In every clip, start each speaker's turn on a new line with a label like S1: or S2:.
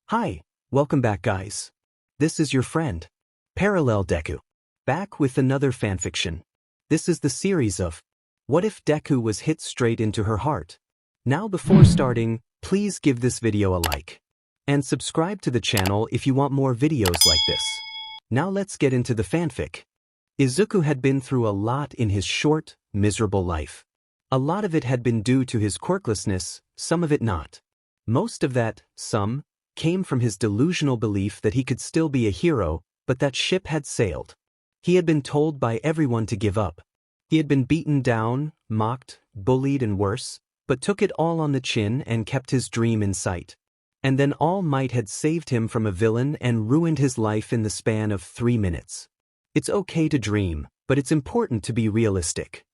S1: Hi, welcome back guys. This is your friend, Parallel Deku, back with another fanfiction. This is the series of What If Deku Was Hit Straight Into Her Heart. Now before starting, please give this video a like. And subscribe to the channel if you want more videos like this. Now let's get into the fanfic. Izuku had been through a lot in his short, miserable life. A lot of it had been due to his quirklessness, some of it not. Most of that, some, came from his delusional belief that he could still be a hero, but that ship had sailed. He had been told by everyone to give up. He had been beaten down, mocked, bullied and worse, but took it all on the chin and kept his dream in sight. And then All Might had saved him from a villain and ruined his life in the span of 3 minutes. It's okay to dream, but it's important to be realistic.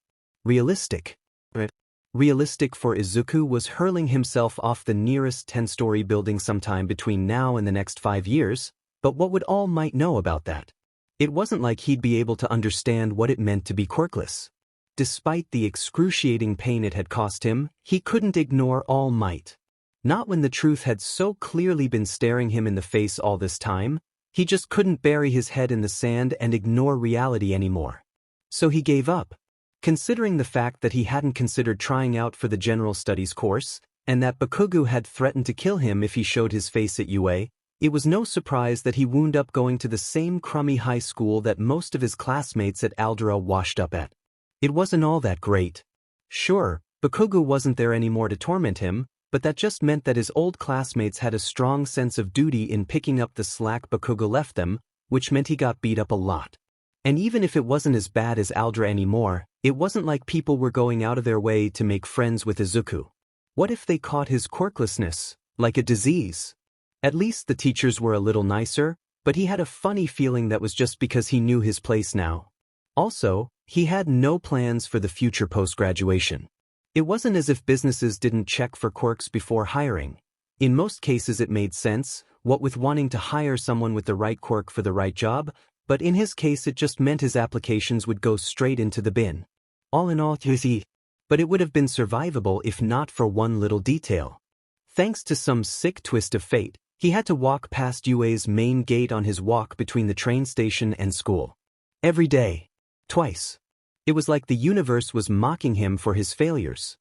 S1: Realistic? Right. Realistic for Izuku was hurling himself off the nearest 10-story building sometime between now and the next 5 years, but what would All Might know about that? It wasn't like he'd be able to understand what it meant to be quirkless. Despite the excruciating pain it had cost him, he couldn't ignore All Might. Not when the truth had so clearly been staring him in the face all this time. He just couldn't bury his head in the sand and ignore reality anymore. So he gave up. Considering the fact that he hadn't considered trying out for the general studies course, and that Bakugo had threatened to kill him if he showed his face at UA, it was no surprise that he wound up going to the same crummy high school that most of his classmates at Aldera washed up at. It wasn't all that great. Sure, Bakugo wasn't there anymore to torment him, but that just meant that his old classmates had a strong sense of duty in picking up the slack Bakugo left them, which meant he got beat up a lot. And even if it wasn't as bad as Aldera anymore, it wasn't like people were going out of their way to make friends with Izuku. What if they caught his quirklessness, like a disease? At least the teachers were a little nicer, but he had a funny feeling that was just because he knew his place now. Also, he had no plans for the future post-graduation. It wasn't as if businesses didn't check for quirks before hiring. In most cases it made sense, what with wanting to hire someone with the right quirk for the right job, but in his case it just meant his applications would go straight into the bin. All in all, but it would have been survivable if not for one little detail. Thanks to some sick twist of fate, he had to walk past UA's main gate on his walk between the train station and school. Every day. Twice. It was like the universe was mocking him for his failures.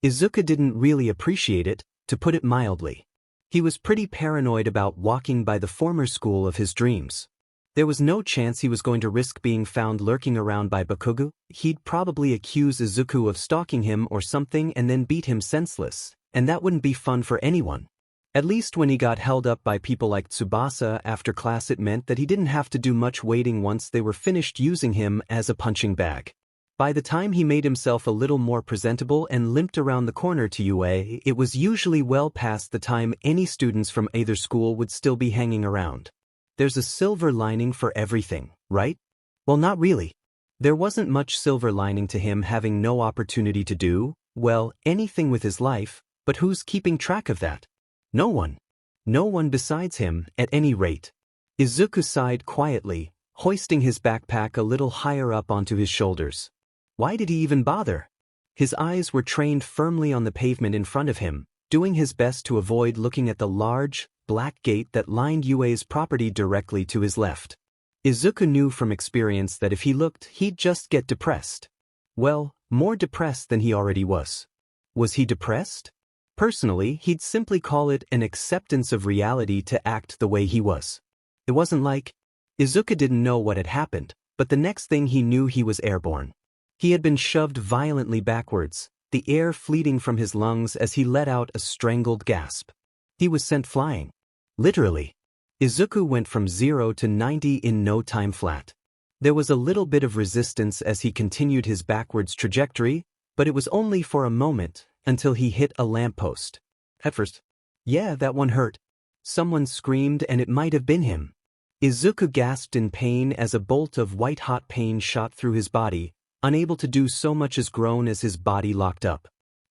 S1: Izuku didn't really appreciate it, to put it mildly. He was pretty paranoid about walking by the former school of his dreams. There was no chance he was going to risk being found lurking around by Bakugo. He'd probably accuse Izuku of stalking him or something and then beat him senseless, and that wouldn't be fun for anyone. At least when he got held up by people like Tsubasa after class, it meant that he didn't have to do much waiting once they were finished using him as a punching bag. By the time he made himself a little more presentable and limped around the corner to UA, it was usually well past the time any students from either school would still be hanging around. There's a silver lining for everything, right? Well, not really. There wasn't much silver lining to him having no opportunity to do, well, anything with his life, but who's keeping track of that? No one. No one besides him, at any rate. Izuku sighed quietly, hoisting his backpack a little higher up onto his shoulders. Why did he even bother? His eyes were trained firmly on the pavement in front of him, doing his best to avoid looking at the large, black gate that lined UA's property directly to his left. Izuku knew from experience that if he looked, he'd just get depressed. Well, more depressed than he already was. Was he depressed? Personally, he'd simply call it an acceptance of reality to act the way he was. It wasn't like Izuku didn't know what had happened, but the next thing he knew he was airborne. He had been shoved violently backwards, the air fleeting from his lungs as he let out a strangled gasp. He was sent flying. Literally. Izuku went from 0 to 90 in no time flat. There was a little bit of resistance as he continued his backwards trajectory, but it was only for a moment, until he hit a lamppost. At first, yeah, that one hurt. Someone screamed and it might have been him. Izuku gasped in pain as a bolt of white-hot pain shot through his body, unable to do so much as groan as his body locked up.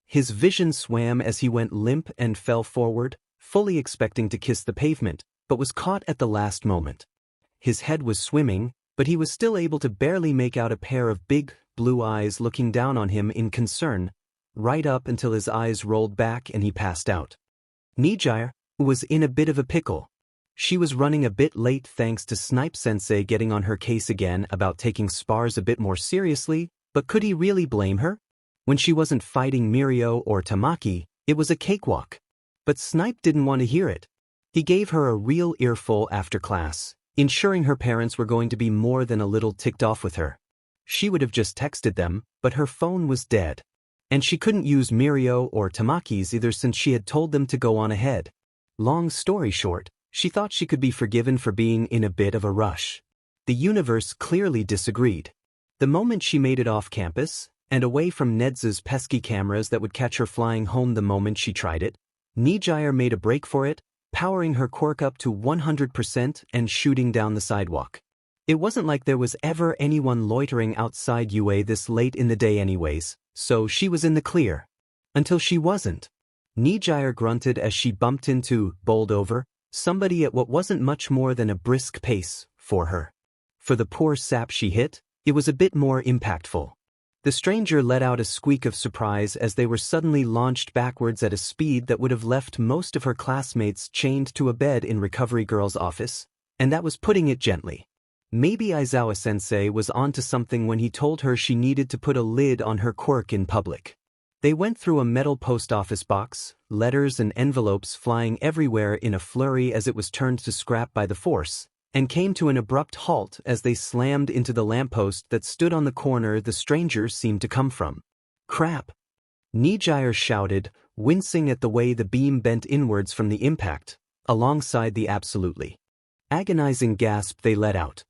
S1: His vision swam as he went limp and fell forward, fully expecting to kiss the pavement, but was caught at the last moment. His head was swimming, but he was still able to barely make out a pair of big, blue eyes looking down on him in concern, right up until his eyes rolled back and he passed out. Nijire, was in a bit of a pickle. She was running a bit late thanks to Snipe-sensei getting on her case again about taking spars a bit more seriously, but could he really blame her? When she wasn't fighting Mirio or Tamaki, it was a cakewalk. But Snipe didn't want to hear it. He gave her a real earful after class, ensuring her parents were going to be more than a little ticked off with her. She would have just texted them, but her phone was dead. And she couldn't use Mirio or Tamaki's either since she had told them to go on ahead. Long story short, she thought she could be forgiven for being in a bit of a rush. The universe clearly disagreed. The moment she made it off campus, and away from Ned's pesky cameras that would catch her flying home the moment she tried it, Nijire made a break for it, powering her quirk up to 100% and shooting down the sidewalk. It wasn't like there was ever anyone loitering outside UA this late in the day anyways, so she was in the clear. Until she wasn't. Nijire grunted as she bumped into, bowled over, somebody at what wasn't much more than a brisk pace for her. For the poor sap she hit, it was a bit more impactful. The stranger let out a squeak of surprise as they were suddenly launched backwards at a speed that would have left most of her classmates chained to a bed in Recovery Girl's office, and that was putting it gently. Maybe Aizawa-sensei was onto something when he told her she needed to put a lid on her quirk in public. They went through a metal post office box, letters and envelopes flying everywhere in a flurry as it was turned to scrap by the force, and came to an abrupt halt as they slammed into the lamppost that stood on the corner the stranger seemed to come from. Crap! Nijire shouted, wincing at the way the beam bent inwards from the impact, alongside the absolutely agonizing gasp they let out.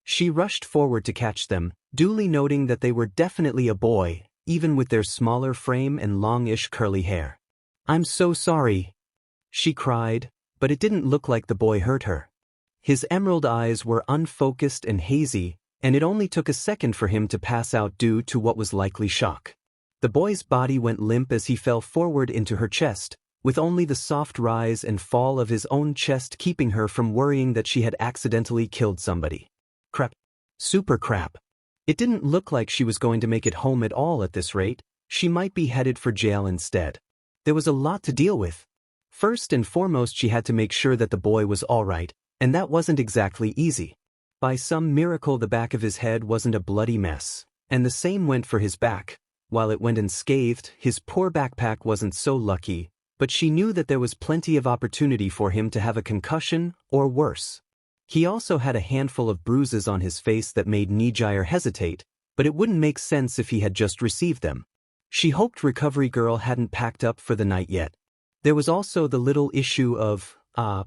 S1: She rushed forward to catch them, duly noting that they were definitely a boy, even with their smaller frame and longish curly hair. "I'm so sorry," she cried, but it didn't look like the boy hurt her. His emerald eyes were unfocused and hazy, and it only took a second for him to pass out due to what was likely shock. The boy's body went limp as he fell forward into her chest, with only the soft rise and fall of his own chest keeping her from worrying that she had accidentally killed somebody. Crap. Super crap. It didn't look like she was going to make it home at all at this rate. She might be headed for jail instead. There was a lot to deal with. First and foremost, she had to make sure that the boy was all right, and that wasn't exactly easy. By some miracle the back of his head wasn't a bloody mess, and the same went for his back. While it went unscathed, his poor backpack wasn't so lucky, but she knew that there was plenty of opportunity for him to have a concussion or worse. He also had a handful of bruises on his face that made Nijire hesitate, but it wouldn't make sense if he had just received them. She hoped Recovery Girl hadn't packed up for the night yet. There was also the little issue of,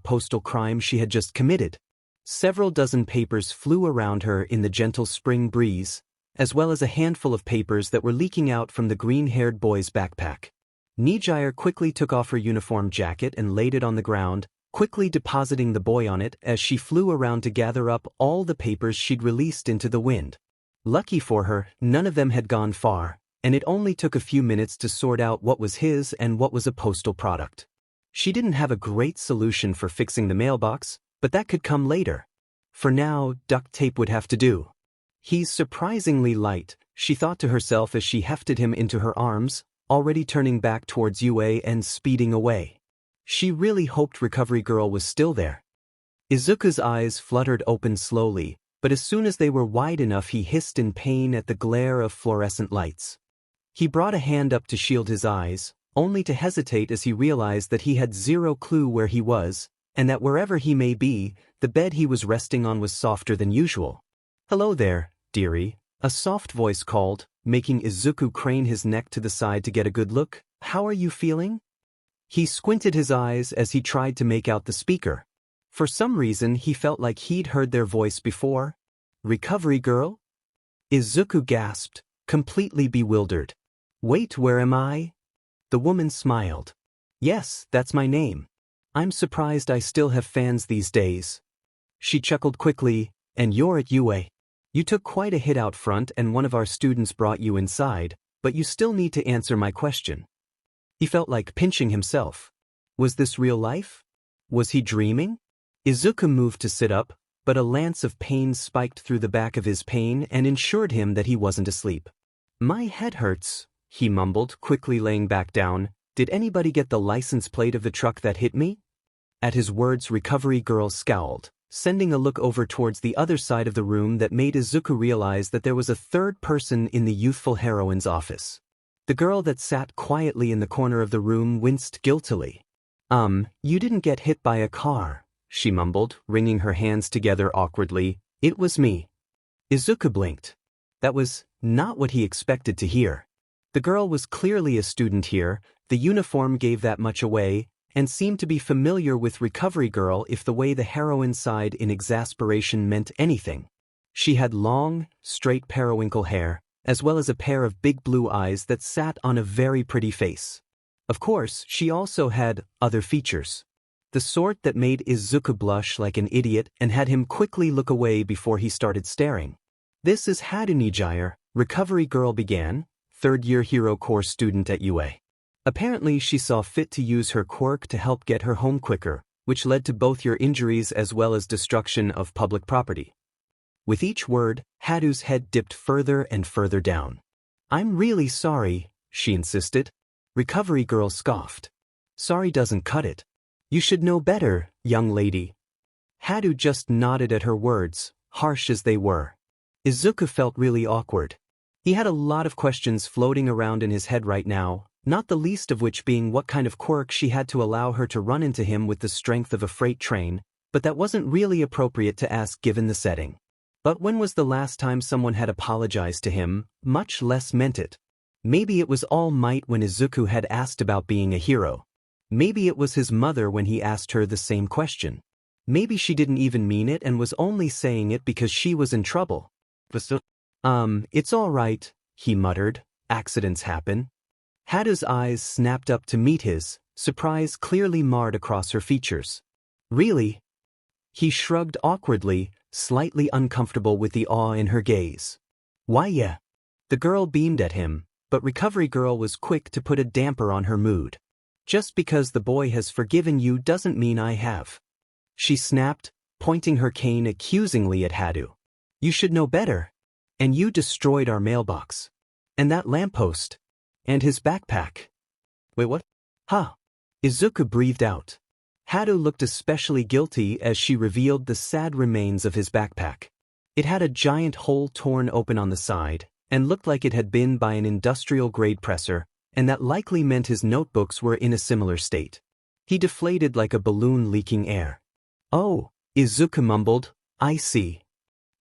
S1: postal crime she had just committed. Several dozen papers flew around her in the gentle spring breeze, as well as a handful of papers that were leaking out from the green-haired boy's backpack. Nijire quickly took off her uniform jacket and laid it on the ground, quickly depositing the boy on it as she flew around to gather up all the papers she'd released into the wind. Lucky for her, none of them had gone far, and it only took a few minutes to sort out what was his and what was a postal product. She didn't have a great solution for fixing the mailbox, but that could come later. For now, duct tape would have to do. He's surprisingly light, she thought to herself as she hefted him into her arms, already turning back towards UA and speeding away. She really hoped Recovery Girl was still there. Izuku's eyes fluttered open slowly, but as soon as they were wide enough he hissed in pain at the glare of fluorescent lights. He brought a hand up to shield his eyes, only to hesitate as he realized that he had zero clue where he was, and that wherever he may be, the bed he was resting on was softer than usual. "Hello there, dearie," a soft voice called, making Izuku crane his neck to the side to get a good look. "How are you feeling?" He squinted his eyes as he tried to make out the speaker. For some reason he felt like he'd heard their voice before. "Recovery Girl?" Izuku gasped, completely bewildered. "Wait, where am I?" The woman smiled. "Yes, that's my name. I'm surprised I still have fans these days." She chuckled quickly. "And you're at UA. You took quite a hit out front and one of our students brought you inside, but you still need to answer my question." He felt like pinching himself. Was this real life? Was he dreaming? Izuku moved to sit up, but a lance of pain spiked through the back of his pain and ensured him that he wasn't asleep. "My head hurts," he mumbled, quickly laying back down. "Did anybody get the license plate of the truck that hit me?" At his words, Recovery Girl scowled, sending a look over towards the other side of the room that made Izuku realize that there was a third person in the youthful heroine's office. The girl that sat quietly in the corner of the room winced guiltily. You didn't get hit by a car," she mumbled, wringing her hands together awkwardly. "It was me." Izuku blinked. That was not what he expected to hear. The girl was clearly a student here, the uniform gave that much away, and seemed to be familiar with Recovery Girl if the way the heroine sighed in exasperation meant anything. She had long, straight periwinkle hair, as well as a pair of big blue eyes that sat on a very pretty face. Of course, she also had other features. The sort that made Izuku blush like an idiot and had him quickly look away before he started staring. "This is Hadou Nijire," Recovery Girl began, third-year hero course student at UA. Apparently she saw fit to use her quirk to help get her home quicker, which led to both your injuries as well as destruction of public property. With each word, Hadou's head dipped further and further down. "I'm really sorry," she insisted. Recovery Girl scoffed. "Sorry doesn't cut it. You should know better, young lady." Hadou just nodded at her words, harsh as they were. Izuku felt really awkward. He had a lot of questions floating around in his head right now, not the least of which being what kind of quirk she had to allow her to run into him with the strength of a freight train, but that wasn't really appropriate to ask given the setting. But when was the last time someone had apologized to him, much less meant it? Maybe it was All Might when Izuku had asked about being a hero. Maybe it was his mother when he asked her the same question. Maybe she didn't even mean it and was only saying it because she was in trouble. It's all right," he muttered. "Accidents happen." Hadou's eyes snapped up to meet his, surprise clearly marred across her features. "Really?" He shrugged awkwardly, slightly uncomfortable with the awe in her gaze. "Why yeah." The girl beamed at him, but Recovery Girl was quick to put a damper on her mood. "Just because the boy has forgiven you doesn't mean I have," she snapped, pointing her cane accusingly at Hadou. "You should know better. And you destroyed our mailbox. And that lamppost. And his backpack." "Wait, what?" "Huh." Izuku breathed out. Hadou looked especially guilty as she revealed the sad remains of his backpack. It had a giant hole torn open on the side, and looked like it had been by an industrial-grade presser, and that likely meant his notebooks were in a similar state. He deflated like a balloon leaking air. "Oh," Izuku mumbled, "I see.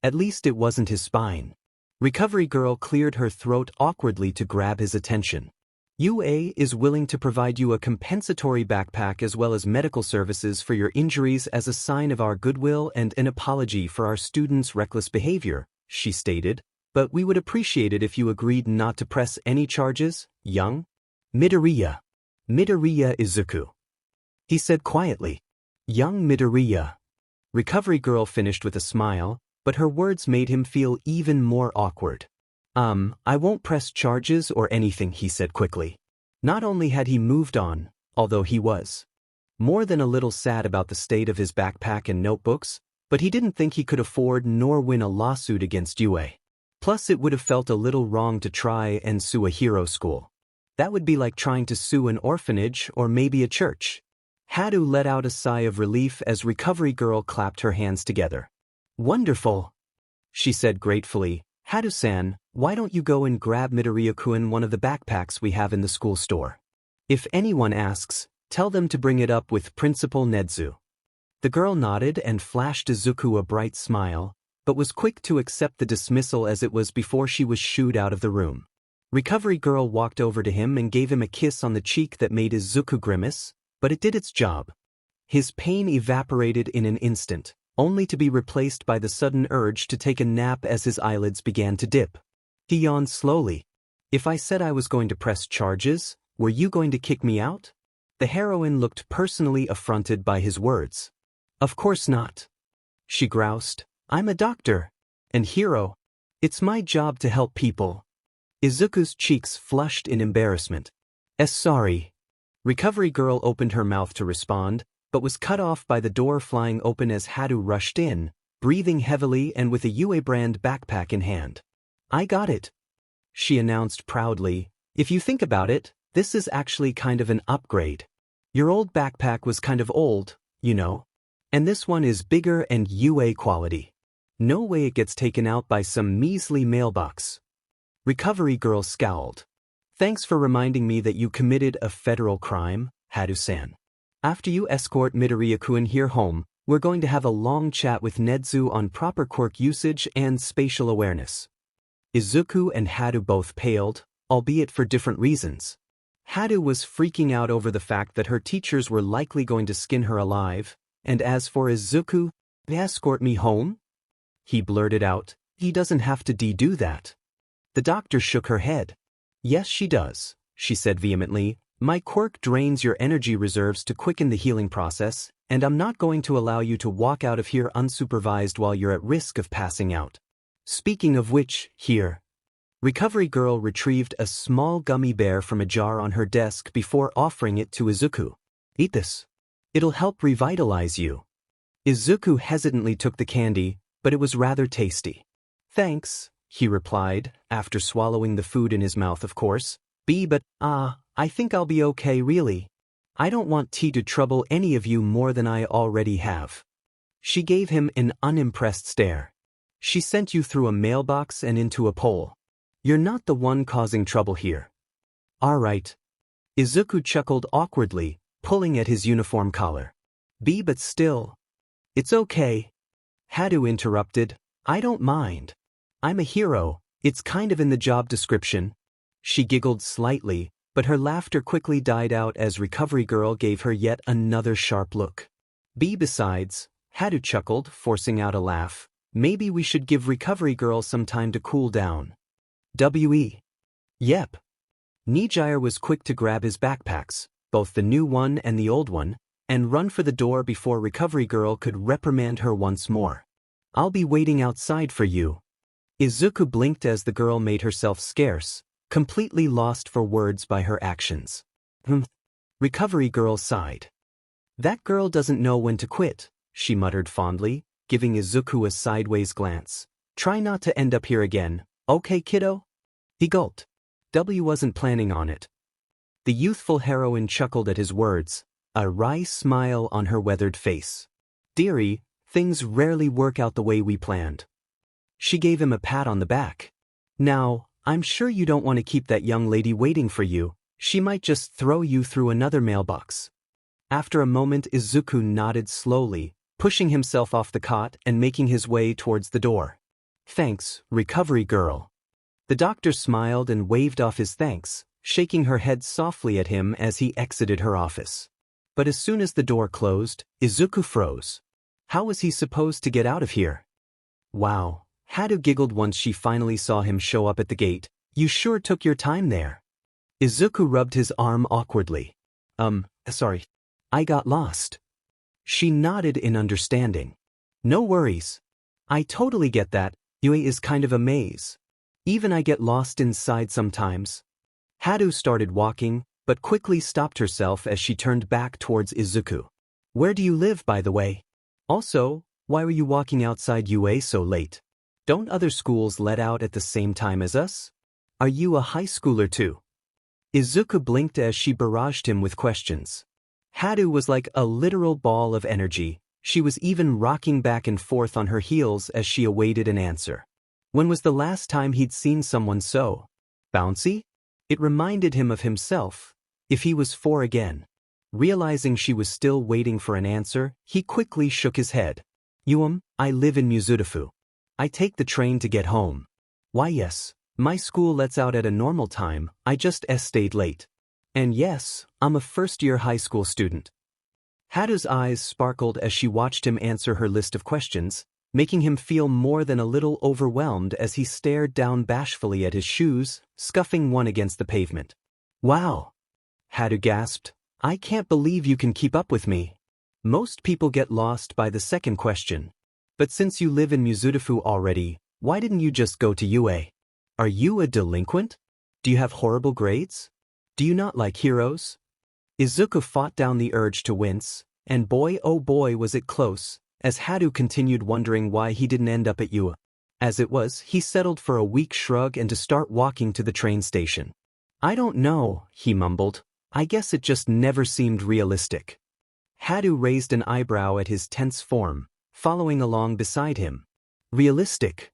S1: At least it wasn't his spine." Recovery Girl cleared her throat awkwardly to grab his attention. "UA is willing to provide you a compensatory backpack as well as medical services for your injuries as a sign of our goodwill and an apology for our students' reckless behavior," she stated, "but we would appreciate it if you agreed not to press any charges, young Midoriya." "Midoriya Izuku," he said quietly. "Young Midoriya." Recovery Girl finished with a smile, but her words made him feel even more awkward. I won't press charges or anything," he said quickly. Not only had he moved on, although he was more than a little sad about the state of his backpack and notebooks, but he didn't think he could afford nor win a lawsuit against UA. Plus it would have felt a little wrong to try and sue a hero school. That would be like trying to sue an orphanage or maybe a church. Hadou let out a sigh of relief as Recovery Girl clapped her hands together. "Wonderful," she said gratefully. "Hadou-san, why don't you go and grab Midoriya-kun one of the backpacks we have in the school store? If anyone asks, tell them to bring it up with Principal Nedu." The girl nodded and flashed Izuku a bright smile, but was quick to accept the dismissal as it was before she was shooed out of the room. Recovery Girl walked over to him and gave him a kiss on the cheek that made Izuku grimace, but it did its job. His pain evaporated in an instant, only to be replaced by the sudden urge to take a nap as his eyelids began to dip. He yawned slowly. "If I said I was going to press charges, were you going to kick me out?" The heroine looked personally affronted by his words. "Of course not," she groused. "I'm a doctor. And hero. It's my job to help people." Izuku's cheeks flushed in embarrassment. Sorry." Recovery Girl opened her mouth to respond, but was cut off by the door flying open as Hadou rushed in, breathing heavily and with a UA brand backpack in hand. "I got it," she announced proudly. "If you think about it, this is actually kind of an upgrade. Your old backpack was kind of old, you know? And this one is bigger and UA quality. No way it gets taken out by some measly mailbox. Recovery girl scowled. Thanks for reminding me that you committed a federal crime, Hadou-san. After you escort Midoriya-kun here home, we're going to have a long chat with Nedu on proper quirk usage and spatial awareness. Izuku and Hadou both paled, albeit for different reasons. Hadou was freaking out over the fact that her teachers were likely going to skin her alive, and as for Izuku, escort me home? He blurted out, he doesn't have to do that. The doctor shook her head. Yes, she does, she said vehemently. My quirk drains your energy reserves to quicken the healing process, and I'm not going to allow you to walk out of here unsupervised while you're at risk of passing out. Speaking of which, here. Recovery girl retrieved a small gummy bear from a jar on her desk before offering it to Izuku. Eat this. It'll help revitalize you. Izuku hesitantly took the candy, but it was rather tasty. Thanks, he replied, after swallowing the food in his mouth of course. But I think I'll be okay really. I don't want to trouble any of you more than I already have. She gave him an unimpressed stare. She sent you through a mailbox and into a pole. You're not the one causing trouble here. All right. Izuku chuckled awkwardly, pulling at his uniform collar. But still. It's okay. Hadou interrupted. I don't mind. I'm a hero, it's kind of in the job description. She giggled slightly, but her laughter quickly died out as Recovery Girl gave her yet another sharp look. Besides, Hadou chuckled, forcing out a laugh, maybe we should give Recovery Girl some time to cool down. Yep. Nijire was quick to grab his backpacks, both the new one and the old one, and run for the door before Recovery Girl could reprimand her once more. I'll be waiting outside for you. Izuku blinked as the girl made herself scarce, completely lost for words by her actions. Recovery Girl sighed. That girl doesn't know when to quit, she muttered fondly, giving Izuku a sideways glance. Try not to end up here again, okay kiddo? He gulped. Wasn't planning on it. The youthful heroine chuckled at his words, a wry smile on her weathered face. Dearie, things rarely work out the way we planned. She gave him a pat on the back. Now, I'm sure you don't want to keep that young lady waiting for you, she might just throw you through another mailbox. After a moment Izuku nodded slowly, pushing himself off the cot and making his way towards the door. Thanks, Recovery Girl. The doctor smiled and waved off his thanks, shaking her head softly at him as he exited her office. But as soon as the door closed, Izuku froze. How was he supposed to get out of here? Wow, Hadou giggled once she finally saw him show up at the gate. You sure took your time there. Izuku rubbed his arm awkwardly. Sorry. I got lost. She nodded in understanding. No worries. I totally get that. UA is kind of a maze. Even I get lost inside sometimes. Hadou started walking, but quickly stopped herself as she turned back towards Izuku. Where do you live, by the way? Also, why were you walking outside UA so late? Don't other schools let out at the same time as us? Are you a high schooler too? Izuku blinked as she barraged him with questions. Hadou was like a literal ball of energy. She was even rocking back and forth on her heels as she awaited an answer. When was the last time he'd seen someone so bouncy? It reminded him of himself, if he was 4 again. Realizing she was still waiting for an answer, he quickly shook his head. I live in Mizudafu. I take the train to get home. Why yes, my school lets out at a normal time, I just stayed late. And yes, I'm a first-year high school student. Hadou's eyes sparkled as she watched him answer her list of questions, making him feel more than a little overwhelmed as he stared down bashfully at his shoes, scuffing one against the pavement. Wow! Hadou gasped. I can't believe you can keep up with me. Most people get lost by the second question. But since you live in Mizudafu already, why didn't you just go to UA? Are you a delinquent? Do you have horrible grades? Do you not like heroes? Izuku fought down the urge to wince, and boy oh boy was it close, as Hadou continued wondering why he didn't end up at UA. As it was, he settled for a weak shrug and to start walking to the train station. I don't know, he mumbled. I guess it just never seemed realistic. Hadou raised an eyebrow at his tense form, following along beside him. Realistic.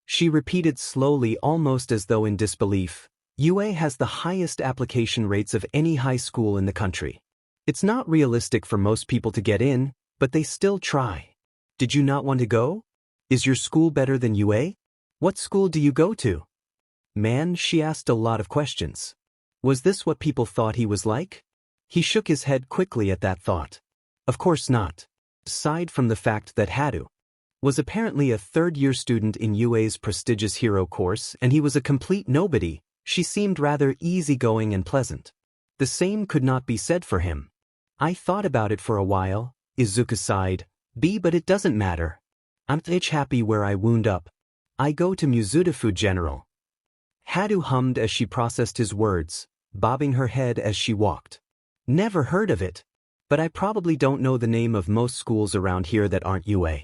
S1: She repeated slowly, almost as though in disbelief. UA has the highest application rates of any high school in the country. It's not realistic for most people to get in, but they still try. Did you not want to go? Is your school better than UA? What school do you go to? Man, she asked a lot of questions. Was this what people thought he was like? He shook his head quickly at that thought. Of course not. Aside from the fact that Hadou was apparently a third-year student in UA's prestigious hero course and he was a complete nobody, she seemed rather easygoing and pleasant. The same could not be said for him. I thought about it for a while, Izuku sighed. But it doesn't matter. I'm happy where I wound up. I go to Muzudafu General. Hadou hummed as she processed his words, bobbing her head as she walked. Never heard of it. But I probably don't know the name of most schools around here that aren't UA.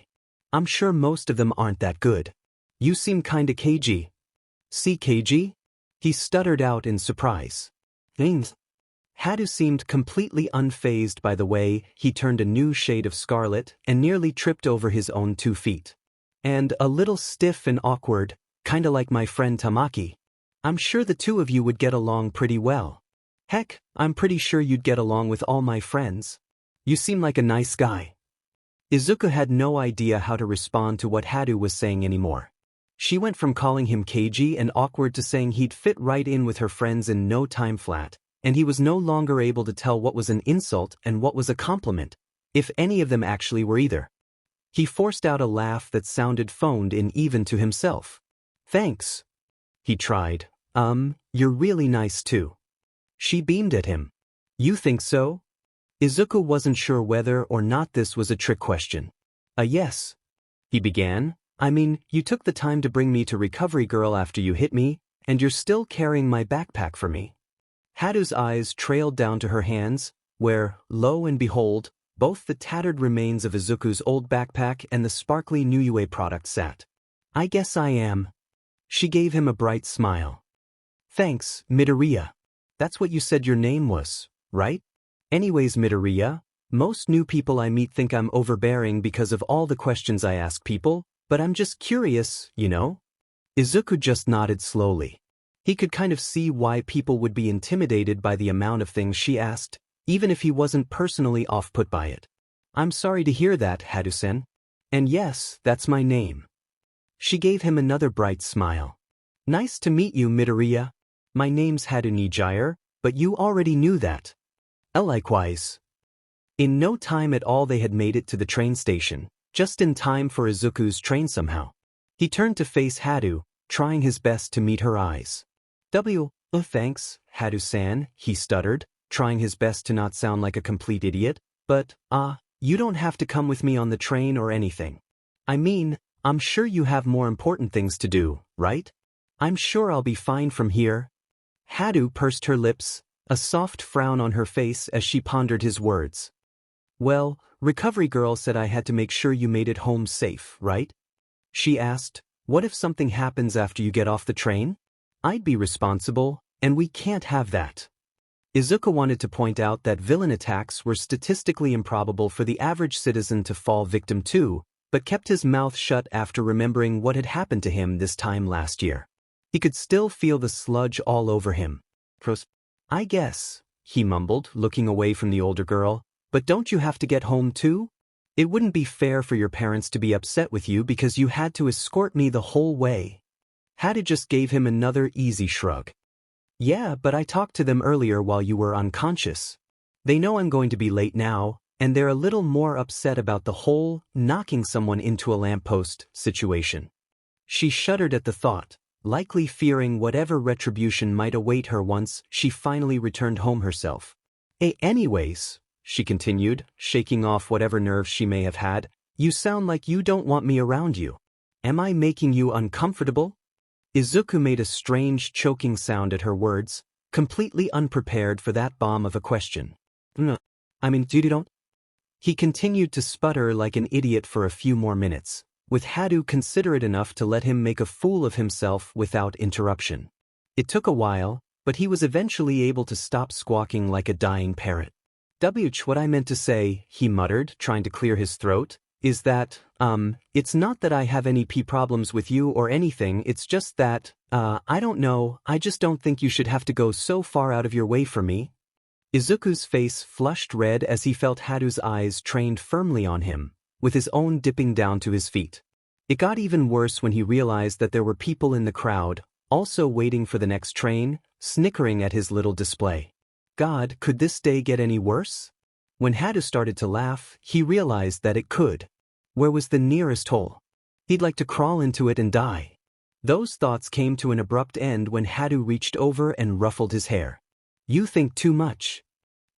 S1: I'm sure most of them aren't that good. You seem kinda cagey. See cagey? He stuttered out in surprise. Things. Hadou seemed completely unfazed by the way he turned a new shade of scarlet and nearly tripped over his own 2 feet. And a little stiff and awkward, kinda like my friend Tamaki. I'm sure the two of you would get along pretty well. Heck, I'm pretty sure you'd get along with all my friends. You seem like a nice guy. Izuku had no idea how to respond to what Hadou was saying anymore. She went from calling him cagey and awkward to saying he'd fit right in with her friends in no time flat, and he was no longer able to tell what was an insult and what was a compliment, if any of them actually were either. He forced out a laugh that sounded phoned in even to himself. Thanks. He tried. You're really nice too. She beamed at him. You think so? Izuku wasn't sure whether or not this was a trick question. Yes. He began. I mean, you took the time to bring me to Recovery Girl after you hit me, and you're still carrying my backpack for me. Hadou's eyes trailed down to her hands, where, lo and behold, both the tattered remains of Izuku's old backpack and the sparkly new UA product sat. I guess I am. She gave him a bright smile. Thanks, Midoriya. That's what you said your name was, right? Anyways, Midoriya, most new people I meet think I'm overbearing because of all the questions I ask people, but I'm just curious, you know? Izuku just nodded slowly. He could kind of see why people would be intimidated by the amount of things she asked, even if he wasn't personally off-put by it. I'm sorry to hear that, Hadou-sen. And yes, that's my name. She gave him another bright smile. Nice to meet you, Midoriya. My name's Hadou Nijire, but you already knew that. Likewise. In no time at all they had made it to the train station, just in time for Izuku's train somehow. He turned to face Hadou, trying his best to meet her eyes. Thanks, Hadou-san, he stuttered, trying his best to not sound like a complete idiot, but, you don't have to come with me on the train or anything. I mean, I'm sure you have more important things to do, right? I'm sure I'll be fine from here. Hadou pursed her lips, a soft frown on her face as she pondered his words. Well, Recovery Girl said I had to make sure you made it home safe, right? She asked, what if something happens after you get off the train? I'd be responsible, and we can't have that. Izuku wanted to point out that villain attacks were statistically improbable for the average citizen to fall victim to, but kept his mouth shut after remembering what had happened to him this time last year. He could still feel the sludge all over him. I guess, he mumbled, looking away from the older girl, but don't you have to get home too? It wouldn't be fair for your parents to be upset with you because you had to escort me the whole way. Hadou just gave him another easy shrug. Yeah, but I talked to them earlier while you were unconscious. They know I'm going to be late now, and they're a little more upset about the whole knocking someone into a lamppost situation. She shuddered at the thought, likely fearing whatever retribution might await her once she finally returned home herself. Anyways, she continued, shaking off whatever nerves she may have had, you sound like you don't want me around you. Am I making you uncomfortable? Izuku made a strange choking sound at her words, completely unprepared for that bomb of a question. No, I mean, you don't? He continued to sputter like an idiot for a few more minutes, with Hadou considerate enough to let him make a fool of himself without interruption. It took a while, but he was eventually able to stop squawking like a dying parrot. What I meant to say, he muttered, trying to clear his throat, is that, it's not that I have any problems with you or anything, it's just that, I don't know, I just don't think you should have to go so far out of your way for me. Izuku's face flushed red as he felt Hadou's eyes trained firmly on him, with his own dipping down to his feet. It got even worse when he realized that there were people in the crowd, also waiting for the next train, snickering at his little display. God, could this day get any worse? When Hadou started to laugh, he realized that it could. Where was the nearest hole? He'd like to crawl into it and die. Those thoughts came to an abrupt end when Hadou reached over and ruffled his hair. You think too much.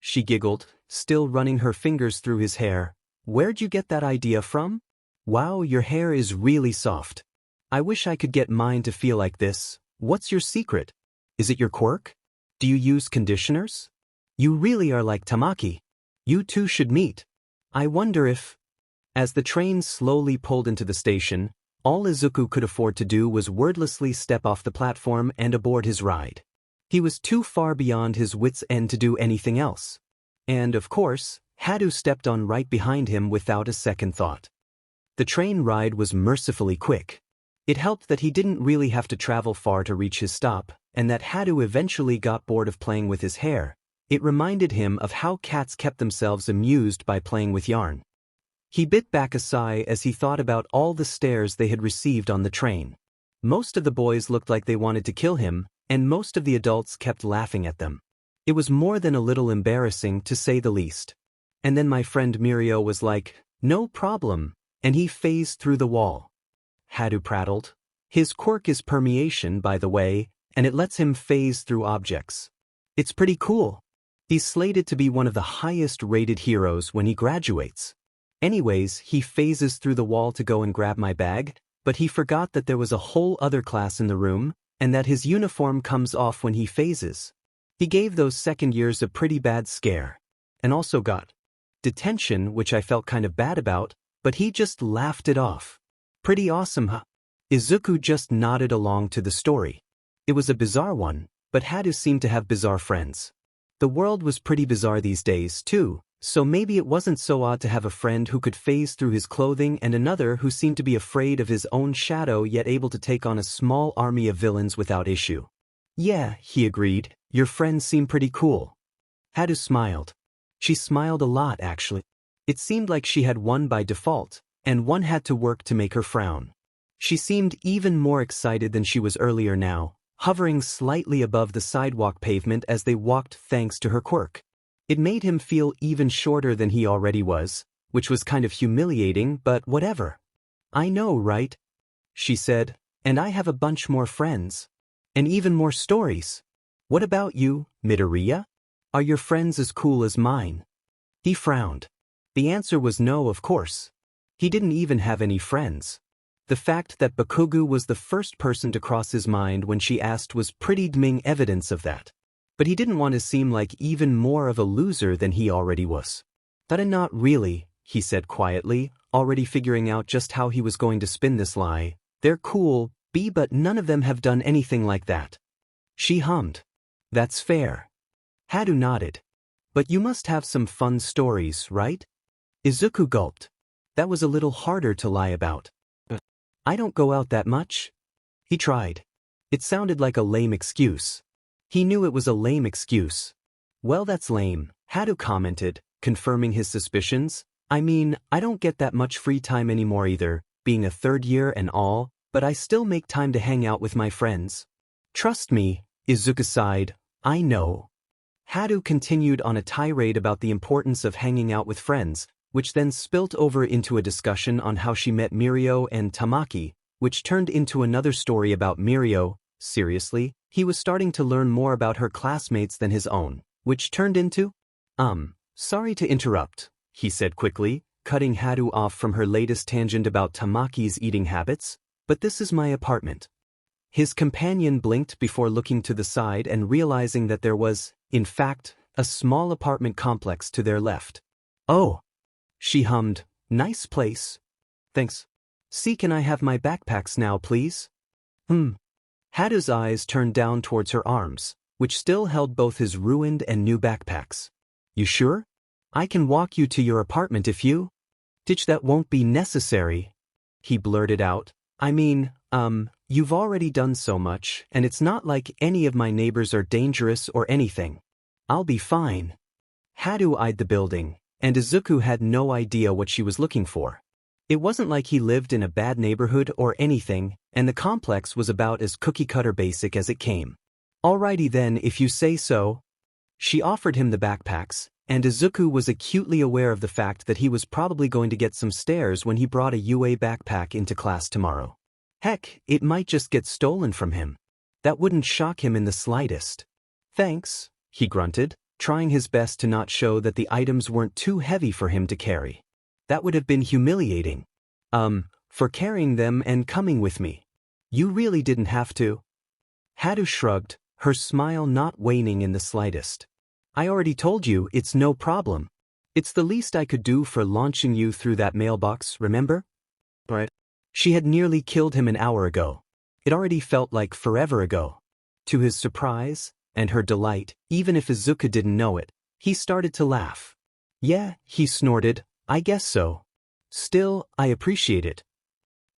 S1: She giggled, still running her fingers through his hair. Where'd you get that idea from? Wow, your hair is really soft. I wish I could get mine to feel like this. What's your secret? Is it your quirk? Do you use conditioners? You really are like Tamaki. You two should meet. I wonder if... As the train slowly pulled into the station, all Izuku could afford to do was wordlessly step off the platform and aboard his ride. He was too far beyond his wits' end to do anything else. And, of course, Hadou stepped on right behind him without a second thought. The train ride was mercifully quick. It helped that he didn't really have to travel far to reach his stop, and that Hadou eventually got bored of playing with his hair. It reminded him of how cats kept themselves amused by playing with yarn. He bit back a sigh as he thought about all the stares they had received on the train. Most of the boys looked like they wanted to kill him, and most of the adults kept laughing at them. It was more than a little embarrassing, to say the least. And then my friend Mirio was like, no problem, and he phased through the wall. Hadou prattled. His quirk is permeation, by the way, and it lets him phase through objects. It's pretty cool. He's slated to be one of the highest-rated heroes when he graduates. Anyways, he phases through the wall to go and grab my bag, but he forgot that there was a whole other class in the room, and that his uniform comes off when he phases. He gave those second years a pretty bad scare. And also got detention, which I felt kind of bad about, but he just laughed it off. Pretty awesome, huh? Izuku just nodded along to the story. It was a bizarre one, but Hadou seemed to have bizarre friends. The world was pretty bizarre these days, too, so maybe it wasn't so odd to have a friend who could phase through his clothing and another who seemed to be afraid of his own shadow yet able to take on a small army of villains without issue. Yeah, he agreed, your friends seem pretty cool. Hadou smiled. She smiled a lot, actually. It seemed like she had one by default, and one had to work to make her frown. She seemed even more excited than she was earlier now, hovering slightly above the sidewalk pavement as they walked thanks to her quirk. It made him feel even shorter than he already was, which was kind of humiliating, but whatever. I know, right? She said, and I have a bunch more friends. And even more stories. What about you, Midoriya? Are your friends as cool as mine? He frowned. The answer was no, of course. He didn't even have any friends. The fact that Bakugo was the first person to cross his mind when she asked was pretty damning evidence of that. But he didn't want to seem like even more of a loser than he already was. But not really, he said quietly, already figuring out just how he was going to spin this lie. They're cool, but none of them have done anything like that. She hummed. That's fair. Hadou nodded. But you must have some fun stories, right? Izuku gulped. That was a little harder to lie about. I don't go out that much. He tried. It sounded like a lame excuse. He knew it was a lame excuse. Well, that's lame, Hadou commented, confirming his suspicions. I mean, I don't get that much free time anymore either, being a third year and all, but I still make time to hang out with my friends. Trust me, Izuku sighed, I know. Hadou continued on a tirade about the importance of hanging out with friends, which then spilt over into a discussion on how she met Mirio and Tamaki, which turned into another story about Mirio. Seriously, he was starting to learn more about her classmates than his own, which turned into, sorry to interrupt, he said quickly, cutting Hadou off from her latest tangent about Tamaki's eating habits, but this is my apartment. His companion blinked before looking to the side and realizing that there was, in fact, a small apartment complex to their left. Oh. She hummed, nice place. Thanks. See, can I have my backpacks now, please? Hadou's eyes turned down towards her arms, which still held both his ruined and new backpacks. You sure? I can walk you to your apartment if you... Ditch that won't be necessary, he blurted out. I mean, you've already done so much, and it's not like any of my neighbors are dangerous or anything. I'll be fine. Hadou eyed the building, and Izuku had no idea what she was looking for. It wasn't like he lived in a bad neighborhood or anything, and the complex was about as cookie-cutter basic as it came. Alrighty then, if you say so. She offered him the backpacks, and Izuku was acutely aware of the fact that he was probably going to get some stares when he brought a UA backpack into class tomorrow. Heck, it might just get stolen from him. That wouldn't shock him in the slightest. Thanks, he grunted, trying his best to not show that the items weren't too heavy for him to carry. That would have been humiliating. For carrying them and coming with me. You really didn't have to. Hadou shrugged, her smile not waning in the slightest. I already told you it's no problem. It's the least I could do for launching you through that mailbox, remember? Right. She had nearly killed him an hour ago. It already felt like forever ago. To his surprise, and her delight, even if Izuku didn't know it, he started to laugh. Yeah, he snorted, I guess so. Still, I appreciate it.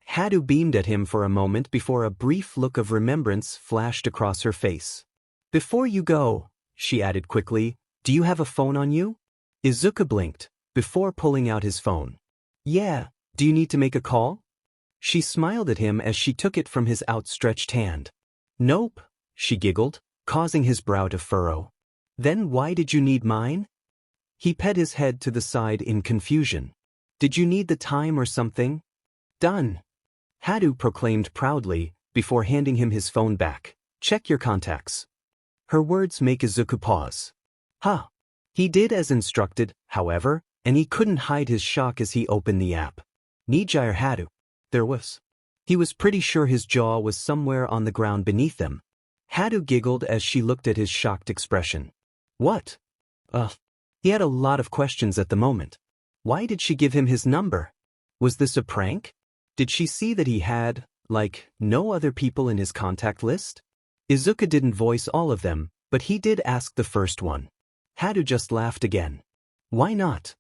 S1: Hadou beamed at him for a moment before a brief look of remembrance flashed across her face. Before you go, she added quickly, do you have a phone on you? Izuku blinked, before pulling out his phone. Yeah, do you need to make a call? She smiled at him as she took it from his outstretched hand. Nope, she giggled, causing his brow to furrow. Then why did you need mine? He pet his head to the side in confusion. Did you need the time or something? Done. Hadou proclaimed proudly, before handing him his phone back. Check your contacts. Her words make Izuku pause. Huh. He did as instructed, however, and he couldn't hide his shock as he opened the app. Nejire Hadou. There was. He was pretty sure his jaw was somewhere on the ground beneath them. Hadou giggled as she looked at his shocked expression. What? He had a lot of questions at the moment. Why did she give him his number? Was this a prank? Did she see that he had, no other people in his contact list? Izuku didn't voice all of them, but he did ask the first one. Hadou just laughed again. Why not?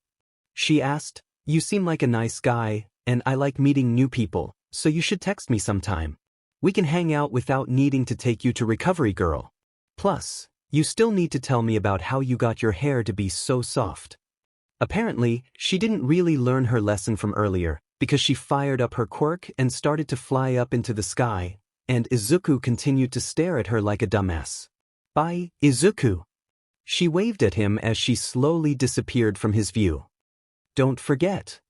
S1: She asked, you seem like a nice guy, and I like meeting new people, so you should text me sometime. We can hang out without needing to take you to Recovery Girl. Plus, you still need to tell me about how you got your hair to be so soft. Apparently, she didn't really learn her lesson from earlier, because she fired up her quirk and started to fly up into the sky, and Izuku continued to stare at her like a dumbass. Bye, Izuku. She waved at him as she slowly disappeared from his view. Don't forget.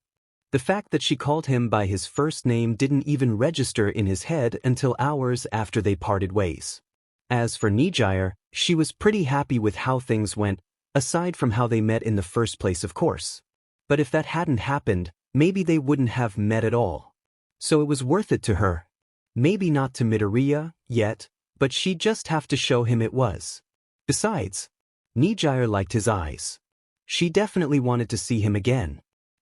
S1: The fact that she called him by his first name didn't even register in his head until hours after they parted ways. As for Nijire, she was pretty happy with how things went, aside from how they met in the first place, of course. But if that hadn't happened, maybe they wouldn't have met at all. So it was worth it to her. Maybe not to Midoriya, yet, but she'd just have to show him it was. Besides, Nijire liked his eyes. She definitely wanted to see him again.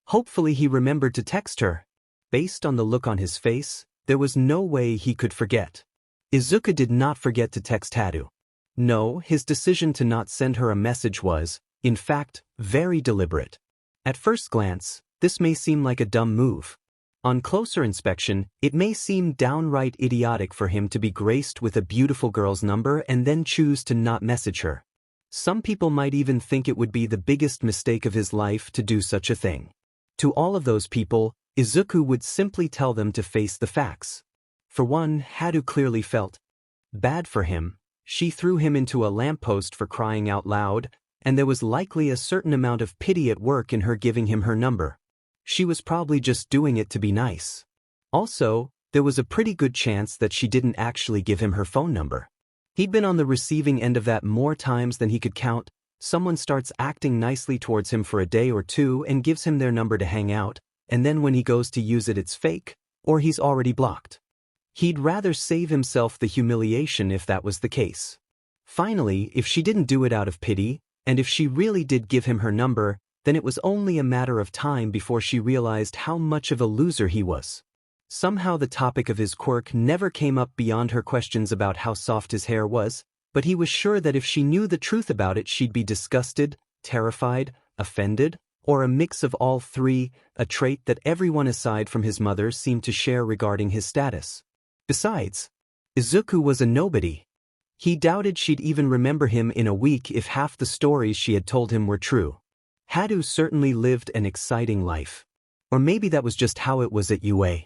S1: Hopefully he remembered to text her. Based on the look on his face, there was no way he could forget. Izuku did not forget to text Hadou. No, his decision to not send her a message was, in fact, very deliberate. At first glance, this may seem like a dumb move. On closer inspection, it may seem downright idiotic for him to be graced with a beautiful girl's number and then choose to not message her. Some people might even think it would be the biggest mistake of his life to do such a thing. To all of those people, Izuku would simply tell them to face the facts. For one, Hadou clearly felt bad for him. She threw him into a lamppost for crying out loud, and there was likely a certain amount of pity at work in her giving him her number. She was probably just doing it to be nice. Also, there was a pretty good chance that she didn't actually give him her phone number. He'd been on the receiving end of that more times than he could count. Someone starts acting nicely towards him for a day or two and gives him their number to hang out, and then when he goes to use it, it's fake, or he's already blocked. He'd rather save himself the humiliation if that was the case. Finally, if she didn't do it out of pity, and if she really did give him her number, then it was only a matter of time before she realized how much of a loser he was. Somehow the topic of his quirk never came up beyond her questions about how soft his hair was, but he was sure that if she knew the truth about it, she'd be disgusted, terrified, offended, or a mix of all three, a trait that everyone aside from his mother seemed to share regarding his status. Besides, Izuku was a nobody. He doubted she'd even remember him in a week if half the stories she had told him were true. Hadou certainly lived an exciting life. Or maybe that was just how it was at UA.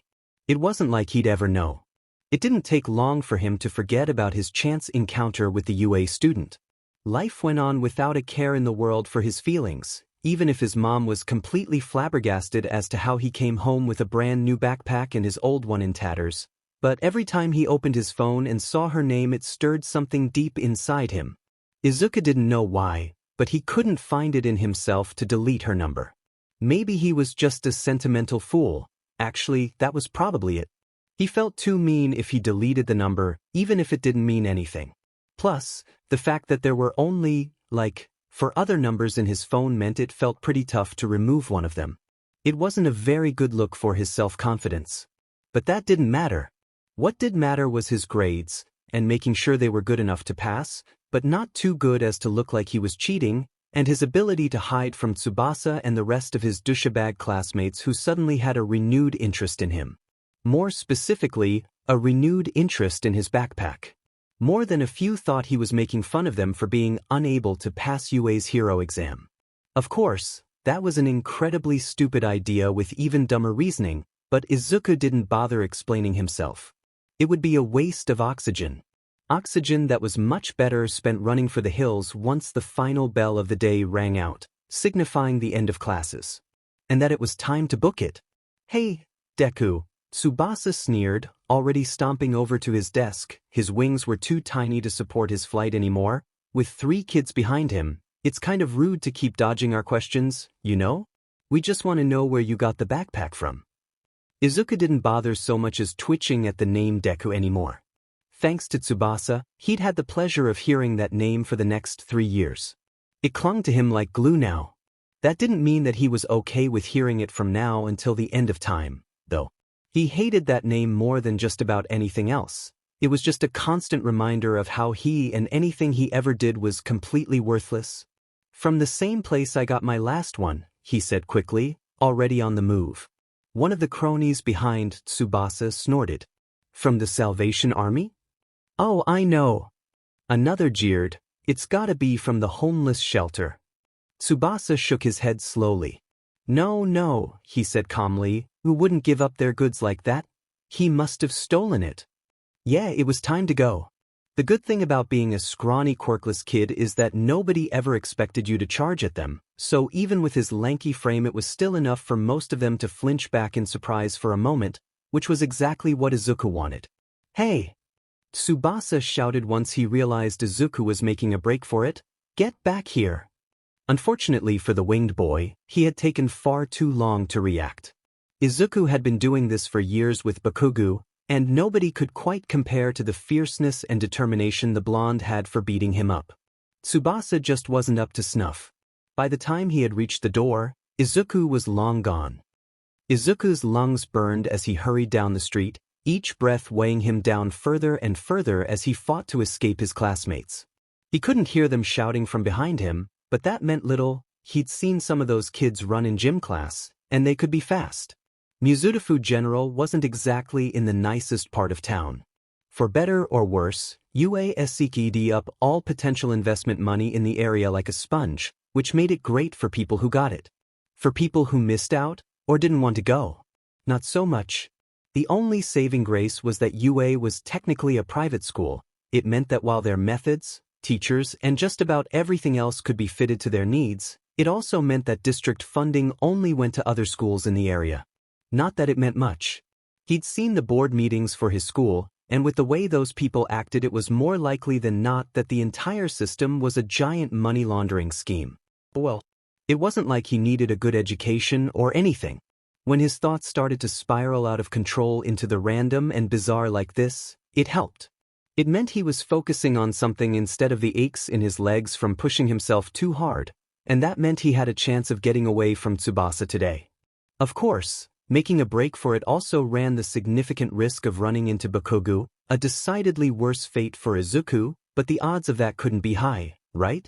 S1: It wasn't like he'd ever know. It didn't take long for him to forget about his chance encounter with the UA student. Life went on without a care in the world for his feelings, even if his mom was completely flabbergasted as to how he came home with a brand new backpack and his old one in tatters. But every time he opened his phone and saw her name, it stirred something deep inside him. Izuku didn't know why, but he couldn't find it in himself to delete her number. Maybe he was just a sentimental fool. Actually, that was probably it. He felt too mean if he deleted the number, even if it didn't mean anything. Plus, the fact that there were only, four other numbers in his phone meant it felt pretty tough to remove one of them. It wasn't a very good look for his self-confidence. But that didn't matter. What did matter was his grades, and making sure they were good enough to pass, but not too good as to look like he was cheating, and his ability to hide from Tsubasa and the rest of his douchebag classmates who suddenly had a renewed interest in him. More specifically, a renewed interest in his backpack. More than a few thought he was making fun of them for being unable to pass UA's hero exam. Of course, that was an incredibly stupid idea with even dumber reasoning, but Izuku didn't bother explaining himself. It would be a waste of oxygen. Oxygen that was much better spent running for the hills once the final bell of the day rang out, signifying the end of classes. And that it was time to book it. "Hey, Deku," Tsubasa sneered, already stomping over to his desk. His wings were too tiny to support his flight anymore. With 3 kids behind him, it's kind of rude to keep dodging our questions, you know? We just want to know where you got the backpack from. Izuku didn't bother so much as twitching at the name Deku anymore. Thanks to Tsubasa, he'd had the pleasure of hearing that name for the next 3 years. It clung to him like glue now. That didn't mean that he was okay with hearing it from now until the end of time, though. He hated that name more than just about anything else. It was just a constant reminder of how he and anything he ever did was completely worthless. "From the same place I got my last one," he said quickly, already on the move. One of the cronies behind Tsubasa snorted. "From the Salvation Army?" "Oh, I know." Another jeered. "It's gotta be from the homeless shelter." Tsubasa shook his head slowly. No, he said calmly, "who wouldn't give up their goods like that? He must have stolen it." Yeah, it was time to go. The good thing about being a scrawny, quirkless kid is that nobody ever expected you to charge at them, so even with his lanky frame it was still enough for most of them to flinch back in surprise for a moment, which was exactly what Izuku wanted. "Hey!" Tsubasa shouted once he realized Izuku was making a break for it. "Get back here!" Unfortunately for the winged boy, he had taken far too long to react. Izuku had been doing this for years with Bakugo, and nobody could quite compare to the fierceness and determination the blonde had for beating him up. Tsubasa just wasn't up to snuff. By the time he had reached the door, Izuku was long gone. Izuku's lungs burned as he hurried down the street, each breath weighing him down further and further as he fought to escape his classmates. He couldn't hear them shouting from behind him, but that meant little. He'd seen some of those kids run in gym class, and they could be fast. Mizudafu General wasn't exactly in the nicest part of town. For better or worse, UA sucked up all potential investment money in the area like a sponge, which made it great for people who got it. For people who missed out, or didn't want to go, not so much. The only saving grace was that UA was technically a private school. It meant that while their methods, teachers, and just about everything else could be fitted to their needs, it also meant that district funding only went to other schools in the area. Not that it meant much. He'd seen the board meetings for his school, and with the way those people acted it was more likely than not that the entire system was a giant money laundering scheme. Well, it wasn't like he needed a good education or anything. When his thoughts started to spiral out of control into the random and bizarre like this, it helped. It meant he was focusing on something instead of the aches in his legs from pushing himself too hard, and that meant he had a chance of getting away from Tsubasa today. Of course, making a break for it also ran the significant risk of running into Bakugo, a decidedly worse fate for Izuku, but the odds of that couldn't be high, right?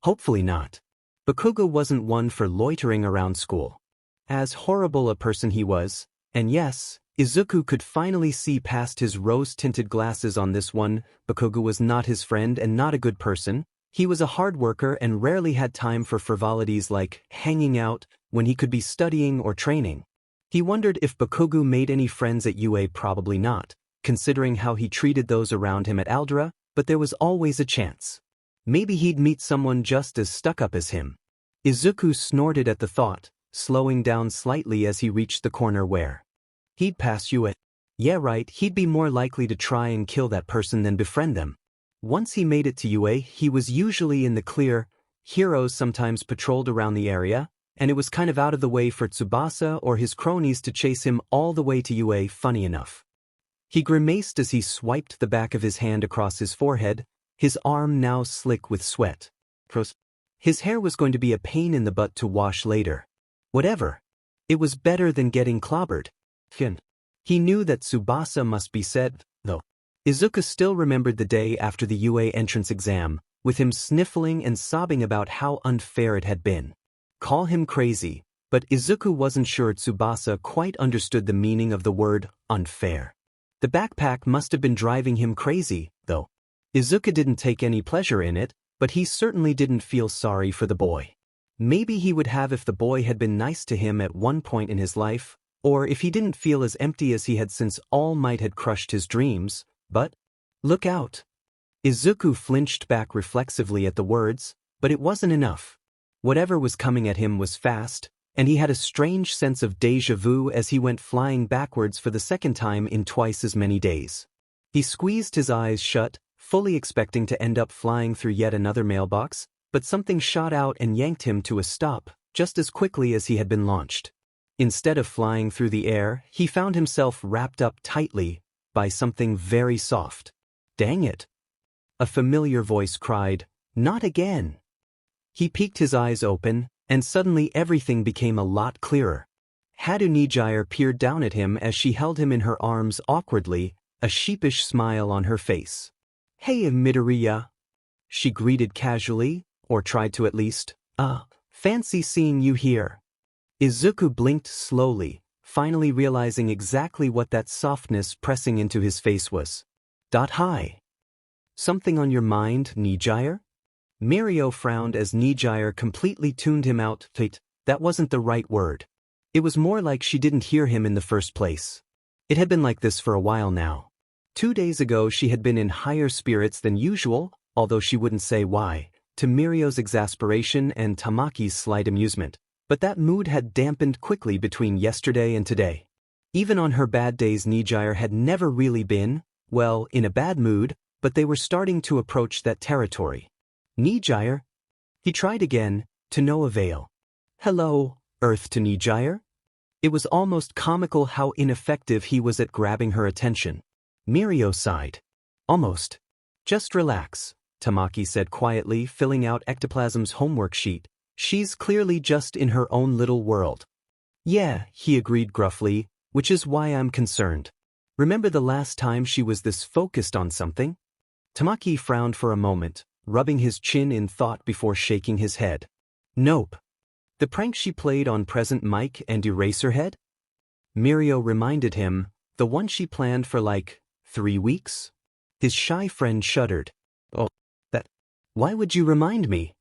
S1: Hopefully not. Bakugo wasn't one for loitering around school. As horrible a person he was, and yes, Izuku could finally see past his rose-tinted glasses on this one. Bakugo was not his friend and not a good person. He was a hard worker and rarely had time for frivolities like hanging out when he could be studying or training. He wondered if Bakugo made any friends at UA. Probably not, considering how he treated those around him at Aldera, but there was always a chance. Maybe he'd meet someone just as stuck-up as him. Izuku snorted at the thought, slowing down slightly as he reached the corner where he'd pass UA. Yeah right, he'd be more likely to try and kill that person than befriend them. Once he made it to UA, he was usually in the clear. Heroes sometimes patrolled around the area, and it was kind of out of the way for Tsubasa or his cronies to chase him all the way to UA. Funny enough. He grimaced as he swiped the back of his hand across his forehead, his arm now slick with sweat. His hair was going to be a pain in the butt to wash later. Whatever. It was better than getting clobbered. He knew that Tsubasa must be sad, though. Izuku still remembered the day after the UA entrance exam, with him sniffling and sobbing about how unfair it had been. Call him crazy, but Izuku wasn't sure Tsubasa quite understood the meaning of the word unfair. The backpack must have been driving him crazy, though. Izuku didn't take any pleasure in it, but he certainly didn't feel sorry for the boy. Maybe he would have if the boy had been nice to him at one point in his life, or if he didn't feel as empty as he had since All Might had crushed his dreams. But look out. Izuku flinched back reflexively at the words, but it wasn't enough. Whatever was coming at him was fast, and he had a strange sense of déjà vu as he went flying backwards for the second time in twice as many days. He squeezed his eyes shut, fully expecting to end up flying through yet another mailbox, but something shot out and yanked him to a stop, just as quickly as he had been launched. Instead of flying through the air, he found himself wrapped up tightly by something very soft. Dang it! A familiar voice cried, "Not again!" He peeked his eyes open, and suddenly everything became a lot clearer. Hadou Nijire peered down at him as she held him in her arms awkwardly, a sheepish smile on her face. "Hey Midoriya," she greeted casually, or tried to at least. Fancy seeing you here." Izuku blinked slowly, finally realizing exactly what that softness pressing into his face was. Hi. Something on your mind, Nijire? Mirio frowned as Nijire completely tuned him out. That wasn't the right word. It was more like she didn't hear him in the first place. It had been like this for a while now. 2 days ago she had been in higher spirits than usual, although she wouldn't say why, to Mirio's exasperation and Tamaki's slight amusement. But that mood had dampened quickly between yesterday and today. Even on her bad days Nijire had never really been, well, in a bad mood, but they were starting to approach that territory. Nijire? He tried again, to no avail. Hello, Earth to Nijire? It was almost comical how ineffective he was at grabbing her attention. Mirio sighed. Almost. Just relax, Tamaki said quietly, filling out Ectoplasm's homework sheet. She's clearly just in her own little world. Yeah, he agreed gruffly, which is why I'm concerned. Remember the last time she was this focused on something? Tamaki frowned for a moment, rubbing his chin in thought before shaking his head. Nope. The prank she played on Present Mike and Eraserhead? Mirio reminded him, the one she planned for 3 weeks? His shy friend shuddered. Oh, that. Why would you remind me?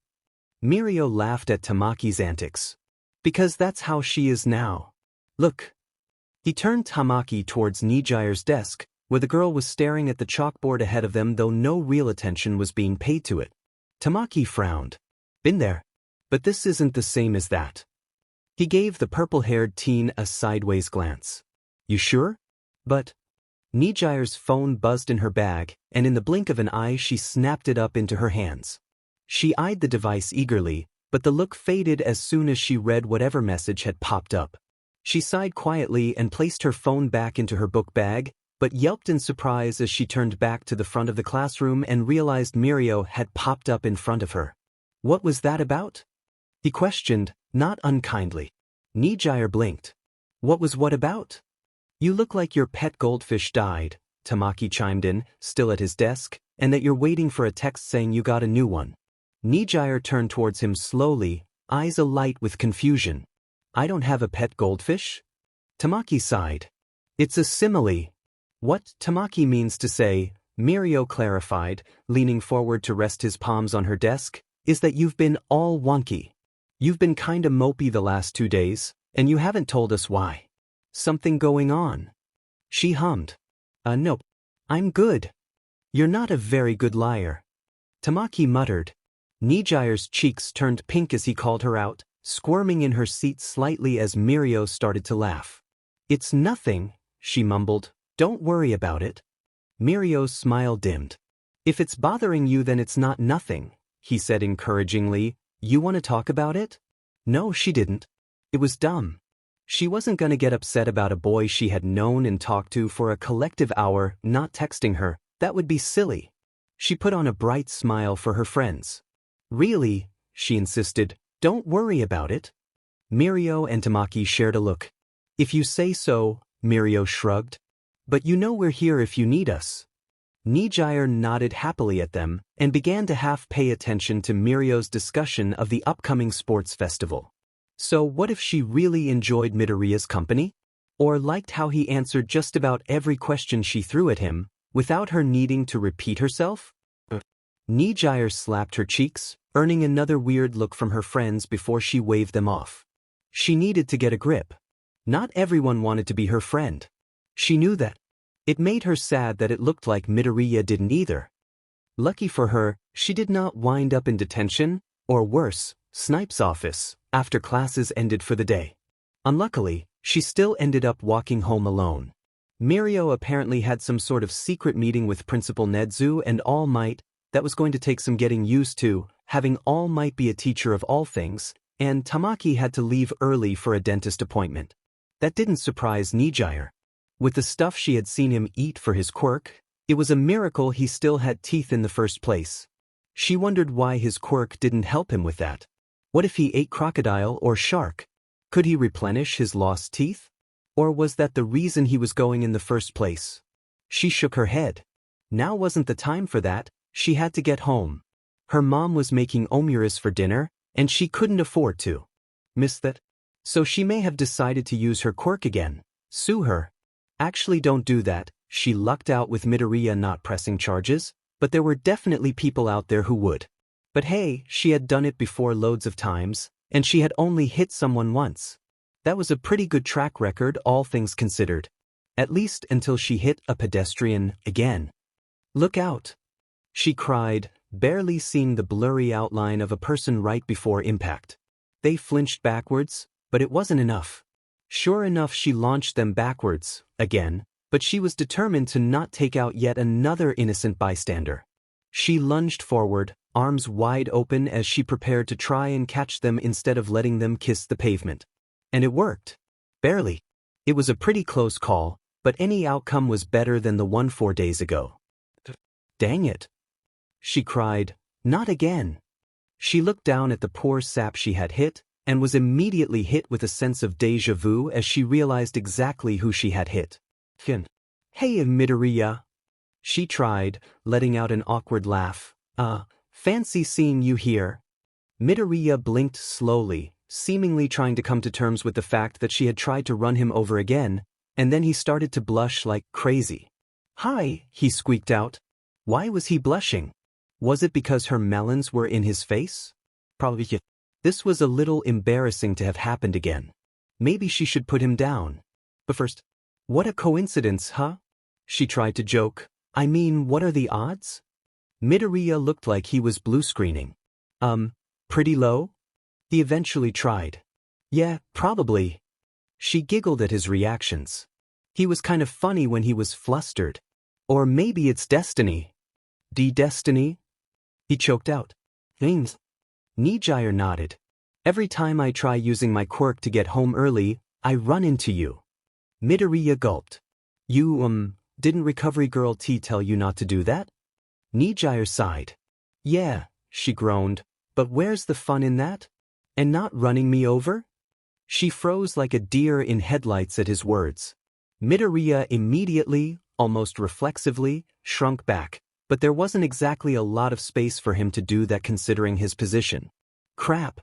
S1: Mirio laughed at Tamaki's antics. Because that's how she is now. Look. He turned Tamaki towards Nijire's desk, where the girl was staring at the chalkboard ahead of them though no real attention was being paid to it. Tamaki frowned. Been there. But this isn't the same as that. He gave the purple-haired teen a sideways glance. You sure? But... Nijire's phone buzzed in her bag, and in the blink of an eye she snapped it up into her hands. She eyed the device eagerly, but the look faded as soon as she read whatever message had popped up. She sighed quietly and placed her phone back into her book bag, but yelped in surprise as she turned back to the front of the classroom and realized Mirio had popped up in front of her. What was that about? He questioned, not unkindly. Nijire blinked. What was what about? You look like your pet goldfish died, Tamaki chimed in, still at his desk, and that you're waiting for a text saying you got a new one. Nijire turned towards him slowly, eyes alight with confusion. I don't have a pet goldfish? Tamaki sighed. It's a simile. What Tamaki means to say, Mirio clarified, leaning forward to rest his palms on her desk, is that you've been all wonky. You've been kinda mopey the last 2 days, and you haven't told us why. Something going on? She hummed. Nope. I'm good. You're not a very good liar. Tamaki muttered. Nijire's cheeks turned pink as he called her out, squirming in her seat slightly as Mirio started to laugh. It's nothing, she mumbled. Don't worry about it. Mirio's smile dimmed. If it's bothering you then it's not nothing, he said encouragingly. You want to talk about it? No, she didn't. It was dumb. She wasn't gonna get upset about a boy she had known and talked to for a collective hour not texting her. That would be silly. She put on a bright smile for her friends. Really, she insisted, don't worry about it. Mirio and Tamaki shared a look. If you say so, Mirio shrugged. But you know we're here if you need us. Nijire nodded happily at them and began to half pay attention to Mirio's discussion of the upcoming sports festival. So what if she really enjoyed Midoriya's company? Or liked how he answered just about every question she threw at him, without her needing to repeat herself? Nijire slapped her cheeks, earning another weird look from her friends before she waved them off. She needed to get a grip. Not everyone wanted to be her friend. She knew that. It made her sad that it looked like Midoriya didn't either. Lucky for her, she did not wind up in detention, or worse, Snipe's office, after classes ended for the day. Unluckily, she still ended up walking home alone. Mirio apparently had some sort of secret meeting with Principal Nedu and All Might that was going to take some getting used to, having All Might be a teacher of all things, and Tamaki had to leave early for a dentist appointment. That didn't surprise Nijire. With the stuff she had seen him eat for his quirk, it was a miracle he still had teeth in the first place. She wondered why his quirk didn't help him with that. What if he ate crocodile or shark? Could he replenish his lost teeth? Or was that the reason he was going in the first place? She shook her head. Now wasn't the time for that, she had to get home. Her mom was making omuris for dinner, and she couldn't afford to miss that. So she may have decided to use her quirk again. Sue her. Actually don't do that, she lucked out with Midoriya not pressing charges, but there were definitely people out there who would. But hey, she had done it before loads of times, and she had only hit someone once. That was a pretty good track record, all things considered. At least until she hit a pedestrian again. Look out! She cried, barely seeing the blurry outline of a person right before impact. They flinched backwards, but it wasn't enough. Sure enough, she launched them backwards, again, but she was determined to not take out yet another innocent bystander. She lunged forward, arms wide open as she prepared to try and catch them instead of letting them kiss the pavement. And it worked. Barely. It was a pretty close call, but any outcome was better than the one 4 days ago. Dang it! She cried, not again. She looked down at the poor sap she had hit, and was immediately hit with a sense of déjà vu as she realized exactly who she had hit. Hey Midoriya. She tried, letting out an awkward laugh. Fancy seeing you here. Midoriya blinked slowly, seemingly trying to come to terms with the fact that she had tried to run him over again, and then he started to blush like crazy. Hi, he squeaked out. Why was he blushing? Was it because her melons were in his face? Probably. This was a little embarrassing to have happened again. Maybe she should put him down. But first, what a coincidence, huh? She tried to joke. I mean, what are the odds? Midoriya looked like he was blue screening. Pretty low? He eventually tried. Yeah, probably. She giggled at his reactions. He was kind of funny when he was flustered. Or maybe it's destiny. Destiny? He choked out. Things. Nijire nodded. Every time I try using my quirk to get home early, I run into you. Midoriya gulped. You, didn't Recovery Girl T tell you not to do that? Nijire sighed. Yeah, she groaned, but where's the fun in that? And not running me over? She froze like a deer in headlights at his words. Midoriya immediately, almost reflexively, shrunk back, but there wasn't exactly a lot of space for him to do that considering his position. Crap.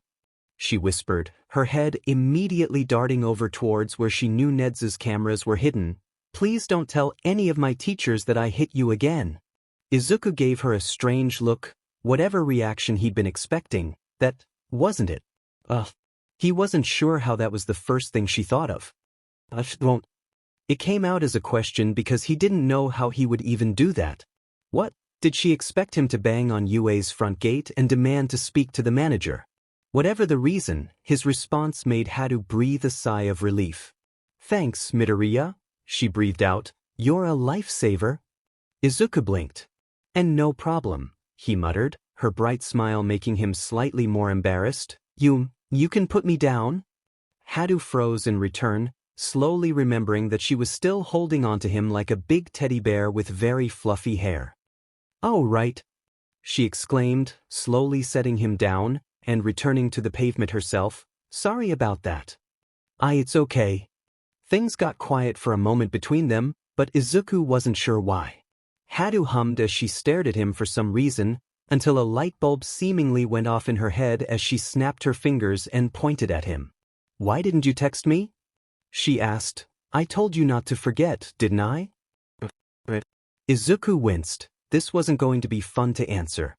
S1: she whispered, her head immediately darting over towards where she knew Ned's cameras were hidden. Please don't tell any of my teachers that I hit you again. Izuku gave her a strange look, whatever reaction he'd been expecting. That wasn't it. He wasn't sure how that was the first thing she thought of. Won't. It came out as a question because he didn't know how he would even do that. What? Did she expect him to bang on Yue's front gate and demand to speak to the manager? Whatever the reason, his response made Hadou breathe a sigh of relief. Thanks, Midoriya, she breathed out. You're a lifesaver. Izuku blinked. And no problem, he muttered, her bright smile making him slightly more embarrassed. You can put me down? Hadou froze in return, slowly remembering that she was still holding onto him like a big teddy bear with very fluffy hair. Oh right, she exclaimed, slowly setting him down and returning to the pavement herself. Sorry about that. It's okay. Things got quiet for a moment between them, but Izuku wasn't sure why. Hadou hummed as she stared at him for some reason, until a light bulb seemingly went off in her head as she snapped her fingers and pointed at him. Why didn't you text me? She asked. I told you not to forget, didn't I? Izuku winced. This wasn't going to be fun to answer.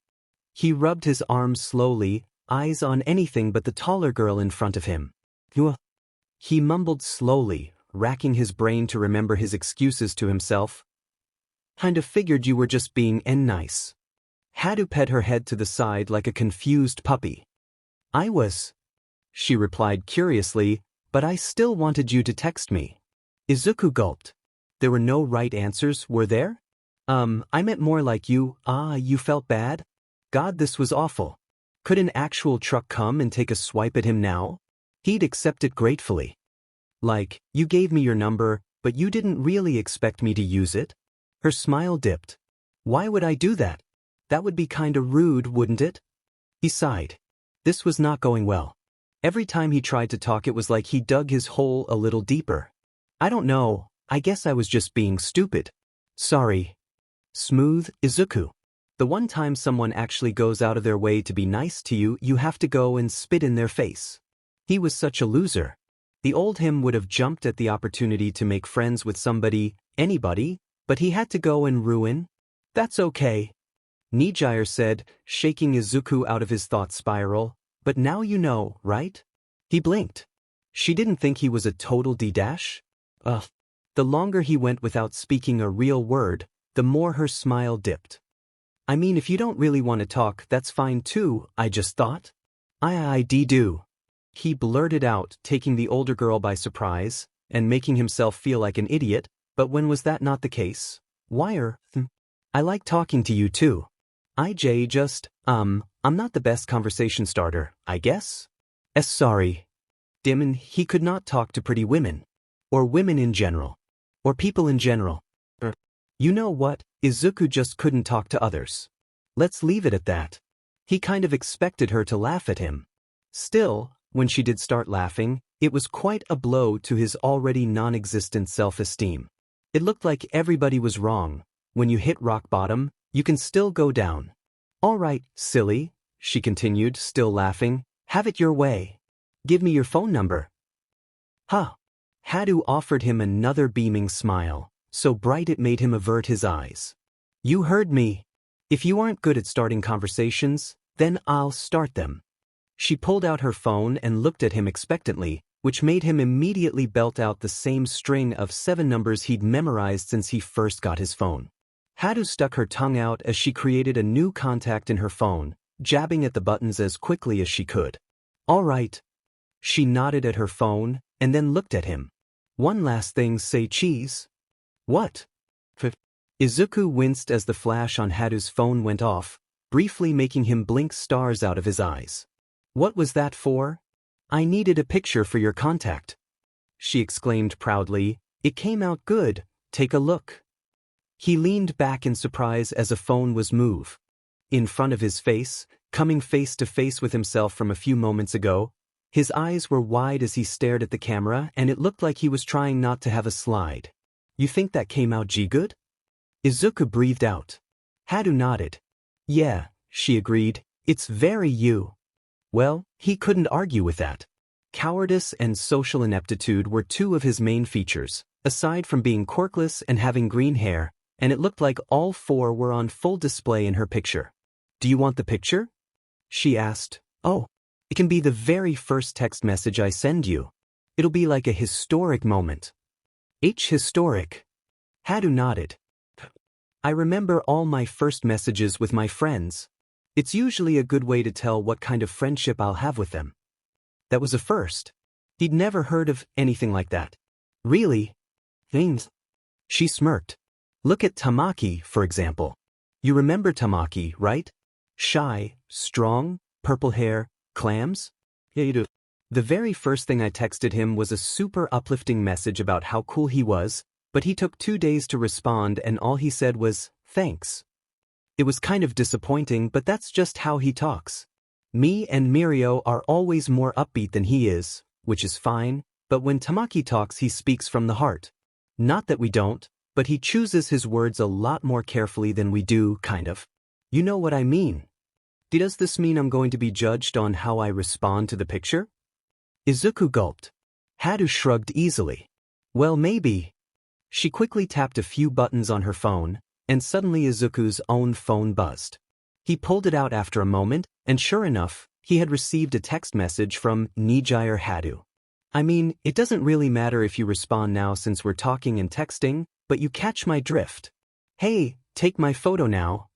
S1: He rubbed his arms slowly, eyes on anything but the taller girl in front of him. He mumbled slowly, racking his brain to remember his excuses to himself. Kind of figured you were just being nice. Hadou pet her head to the side like a confused puppy. I was, she replied curiously, but I still wanted you to text me. Izuku gulped. There were no right answers, were there? I meant more like you felt bad? God, this was awful. Could an actual truck come and take a swipe at him now? He'd accept it gratefully. Like, you gave me your number, but you didn't really expect me to use it? Her smile dipped. Why would I do that? That would be kinda rude, wouldn't it? He sighed. This was not going well. Every time he tried to talk it was like he dug his hole a little deeper. I don't know, I guess I was just being stupid. Sorry. Smooth, Izuku. The one time someone actually goes out of their way to be nice to you, you have to go and spit in their face. He was such a loser. The old him would have jumped at the opportunity to make friends with somebody, anybody, but he had to go and ruin. That's okay. Nijire said, shaking Izuku out of his thought spiral. But now you know, right? He blinked. She didn't think he was a total D-dash? The longer he went without speaking a real word, the more her smile dipped. I mean, if you don't really want to talk, that's fine too, I just thought. I do. He blurted out, taking the older girl by surprise, and making himself feel like an idiot, but when was that not the case? I like talking to you too. I'm not the best conversation starter, I guess? Sorry. Dimon, he could not talk to pretty women. Or women in general. Or people in general. You know what, Izuku just couldn't talk to others. Let's leave it at that. He kind of expected her to laugh at him. Still, when she did start laughing, it was quite a blow to his already non-existent self-esteem. It looked like everybody was wrong. When you hit rock bottom, you can still go down. All right, silly, she continued, still laughing. Have it your way. Give me your phone number. Hadou offered him another beaming smile, so bright it made him avert his eyes. You heard me. If you aren't good at starting conversations, then I'll start them. She pulled out her phone and looked at him expectantly, which made him immediately belt out the same string of 7 numbers he'd memorized since he first got his phone. Hadou stuck her tongue out as she created a new contact in her phone, jabbing at the buttons as quickly as she could. All right. She nodded at her phone, and then looked at him. One last thing, say cheese. What? Izuku winced as the flash on Hadou's phone went off, briefly making him blink stars out of his eyes. What was that for? I needed a picture for your contact. She exclaimed proudly. It came out good, take a look. He leaned back in surprise as a phone was moved. In front of his face, coming face to face with himself from a few moments ago, his eyes were wide as he stared at the camera and it looked like he was trying not to have a slide. You think that came out good? Izuku breathed out. Hadou nodded. Yeah, she agreed, it's very you. Well, he couldn't argue with that. Cowardice and social ineptitude were two of his main features, aside from being quirkless and having green hair, and it looked like all four were on full display in her picture. "Do you want the picture?" she asked. "Oh, it can be the very first text message I send you. It'll be like a historic moment." Historic. Hadou nodded. "I remember all my first messages with my friends. It's usually a good way to tell what kind of friendship I'll have with them." That was a first. He'd never heard of anything like that. "Really? Things?" She smirked. "Look at Tamaki, for example. You remember Tamaki, right? Shy, strong, purple hair, clams?" "Yeah, you do." "The very first thing I texted him was a super uplifting message about how cool he was, but he took 2 days to respond and all he said was, 'Thanks.' It was kind of disappointing, but that's just how he talks. Me and Mirio are always more upbeat than he is, which is fine, but when Tamaki talks he speaks from the heart. Not that we don't, but he chooses his words a lot more carefully than we do, kind of. You know what I mean. Does this mean I'm going to be judged on how I respond to the picture?" Izuku gulped. Hadou shrugged easily. "Well, maybe." She quickly tapped a few buttons on her phone, and suddenly Izuku's own phone buzzed. He pulled it out after a moment, and sure enough, he had received a text message from Nejire Hadou. "I mean, it doesn't really matter if you respond now since we're talking and texting, but you catch my drift. Hey, take my photo now."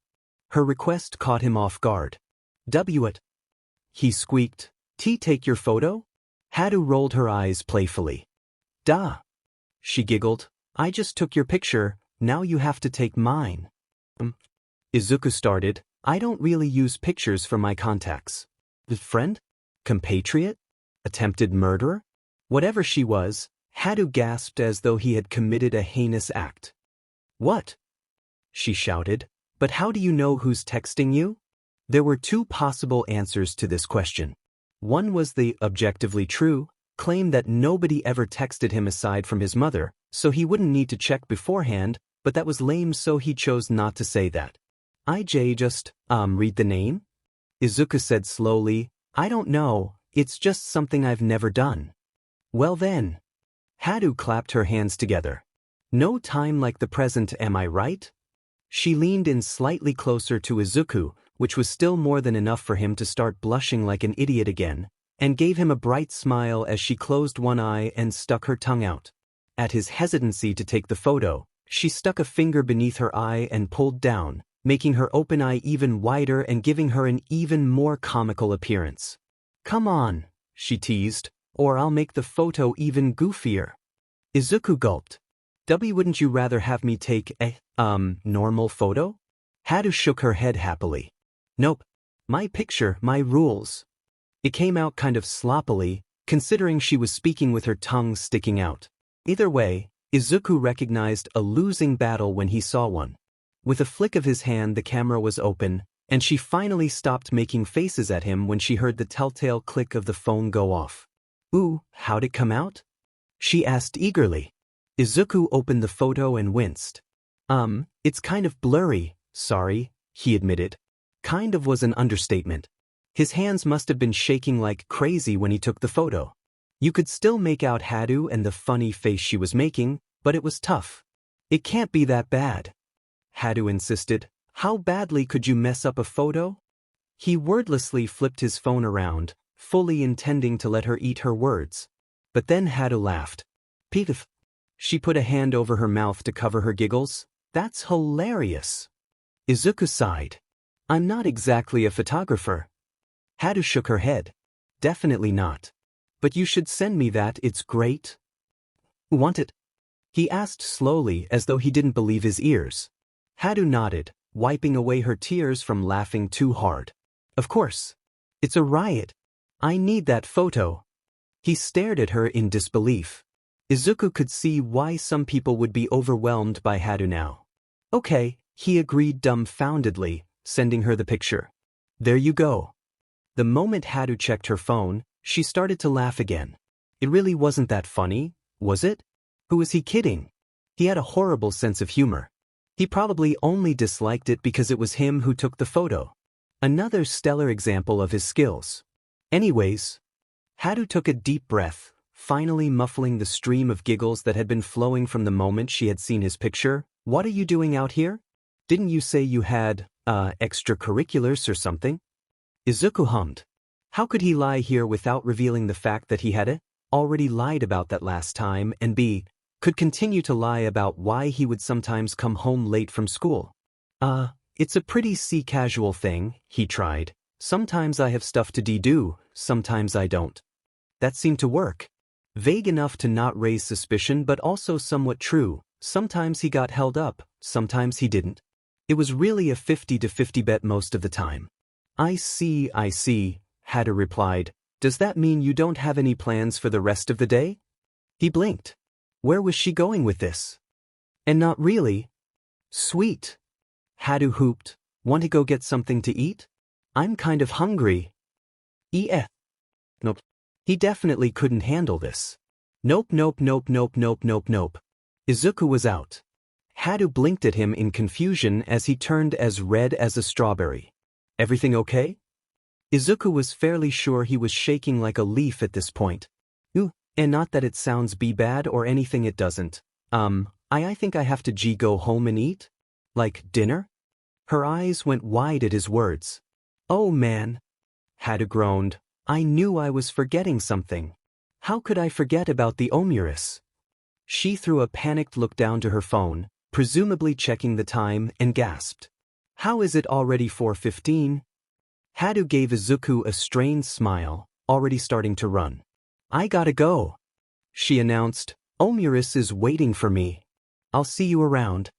S1: Her request caught him off guard. "It?" he squeaked. Take your photo?" Hadou rolled her eyes playfully. "Duh." She giggled. "I just took your picture, now you have to take mine." Izuku started. "I don't really use pictures for my contacts." "Friend? Compatriot? Attempted murderer?" Whatever she was, Hadou gasped as though he had committed a heinous act. "What?" she shouted. "But how do you know who's texting you?" There were two possible answers to this question. One was the objectively true claim that nobody ever texted him aside from his mother, so he wouldn't need to check beforehand, but that was lame, so he chose not to say that. Just read the name?" Izuku said slowly. "I don't know, it's just something I've never done." "Well then." Hadou clapped her hands together. "No time like the present, am I right?" She leaned in slightly closer to Izuku, which was still more than enough for him to start blushing like an idiot again, and gave him a bright smile as she closed one eye and stuck her tongue out. At his hesitancy to take the photo, she stuck a finger beneath her eye and pulled down, making her open eye even wider and giving her an even more comical appearance. "Come on," she teased, "or I'll make the photo even goofier." Izuku gulped. Wouldn't you rather have me take a, normal photo?" Hadou shook her head happily. "Nope. My picture, my rules." It came out kind of sloppily, considering she was speaking with her tongue sticking out. Either way, Izuku recognized a losing battle when he saw one. With a flick of his hand the camera was open, and she finally stopped making faces at him when she heard the telltale click of the phone go off. "Ooh, how'd it come out?" she asked eagerly. Izuku opened the photo and winced. It's kind of blurry, sorry," he admitted. Kind of was an understatement. His hands must have been shaking like crazy when he took the photo. You could still make out Hadou and the funny face she was making, but it was tough. "It can't be that bad," Hadou insisted. "How badly could you mess up a photo?" He wordlessly flipped his phone around, fully intending to let her eat her words. But then Hadou laughed. "Peef." She put a hand over her mouth to cover her giggles. "That's hilarious." Izuku sighed. "I'm not exactly a photographer." Hadou shook her head. "Definitely not. But you should send me that, it's great." "Want it?" he asked slowly as though he didn't believe his ears. Hadou nodded, wiping away her tears from laughing too hard. "Of course. It's a riot. I need that photo." He stared at her in disbelief. Izuku could see why some people would be overwhelmed by Hadou now. "Okay," he agreed dumbfoundedly, sending her the picture. "There you go." The moment Hadou checked her phone, she started to laugh again. It really wasn't that funny, was it? Who was he kidding? He had a horrible sense of humor. He probably only disliked it because it was him who took the photo. Another stellar example of his skills. Anyways, Hadou took a deep breath, finally muffling the stream of giggles that had been flowing from the moment she had seen his picture. What are you doing out here? Didn't you say you had, extracurriculars or something? Izuku hummed. How could he lie here without revealing the fact that he had already lied about that last time and could continue to lie about why he would sometimes come home late from school? It's a pretty casual thing, he tried. Sometimes I have stuff to do, sometimes I don't. That seemed to work. Vague enough to not raise suspicion but also somewhat true. Sometimes he got held up, sometimes he didn't. It was really a 50-50 bet most of the time. I see, Hadou replied. Does that mean you don't have any plans for the rest of the day? He blinked. Where was she going with this? And not really. Sweet. Hadou hooped. Want to go get something to eat? I'm kind of hungry. Nope. He definitely couldn't handle this. Nope. Izuku was out. Hadou blinked at him in confusion as he turned as red as a strawberry. Everything okay? Izuku was fairly sure he was shaking like a leaf at this point. And not that it sounds bad or anything, it doesn't. I think I have to go home and eat? Like dinner? Her eyes went wide at his words. Oh man. Hadou groaned. I knew I was forgetting something. How could I forget about the Omuris? She threw a panicked look down to her phone, presumably checking the time, and gasped. How is it already 4:15? Hadou gave Izuku a strained smile, already starting to run. I gotta go, she announced. Omuris is waiting for me. I'll see you around.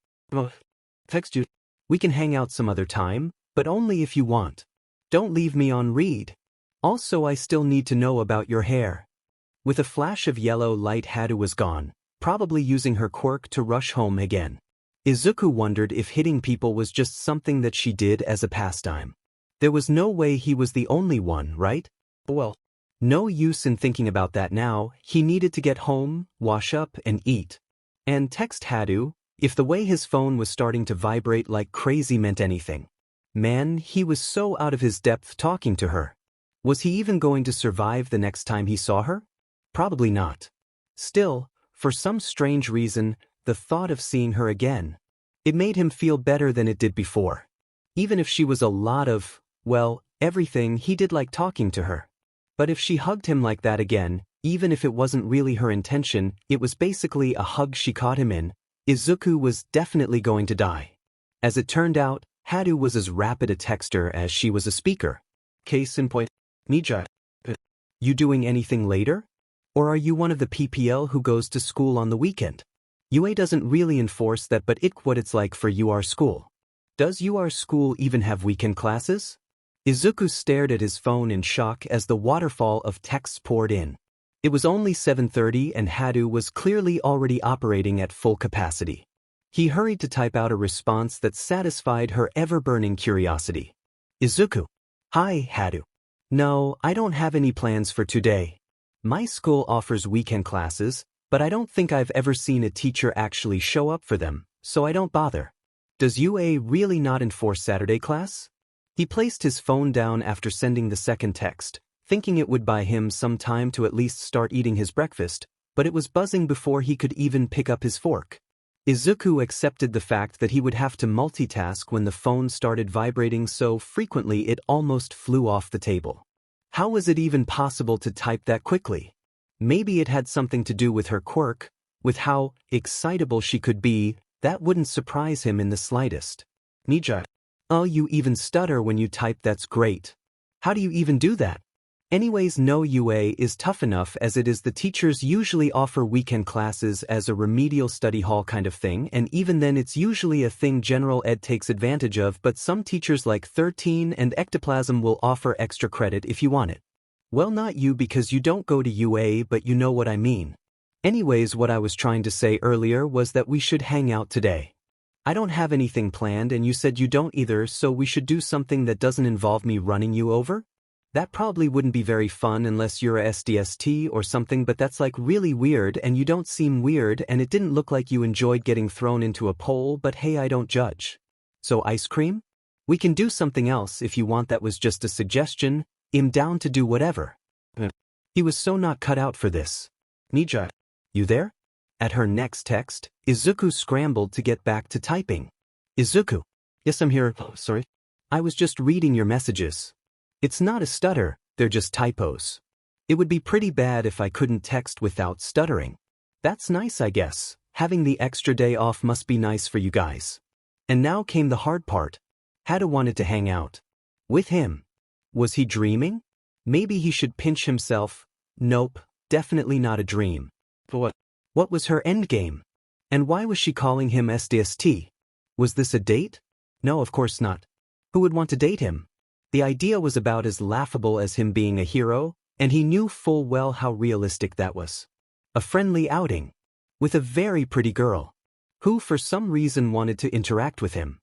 S1: Text you. We can hang out some other time, but only if you want. Don't leave me on read. Also, I still need to know about your hair. With a flash of yellow light, Hadou was gone, probably using her quirk to rush home again. Izuku wondered if hitting people was just something that she did as a pastime. There was no way he was the only one, right? Well, no use in thinking about that now. He needed to get home, wash up, and eat. And text Hadou, if the way his phone was starting to vibrate like crazy meant anything. Man, he was so out of his depth talking to her. Was he even going to survive the next time he saw her? Probably not. Still, for some strange reason, the thought of seeing her again, it made him feel better than it did before. Even if she was a lot of, well, everything, he did like talking to her. But if she hugged him like that again, even if it wasn't really her intention, it was basically a hug she caught him in, Izuku was definitely going to die. As it turned out, Hadou was as rapid a texter as she was a speaker. Case in point, Nijire. You doing anything later? Or are you one of the PPL who goes to school on the weekend? UA doesn't really enforce that, but what it's like for UR school. Does UR school even have weekend classes? Izuku stared at his phone in shock as the waterfall of texts poured in. It was only 7:30 and Hadou was clearly already operating at full capacity. He hurried to type out a response that satisfied her ever-burning curiosity. Izuku. Hi, Hadou. No, I don't have any plans for today. My school offers weekend classes, but I don't think I've ever seen a teacher actually show up for them, so I don't bother. Does UA really not enforce Saturday class? He placed his phone down after sending the second text, thinking it would buy him some time to at least start eating his breakfast, but it was buzzing before he could even pick up his fork. Izuku accepted the fact that he would have to multitask when the phone started vibrating so frequently it almost flew off the table. How was it even possible to type that quickly? Maybe it had something to do with her quirk, with how excitable she could be. That wouldn't surprise him in the slightest. Nijire. Oh, you even stutter when you type, that's great. How do you even do that? Anyways, no, UA is tough enough as it is. The teachers usually offer weekend classes as a remedial study hall kind of thing, and even then it's usually a thing general ed takes advantage of, but some teachers like 13 and Ectoplasm will offer extra credit if you want it. Well, not you because you don't go to UA, but you know what I mean. Anyways, what I was trying to say earlier was that we should hang out today. I don't have anything planned and you said you don't either, so we should do something that doesn't involve me running you over? That probably wouldn't be very fun unless you're a SDST or something, but that's like really weird and you don't seem weird and it didn't look like you enjoyed getting thrown into a pole, but hey, I don't judge. So ice cream? We can do something else if you want. That was just a suggestion. I'm down to do whatever. He was so not cut out for this.
S2: Nijire.
S1: You there? At her next text, Izuku scrambled to get back to typing. Izuku.
S2: Yes, I'm here. Oh, sorry.
S1: I was just reading your messages. It's not a stutter, they're just typos. It would be pretty bad if I couldn't text without stuttering. That's nice, I guess. Having the extra day off must be nice for you guys. And now came the hard part. Hadou wanted to hang out. With him. Was he dreaming? Maybe he should pinch himself. Nope, definitely not a dream.
S2: For what?
S1: What was her endgame? And why was she calling him SDST? Was this a date? No, of course not. Who would want to date him? The idea was about as laughable as him being a hero, and he knew full well how realistic that was. A friendly outing. With a very pretty girl. Who for some reason wanted to interact with him.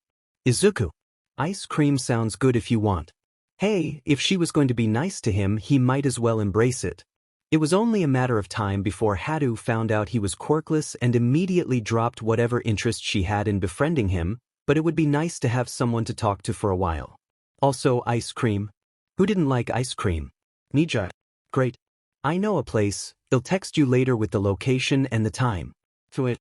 S1: Izuku. Ice cream sounds good if you want. Hey, if she was going to be nice to him, he might as well embrace it. It was only a matter of time before Hadou found out he was quirkless and immediately dropped whatever interest she had in befriending him, but it would be nice to have someone to talk to for a while. Also ice cream. Who didn't like ice cream?
S2: Nijire.
S1: Great. I know a place, I'll text you later with the location and the time.
S2: For it.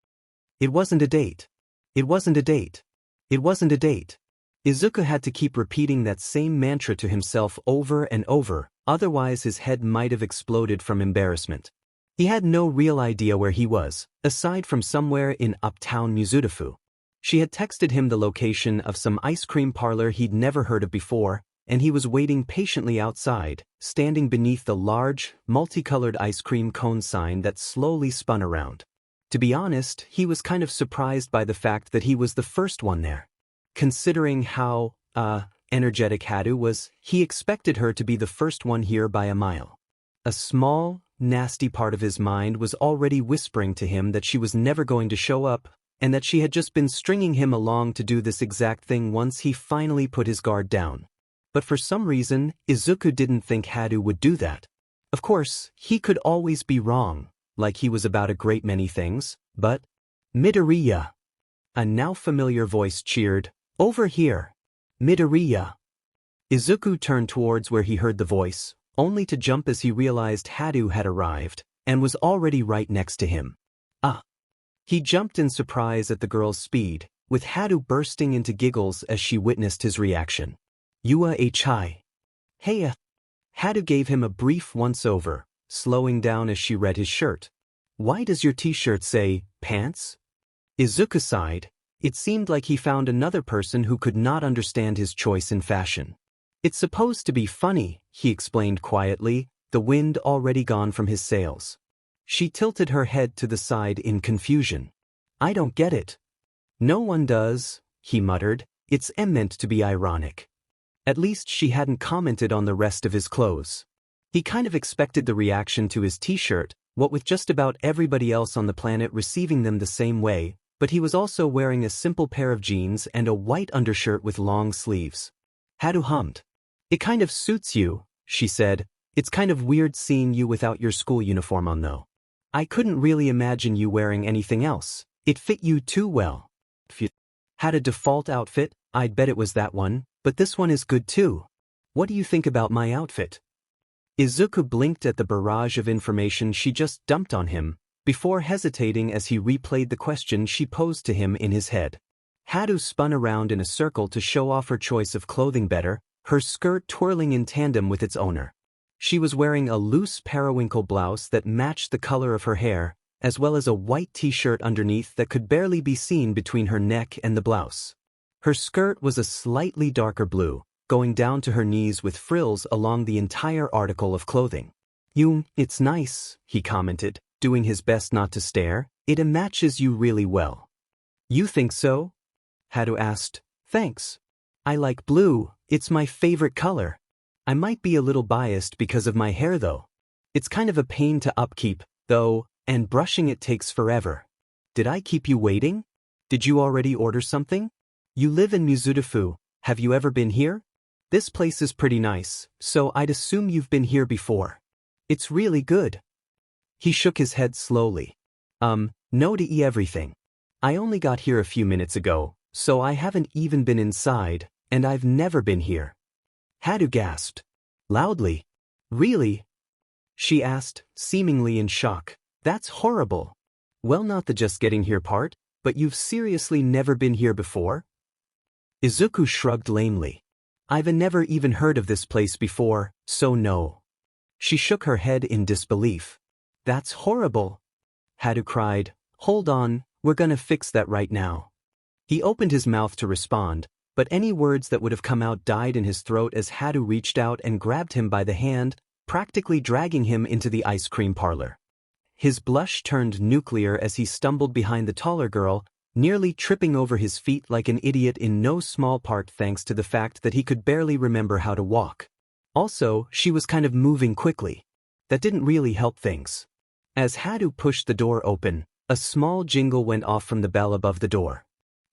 S1: It wasn't a date. It wasn't a date. It wasn't a date. Izuku had to keep repeating that same mantra to himself over and over, otherwise his head might have exploded from embarrassment. He had no real idea where he was, aside from somewhere in uptown Mizudafu. She had texted him the location of some ice cream parlor he'd never heard of before, and he was waiting patiently outside, standing beneath the large, multicolored ice cream cone sign that slowly spun around. To be honest, he was kind of surprised by the fact that he was the first one there. Considering how, energetic Hadou was, he expected her to be the first one here by a mile. A small, nasty part of his mind was already whispering to him that she was never going to show up, and that she had just been stringing him along to do this exact thing once he finally put his guard down. But for some reason, Izuku didn't think Hadou would do that. Of course, he could always be wrong, like he was about a great many things, but… Midoriya! A now familiar voice cheered, "Over here! Midoriya!" Izuku turned towards where he heard the voice, only to jump as he realized Hadou had arrived, and was already right next to him. Ah! He jumped in surprise at the girl's speed, with Hadou bursting into giggles as she witnessed his reaction. "Yua hi. Heya." Hadou gave him a brief once-over, slowing down as she read his shirt. "Why does your t-shirt say, pants?" Izuku sighed. It seemed like he found another person who could not understand his choice in fashion. "It's supposed to be funny," he explained quietly, the wind already gone from his sails. She tilted her head to the side in confusion. "I don't get it." "No one does," he muttered. "It's meant to be ironic." At least she hadn't commented on the rest of his clothes. He kind of expected the reaction to his t-shirt, what with just about everybody else on the planet receiving them the same way, but he was also wearing a simple pair of jeans and a white undershirt with long sleeves. Hadou hummed. "It kind of suits you," she said. "It's kind of weird seeing you without your school uniform on though. I couldn't really imagine you wearing anything else. It fit you too well." "Had a default outfit? I'd bet it was that one, but this one is good too. What do you think about my outfit?" Izuku blinked at the barrage of information she just dumped on him, before hesitating as he replayed the question she posed to him in his head. Hadou spun around in a circle to show off her choice of clothing better, her skirt twirling in tandem with its owner. She was wearing a loose periwinkle blouse that matched the color of her hair, as well as a white t-shirt underneath that could barely be seen between her neck and the blouse. Her skirt was a slightly darker blue, going down to her knees with frills along the entire article of clothing. It's nice," he commented, doing his best not to stare. "It matches you really well." "You think so?" Hadou asked. "Thanks. I like blue, it's my favorite color. I might be a little biased because of my hair though. It's kind of a pain to upkeep, though, and brushing it takes forever. Did I keep you waiting? Did you already order something? You live in Mizudafu, have you ever been here? This place is pretty nice, so I'd assume you've been here before. It's really good." He shook his head slowly. No to everything. I only got here a few minutes ago, so I haven't even been inside, and I've never been here." Hadou gasped. Loudly. Really? She asked, seemingly in shock. That's horrible. Well, not the just getting here part, but you've seriously never been here before? Izuku shrugged lamely. I've never even heard of this place before, so no. She shook her head in disbelief. That's horrible. Hadou cried. Hold on, we're gonna fix that right now. He opened his mouth to respond, but any words that would have come out died in his throat as Hadou reached out and grabbed him by the hand, practically dragging him into the ice cream parlor. His blush turned nuclear as he stumbled behind the taller girl, nearly tripping over his feet like an idiot in no small part thanks to the fact that he could barely remember how to walk. Also, she was kind of moving quickly. That didn't really help things. As Hadou pushed the door open, a small jingle went off from the bell above the door.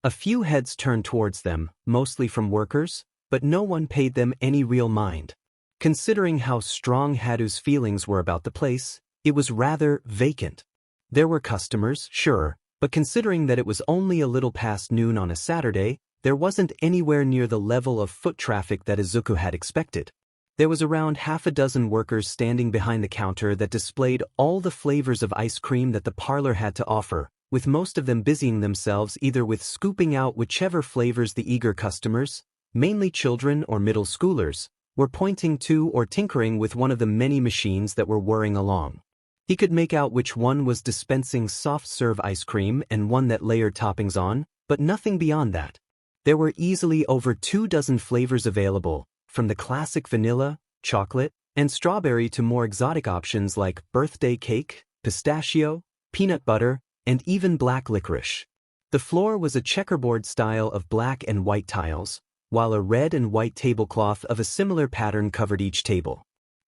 S1: A few heads turned towards them, mostly from workers, but no one paid them any real mind. Considering how strong Hadou's feelings were about the place, it was rather vacant. There were customers, sure, but considering that it was only a little past noon on a Saturday, there wasn't anywhere near the level of foot traffic that Izuku had expected. There was around half a dozen workers standing behind the counter that displayed all the flavors of ice cream that the parlor had to offer, with most of them busying themselves either with scooping out whichever flavors the eager customers, mainly children or middle schoolers, were pointing to or tinkering with one of the many machines that were whirring along. He could make out which one was dispensing soft-serve ice cream and one that layered toppings on, but nothing beyond that. There were easily over 24 flavors available, from the classic vanilla, chocolate, and strawberry to more exotic options like birthday cake, pistachio, peanut butter, and even black licorice. The floor was a checkerboard style of black and white tiles, while a red and white tablecloth of a similar pattern covered each table.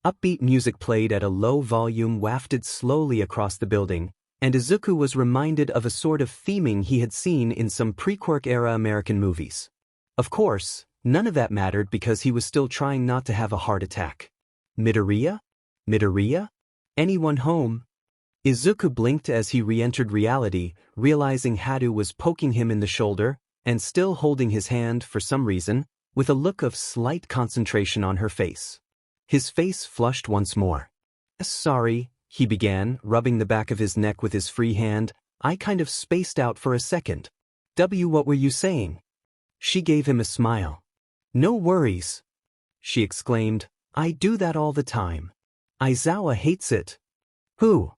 S1: Upbeat music played at a low volume wafted slowly across the building, and Izuku was reminded of a sort of theming he had seen in some pre-Quirk-era American movies. Of course, none of that mattered because he was still trying not to have a heart attack. Midoriya? Midoriya? Anyone home? Izuku blinked as he re-entered reality, realizing Hadou was poking him in the shoulder, and still holding his hand for some reason, with a look of slight concentration on her face. His face flushed once more. Sorry, he began, rubbing the back of his neck with his free hand. I kind of spaced out for a second. What were you saying? She gave him a smile. No worries, she exclaimed. I do that all the time. Aizawa hates it. Who?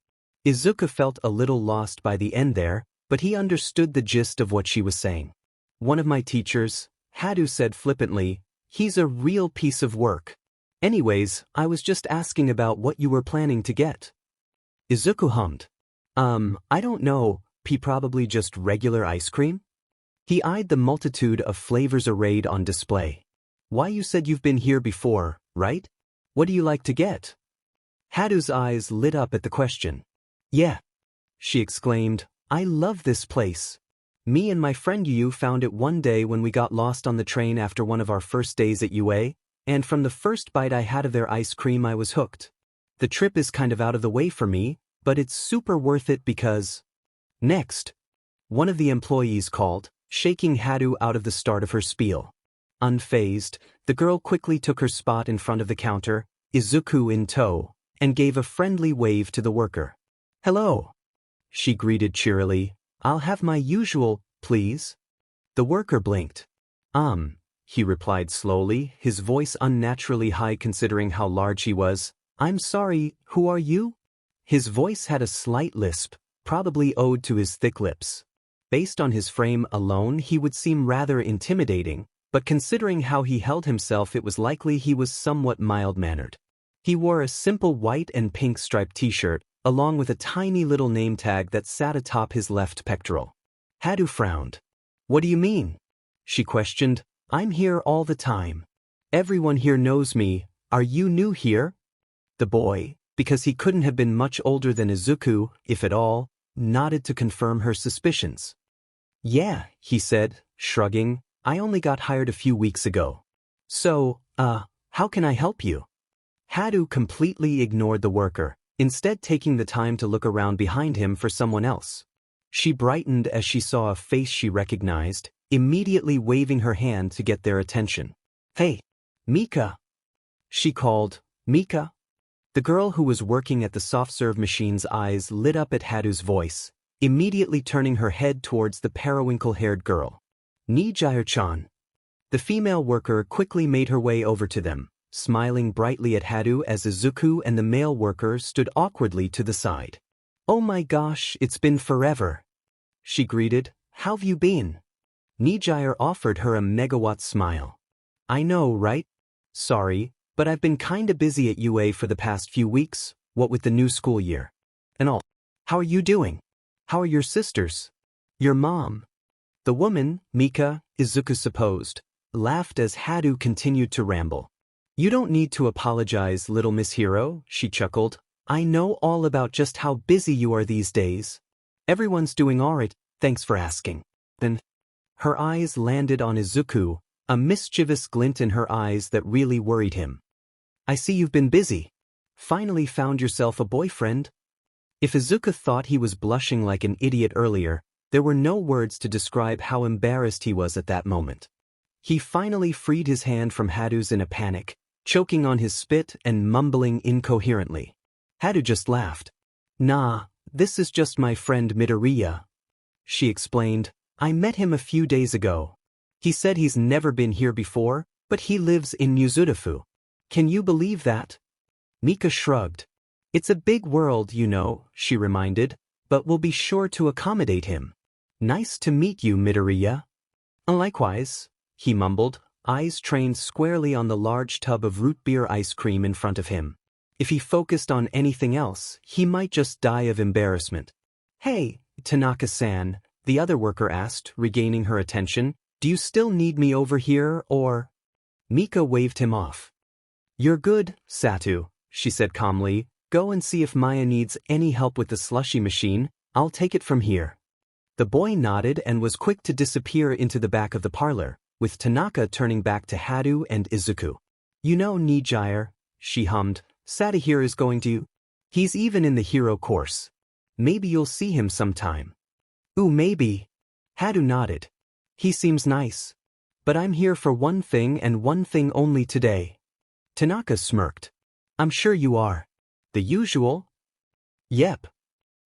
S1: Izuku felt a little lost by the end there, but he understood the gist of what she was saying. One of my teachers, Hadou said flippantly. He's a real piece of work. Anyways, I was just asking about what you were planning to get. Izuku hummed. I don't know, probably just regular ice cream? He eyed the multitude of flavors arrayed on display. Why, you said you've been here before, right? What do you like to get? Hadou's eyes lit up at the question. Yeah, she exclaimed. I love this place. Me and my friend Yu found it one day when we got lost on the train after one of our first days at UA, and from the first bite I had of their ice cream I was hooked. The trip is kind of out of the way for me, but it's super worth it because... Next, one of the employees called, shaking Hadou out of the start of her spiel. Unfazed, the girl quickly took her spot in front of the counter, Izuku in tow, and gave a friendly wave to the worker. Hello, she greeted cheerily. I'll have my usual, please. The worker blinked. He replied slowly, his voice unnaturally high considering how large he was. I'm sorry, who are you? His voice had a slight lisp, probably owed to his thick lips. Based on his frame alone, he would seem rather intimidating, but considering how he held himself, it was likely he was somewhat mild-mannered. He wore a simple white and pink striped t-shirt, along with a tiny little name tag that sat atop his left pectoral. Hadou frowned. What do you mean? She questioned. I'm here all the time. Everyone here knows me. Are you new here? The boy, because he couldn't have been much older than Izuku, if at all, nodded to confirm her suspicions. Yeah, he said, shrugging. I only got hired a few weeks ago. So, how can I help you? Hadou completely ignored the worker, instead taking the time to look around behind him for someone else. She brightened as she saw a face she recognized, immediately waving her hand to get their attention. Hey, Mika, she called, Mika? The girl who was working at the soft-serve machine's eyes lit up at Hadou's voice, immediately turning her head towards the periwinkle-haired girl. Nijire-chan. The female worker quickly made her way over to them, smiling brightly at Hadou as Izuku and the male worker stood awkwardly to the side. "Oh my gosh, it's been forever," she greeted. "How've you been?" Nijire offered her a megawatt smile. "I know, right? Sorry, but I've been kinda busy at UA for the past few weeks, what with the new school year and all. How are you doing? How are your sisters? Your mom?" The woman, Mika, Izuku supposed, laughed as Hadou continued to ramble. "You don't need to apologize, little Miss Hero," she chuckled. "I know all about just how busy you are these days. Everyone's doing alright, thanks for asking." Then, her eyes landed on Izuku, a mischievous glint in her eyes that really worried him. "I see you've been busy. Finally found yourself a boyfriend?" If Izuku thought he was blushing like an idiot earlier, there were no words to describe how embarrassed he was at that moment. He finally freed his hand from Hadou's in a panic, choking on his spit and mumbling incoherently. Hadou just laughed. "Nah, this is just my friend Midoriya," she explained. "I met him a few days ago. He said he's never been here before, but he lives in Mizudafu. Can you believe that?" Mika shrugged. "It's a big world, you know," she reminded, "but we'll be sure to accommodate him." "Nice to meet you, Midoriya." "Likewise," he mumbled, eyes trained squarely on the large tub of root beer ice cream in front of him. If he focused on anything else, he might just die of embarrassment. "Hey, Tanaka-san," the other worker asked, regaining her attention, "do you still need me over here, or?" Mika waved him off. "You're good, Satu," she said calmly. "Go and see if Maya needs any help with the slushy machine. I'll take it from here." The boy nodded and was quick to disappear into the back of the parlor, with Tanaka turning back to Hadou and Izuku. "You know, Nijire," she hummed, "Satu here is going to. He's even in the hero course. Maybe you'll see him sometime." "Ooh, maybe." Hadou nodded. "He seems nice. But I'm here for one thing and one thing only today." Tanaka smirked. "I'm sure you are. The usual?" "Yep,"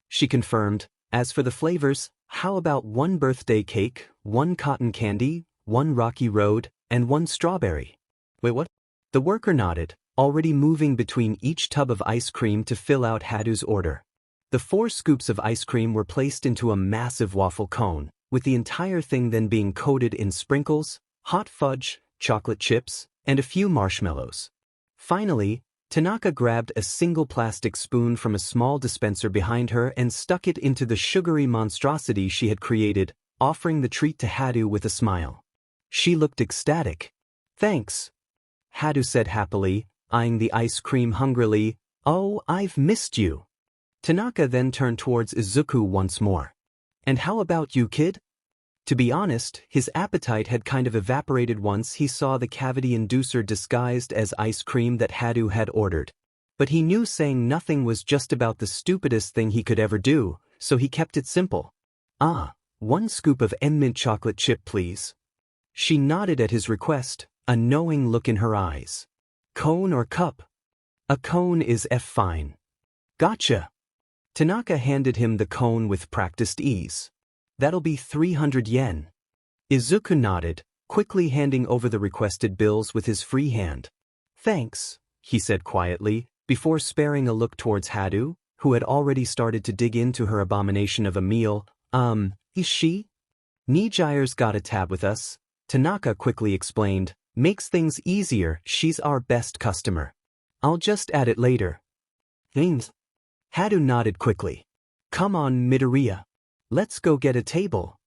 S1: she confirmed. "As for the flavors, how about one birthday cake, one cotton candy, one rocky road, and one strawberry?" "Wait, what?" The worker nodded, already moving between each tub of ice cream to fill out Hadou's order. The 4 scoops of ice cream were placed into a massive waffle cone, with the entire thing then being coated in sprinkles, hot fudge, chocolate chips, and a few marshmallows. Finally, Tanaka grabbed a single plastic spoon from a small dispenser behind her and stuck it into the sugary monstrosity she had created, offering the treat to Hadou with a smile. She looked ecstatic. "Thanks," Hadou said happily, eyeing the ice cream hungrily. "Oh, I've missed you." Tanaka then turned towards Izuku once more. "And how about you, kid?" To be honest, his appetite had kind of evaporated once he saw the cavity inducer disguised as ice cream that Hadou had ordered. But he knew saying nothing was just about the stupidest thing he could ever do, so he kept it simple. "Ah, 1 scoop of mint chocolate chip, please." She nodded at his request, a knowing look in her eyes. "Cone or cup?" "A cone is fine." "Gotcha." Tanaka handed him the cone with practiced ease. "That'll be 300 yen. Izuku nodded, quickly handing over the requested bills with his free hand. "Thanks," he said quietly, before sparing a look towards Hadou, who had already started to dig into her abomination of a meal. Is she?" "Nijire's got a tab with us," Tanaka quickly explained. "Makes things easier, she's our best customer. I'll just add it later." "Thanks." Hadou nodded quickly. "Come on, Midoriya. Let's go get a table."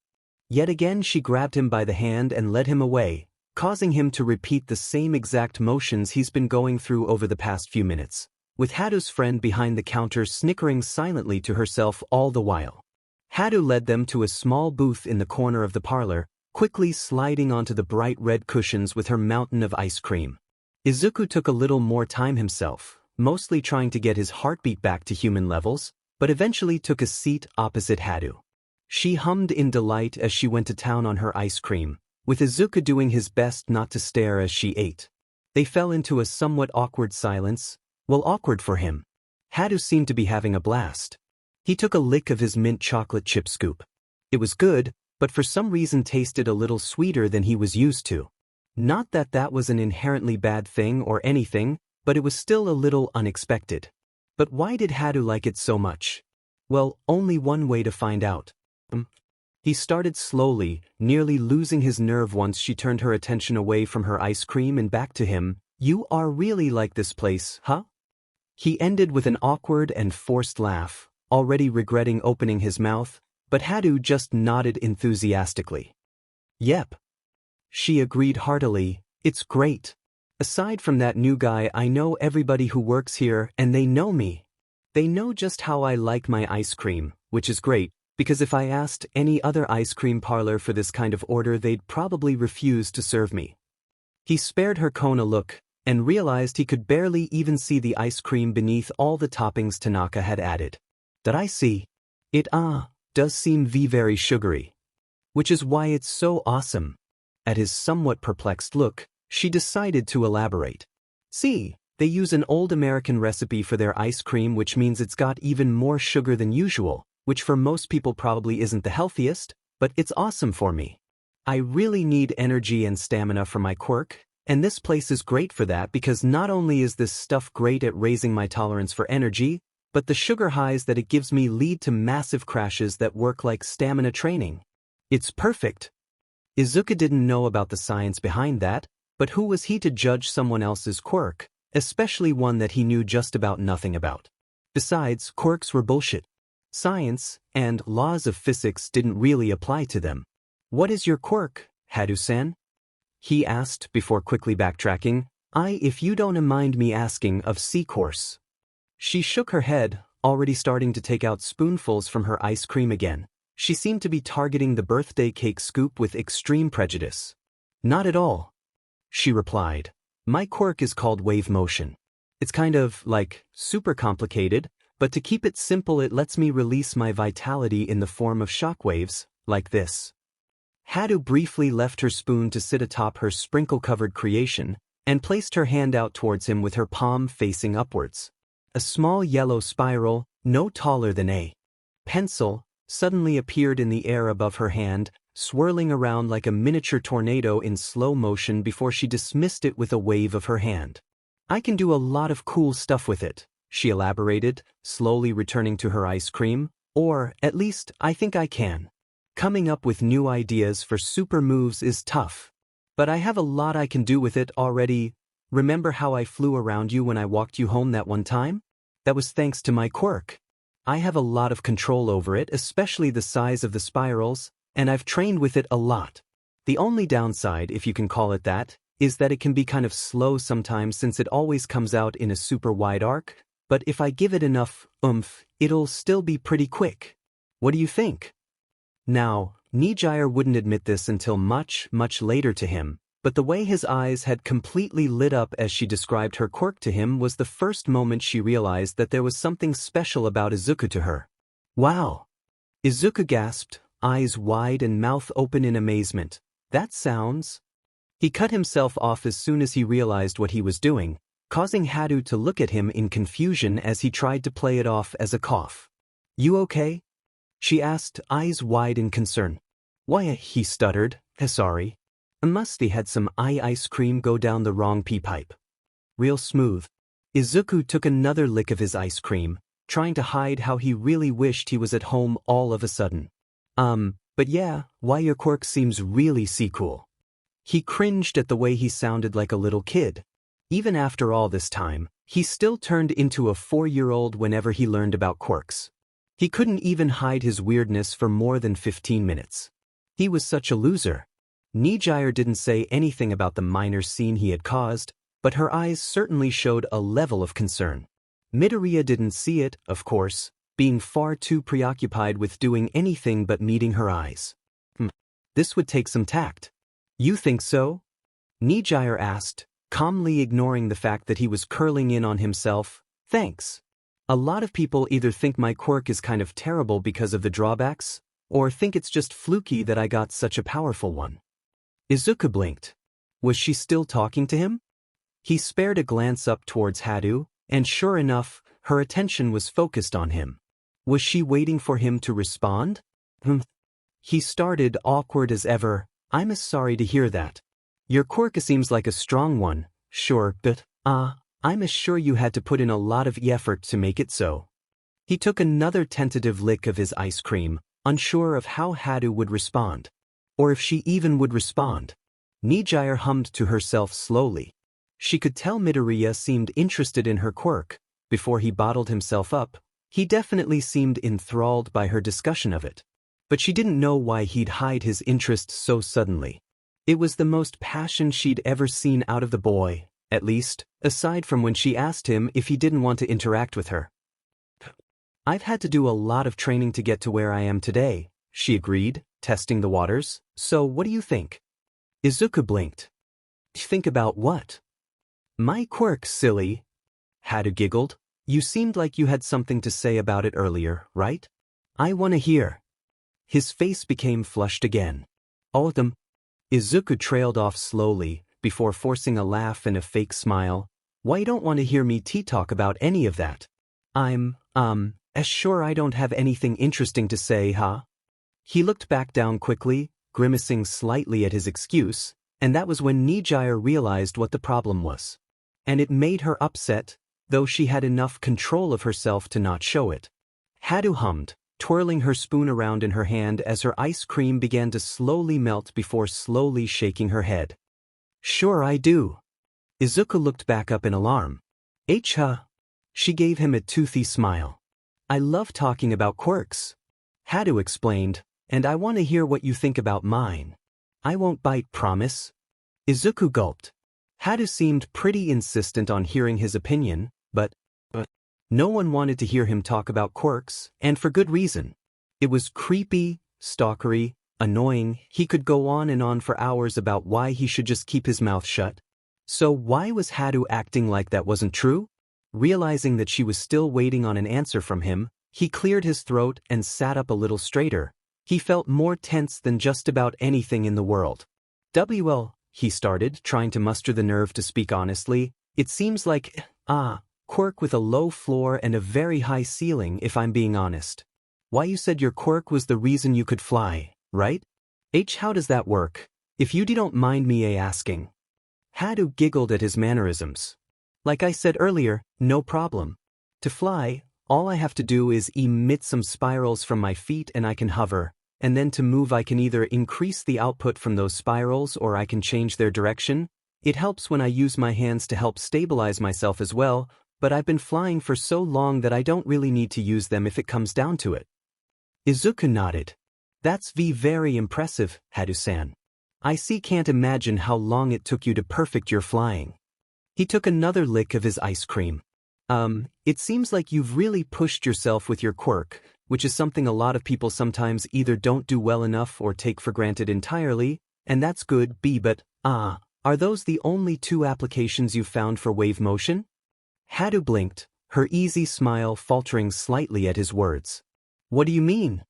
S1: Yet again she grabbed him by the hand and led him away, causing him to repeat the same exact motions he's been going through over the past few minutes, with Hadou's friend behind the counter snickering silently to herself all the while. Hadou led them to a small booth in the corner of the parlor, quickly sliding onto the bright red cushions with her mountain of ice cream. Izuku took a little more time himself, mostly trying to get his heartbeat back to human levels, but eventually took a seat opposite Hadou. She hummed in delight as she went to town on her ice cream, with Izuku doing his best not to stare as she ate. They fell into a somewhat awkward silence, Well, awkward for him. Hadou seemed to be having a blast. He took a lick of his mint chocolate chip scoop. It was good, but for some reason tasted a little sweeter than he was used to. Not that that was an inherently bad thing or anything, but it was still a little unexpected. But why did Hadou like it so much? Well, only one way to find out. He started slowly, nearly losing his nerve once she turned her attention away from her ice cream and back to him. You are really like this place, huh? He ended with an awkward and forced laugh, already regretting opening his mouth, but Hadou just nodded enthusiastically. Yep. She agreed heartily, it's great. Aside from that new guy, I know everybody who works here and they know me. They know just how I like my ice cream, which is great, because if I asked any other ice cream parlor for this kind of order they'd probably refuse to serve me. He spared her cone a look, and realized he could barely even see the ice cream beneath all the toppings Tanaka had added. Did I see? It does seem very sugary. Which is why it's so awesome. At his somewhat perplexed look, she decided to elaborate. See, they use an old American recipe for their ice cream, which means it's got even more sugar than usual, which for most people probably isn't the healthiest, but it's awesome for me. I really need energy and stamina for my quirk, and this place is great for that because not only is this stuff great at raising my tolerance for energy, but the sugar highs that it gives me lead to massive crashes that work like stamina training. It's perfect. Izuku didn't know about the science behind that, but who was he to judge someone else's quirk, especially one that he knew just about nothing about? Besides, quirks were bullshit. Science and laws of physics didn't really apply to them. What is your quirk, Hadou-san? He asked before quickly backtracking. If you don't mind me asking, of C-course. She shook her head, already starting to take out spoonfuls from her ice cream again. She seemed to be targeting the birthday cake scoop with extreme prejudice. Not at all. She replied. My quirk is called wave motion. It's kind of like super complicated, but to keep it simple it lets me release my vitality in the form of shockwaves, like this. Hadou briefly left her spoon to sit atop her sprinkle-covered creation, and placed her hand out towards him with her palm facing upwards. A small yellow spiral, no taller than a pencil, suddenly appeared in the air above her hand, swirling around like a miniature tornado in slow motion before she dismissed it with a wave of her hand. I can do a lot of cool stuff with it, she elaborated, slowly returning to her ice cream, or, at least, I think I can. Coming up with new ideas for super moves is tough. But I have a lot I can do with it already. Remember how I flew around you when I walked you home that one time? That was thanks to my quirk. I have a lot of control over it, especially the size of the spirals, and I've trained with it a lot. The only downside, if you can call it that, is that it can be kind of slow sometimes since it always comes out in a super wide arc, but if I give it enough oomph, it'll still be pretty quick. What do you think? Now, Nijire wouldn't admit this until much later to him, but the way his eyes had completely lit up as she described her quirk to him was the first moment she realized that there was something special about Izuku to her. Wow! Izuku gasped, eyes wide and mouth open in amazement. That sounds... He cut himself off as soon as he realized what he was doing, causing Hadou to look at him in confusion as he tried to play it off as a cough. You okay? She asked, eyes wide in concern. Why, he stuttered, sorry. Must he had some ice cream go down the wrong pee pipe. Real smooth. Izuku took another lick of his ice cream, trying to hide how he really wished he was at home all of a sudden. But yeah, why your quirk seems really cool. He cringed at the way he sounded like a little kid. Even after all this time, he still turned into a 4-year-old whenever he learned about quirks. He couldn't even hide his weirdness for more than 15 minutes. He was such a loser. Nijire didn't say anything about the minor scene he had caused, but her eyes certainly showed a level of concern. Midoriya didn't see it, of course, being far too preoccupied with doing anything but meeting her eyes. This would take some tact. You think so? Nijire asked, calmly ignoring the fact that he was curling in on himself. Thanks. A lot of people either think my quirk is kind of terrible because of the drawbacks, or think it's just fluky that I got such a powerful one. Izuku blinked. Was she still talking to him? He spared a glance up towards Hadou, And sure enough, her attention was focused on him. Was she waiting for him to respond? He started, awkward as ever. I'm sorry to hear that. Your quirk seems like a strong one, sure, but, I'm sure you had to put in a lot of effort to make it so. He took another tentative lick of his ice cream, unsure of how Hadou would respond. Or if she even would respond. Nijire hummed to herself slowly. She could tell Midoriya seemed interested in her quirk. Before he bottled himself up, he definitely seemed enthralled by her discussion of it. But she didn't know why he'd hide his interest so suddenly. It was the most passion she'd ever seen out of the boy, at least, aside from when she asked him if he didn't want to interact with her. I've had to do a lot of training to get to where I am today, she agreed, testing the waters. So what do you think? Izuku blinked. Think about what? My quirk, silly. Hadou giggled. You seemed like you had something to say about it earlier, right? I want to hear. His face became flushed again. Oh, them. Izuku trailed off slowly, before forcing a laugh and a fake smile. Why you don't want to hear me talk about any of that? I'm, sure I don't have anything interesting to say, huh? He looked back down quickly, grimacing slightly at his excuse, and that was when Nijire realized what the problem was. And it made her upset, though she had enough control of herself to not show it. Hadou hummed, twirling her spoon around in her hand as her ice cream began to slowly melt before slowly shaking her head. Sure I do. Izuku looked back up in alarm. She gave him a toothy smile. I love talking about quirks. Hadou explained, and I want to hear what you think about mine. I won't bite, promise. Izuku gulped. Hadou seemed pretty insistent on hearing his opinion, but no one wanted to hear him talk about quirks, and for good reason. It was creepy, stalkery, annoying. He could go on and on for hours about why he should just keep his mouth shut. So why was Hadou acting like that wasn't true? Realizing that she was still waiting on an answer from him, he cleared his throat and sat up a little straighter. He felt more tense than just about anything in the world. He started, trying to muster the nerve to speak honestly. It seems like, quirk with a low floor and a very high ceiling, if I'm being honest. Why, you said your quirk was the reason you could fly, right? How does that work? If you don't mind me asking. Hadou giggled at his mannerisms. Like I said earlier, no problem. To fly, all I have to do is emit some spirals from my feet and I can hover, and then to move I can either increase the output from those spirals or I can change their direction. It helps when I use my hands to help stabilize myself as well, but I've been flying for so long that I don't really need to use them if it comes down to it. Izuku nodded. That's very impressive, Hadou-san. I can't imagine how long it took you to perfect your flying. He took another lick of his ice cream. It seems like you've really pushed yourself with your quirk, which is something a lot of people sometimes either don't do well enough or take for granted entirely, and that's good, but, are those the only two applications you've found for wave motion? Hadou blinked, her easy smile faltering slightly at his words. What do you mean?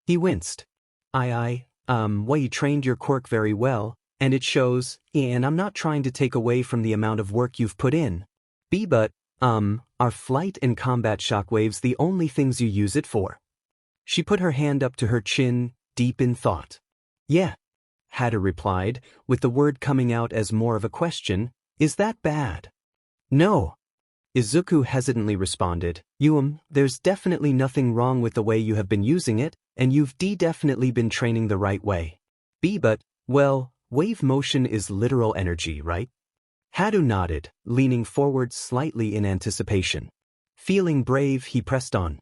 S1: He winced. Well, you trained your quirk very well, and it shows, and I'm not trying to take away from the amount of work you've put in. But, are flight and combat shockwaves the only things you use it for? She put her hand up to her chin, deep in thought. Yeah, Hadou replied, with the word coming out as more of a question. Is that bad? No. Izuku hesitantly responded. There's definitely nothing wrong with the way you have been using it, and you've definitely been training the right way. But, well, wave motion is literal energy, right? Hadou nodded, leaning forward slightly in anticipation. Feeling brave, he pressed on.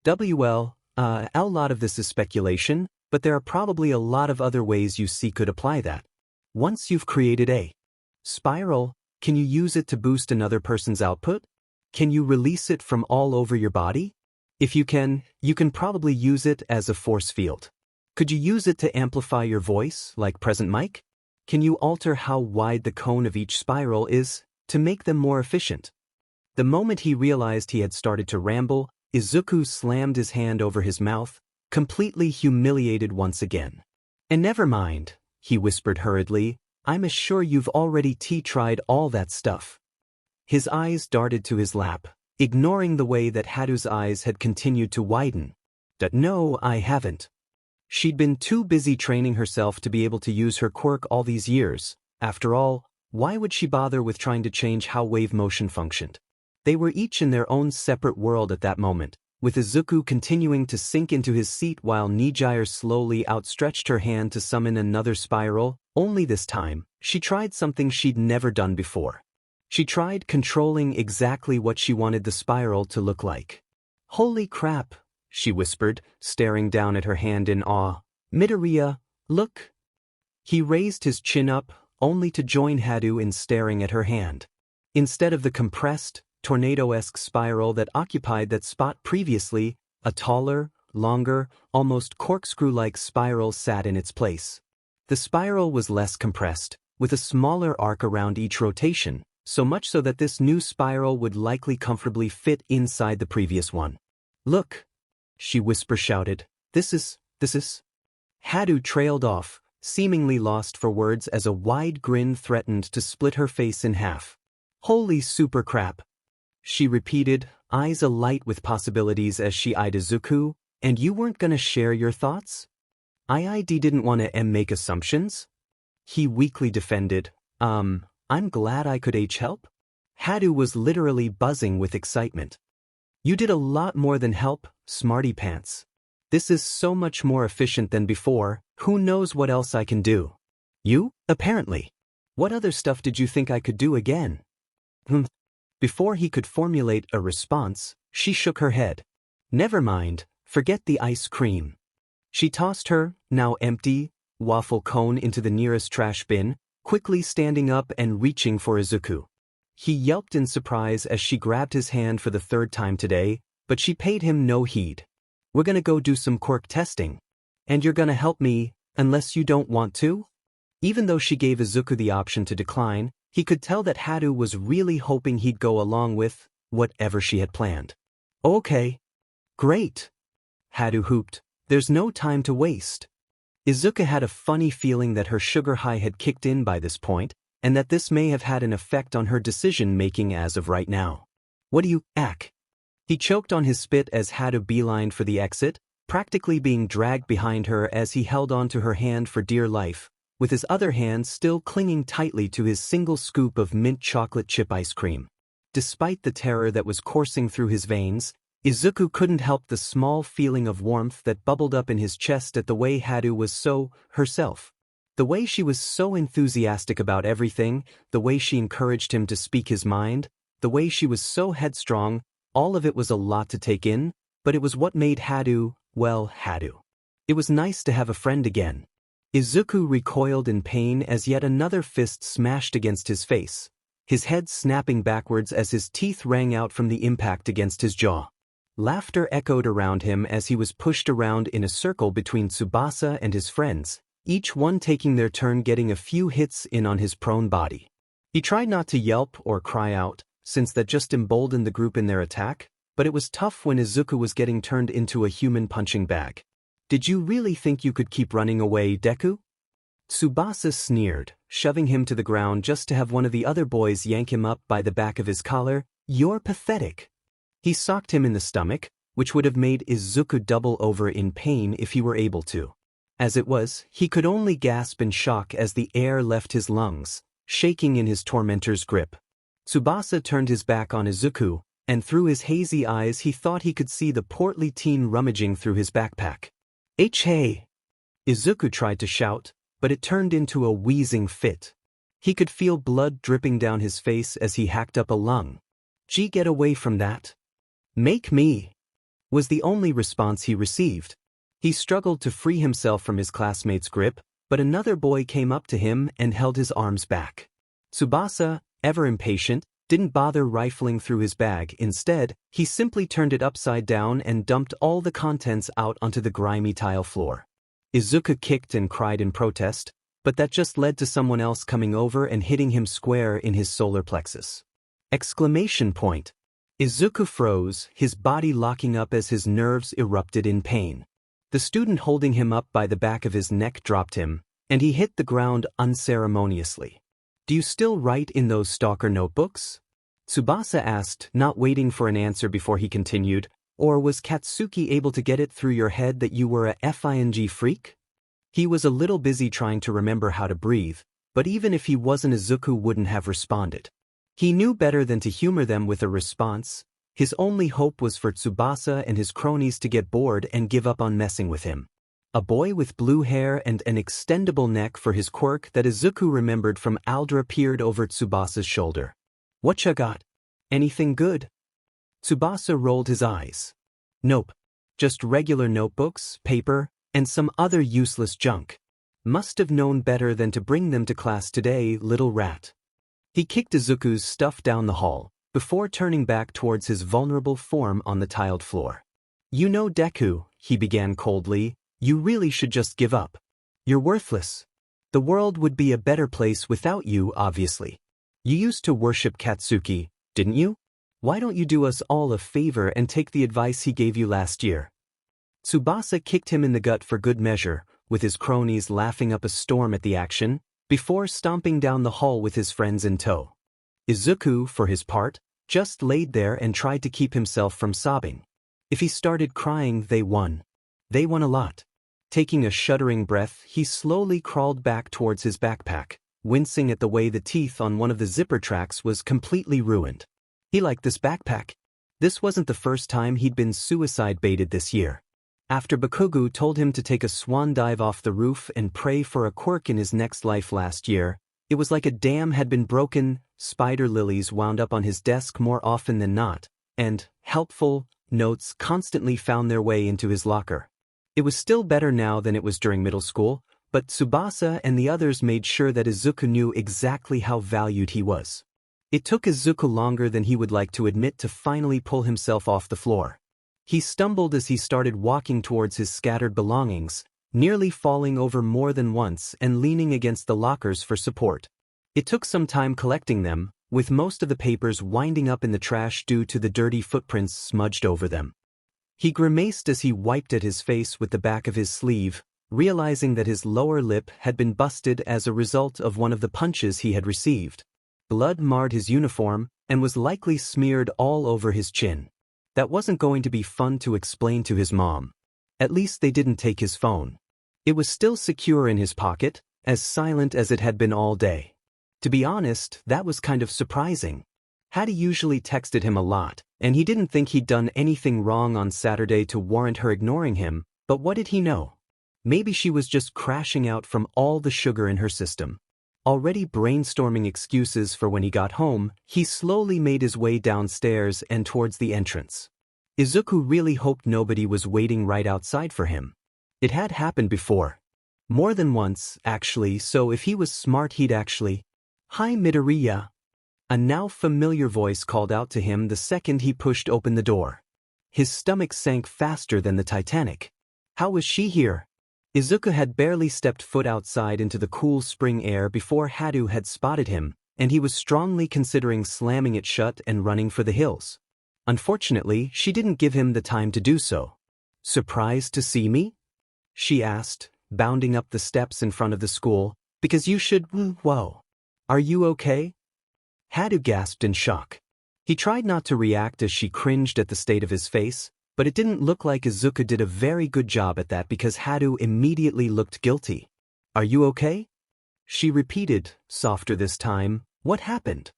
S1: A lot of this is speculation, but there are probably a lot of other ways you could apply that. Once you've created a spiral, can you use it to boost another person's output? Can you release it from all over your body? If you can probably use it as a force field. Could you use it to amplify your voice, like present mic? Can you alter how wide the cone of each spiral is, to make them more efficient? The moment he realized he had started to ramble, Izuku slammed his hand over his mouth, completely humiliated once again. And never mind, he whispered hurriedly, I'm sure you've already tried all that stuff. His eyes darted to his lap. ignoring the way that Hadou's eyes had continued to widen. No, I haven't. She'd been too busy training herself to be able to use her quirk all these years. After all, why would she bother with trying to change how wave motion functioned? They were each in their own separate world at that moment, with Izuku continuing to sink into his seat while Nijire slowly outstretched her hand to summon another spiral. Only this time, she tried something she'd never done before. She tried controlling exactly what she wanted the spiral to look like. Holy crap, she whispered, staring down at her hand in awe. Midoriya, look. He raised his chin up, only to join Hadou in staring at her hand. Instead of the compressed, tornado-esque spiral that occupied that spot previously, a taller, longer, almost corkscrew-like spiral sat in its place. The spiral was less compressed, with a smaller arc around each rotation, so much so that this new spiral would likely comfortably fit inside the previous one. Look, she whisper-shouted, this is. Hadou trailed off, seemingly lost for words as a wide grin threatened to split her face in half. Holy super crap, she repeated, eyes alight with possibilities as she eyed Izuku. And you weren't gonna share your thoughts? IID didn't want to make assumptions? He weakly defended, I'm glad I could help. Hadou was literally buzzing with excitement. You did a lot more than help, smarty pants. This is so much more efficient than before. Who knows what else I can do? You, apparently. What other stuff did you think I could do again? Before he could formulate a response, she shook her head. Never mind, forget the ice cream. She tossed her, now empty, waffle cone into the nearest trash bin, quickly standing up and reaching for Izuku. He yelped in surprise as she grabbed his hand for the third time today, but she paid him no heed. We're gonna go do some quirk testing. And you're gonna help me, unless you don't want to? Even though she gave Izuku the option to decline, he could tell that Hadou was really hoping he'd go along with whatever she had planned. Okay. Great. Hadou hooped. There's no time to waste. Izuku had a funny feeling that her sugar high had kicked in by this point, and that this may have had an effect on her decision-making as of right now. What do you, ack? He choked on his spit as Hadou beelined for the exit, practically being dragged behind her as he held onto her hand for dear life, with his other hand still clinging tightly to his single scoop of mint chocolate chip ice cream. Despite the terror that was coursing through his veins, Izuku couldn't help the small feeling of warmth that bubbled up in his chest at the way Hadou was so herself. The way she was so enthusiastic about everything, the way she encouraged him to speak his mind, the way she was so headstrong, all of it was a lot to take in, but it was what made Hadou, well, Hadou. It was nice to have a friend again. Izuku recoiled in pain as yet another fist smashed against his face, his head snapping backwards as his teeth rang out from the impact against his jaw. Laughter echoed around him as he was pushed around in a circle between Tsubasa and his friends, each one taking their turn getting a few hits in on his prone body. He tried not to yelp or cry out, since that just emboldened the group in their attack, but it was tough when Izuku was getting turned into a human punching bag. Did you really think you could keep running away, Deku? Tsubasa sneered, shoving him to the ground just to have one of the other boys yank him up by the back of his collar. You're pathetic. He socked him in the stomach, which would have made Izuku double over in pain if he were able to. As it was, he could only gasp in shock as the air left his lungs, shaking in his tormentor's grip. Tsubasa turned his back on Izuku, and through his hazy eyes he thought he could see the portly teen rummaging through his backpack. Hey! Izuku tried to shout, but it turned into a wheezing fit. He could feel blood dripping down his face as he hacked up a lung. Gee, get away from that. Make me, was the only response he received. He struggled to free himself from his classmate's grip, but another boy came up to him and held his arms back. Tsubasa, ever impatient, didn't bother rifling through his bag. Instead, he simply turned it upside down and dumped all the contents out onto the grimy tile floor. Izuku kicked and cried in protest, but that just led to someone else coming over and hitting him square in his solar plexus. Exclamation point. Izuku froze, his body locking up as his nerves erupted in pain. The student holding him up by the back of his neck dropped him, and he hit the ground unceremoniously. Do you still write in those stalker notebooks? Tsubasa asked, not waiting for an answer before he continued, or was Katsuki able to get it through your head that you were a FING freak? He was a little busy trying to remember how to breathe, but even if he wasn't, Izuku wouldn't have responded. He knew better than to humor them with a response. His only hope was for Tsubasa and his cronies to get bored and give up on messing with him. A boy with blue hair and an extendable neck for his quirk that Izuku remembered from Aldra peered over Tsubasa's shoulder. Whatcha got? Anything good? Tsubasa rolled his eyes. Nope. Just regular notebooks, paper, and some other useless junk. Must have known better than to bring them to class today, little rat. He kicked Izuku's stuff down the hall, before turning back towards his vulnerable form on the tiled floor. You know, Deku, he began coldly, you really should just give up. You're worthless. The world would be a better place without you, obviously. You used to worship Katsuki, didn't you? Why don't you do us all a favor and take the advice he gave you last year? Tsubasa kicked him in the gut for good measure, with his cronies laughing up a storm at the action, before stomping down the hall with his friends in tow. Izuku, for his part, just laid there and tried to keep himself from sobbing. If he started crying, they won. They won a lot. Taking a shuddering breath, he slowly crawled back towards his backpack, wincing at the way the teeth on one of the zipper tracks was completely ruined. He liked this backpack. This wasn't the first time he'd been suicide-baited this year. After Bakugu told him to take a swan dive off the roof and pray for a quirk in his next life last year, it was like a dam had been broken. Spider lilies wound up on his desk more often than not, and helpful notes constantly found their way into his locker. It was still better now than it was during middle school, but Tsubasa and the others made sure that Izuku knew exactly how valued he was. It took Izuku longer than he would like to admit to finally pull himself off the floor. He stumbled as he started walking towards his scattered belongings, nearly falling over more than once and leaning against the lockers for support. It took some time collecting them, with most of the papers winding up in the trash due to the dirty footprints smudged over them. He grimaced as he wiped at his face with the back of his sleeve, realizing that his lower lip had been busted as a result of one of the punches he had received. Blood marred his uniform and was likely smeared all over his chin. That wasn't going to be fun to explain to his mom. At least they didn't take his phone. It was still secure in his pocket, as silent as it had been all day. To be honest, that was kind of surprising. Hadou usually texted him a lot, and he didn't think he'd done anything wrong on Saturday to warrant her ignoring him, but what did he know? Maybe she was just crashing out from all the sugar in her system. Already brainstorming excuses for when he got home, he slowly made his way downstairs and towards the entrance. Izuku really hoped nobody was waiting right outside for him. It had happened before. More than once, actually, so if he was smart he'd actually... Hi Midoriya. A now familiar voice called out to him the second he pushed open the door. His stomach sank faster than the Titanic. How was she here? Izuku had barely stepped foot outside into the cool spring air before Hadou had spotted him, and he was strongly considering slamming it shut and running for the hills. Unfortunately, she didn't give him the time to do so. Surprised to see me? She asked, bounding up the steps in front of the school, because you should... Whoa. Are you okay? Hadou gasped in shock. He tried not to react as she cringed at the state of his face, but it didn't look like Izuku did a very good job at that because Hadou immediately looked guilty. Are you okay? She repeated, softer this time, what happened?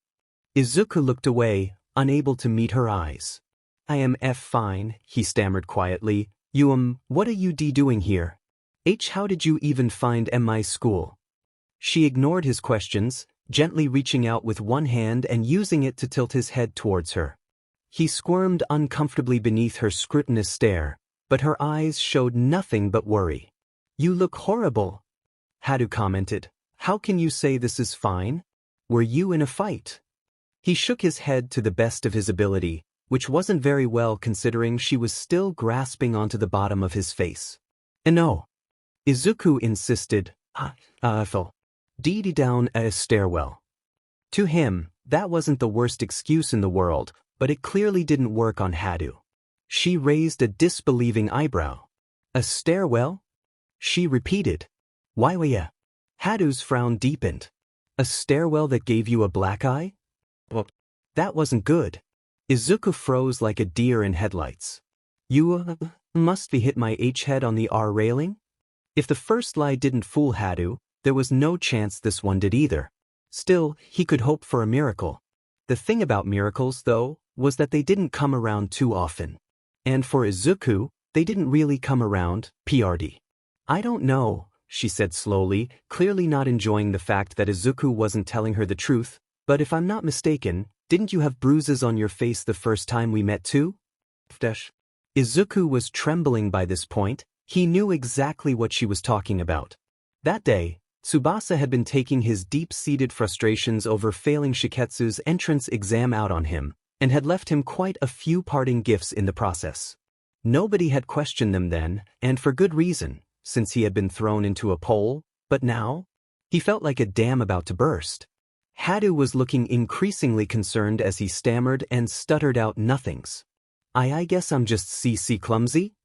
S1: Izuku looked away, unable to meet her eyes. I am fine, he stammered quietly. What are you doing here? How did you even find my school? She ignored his questions, gently reaching out with one hand and using it to tilt his head towards her. He squirmed uncomfortably beneath her scrutinous stare, but her eyes showed nothing but worry. You look horrible, Hadou commented. How can you say this is fine? Were you in a fight? He shook his head to the best of his ability, which wasn't very well considering she was still grasping onto the bottom of his face. No. Izuku insisted. I fell down a stairwell. To him, that wasn't the worst excuse in the world, but it clearly didn't work on Hadou. She raised a disbelieving eyebrow. A stairwell? She repeated. Why were ya? Hadou's frown deepened. A stairwell that gave you a black eye? That wasn't good. Izuku froze like a deer in headlights. You must be hit my H-head on the R railing? If the first lie didn't fool Hadou, there was no chance this one did either. Still, he could hope for a miracle. The thing about miracles, though, was that they didn't come around too often. And for Izuku, they didn't really come around, PRD. I don't know, she said slowly, clearly not enjoying the fact that Izuku wasn't telling her the truth, but if I'm not mistaken, didn't you have bruises on your face the first time we met too? Izuku was trembling by this point. He knew exactly what she was talking about. That day, Tsubasa had been taking his deep-seated frustrations over failing Shiketsu's entrance exam out on him, and had left him quite a few parting gifts in the process. Nobody had questioned them then, and for good reason, since he had been thrown into a pole, but now? He felt like a dam about to burst. Hadou was looking increasingly concerned as he stammered and stuttered out nothings. I guess I'm just CC clumsy?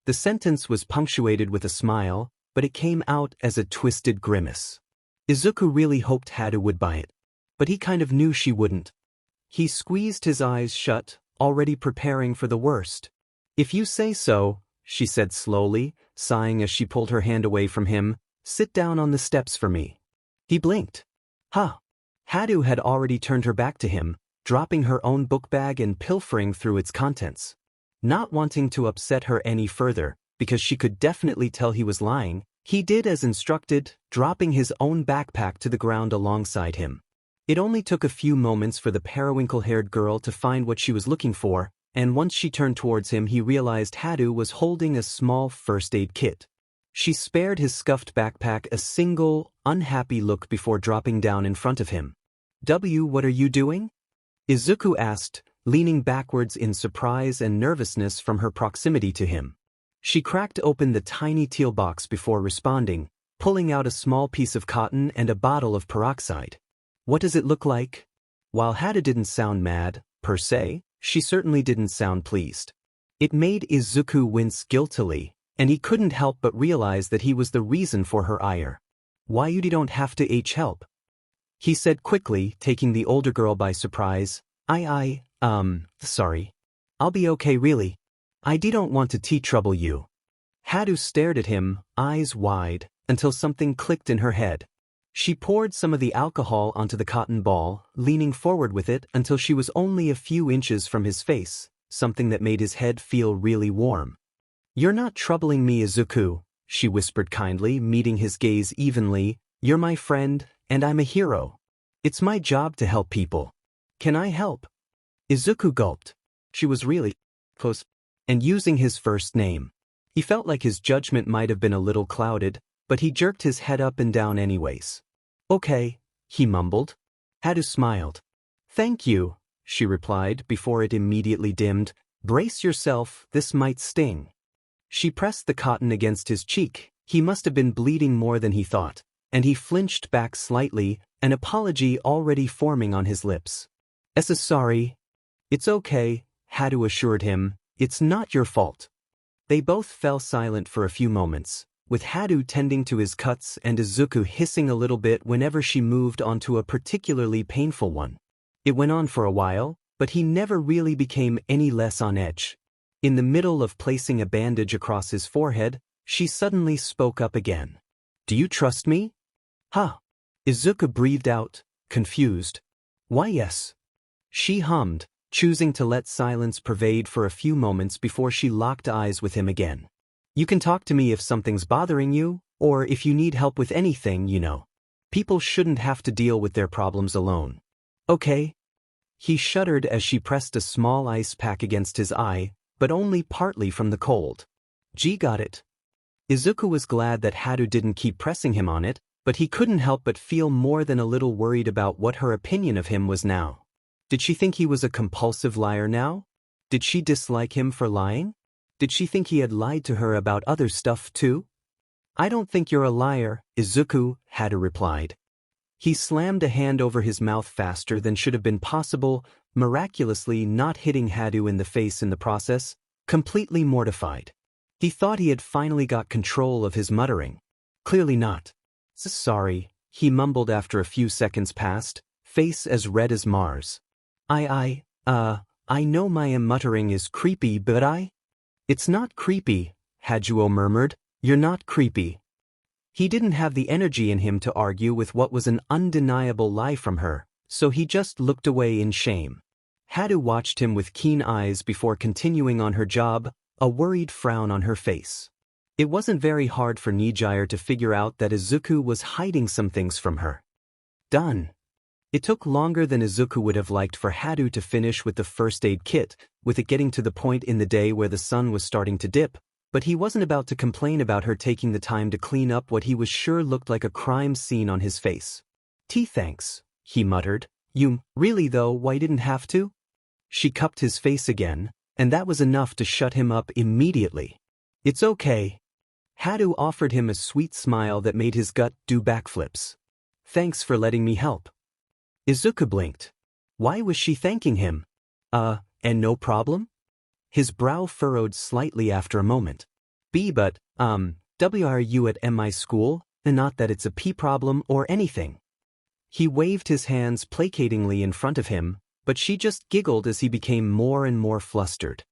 S1: The sentence was punctuated with a smile, but it came out as a twisted grimace. Izuku really hoped Hadou would buy it, but he kind of knew she wouldn't. He squeezed his eyes shut, already preparing for the worst. If you say so, she said slowly, sighing as she pulled her hand away from him, sit down on the steps for me. He blinked. Huh. Hadou had already turned her back to him, dropping her own book bag and pilfering through its contents. Not wanting to upset her any further, because she could definitely tell he was lying, he did as instructed, dropping his own backpack to the ground alongside him. It only took a few moments for the periwinkle-haired girl to find what she was looking for, and once she turned towards him he realized Hadou was holding a small first-aid kit. She spared his scuffed backpack a single, unhappy look before dropping down in front of him. What are you doing? Izuku asked, leaning backwards in surprise and nervousness from her proximity to him. She cracked open the tiny teal box before responding, pulling out a small piece of cotton and a bottle of peroxide. What does it look like? While Hadou didn't sound mad, per se, she certainly didn't sound pleased. It made Izuku wince guiltily, and he couldn't help but realize that he was the reason for her ire. Why you don't have to help? He said quickly, taking the older girl by surprise. Sorry. I'll be okay really. I don't want to trouble you. Hadou stared at him, eyes wide, until something clicked in her head. She poured some of the alcohol onto the cotton ball, leaning forward with it until she was only a few inches from his face, something that made his head feel really warm. You're not troubling me, Izuku, she whispered kindly, meeting his gaze evenly. You're my friend, and I'm a hero. It's my job to help people. Can I help? Izuku gulped. She was really close. And using his first name. He felt like his judgment might have been a little clouded, but he jerked his head up and down anyways. Okay, he mumbled. Hadou smiled. Thank you, she replied before it immediately dimmed. Brace yourself, this might sting. She pressed the cotton against his cheek. He must have been bleeding more than he thought, and he flinched back slightly, an apology already forming on his lips. Sorry. It's okay, Hadou assured him. It's not your fault. They both fell silent for a few moments, with Hadou tending to his cuts and Izuku hissing a little bit whenever she moved onto a particularly painful one. It went on for a while, but he never really became any less on edge. In the middle of placing a bandage across his forehead, she suddenly spoke up again. Do you trust me? Huh. Izuku breathed out, confused. Why yes. She hummed, choosing to let silence pervade for a few moments before she locked eyes with him again. You can talk to me if something's bothering you, or if you need help with anything, you know. People shouldn't have to deal with their problems alone. Okay? He shuddered as she pressed a small ice pack against his eye, but only partly from the cold. Gee, got it. Izuku was glad that Hadou didn't keep pressing him on it, but he couldn't help but feel more than a little worried about what her opinion of him was now. Did she think he was a compulsive liar now? Did she dislike him for lying? Did she think he had lied to her about other stuff too? I don't think you're a liar, Izuku, Hadou replied. He slammed a hand over his mouth faster than should have been possible, miraculously not hitting Hadou in the face in the process, completely mortified. He thought he had finally got control of his muttering. Clearly not. Sorry, he mumbled after a few seconds passed, face as red as Mars. I know my muttering is creepy, but It's not creepy, Hajuo murmured. You're not creepy. He didn't have the energy in him to argue with what was an undeniable lie from her, so he just looked away in shame. Hadou watched him with keen eyes before continuing on her job, a worried frown on her face. It wasn't very hard for Nijire to figure out that Izuku was hiding some things from her. Done. It took longer than Izuku would have liked for Hadou to finish with the first aid kit, with it getting to the point in the day where the sun was starting to dip, but he wasn't about to complain about her taking the time to clean up what he was sure looked like a crime scene on his face. Thanks, he muttered. You, really though, why didn't have to? She cupped his face again, and that was enough to shut him up immediately. It's okay. Hadou offered him a sweet smile that made his gut do backflips. Thanks for letting me help. Izuku blinked. Why was she thanking him? And no problem? His brow furrowed slightly after a moment. But, are you at my school, and not that it's a P problem or anything? He waved his hands placatingly in front of him, but she just giggled as he became more and more flustered.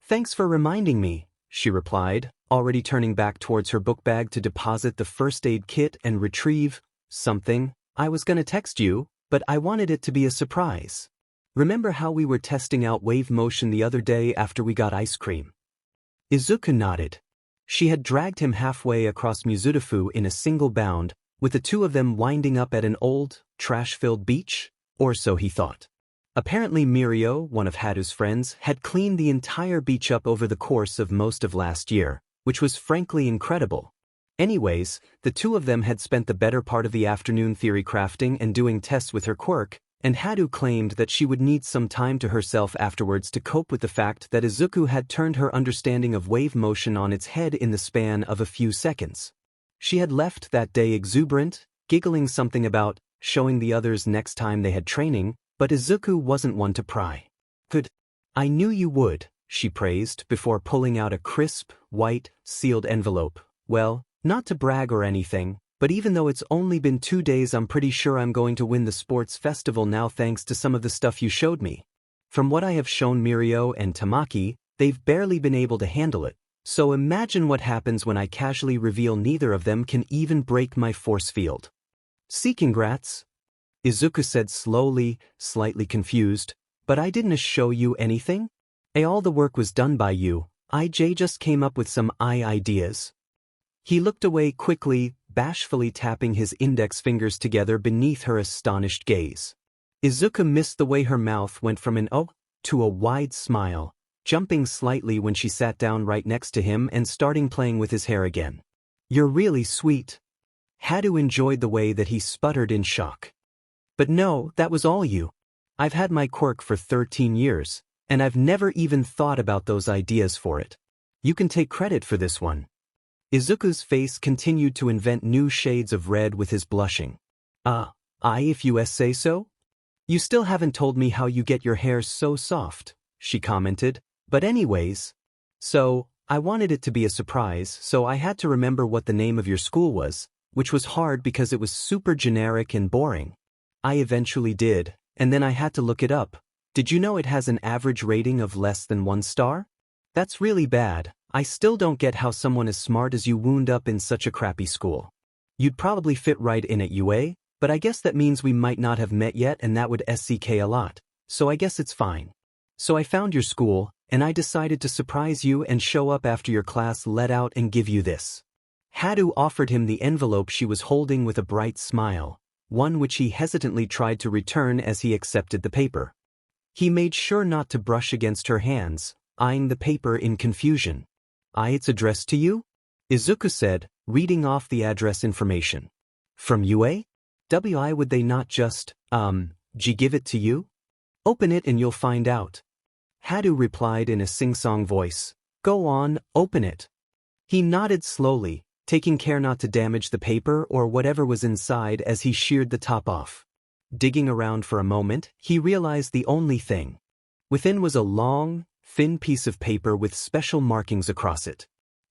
S1: Thanks for reminding me, she replied, already turning back towards her book bag to deposit the first aid kit and retrieve something. I was gonna text you, but I wanted it to be a surprise. Remember how we were testing out wave motion the other day after we got ice cream? Izuku nodded. She had dragged him halfway across Mizudafu in a single bound, with the two of them winding up at an old, trash-filled beach, or so he thought. Apparently Mirio, one of Hadou's friends, had cleaned the entire beach up over the course of most of last year, which was frankly incredible. Anyways, the two of them had spent the better part of the afternoon theory crafting and doing tests with her Quirk, and Hadou claimed that she would need some time to herself afterwards to cope with the fact that Izuku had turned her understanding of wave motion on its head in the span of a few seconds. She had left that day exuberant, giggling something about showing the others next time they had training, but Izuku wasn't one to pry. Good. I knew you would, she praised before pulling out a crisp, white, sealed envelope. Well, not to brag or anything, but even though it's only been 2 days, I'm pretty sure I'm going to win the sports festival now thanks to some of the stuff you showed me. From what I have shown Mirio and Tamaki, they've barely been able to handle it, so imagine what happens when I casually reveal neither of them can even break my force field. See, congrats, Izuku said slowly, slightly confused, but I didn't show you anything? All the work was done by you, just came up with some ideas. He looked away quickly, bashfully tapping his index fingers together beneath her astonished gaze. Izuku missed the way her mouth went from an "oh" to a wide smile, jumping slightly when she sat down right next to him and starting playing with his hair again. You're really sweet. Hadou enjoyed the way that he sputtered in shock. But no, that was all you. I've had my Quirk for 13 years, and I've never even thought about those ideas for it. You can take credit for this one. Izuku's face continued to invent new shades of red with his blushing. If you say so? You still haven't told me how you get your hair so soft, she commented, but anyways. So, I wanted it to be a surprise, so I had to remember what the name of your school was, which was hard because it was super generic and boring. I eventually did, and then I had to look it up. Did you know it has an average rating of less than 1 star? That's really bad. I still don't get how someone as smart as you wound up in such a crappy school. You'd probably fit right in at UA, but I guess that means we might not have met yet and that would SCK a lot, so I guess it's fine. So I found your school, and I decided to surprise you and show up after your class let out and give you this. Hadou offered him the envelope she was holding with a bright smile, one which he hesitantly tried to return as he accepted the paper. He made sure not to brush against her hands, eyeing the paper in confusion. It's addressed to you? Izuku said, reading off the address information. From UA? Why would they not just, give it to you? Open it and you'll find out. Hadou replied in a sing-song voice. Go on, open it. He nodded slowly, taking care not to damage the paper or whatever was inside as he sheared the top off. Digging around for a moment, he realized the only thing within was a long, thin piece of paper with special markings across it.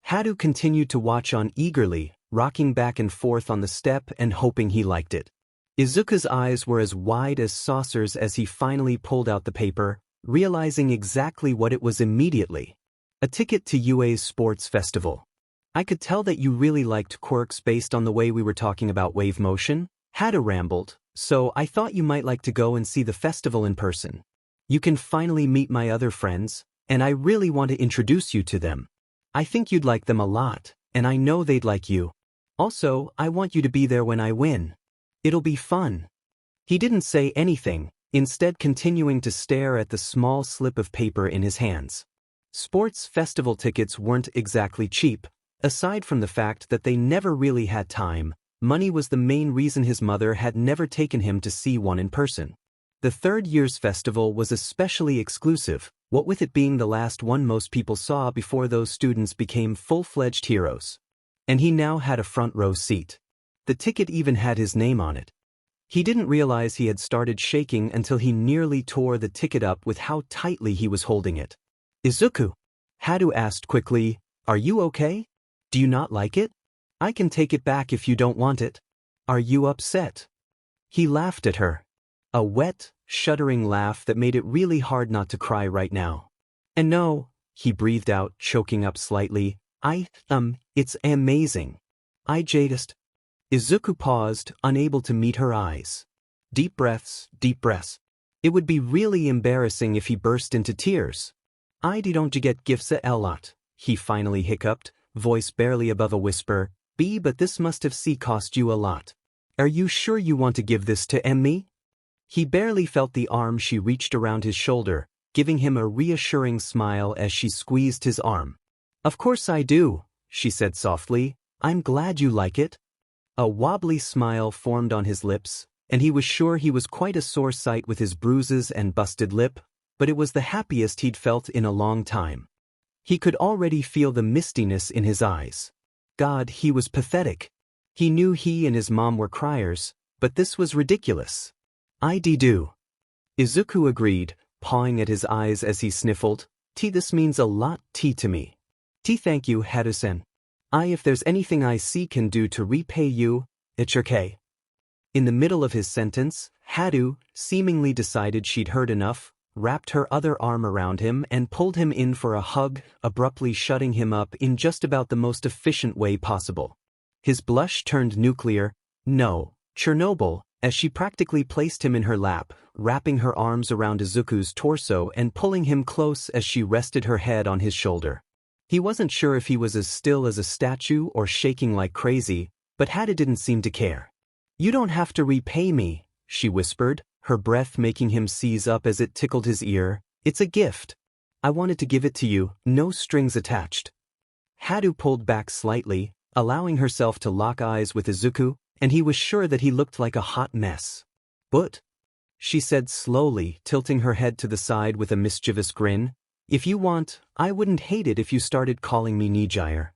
S1: Hadou continued to watch on eagerly, rocking back and forth on the step and hoping he liked it. Izuku's eyes were as wide as saucers as he finally pulled out the paper, realizing exactly what it was immediately. A ticket to UA's sports festival. I could tell that you really liked Quirks based on the way we were talking about wave motion, Hadou rambled, so I thought you might like to go and see the festival in person. You can finally meet my other friends, and I really want to introduce you to them. I think you'd like them a lot, and I know they'd like you. Also, I want you to be there when I win. It'll be fun. He didn't say anything, instead continuing to stare at the small slip of paper in his hands. Sports festival tickets weren't exactly cheap. Aside from the fact that they never really had time, money was the main reason his mother had never taken him to see one in person. The third year's festival was especially exclusive, what with it being the last one most people saw before those students became full-fledged heroes. And he now had a front row seat. The ticket even had his name on it. He didn't realize he had started shaking until he nearly tore the ticket up with how tightly he was holding it. Izuku? Hadou asked quickly, are you okay? Do you not like it? I can take it back if you don't want it. Are you upset? He laughed at her. A wet, shuddering laugh that made it really hard not to cry right now. And no, he breathed out, choking up slightly, it's amazing. I just... Izuku paused, unable to meet her eyes. Deep breaths, deep breaths. It would be really embarrassing if he burst into tears. I don't get gifts a lot, he finally hiccuped, voice barely above a whisper, but this must have cost you a lot. Are you sure you want to give this to me? He barely felt the arm she reached around his shoulder, giving him a reassuring smile as she squeezed his arm. Of course I do, she said softly. I'm glad you like it. A wobbly smile formed on his lips, and he was sure he was quite a sore sight with his bruises and busted lip, but it was the happiest he'd felt in a long time. He could already feel the mistiness in his eyes. God, he was pathetic. He knew he and his mom were criers, but this was ridiculous. I do. Izuku agreed, pawing at his eyes as he sniffled. This means a lot to me. Thank you, Hadou-sen. If there's anything I can do to repay you, it's okay. In the middle of his sentence, Hadou, seemingly decided she'd heard enough, wrapped her other arm around him and pulled him in for a hug, abruptly shutting him up in just about the most efficient way possible. His blush turned nuclear, no, Chernobyl, as she practically placed him in her lap, wrapping her arms around Izuku's torso and pulling him close as she rested her head on his shoulder. He wasn't sure if he was as still as a statue or shaking like crazy, but Hadou didn't seem to care. You don't have to repay me, she whispered, her breath making him seize up as it tickled his ear. It's a gift. I wanted to give it to you, no strings attached. Hadou pulled back slightly, allowing herself to lock eyes with Izuku, and he was sure that he looked like a hot mess. But, she said slowly, tilting her head to the side with a mischievous grin, if you want, I wouldn't hate it if you started calling me Nijire.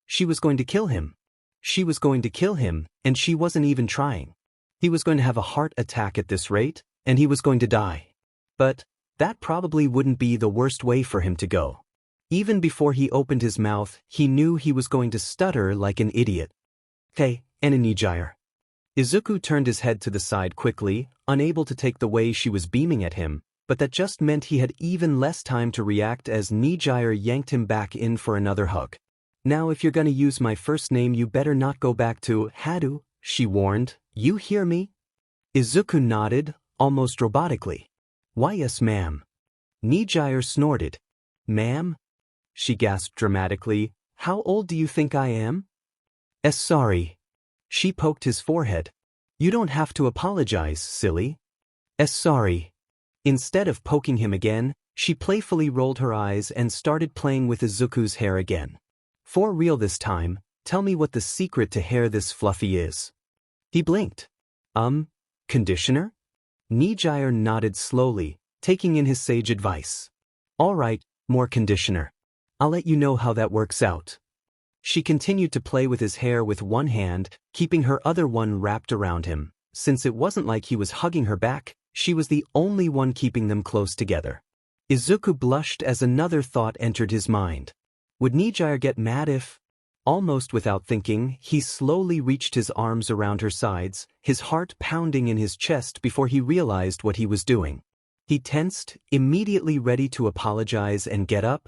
S1: She was going to kill him. She was going to kill him, and she wasn't even trying. He was going to have a heart attack at this rate, and he was going to die. But that probably wouldn't be the worst way for him to go. Even before he opened his mouth, he knew he was going to stutter like an idiot. Hey, Nijire. Izuku turned his head to the side quickly, unable to take the way she was beaming at him, but that just meant he had even less time to react as Nijire yanked him back in for another hug. Now if you're gonna use my first name you better not go back to Hadou, she warned. You hear me? Izuku nodded, almost robotically. Why yes ma'am. Nijire snorted. Ma'am? She gasped dramatically. How old do you think I am? Sorry. She poked his forehead. You don't have to apologize, silly. Sorry. Instead of poking him again, she playfully rolled her eyes and started playing with Izuku's hair again. For real this time, tell me what the secret to hair this fluffy is. He blinked. Conditioner? Nijire nodded slowly, taking in his sage advice. All right, more conditioner. I'll let you know how that works out. She continued to play with his hair with one hand, keeping her other one wrapped around him. Since it wasn't like he was hugging her back, she was the only one keeping them close together. Izuku blushed as another thought entered his mind. Would Nijire get mad if... Almost without thinking, he slowly reached his arms around her sides, his heart pounding in his chest before he realized what he was doing. He tensed, immediately ready to apologize and get up.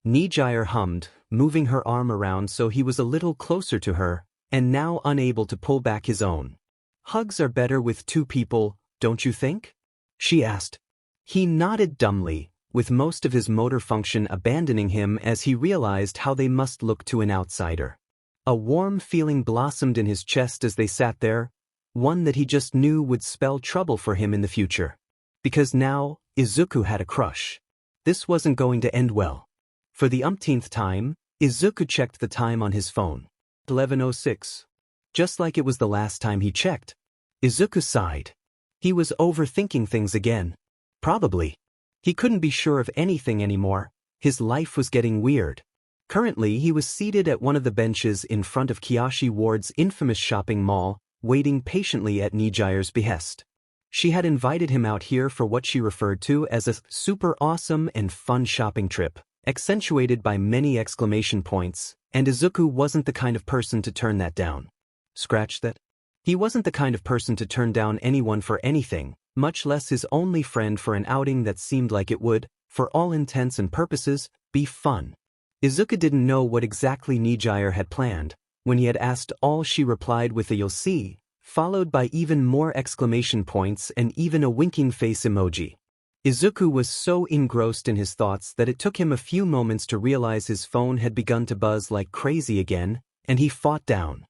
S1: Nijire hummed, moving her arm around so he was a little closer to her, and now unable to pull back his own. Hugs are better with two people, don't you think? She asked. He nodded dumbly, with most of his motor function abandoning him as he realized how they must look to an outsider. A warm feeling blossomed in his chest as they sat there, one that he just knew would spell trouble for him in the future. Because now, Izuku had a crush. This wasn't going to end well. For the umpteenth time, Izuku checked the time on his phone. 11:06. Just like it was the last time he checked. Izuku sighed. He was overthinking things again. Probably. He couldn't be sure of anything anymore. His life was getting weird. Currently, he was seated at one of the benches in front of Kiyoshi Ward's infamous shopping mall, waiting patiently at Nijire's behest. She had invited him out here for what she referred to as a super awesome and fun shopping trip, accentuated by many exclamation points, and Izuku wasn't the kind of person to turn that down. Scratch that. He wasn't the kind of person to turn down anyone for anything, much less his only friend for an outing that seemed like it would, for all intents and purposes, be fun. Izuku didn't know what exactly Nijire had planned. When he had asked all, she replied with a "you'll see," followed by even more exclamation points and even a winking face emoji. Izuku was so engrossed in his thoughts that it took him a few moments to realize his phone had begun to buzz like crazy again, and he fought down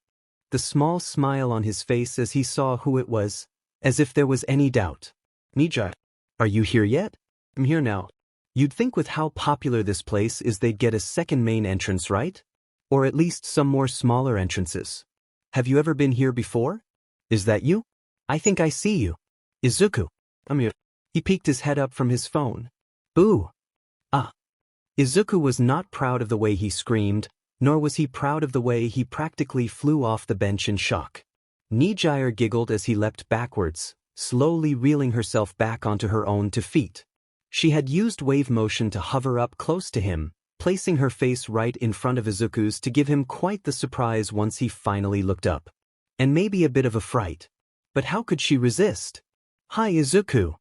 S1: the small smile on his face as he saw who it was, as if there was any doubt.
S2: Nijire.
S1: Are you here yet?
S2: I'm here now.
S1: You'd think with how popular this place is they'd get a second main entrance, right? Or at least some more smaller entrances. Have you ever been here before? Is that you? I think I see you. Izuku.
S2: I'm here.
S1: He peeked his head up from his phone. Boo. Ah. Izuku was not proud of the way he screamed, nor was he proud of the way he practically flew off the bench in shock. Nijire giggled as he leapt backwards, slowly reeling herself back onto her own 2 feet. She had used wave motion to hover up close to him, placing her face right in front of Izuku's to give him quite the surprise once he finally looked up. And maybe a bit of a fright. But how could she resist? Hi, Izuku.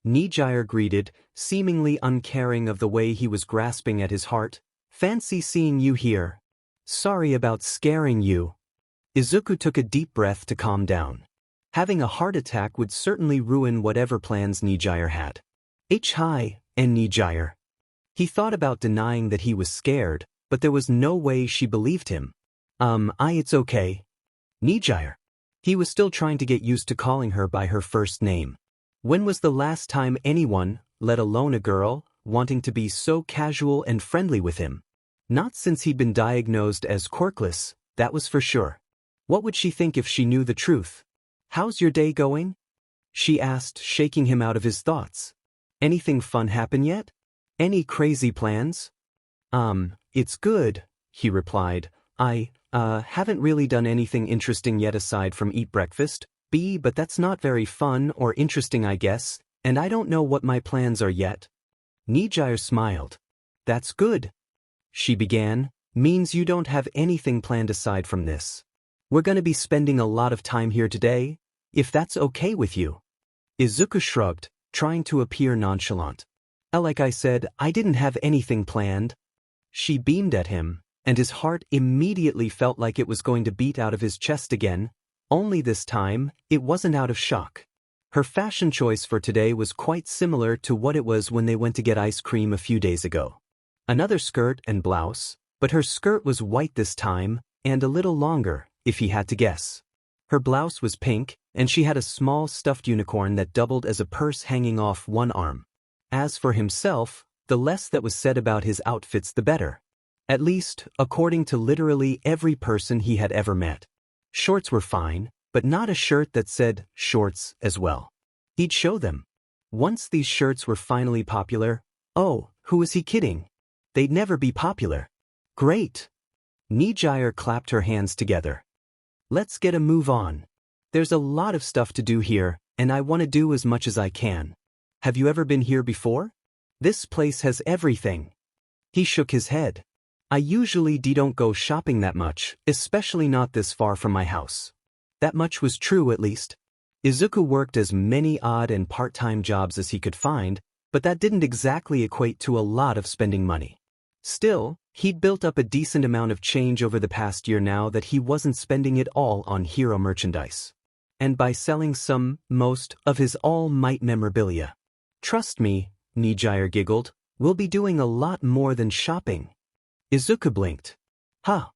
S1: Nijire greeted, seemingly uncaring of the way he was grasping at his heart. Fancy seeing you here. Sorry about scaring you. Izuku took a deep breath to calm down. Having a heart attack would certainly ruin whatever plans Nijire had. Hi, and Nijire. He thought about denying that he was scared, but there was no way she believed him. It's okay. Nijire. He was still trying to get used to calling her by her first name. When was the last time anyone, let alone a girl, wanting to be so casual and friendly with him? Not since he'd been diagnosed as quirkless, that was for sure. What would she think if she knew the truth? How's your day going? She asked, shaking him out of his thoughts. Anything fun happen yet? Any crazy plans? It's good, he replied. I haven't really done anything interesting yet aside from eat breakfast, but that's not very fun or interesting, I guess, and I don't know what my plans are yet. Nijire smiled. That's good. She began, means you don't have anything planned aside from this. We're going to be spending a lot of time here today, if that's okay with you. Izuku shrugged, trying to appear nonchalant. Like I said, I didn't have anything planned. She beamed at him, and his heart immediately felt like it was going to beat out of his chest again, only this time, it wasn't out of shock. Her fashion choice for today was quite similar to what it was when they went to get ice cream a few days ago. Another skirt and blouse, but her skirt was white this time, and a little longer, if he had to guess. Her blouse was pink, and she had a small stuffed unicorn that doubled as a purse hanging off one arm. As for himself, the less that was said about his outfits the better. At least, according to literally every person he had ever met. Shorts were fine, but not a shirt that said shorts as well. He'd show them. Once these shirts were finally popular, oh, who was he kidding? They'd never be popular. Great. Nijire clapped her hands together. Let's get a move on. There's a lot of stuff to do here, and I want to do as much as I can. Have you ever been here before? This place has everything. He shook his head. I usually don't go shopping that much, especially not this far from my house. That much was true at least. Izuku worked as many odd and part-time jobs as he could find, but that didn't exactly equate to a lot of spending money. Still, he'd built up a decent amount of change over the past year now that he wasn't spending it all on hero merchandise. And by selling most of his All Might memorabilia. Trust me, Nijire giggled, we'll be doing a lot more than shopping. Izuku blinked. Huh.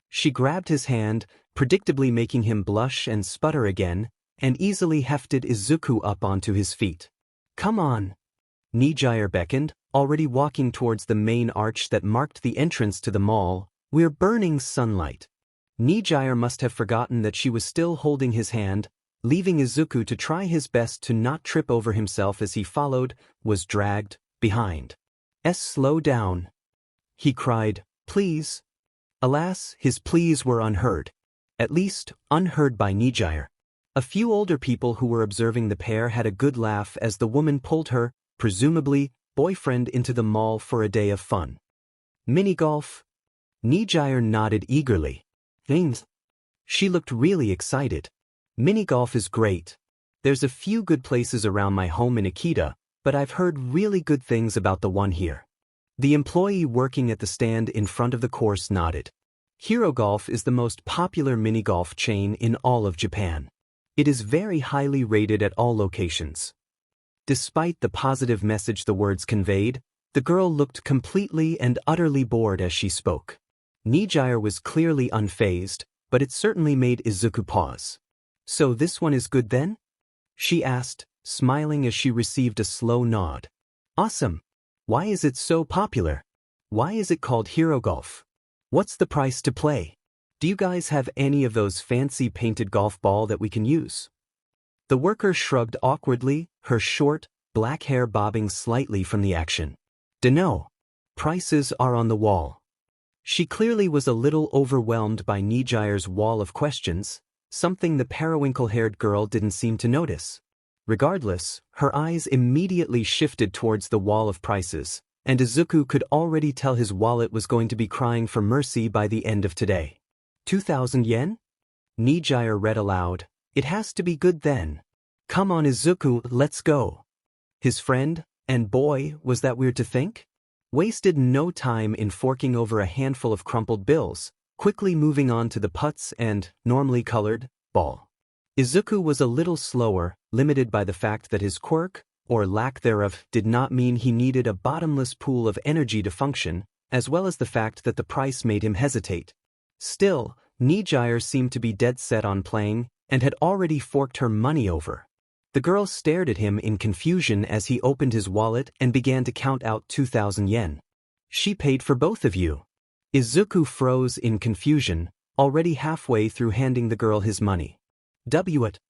S1: She grabbed his hand, predictably making him blush and sputter again, and easily hefted Izuku up onto his feet. Come on. Nijire beckoned, already walking towards the main arch that marked the entrance to the mall. We're burning sunlight. Nijire must have forgotten that she was still holding his hand, leaving Izuku to try his best to not trip over himself as he was dragged behind. Slow down. He cried, please. Alas, his pleas were unheard. At least, unheard by Nijire. A few older people who were observing the pair had a good laugh as the woman pulled her, presumably, boyfriend into the mall for a day of fun. Mini-golf? Nijire nodded eagerly. Thanks. She looked really excited. Mini-golf is great. There's a few good places around my home in Akita, but I've heard really good things about the one here. The employee working at the stand in front of the course nodded. Hero Golf is the most popular mini-golf chain in all of Japan. It is very highly rated at all locations. Despite the positive message the words conveyed, the girl looked completely and utterly bored as she spoke. Nijire was clearly unfazed, but it certainly made Izuku pause. So this one is good then? She asked, smiling as she received a slow nod. Awesome. Why is it so popular? Why is it called Hero Golf? What's the price to play? Do you guys have any of those fancy painted golf ball that we can use? The worker shrugged awkwardly, her short, black hair bobbing slightly from the action. Dunno. Prices are on the wall. She clearly was a little overwhelmed by Nijire's wall of questions, something the periwinkle-haired girl didn't seem to notice. Regardless, her eyes immediately shifted towards the wall of prices, and Izuku could already tell his wallet was going to be crying for mercy by the end of today. 2,000 yen? Nijire read aloud. It has to be good then. Come on Izuku, let's go. His friend, and boy, was that weird to think? Wasted no time in forking over a handful of crumpled bills, quickly moving on to the putts and, normally colored, ball. Izuku was a little slower, limited by the fact that his quirk, or lack thereof, did not mean he needed a bottomless pool of energy to function, as well as the fact that the price made him hesitate. Still, Nijire seemed to be dead set on playing, and had already forked her money over. The girl stared at him in confusion as he opened his wallet and began to count out 2,000 yen. She paid for both of you. Izuku froze in confusion, already halfway through handing the girl his money. It.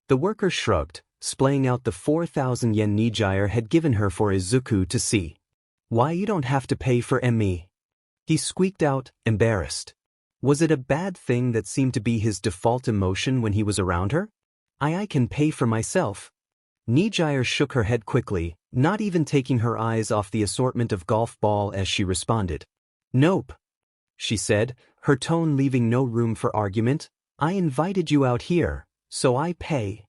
S1: The worker shrugged, splaying out the 4,000 yen Nijire had given her for Izuku to see. Why you don't have to pay for me? He squeaked out, embarrassed. Was it a bad thing that seemed to be his default emotion when he was around her? I can pay for myself. Nijire shook her head quickly, not even taking her eyes off the assortment of golf ball as she responded. Nope. She said, her tone leaving no room for argument. I invited you out here, so I pay.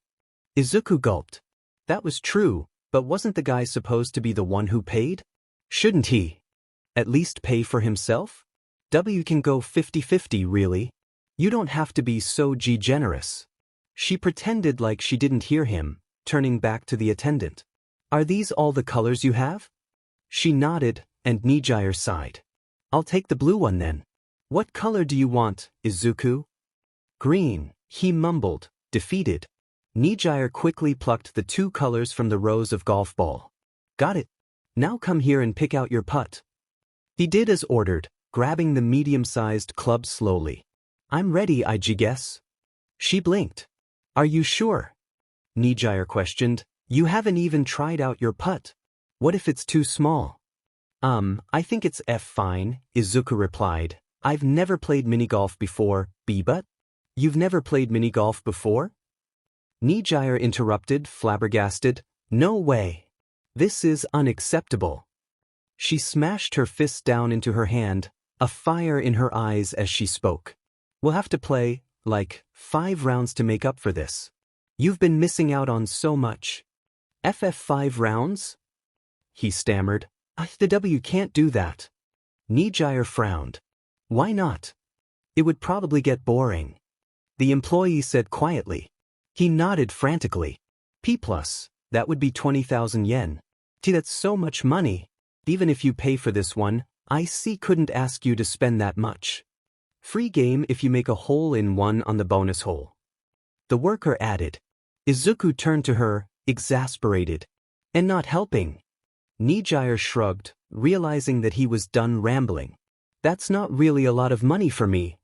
S1: Izuku gulped. That was true, but wasn't the guy supposed to be the one who paid? Shouldn't he at least pay for himself? W can go 50-50 really. You don't have to be so generous. She pretended like she didn't hear him, turning back to the attendant. Are these all the colors you have? She nodded, and Nijire sighed. I'll take the blue one then. What color do you want, Izuku? Green, he mumbled, defeated. Nijire quickly plucked the two colors from the rows of golf ball. Got it. Now come here and pick out your putt. He did as ordered, grabbing the medium-sized club slowly. I'm ready, I guess. She blinked. Are you sure? Nijire questioned. You haven't even tried out your putt. What if it's too small? I think it's fine, Izuku replied. I've never played mini-golf before, but? You've never played mini-golf before? Nijire interrupted, flabbergasted. No way. This is unacceptable. She smashed her fist down into her hand, a fire in her eyes as she spoke. We'll have to play, like, 5 rounds to make up for this. You've been missing out on so much. 5 rounds? He stammered. The W can't do that. Nijire frowned. Why not? It would probably get boring. The employee said quietly. He nodded frantically. P+, that would be 20,000 yen. That's so much money. Even if you pay for this one, I couldn't ask you to spend that much. Free game if you make a hole-in-one on the bonus hole. The worker added. Izuku turned to her, exasperated. And not helping. Nijire shrugged, realizing that he was done rambling. That's not really a lot of money for me,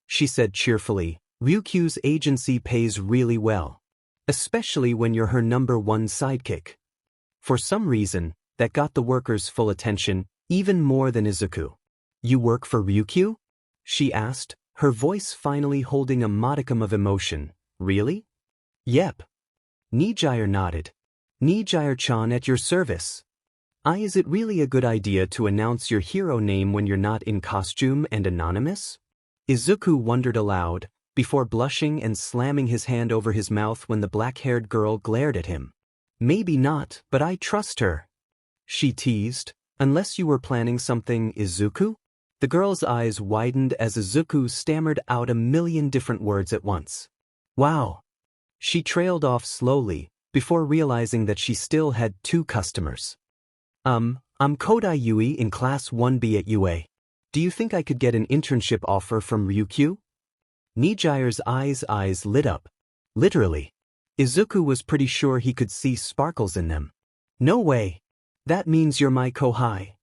S1: she said cheerfully. Ryukyu's agency pays really well. Especially when you're her #1 sidekick. For some reason, that got the worker's full attention, even more than Izuku. You work for Ryukyu? She asked, her voice finally holding a modicum of emotion. Really? Yep. Nijire nodded. Nijire-chan at your service. Is it really a good idea to announce your hero name when you're not in costume and anonymous? Izuku wondered aloud, before blushing and slamming his hand over his mouth when the black-haired girl glared at him. Maybe not, but I trust her. She teased. Unless you were planning something, Izuku? The girl's eyes widened as Izuku stammered out a million different words at once. Wow. She trailed off slowly, before realizing that she still had 2 customers. I'm Kodai Yui in Class 1B at UA. Do you think I could get an internship offer from Ryukyu? Nijire's eyes lit up. Literally. Izuku was pretty sure he could see sparkles in them. No way. That means you're my kohai.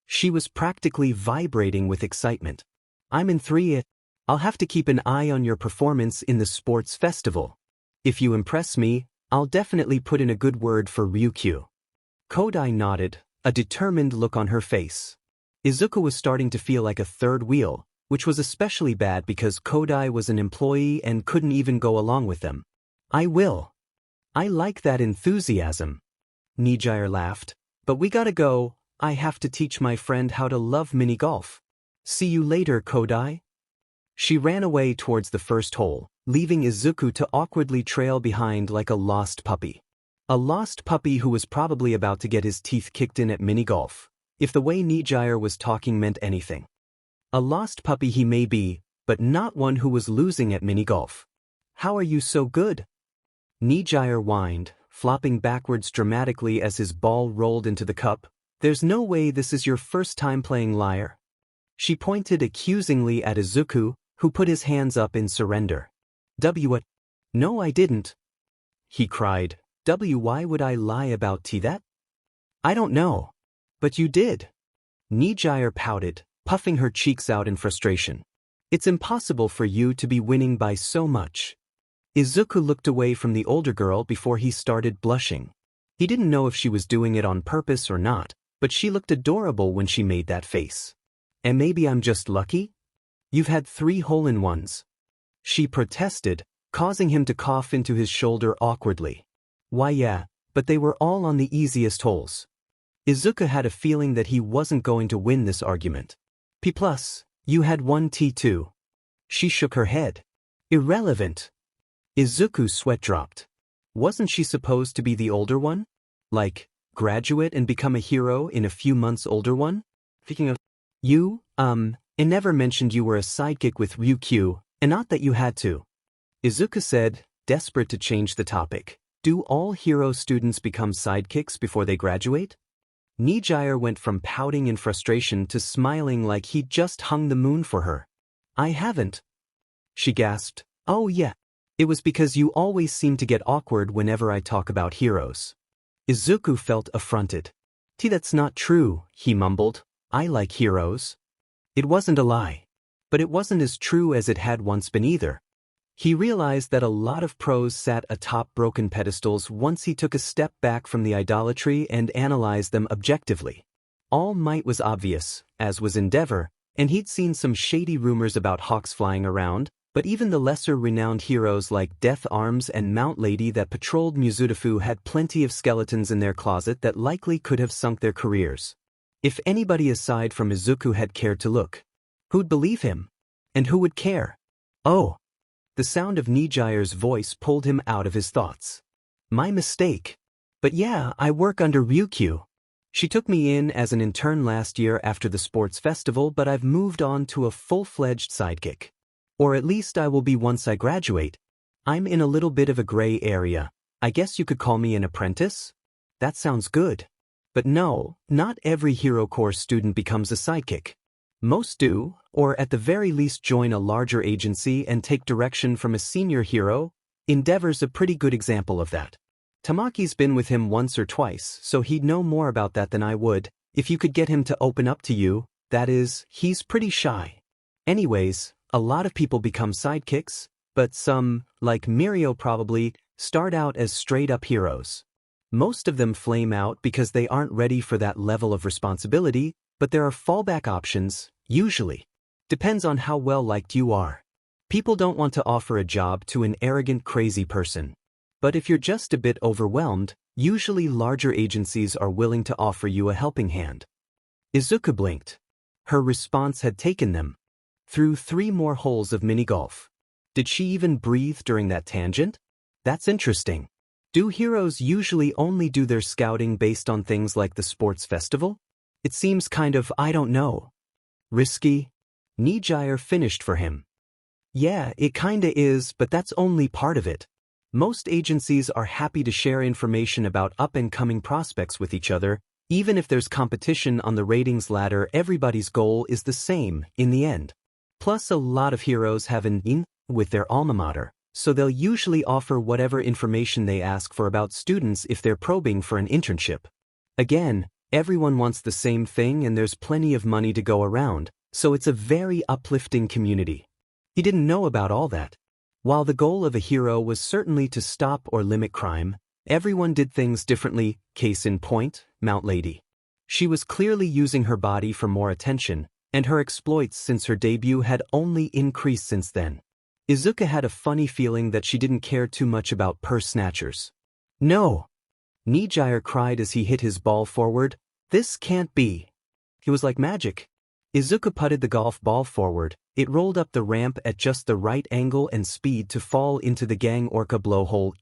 S1: She was practically vibrating with excitement. I'm in 3. I'll have to keep an eye on your performance in the sports festival. If you impress me, I'll definitely put in a good word for Ryukyu. Kodai nodded, a determined look on her face. Izuku was starting to feel like a third wheel, which was especially bad because Kodai was an employee and couldn't even go along with them. I will. I like that enthusiasm. Nijire laughed. But we gotta go. I have to teach my friend how to love mini-golf. See you later, Kodai. She ran away towards the first hole, leaving Izuku to awkwardly trail behind like a lost puppy. A lost puppy who was probably about to get his teeth kicked in at mini-golf, if the way Nijire was talking meant anything. A lost puppy he may be, but not one who was losing at mini-golf. How are you so good? Nijire whined, flopping backwards dramatically as his ball rolled into the cup. There's no way this is your first time playing liar. She pointed accusingly at Izuku, who put his hands up in surrender. What? No, I didn't. He cried. Why would I lie about that? I don't know. But you did. Nijire pouted, puffing her cheeks out in frustration. It's impossible for you to be winning by so much. Izuku looked away from the older girl before he started blushing. He didn't know if she was doing it on purpose or not, but she looked adorable when she made that face. And maybe I'm just lucky? You've had 3 hole-in-ones. She protested, causing him to cough into his shoulder awkwardly. Why yeah, but they were all on the easiest holes. Izuku had a feeling that he wasn't going to win this argument. P+, you had 1 T2. She shook her head. Irrelevant. Izuku's sweat dropped. Wasn't she supposed to be the older one? Like, graduate and become a hero in a few months older one? Speaking of, you, it never mentioned you were a sidekick with Ryukyu, and not that you had to. Izuku said, desperate to change the topic. Do all hero students become sidekicks before they graduate? Nijire went from pouting in frustration to smiling like he'd just hung the moon for her. I haven't. She gasped. Oh yeah. It was because you always seem to get awkward whenever I talk about heroes. Izuku felt affronted. That's not true, he mumbled. I like heroes. It wasn't a lie. But it wasn't as true as it had once been either. He realized that a lot of pros sat atop broken pedestals once he took a step back from the idolatry and analyzed them objectively. All Might was obvious, as was Endeavor, and he'd seen some shady rumors about hawks flying around, but even the lesser-renowned heroes like Death Arms and Mount Lady that patrolled Mizudafu had plenty of skeletons in their closet that likely could have sunk their careers. If anybody aside from Izuku had cared to look. Who'd believe him? And who would care? Oh. The sound of Nijire's voice pulled him out of his thoughts. My mistake. But yeah, I work under Ryukyu. She took me in as an intern last year after the sports festival, but I've moved on to a full-fledged sidekick. Or at least I will be once I graduate. I'm in a little bit of a gray area. I guess you could call me an apprentice? That sounds good. But no, not every Hero Corps student becomes a sidekick. Most do, or at the very least join a larger agency and take direction from a senior hero. Endeavor's a pretty good example of that. Tamaki's been with him once or twice, so he'd know more about that than I would. If you could get him to open up to you, that is, he's pretty shy. Anyways, a lot of people become sidekicks, but some, like Mirio probably, start out as straight-up heroes. Most of them flame out because they aren't ready for that level of responsibility, but there are fallback options, usually. Depends on how well-liked you are. People don't want to offer a job to an arrogant, crazy person. But if you're just a bit overwhelmed, usually larger agencies are willing to offer you a helping hand. Izuku blinked. Her response had taken them through 3 more holes of mini-golf. Did she even breathe during that tangent? That's interesting. Do heroes usually only do their scouting based on things like the sports festival? It seems kind of, I don't know. Risky? Nijire finished for him. Yeah, it kinda is, but that's only part of it. Most agencies are happy to share information about up-and-coming prospects with each other. Even if there's competition on the ratings ladder, everybody's goal is the same, in the end. Plus, a lot of heroes have an in with their alma mater, so they'll usually offer whatever information they ask for about students if they're probing for an internship. Again, everyone wants the same thing and there's plenty of money to go around, so it's a very uplifting community. He didn't know about all that. While the goal of a hero was certainly to stop or limit crime, everyone did things differently. Case in point, Mount Lady. She was clearly using her body for more attention, and her exploits since her debut had only increased since then. Izuku had a funny feeling that she didn't care too much about purse snatchers. No! Nijire cried as he hit his ball forward. This can't be. It was like magic. Izuku putted the golf ball forward. It rolled up the ramp at just the right angle and speed to fall into the Gang Orca blowhole,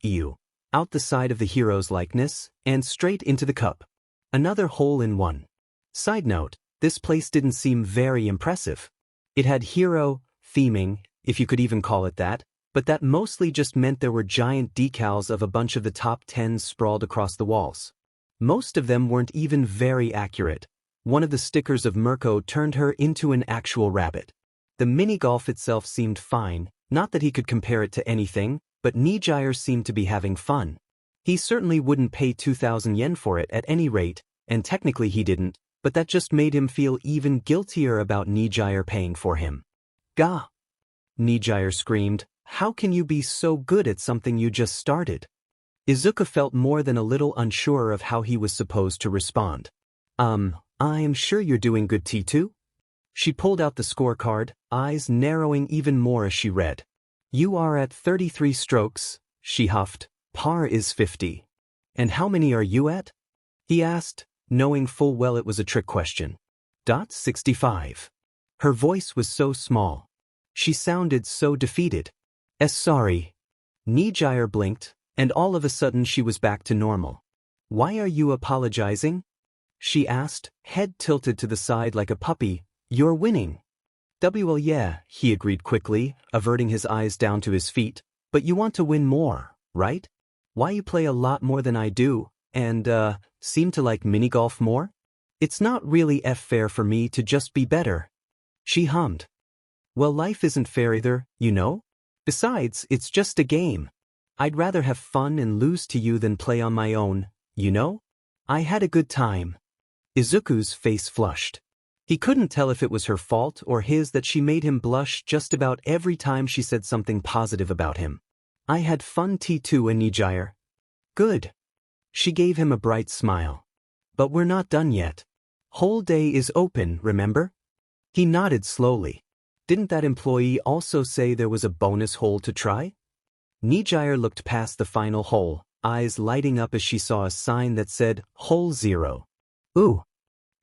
S1: out the side of the hero's likeness, and straight into the cup. Another hole-in-one. Side note, this place didn't seem very impressive. It had hero theming, if you could even call it that, but that mostly just meant there were giant decals of a bunch of the top 10 sprawled across the walls. Most of them weren't even very accurate. One of the stickers of Mirko turned her into an actual rabbit. The mini-golf itself seemed fine, not that he could compare it to anything, but Nijire seemed to be having fun. He certainly wouldn't pay 2,000 yen for it at any rate, and technically he didn't, but that just made him feel even guiltier about Nijire paying for him. Gah! Nijire screamed, how can you be so good at something you just started? Izuku felt more than a little unsure of how he was supposed to respond. I'm sure you're doing good, T2? She pulled out the scorecard, eyes narrowing even more as she read. You are at 33 strokes, she huffed. Par is 50. And how many are you at? He asked, knowing full well it was a trick question. 65. Her voice was so small. She sounded so defeated. Sorry. Nijire blinked, and all of a sudden she was back to normal. Why are you apologizing? She asked, head tilted to the side like a puppy. You're winning. Well, yeah, he agreed quickly, averting his eyes down to his feet. But you want to win more, right? Why you play a lot more than I do, and, seem to like mini-golf more? It's not really fair for me to just be better. She hummed. Well, life isn't fair either, you know? Besides, it's just a game. I'd rather have fun and lose to you than play on my own, you know? I had a good time. Izuku's face flushed. He couldn't tell if it was her fault or his that she made him blush just about every time she said something positive about him. I had fun, T2 and Nijire. Good. She gave him a bright smile. But we're not done yet. Whole day is open, remember? He nodded slowly. Didn't that employee also say there was a bonus hole to try? Nijire looked past the final hole, eyes lighting up as she saw a sign that said, Hole 0. Ooh.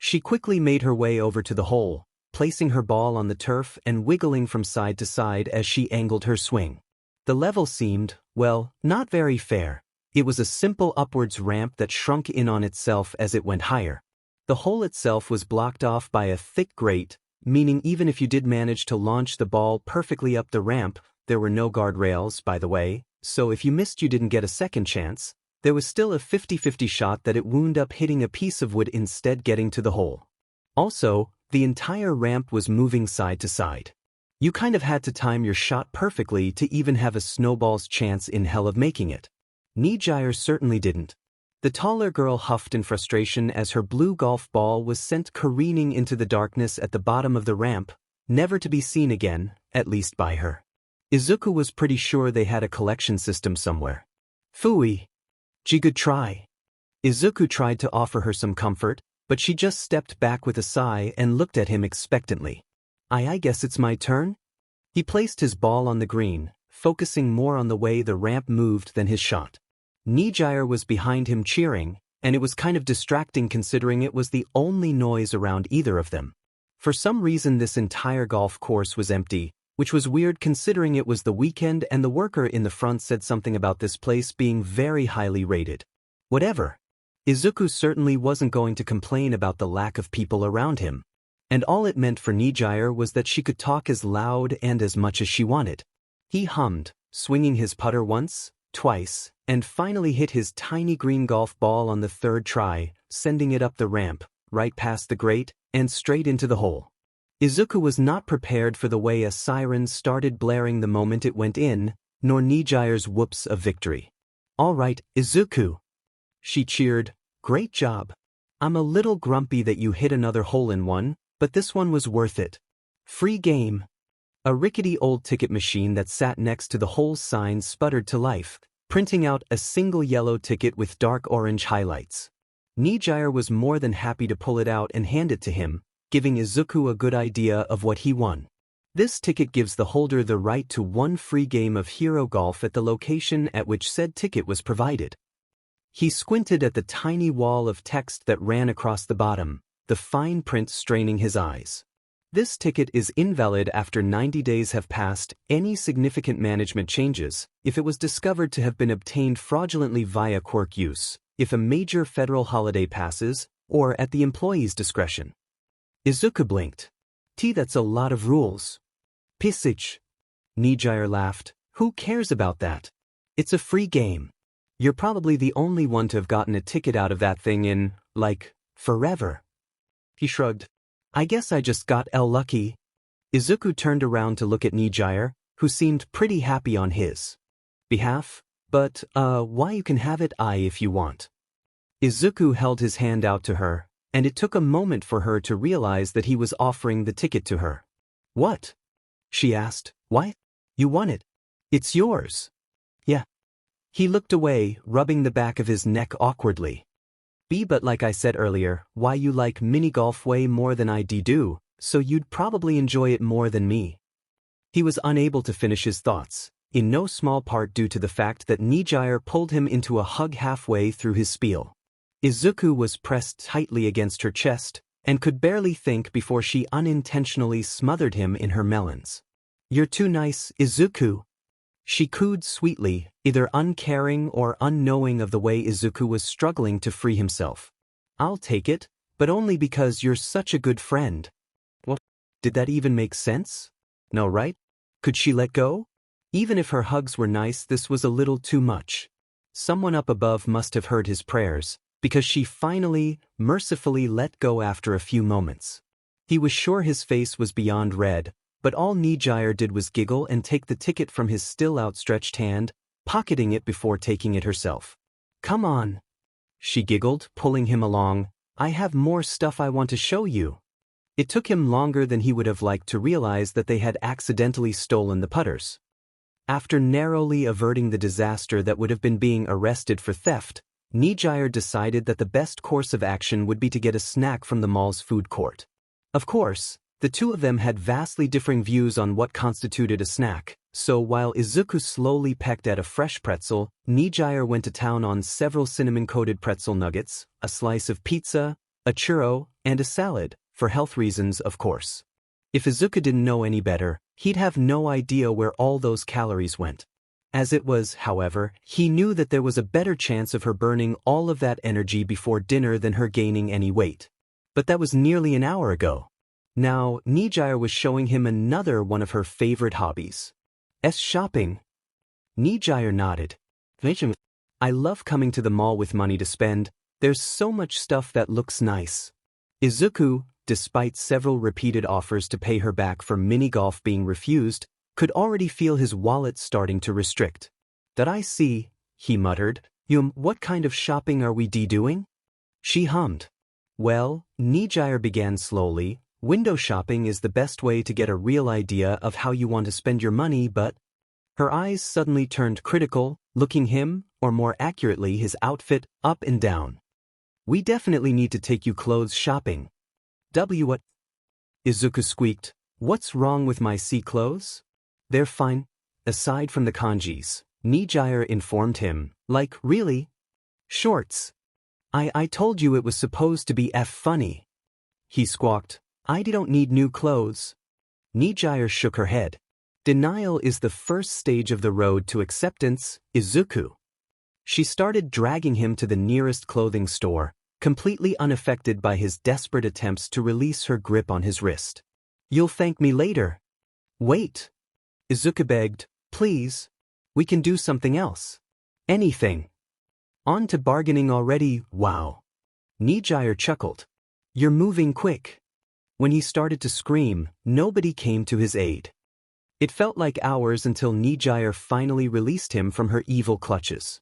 S1: She quickly made her way over to the hole, placing her ball on the turf and wiggling from side to side as she angled her swing. The level seemed, well, not very fair. It was a simple upwards ramp that shrunk in on itself as it went higher. The hole itself was blocked off by a thick grate, meaning even if you did manage to launch the ball perfectly up the ramp, there were no guardrails, by the way, so if you missed you didn't get a second chance. There was still a 50-50 shot that it wound up hitting a piece of wood instead getting to the hole. Also, the entire ramp was moving side to side. You kind of had to time your shot perfectly to even have a snowball's chance in hell of making it. Nijire certainly didn't. The taller girl huffed in frustration as her blue golf ball was sent careening into the darkness at the bottom of the ramp, never to be seen again, at least by her. Izuku was pretty sure they had a collection system somewhere. Phooey. Good try. Izuku tried to offer her some comfort, but she just stepped back with a sigh and looked at him expectantly. I guess it's my turn? He placed his ball on the green, focusing more on the way the ramp moved than his shot. Nijire was behind him cheering, and it was kind of distracting considering it was the only noise around either of them. For some reason this entire golf course was empty, which was weird considering it was the weekend and the worker in the front said something about this place being very highly rated. Whatever. Izuku certainly wasn't going to complain about the lack of people around him. And all it meant for Nijire was that she could talk as loud and as much as she wanted. He hummed, swinging his putter once, twice, and finally hit his tiny green golf ball on the third try, sending it up the ramp, right past the grate, and straight into the hole. Izuku was not prepared for the way a siren started blaring the moment it went in, nor Nijire's whoops of victory. All right, Izuku. She cheered, great job. I'm a little grumpy that you hit another hole-in-one, but this one was worth it. Free game. A rickety old ticket machine that sat next to the hole's sign sputtered to life, printing out a single yellow ticket with dark orange highlights. Nijire was more than happy to pull it out and hand it to him, giving Izuku a good idea of what he won. This ticket gives the holder the right to one free game of hero golf at the location at which said ticket was provided. He squinted at the tiny wall of text that ran across the bottom, the fine print straining his eyes. This ticket is invalid after 90 days have passed any significant management changes, if it was discovered to have been obtained fraudulently via Quirk use, if a major federal holiday passes, or at the employee's discretion. Izuku blinked. That's a lot of rules. Pissich. Nijire laughed. Who cares about that? It's a free game. You're probably the only one to have gotten a ticket out of that thing in, like, forever. He shrugged. I guess I just got lucky. Izuku turned around to look at Nijire, who seemed pretty happy on his behalf, but, why you can have it if you want. Izuku held his hand out to her, and it took a moment for her to realize that he was offering the ticket to her. What? She asked. Why? You won it. It's yours. Yeah. He looked away, rubbing the back of his neck awkwardly. But like I said earlier, why you like mini-golf way more than I do, so you'd probably enjoy it more than me. He was unable to finish his thoughts, in no small part due to the fact that Nijire pulled him into a hug halfway through his spiel. Izuku was pressed tightly against her chest, and could barely think before she unintentionally smothered him in her melons. You're too nice, Izuku. She cooed sweetly, either uncaring or unknowing of the way Izuku was struggling to free himself. I'll take it, but only because you're such a good friend. What? Did that even make sense? No, right? Could she let go? Even if her hugs were nice, this was a little too much. Someone up above must have heard his prayers, because she finally, mercifully let go after a few moments. He was sure his face was beyond red, but all Nijire did was giggle and take the ticket from his still outstretched hand, pocketing it before taking it herself. Come on. She giggled, pulling him along. I have more stuff I want to show you. It took him longer than he would have liked to realize that they had accidentally stolen the putters. After narrowly averting the disaster that would have been being arrested for theft, Nijire decided that the best course of action would be to get a snack from the mall's food court. Of course, the two of them had vastly differing views on what constituted a snack, so while Izuku slowly pecked at a fresh pretzel, Nijire went to town on several cinnamon-coated pretzel nuggets, a slice of pizza, a churro, and a salad, for health reasons of course. If Izuku didn't know any better, he'd have no idea where all those calories went. As it was, however, he knew that there was a better chance of her burning all of that energy before dinner than her gaining any weight. But that was nearly an hour ago. Now, Nijire was showing him another one of her favorite hobbies. Shopping. Nijire nodded. I love coming to the mall with money to spend. There's so much stuff that looks nice. Izuku, despite several repeated offers to pay her back for mini-golf being refused, could already feel his wallet starting to restrict. That I see, he muttered. What kind of shopping are we doing? She hummed. Well, Nijire began slowly. Window shopping is the best way to get a real idea of how you want to spend your money, but... Her eyes suddenly turned critical, looking him, or more accurately his outfit, up and down. We definitely need to take you clothes shopping. What? Izuku squeaked. What's wrong with my clothes? They're fine. Aside from the kanjis, Nijire informed him. Like, really? Shorts. I told you it was supposed to be funny. He squawked. I don't need new clothes. Nijire shook her head. Denial is the first stage of the road to acceptance, Izuku. She started dragging him to the nearest clothing store, completely unaffected by his desperate attempts to release her grip on his wrist. You'll thank me later. Wait. Izuku begged, please. We can do something else. Anything. On to bargaining already, wow. Nijire chuckled. You're moving quick. When he started to scream, nobody came to his aid. It felt like hours until Nijire finally released him from her evil clutches.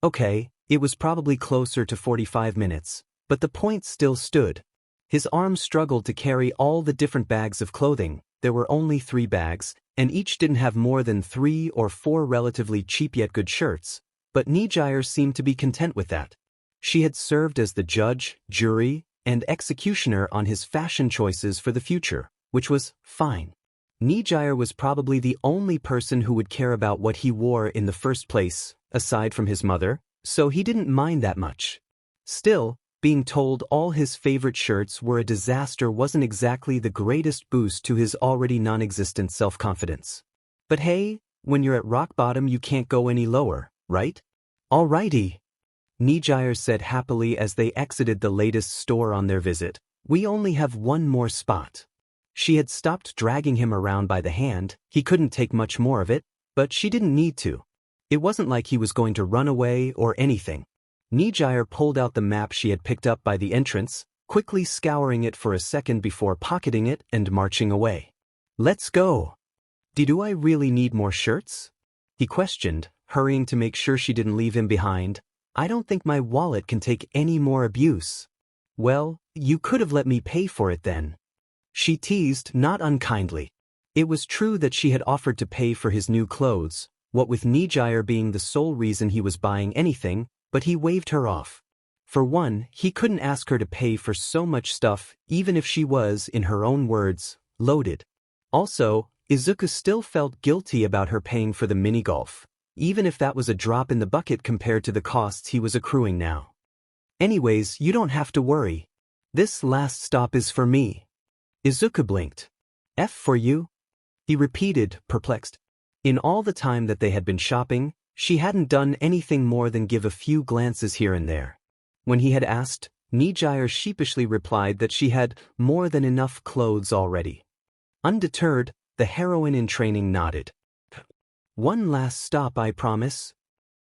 S1: Okay, it was probably closer to 45 minutes, but the point still stood. His arms struggled to carry all the different bags of clothing. There were only 3 bags, and each didn't have more than 3 or 4 relatively cheap yet good shirts, but Nijire seemed to be content with that. She had served as the judge, jury, and executioner on his fashion choices for the future, which was fine. Nijire was probably the only person who would care about what he wore in the first place, aside from his mother, so he didn't mind that much. Still, being told all his favorite shirts were a disaster wasn't exactly the greatest boost to his already non-existent self-confidence. But hey, when you're at rock bottom you can't go any lower, right? Alrighty. Nijire said happily as they exited the latest store on their visit. We only have one more spot. She had stopped dragging him around by the hand. He couldn't take much more of it, but she didn't need to. It wasn't like he was going to run away or anything. Nijire pulled out the map she had picked up by the entrance, quickly scouring it for a second before pocketing it and marching away. Let's go. Do I really need more shirts? He questioned, hurrying to make sure she didn't leave him behind. I don't think my wallet can take any more abuse. Well, you could have let me pay for it then. She teased, not unkindly. It was true that she had offered to pay for his new clothes, what with Nijire being the sole reason he was buying anything, but he waved her off. For one, he couldn't ask her to pay for so much stuff, even if she was, in her own words, loaded. Also, Izuku still felt guilty about her paying for the mini-golf, even if that was a drop in the bucket compared to the costs he was accruing now. Anyways, you don't have to worry. This last stop is for me. Izuku blinked. For you? He repeated, perplexed. In all the time that they had been shopping, she hadn't done anything more than give a few glances here and there. When he had asked, Nijire sheepishly replied that she had more than enough clothes already. Undeterred, the heroine in training nodded. One last stop, I promise.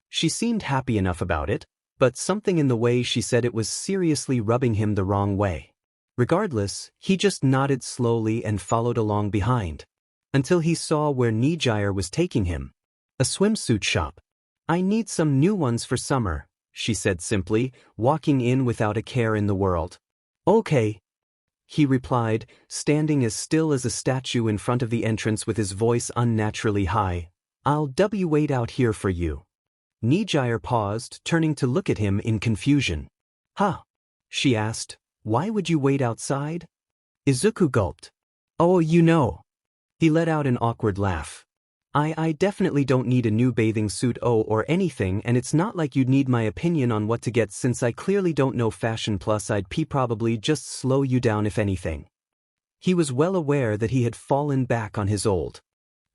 S1: She seemed happy enough about it, but something in the way she said it was seriously rubbing him the wrong way. Regardless, he just nodded slowly and followed along behind, until he saw where Nijire was taking him. A swimsuit shop. I need some new ones for summer, she said simply, walking in without a care in the world. Okay, he replied, standing as still as a statue in front of the entrance with his voice unnaturally high. I'll wait out here for you. Nijire paused, turning to look at him in confusion. Huh? She asked. Why would you wait outside? Izuku gulped. Oh, you know. He let out an awkward laugh. I definitely don't need a new bathing suit or anything, and it's not like you'd need my opinion on what to get since I clearly don't know fashion, plus I'd probably just slow you down if anything. He was well aware that he had fallen back on his old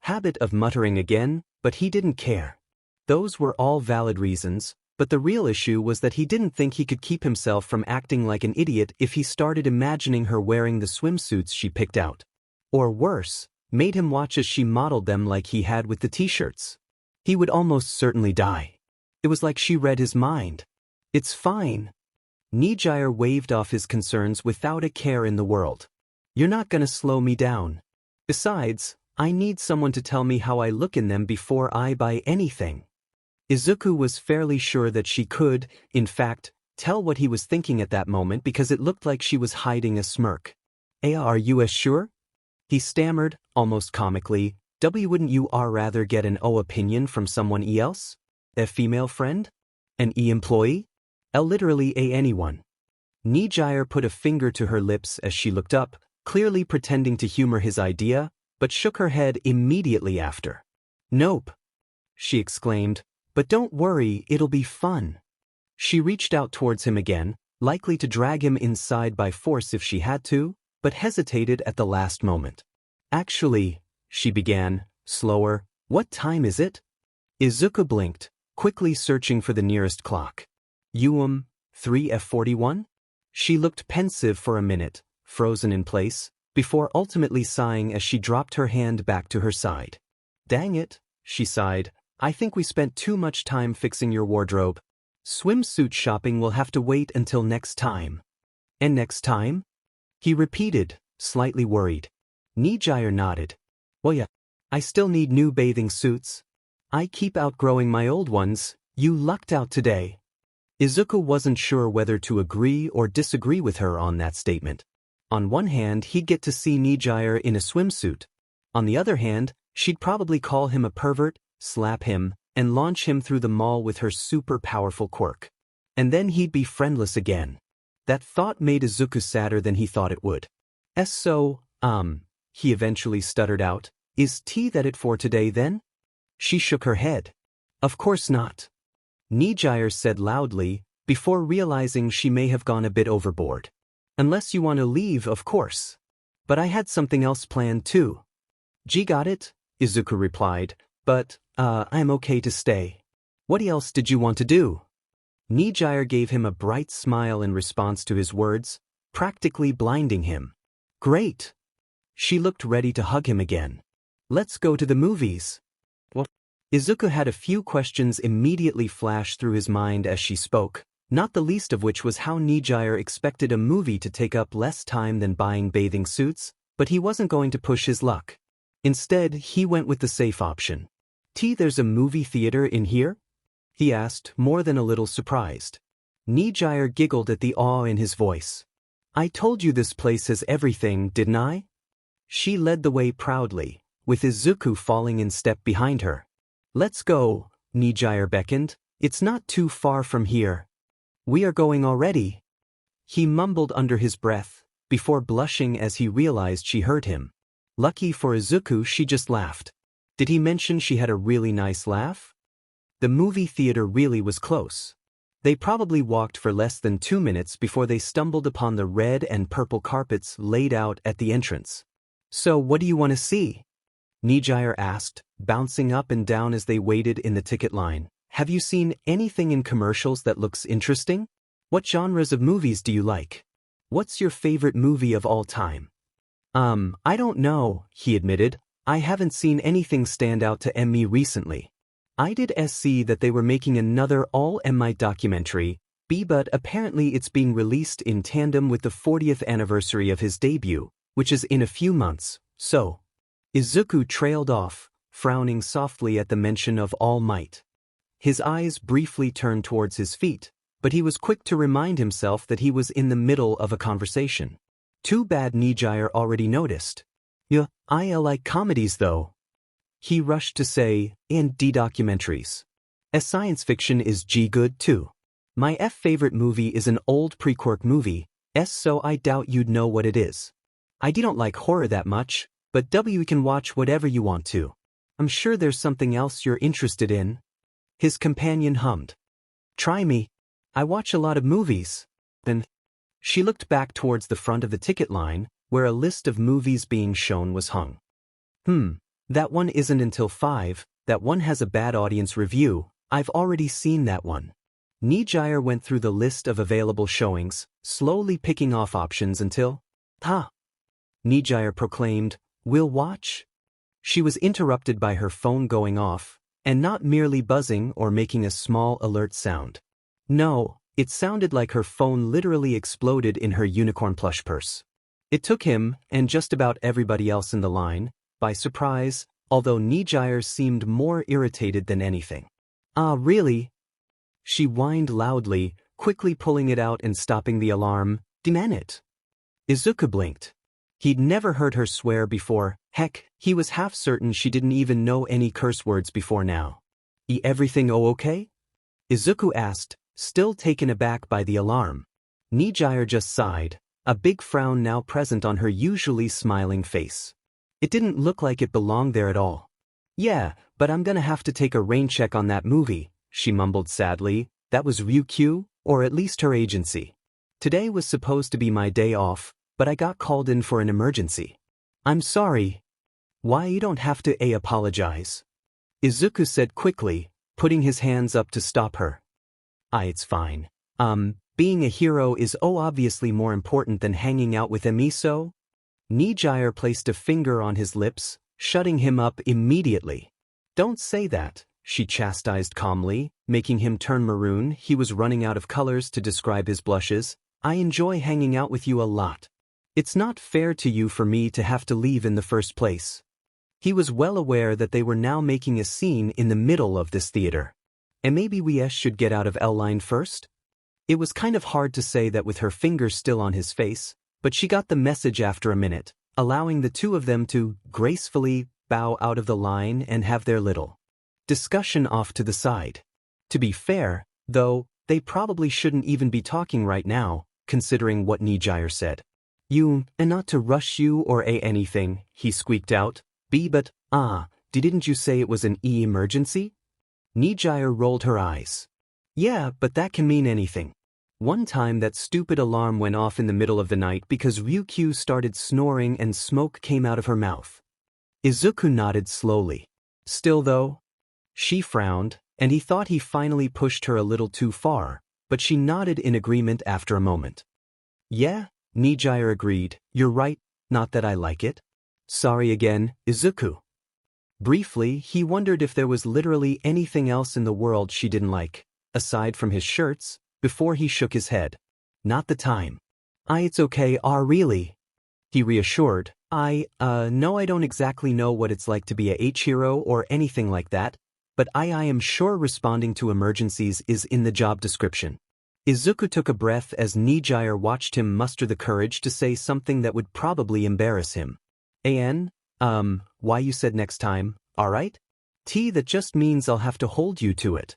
S1: habit of muttering again, but he didn't care. Those were all valid reasons, but the real issue was that he didn't think he could keep himself from acting like an idiot if he started imagining her wearing the swimsuits she picked out. Or worse, made him watch as she modeled them like he had with the t-shirts. He would almost certainly die. It was like she read his mind. It's fine. Nijire waved off his concerns without a care in the world. You're not gonna slow me down. Besides, I need someone to tell me how I look in them before I buy anything. Izuku was fairly sure that she could, in fact, tell what he was thinking at that moment because it looked like she was hiding a smirk. Are you as sure? He stammered, almost comically. Wouldn't you rather get an opinion from someone else? A female friend? An employee? Literally anyone. Nijire put a finger to her lips as she looked up, clearly pretending to humor his idea, but shook her head immediately after. Nope, she exclaimed, but don't worry, it'll be fun. She reached out towards him again, likely to drag him inside by force if she had to, but hesitated at the last moment. Actually, she began, slower, what time is it? Izuku blinked, quickly searching for the nearest clock. 3:41? She looked pensive for a minute, frozen in place, before ultimately sighing as she dropped her hand back to her side. Dang it, she sighed, I think we spent too much time fixing your wardrobe. Swimsuit shopping will have to wait until next time. And next time? He repeated, slightly worried. Nijire nodded. Well yeah, I still need new bathing suits. I keep outgrowing my old ones, you lucked out today. Izuku wasn't sure whether to agree or disagree with her on that statement. On one hand, he'd get to see Nijire in a swimsuit. On the other hand, she'd probably call him a pervert, slap him, and launch him through the mall with her super powerful quirk. And then he'd be friendless again. That thought made Izuku sadder than he thought it would. He eventually stuttered out, is tea that it for today then? She shook her head. Of course not. Nijire said loudly, before realizing she may have gone a bit overboard. Unless you want to leave, of course. But I had something else planned too. Got it, Izuku replied, but, I'm okay to stay. What else did you want to do? Nijire gave him a bright smile in response to his words, practically blinding him. Great. She looked ready to hug him again. Let's go to the movies. What? Izuku had a few questions immediately flash through his mind as she spoke, not the least of which was how Nijire expected a movie to take up less time than buying bathing suits, but he wasn't going to push his luck. Instead, he went with the safe option. There's a movie theater in here? He asked, more than a little surprised. Nijire giggled at the awe in his voice. I told you this place has everything, didn't I? She led the way proudly, with Izuku falling in step behind her. Let's go, Nijire beckoned. It's not too far from here. We are going already. He mumbled under his breath, before blushing as he realized she heard him. Lucky for Izuku, she just laughed. Did he mention she had a really nice laugh? The movie theater really was close. They probably walked for less than 2 minutes before they stumbled upon the red and purple carpets laid out at the entrance. So what do you want to see? Nijire asked, bouncing up and down as they waited in the ticket line. Have you seen anything in commercials that looks interesting? What genres of movies do you like? What's your favorite movie of all time? I don't know, he admitted. I haven't seen anything stand out to me recently. I did see that they were making another all-Mite documentary, but apparently it's being released in tandem with the 40th anniversary of his debut, which is in a few months, so. Izuku trailed off, frowning softly at the mention of All Might. His eyes briefly turned towards his feet, but he was quick to remind himself that he was in the middle of a conversation. Too bad Nijire already noticed. Yeah, I like comedies though. He rushed to say, and documentaries. Science fiction is good too. My favorite movie is an old pre-Quirk movie, so I doubt you'd know what it is. I don't like horror that much, but you can watch whatever you want to. I'm sure there's something else you're interested in. His companion hummed. Try me. I watch a lot of movies. Then she looked back towards the front of the ticket line, where a list of movies being shown was hung. That one isn't until 5, that one has a bad audience review, I've already seen that one. Nijire went through the list of available showings, slowly picking off options until, Nijire proclaimed, "We'll watch?" She was interrupted by her phone going off, and not merely buzzing or making a small alert sound. No, it sounded like her phone literally exploded in her unicorn plush purse. It took him, and just about everybody else in the line, by surprise, although Nijire seemed more irritated than anything. Really? She whined loudly, quickly pulling it out and stopping the alarm. "Demand it." Izuku blinked. He'd never heard her swear before, heck, he was half certain she didn't even know any curse words before now. Everything okay?" Izuku asked, still taken aback by the alarm. Nijire just sighed, a big frown now present on her usually smiling face. It didn't look like it belonged there at all. "Yeah, but I'm gonna have to take a rain check on that movie," she mumbled sadly. That was Ryukyu, or at least her agency. "Today was supposed to be my day off, but I got called in for an emergency. I'm sorry." "Why, you don't have to apologize," Izuku said quickly, putting his hands up to stop her. It's fine. Being a hero is obviously more important than hanging out with Emiso." Nijire placed a finger on his lips, shutting him up immediately. "Don't say that," she chastised calmly, making him turn maroon. He was running out of colors to describe his blushes. "I enjoy hanging out with you a lot. It's not fair to you for me to have to leave in the first place." He was well aware that they were now making a scene in the middle of this theater. "And maybe we should get out of L-line first?" It was kind of hard to say that with her fingers still on his face, but she got the message after a minute, allowing the two of them to gracefully bow out of the line and have their little discussion off to the side. To be fair, though, they probably shouldn't even be talking right now, considering what Nijire said. And not to rush you or anything," he squeaked out. But, didn't you say it was an emergency?" Nijire rolled her eyes. "Yeah, but that can mean anything. One time that stupid alarm went off in the middle of the night because Ryukyu started snoring and smoke came out of her mouth." Izuku nodded slowly. "Still though?" She frowned, and he thought he finally pushed her a little too far, but she nodded in agreement after a moment. "Yeah," Nijire agreed, "you're right, not that I like it." "Sorry again, Izuku." Briefly, he wondered if there was literally anything else in the world she didn't like, aside from his shirts, before he shook his head. "Not the time." It's okay, really?" he reassured. No, I don't exactly know what it's like to be a H-hero or anything like that, but I am sure responding to emergencies is in the job description." Izuku took a breath as Nijire watched him muster the courage to say something that would probably embarrass him. Why you said next time, alright? That just means I'll have to hold you to it.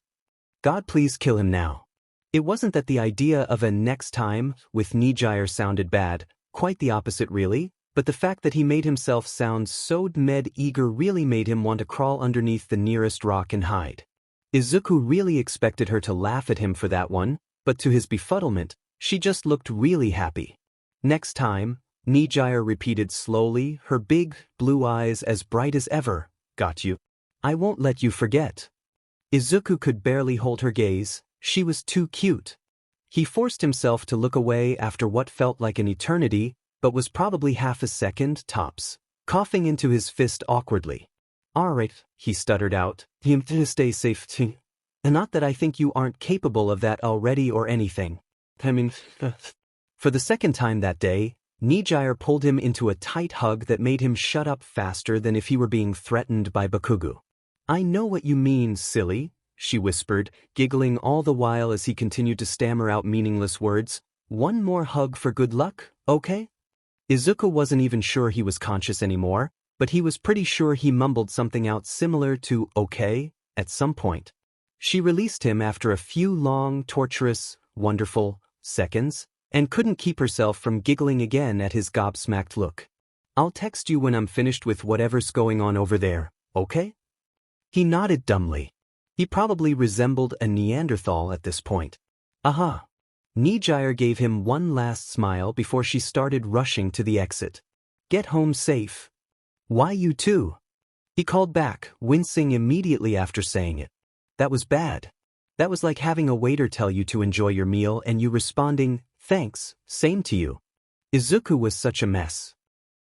S1: God please kill him now." It wasn't that the idea of a next time with Nijire sounded bad, quite the opposite really, but the fact that he made himself sound so eager really made him want to crawl underneath the nearest rock and hide. Izuku really expected her to laugh at him for that one, but to his befuddlement, she just looked really happy. "Next time," Nijire repeated slowly, her big, blue eyes as bright as ever. "Got you. I won't let you forget." Izuku could barely hold her gaze, she was too cute. He forced himself to look away after what felt like an eternity, but was probably half a second, tops, coughing into his fist awkwardly. "Alright," he stuttered out, "to stay safe too. And not that I think you aren't capable of that already or anything. For the second time that day, Nijire pulled him into a tight hug that made him shut up faster than if he were being threatened by Bakugo. "I know what you mean, silly," she whispered, giggling all the while as he continued to stammer out meaningless words. "One more hug for good luck, okay?" Izuku wasn't even sure he was conscious anymore, but he was pretty sure he mumbled something out similar to okay at some point. She released him after a few long, torturous, wonderful seconds, and couldn't keep herself from giggling again at his gobsmacked look. "I'll text you when I'm finished with whatever's going on over there, okay?" He nodded dumbly. He probably resembled a Neanderthal at this point. Nijire gave him one last smile before she started rushing to the exit. Get home safe. Why you too? He called back, wincing immediately after saying it. That was bad. That was like having a waiter tell you to enjoy your meal and you responding, thanks, same to you. Izuku was such a mess.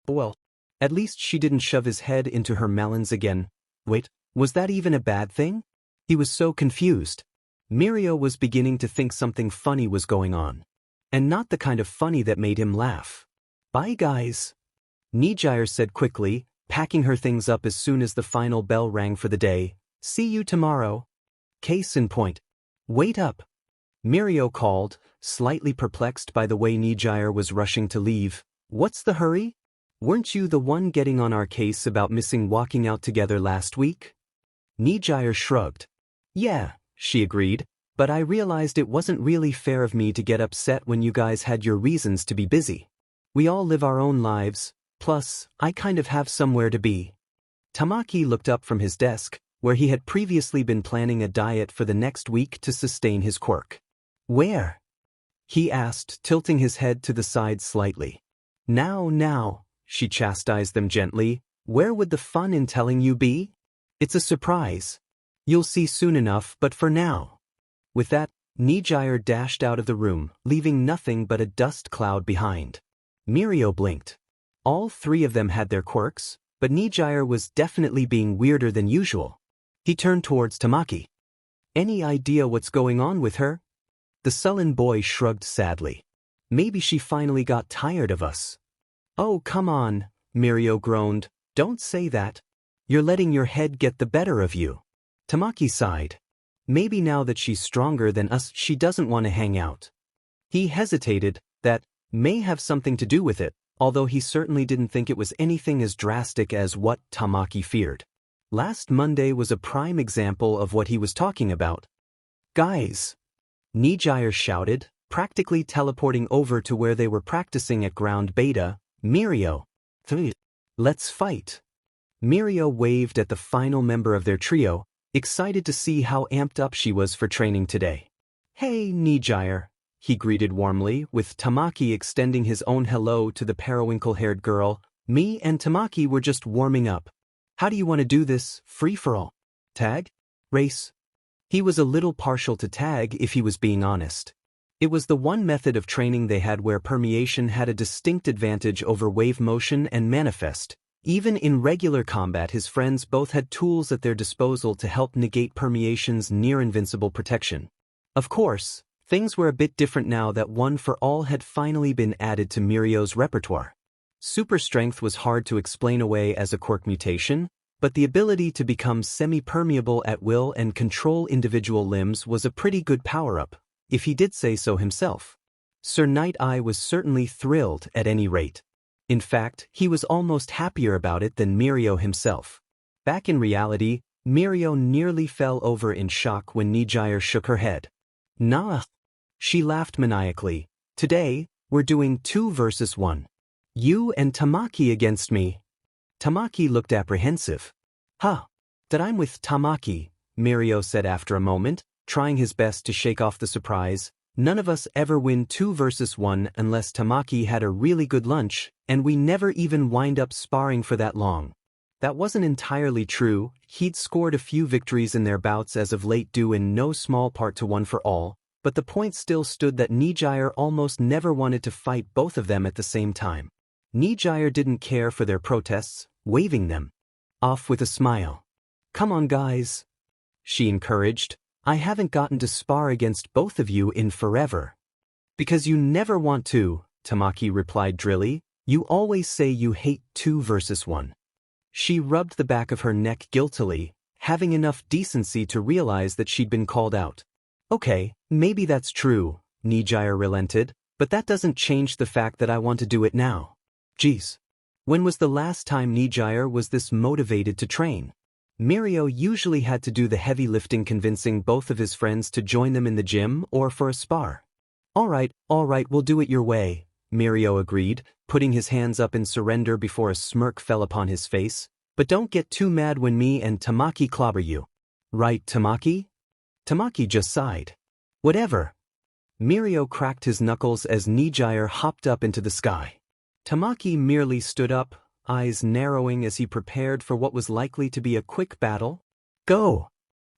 S1: Well, at least she didn't shove his head into her melons again. Wait, was that even a bad thing? He was so confused. Mirio was beginning to think something funny was going on. And not the kind of funny that made him laugh. Bye guys. Nijire said quickly, packing her things up as soon as the final bell rang for the day. See you tomorrow. Case in point. Wait up. Mirio called, slightly perplexed by the way Nijire was rushing to leave. What's the hurry? Weren't you the one getting on our case about missing walking out together last week? Nijire shrugged. Yeah, she agreed, but I realized it wasn't really fair of me to get upset when you guys had your reasons to be busy. We all live our own lives, plus, I kind of have somewhere to be. Tamaki looked up from his desk, where he had previously been planning a diet for the next week to sustain his quirk. Where? He asked, tilting his head to the side slightly. Now, she chastised them gently, where would the fun in telling you be? It's a surprise. You'll see soon enough, but for now. With that, Nijire dashed out of the room, leaving nothing but a dust cloud behind. Mirio blinked. All three of them had their quirks, but Nijire was definitely being weirder than usual. He turned towards Tamaki. Any idea what's going on with her? The sullen boy shrugged sadly. Maybe she finally got tired of us. Oh, come on, Mirio groaned. Don't say that. You're letting your head get the better of you. Tamaki sighed. Maybe now that she's stronger than us, she doesn't want to hang out. He hesitated. That may have something to do with it, although he certainly didn't think it was anything as drastic as what Tamaki feared. Last Monday was a prime example of what he was talking about. Guys! Nijire shouted, practically teleporting over to where they were practicing at ground beta. Mirio. Let's fight. Mirio waved at the final member of their trio, excited to see how amped up she was for training today. Hey, Nijire, he greeted warmly, with Tamaki extending his own hello to the periwinkle-haired girl. Me and Tamaki were just warming up. How do you want to do this, free-for-all? Tag? Race? He was a little partial to tag if he was being honest. It was the one method of training they had where permeation had a distinct advantage over wave motion and manifest. Even in regular combat, his friends both had tools at their disposal to help negate permeation's near-invincible protection. Of course, things were a bit different now that One for All had finally been added to Mirio's repertoire. Super strength was hard to explain away as a quirk mutation, but the ability to become semi-permeable at will and control individual limbs was a pretty good power-up, if he did say so himself. Sir Night-Eye was certainly thrilled at any rate. In fact, he was almost happier about it than Mirio himself. Back in reality, Mirio nearly fell over in shock when Nijire shook her head. Nah. She laughed maniacally. Today, we're doing 2 versus 1. You and Tamaki against me. Tamaki looked apprehensive. Huh. That I'm with Tamaki, Mirio said after a moment, trying his best to shake off the surprise. None of us ever win 2 versus 1 unless Tamaki had a really good lunch, and we never even wind up sparring for that long. That wasn't entirely true. He'd scored a few victories in their bouts as of late due in no small part to One for All, but the point still stood that Nijire almost never wanted to fight both of them at the same time. Nijire didn't care for their protests, waving them off with a smile. Come on guys, she encouraged. I haven't gotten to spar against both of you in forever. Because you never want to, Tamaki replied drily. You always say you hate 2 versus 1. She rubbed the back of her neck guiltily, having enough decency to realize that she'd been called out. Okay, maybe that's true, Nijire relented, but that doesn't change the fact that I want to do it now. Geez. When was the last time Nijire was this motivated to train? Mirio usually had to do the heavy lifting convincing both of his friends to join them in the gym or for a spar. All right, we'll do it your way, Mirio agreed, putting his hands up in surrender before a smirk fell upon his face. But don't get too mad when me and Tamaki clobber you. Right, Tamaki? Tamaki just sighed. Whatever. Mirio cracked his knuckles as Nijire hopped up into the sky. Tamaki merely stood up, eyes narrowing as he prepared for what was likely to be a quick battle. Go!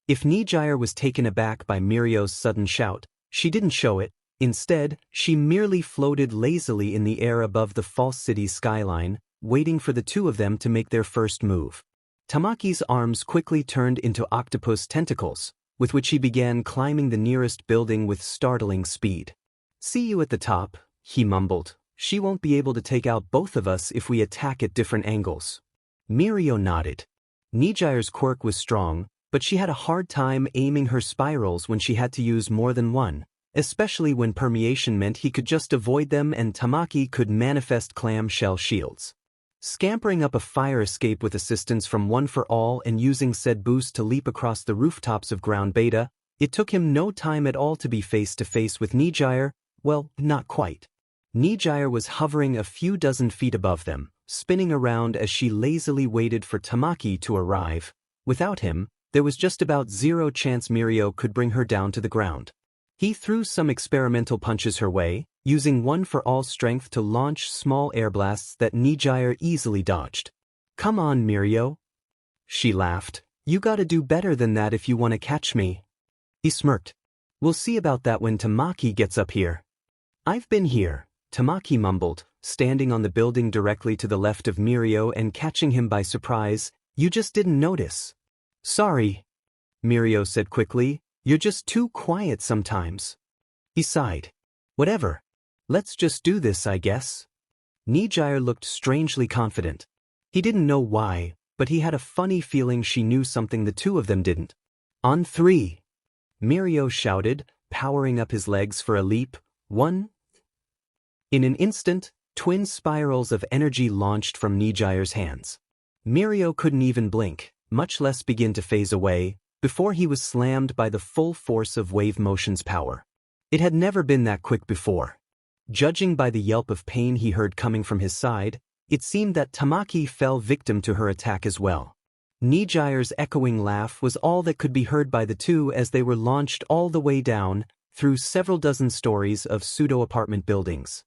S1: If Nijire was taken aback by Mirio's sudden shout, she didn't show it. Instead, she merely floated lazily in the air above the false city's skyline, waiting for the two of them to make their first move. Tamaki's arms quickly turned into octopus tentacles, with which he began climbing the nearest building with startling speed. See you at the top, he mumbled. She won't be able to take out both of us if we attack at different angles. Mirio nodded. Nijire's quirk was strong, but she had a hard time aiming her spirals when she had to use more than one, especially when permeation meant he could just avoid them and Tamaki could manifest clamshell shields. Scampering up a fire escape with assistance from One for All and using said boost to leap across the rooftops of Ground Beta, it took him no time at all to be face-to-face with Nijire. Well, not quite. Nijire was hovering a few dozen feet above them, spinning around as she lazily waited for Tamaki to arrive. Without him, there was just about zero chance Mirio could bring her down to the ground. He threw some experimental punches her way, using One for All strength to launch small air blasts that Nijire easily dodged. Come on, Mirio. She laughed. You gotta do better than that if you want to catch me. He smirked. We'll see about that when Tamaki gets up here. I've been here, Tamaki mumbled, standing on the building directly to the left of Mirio and catching him by surprise. You just didn't notice. Sorry, Mirio said quickly. You're just too quiet sometimes. He sighed. Whatever. Let's just do this, I guess. Nijire looked strangely confident. He didn't know why, but he had a funny feeling she knew something the two of them didn't. On three. Mirio shouted, powering up his legs for a leap. 1. In an instant, twin spirals of energy launched from Nijire's hands. Mirio couldn't even blink, much less begin to phase away, before he was slammed by the full force of wave motion's power. It had never been that quick before. Judging by the yelp of pain he heard coming from his side, it seemed that Tamaki fell victim to her attack as well. Nijire's echoing laugh was all that could be heard by the two as they were launched all the way down, through several dozen stories of pseudo-apartment buildings.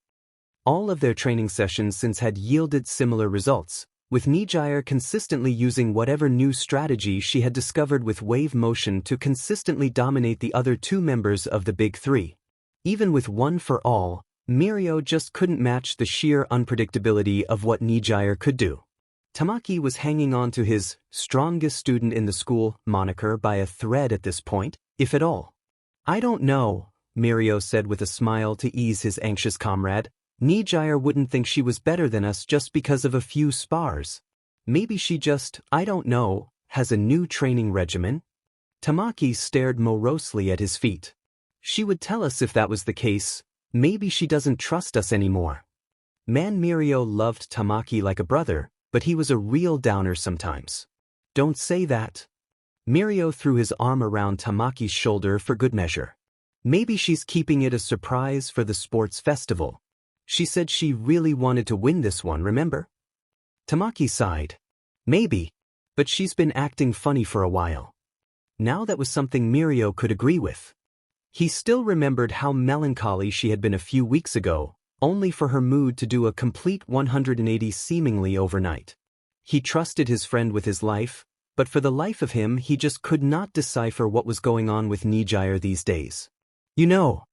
S1: All of their training sessions since had yielded similar results, with Nijire consistently using whatever new strategy she had discovered with wave motion to consistently dominate the other two members of the Big Three. Even with One for All, Mirio just couldn't match the sheer unpredictability of what Nijire could do. Tamaki was hanging on to his strongest student in the school moniker by a thread at this point, if at all. I don't know, Mirio said with a smile to ease his anxious comrade. Nijire wouldn't think she was better than us just because of a few spars. Maybe she just, I don't know, has a new training regimen? Tamaki stared morosely at his feet. She would tell us if that was the case. Maybe she doesn't trust us anymore. Man, Mirio loved Tamaki like a brother, but he was a real downer sometimes. Don't say that. Mirio threw his arm around Tamaki's shoulder for good measure. Maybe she's keeping it a surprise for the sports festival. She said she really wanted to win this one, remember? Tamaki sighed. Maybe, but she's been acting funny for a while. Now that was something Mirio could agree with. He still remembered how melancholy she had been a few weeks ago, only for her mood to do a complete 180 seemingly overnight. He trusted his friend with his life, but for the life of him he just could not decipher what was going on with Nijire these days. You know,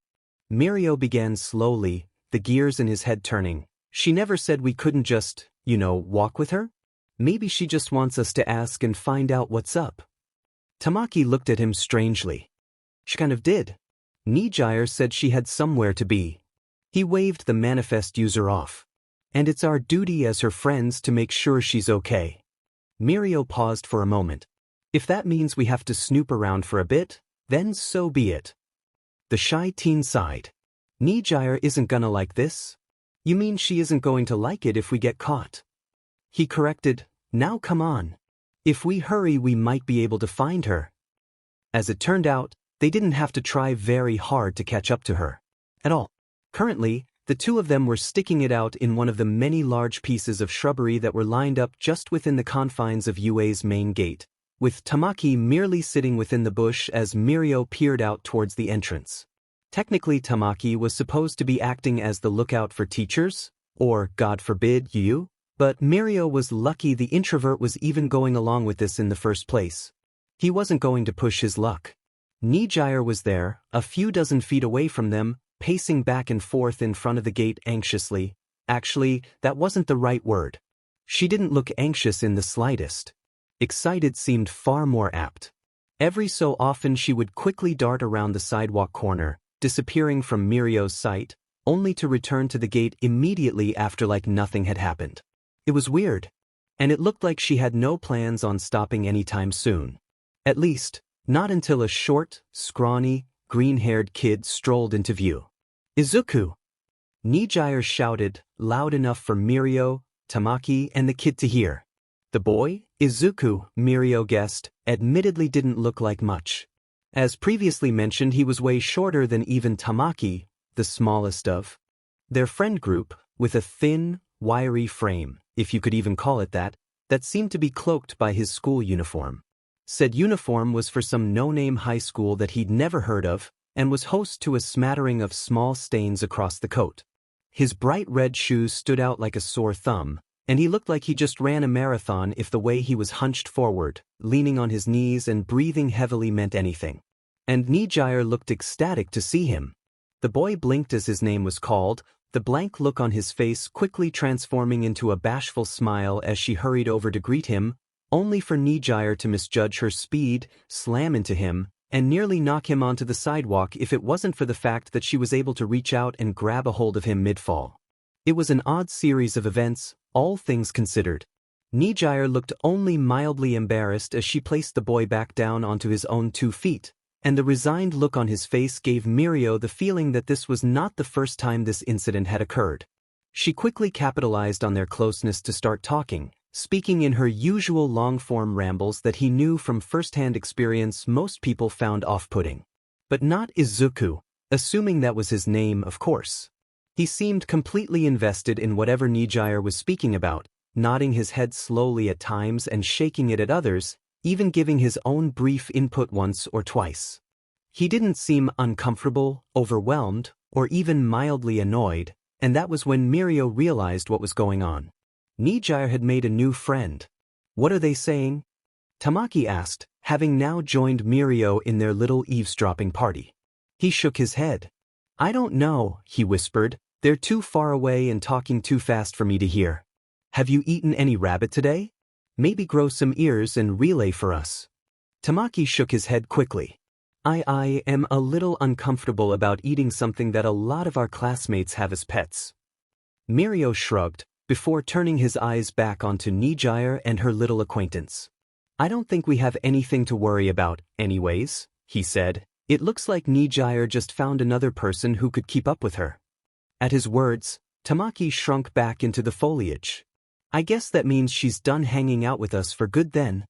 S1: Mirio began slowly, the gears in his head turning. She never said we couldn't just, walk with her? Maybe she just wants us to ask and find out what's up. Tamaki looked at him strangely. She kind of did. Nijire said she had somewhere to be. He waved the manifest user off. And it's our duty as her friends to make sure she's okay. Mirio paused for a moment. If that means we have to snoop around for a bit, then so be it. The shy teen sighed. Nijire isn't gonna like this? You mean she isn't going to like it if we get caught? He corrected, now come on. If we hurry we might be able to find her. As it turned out, they didn't have to try very hard to catch up to her. At all. Currently, the two of them were sticking it out in one of the many large pieces of shrubbery that were lined up just within the confines of UA's main gate, with Tamaki merely sitting within the bush as Mirio peered out towards the entrance. Technically Tamaki was supposed to be acting as the lookout for teachers, Or, God forbid, you? But Mirio was lucky the introvert was even going along with this in the first place. He wasn't going to push his luck. Nijire was there, a few dozen feet away from them, pacing back and forth in front of the gate anxiously. Actually, that wasn't the right word. She didn't look anxious in the slightest. Excited seemed far more apt. Every so often she would quickly dart around the sidewalk corner, disappearing from Mirio's sight, only to return to the gate immediately after like nothing had happened. It was weird. And it looked like she had no plans on stopping anytime soon. At least, not until a short, scrawny, green-haired kid strolled into view. Izuku! Nijire shouted, loud enough for Mirio, Tamaki, and the kid to hear. The boy, Izuku, Mirio guessed, admittedly didn't look like much. As previously mentioned, he was way shorter than even Tamaki, the smallest of their friend group, with a thin, wiry frame, if you could even call it that seemed to be cloaked by his school uniform. Said uniform was for some no-name high school that he'd never heard of, and was host to a smattering of small stains across the coat. His bright red shoes stood out like a sore thumb, and he looked like he just ran a marathon if the way he was hunched forward, leaning on his knees and breathing heavily meant anything. And Nijire looked ecstatic to see him. The boy blinked as his name was called, the blank look on his face quickly transforming into a bashful smile as she hurried over to greet him, only for Nijire to misjudge her speed, slam into him, and nearly knock him onto the sidewalk if it wasn't for the fact that she was able to reach out and grab a hold of him mid-fall. It was an odd series of events, all things considered. Nijire looked only mildly embarrassed as she placed the boy back down onto his own 2 feet, and the resigned look on his face gave Mirio the feeling that this was not the first time this incident had occurred. She quickly capitalized on their closeness to start talking, speaking in her usual long-form rambles that he knew from first-hand experience most people found off-putting. But not Izuku, assuming that was his name, of course. He seemed completely invested in whatever Nijire was speaking about, nodding his head slowly at times and shaking it at others, even giving his own brief input once or twice. He didn't seem uncomfortable, overwhelmed, or even mildly annoyed, and that was when Mirio realized what was going on. Nijire had made a new friend. What are they saying? Tamaki asked, having now joined Mirio in their little eavesdropping party. He shook his head. I don't know, he whispered. They're too far away and talking too fast for me to hear. Have you eaten any rabbit today? Maybe grow some ears and relay for us. Tamaki shook his head quickly. I am a little uncomfortable about eating something that a lot of our classmates have as pets. Mirio shrugged, before turning his eyes back onto Nijire and her little acquaintance. I don't think we have anything to worry about, anyways, he said. It looks like Nijire just found another person who could keep up with her. At his words, Tamaki shrunk back into the foliage. I guess that means she's done hanging out with us for good then.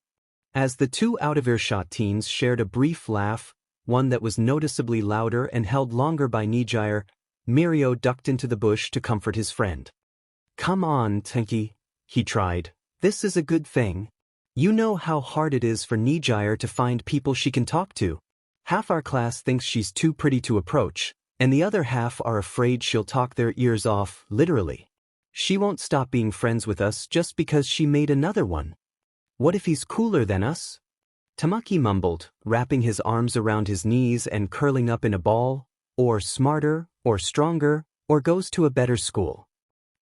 S1: As the two out-of-earshot teens shared a brief laugh, one that was noticeably louder and held longer by Nijire, Mirio ducked into the bush to comfort his friend. Come on, Tenki, he tried. This is a good thing. You know how hard it is for Nijire to find people she can talk to. Half our class thinks she's too pretty to approach, and the other half are afraid she'll talk their ears off, literally. She won't stop being friends with us just because she made another one. What if he's cooler than us? Tamaki mumbled, wrapping his arms around his knees and curling up in a ball, or smarter, or stronger, or goes to a better school.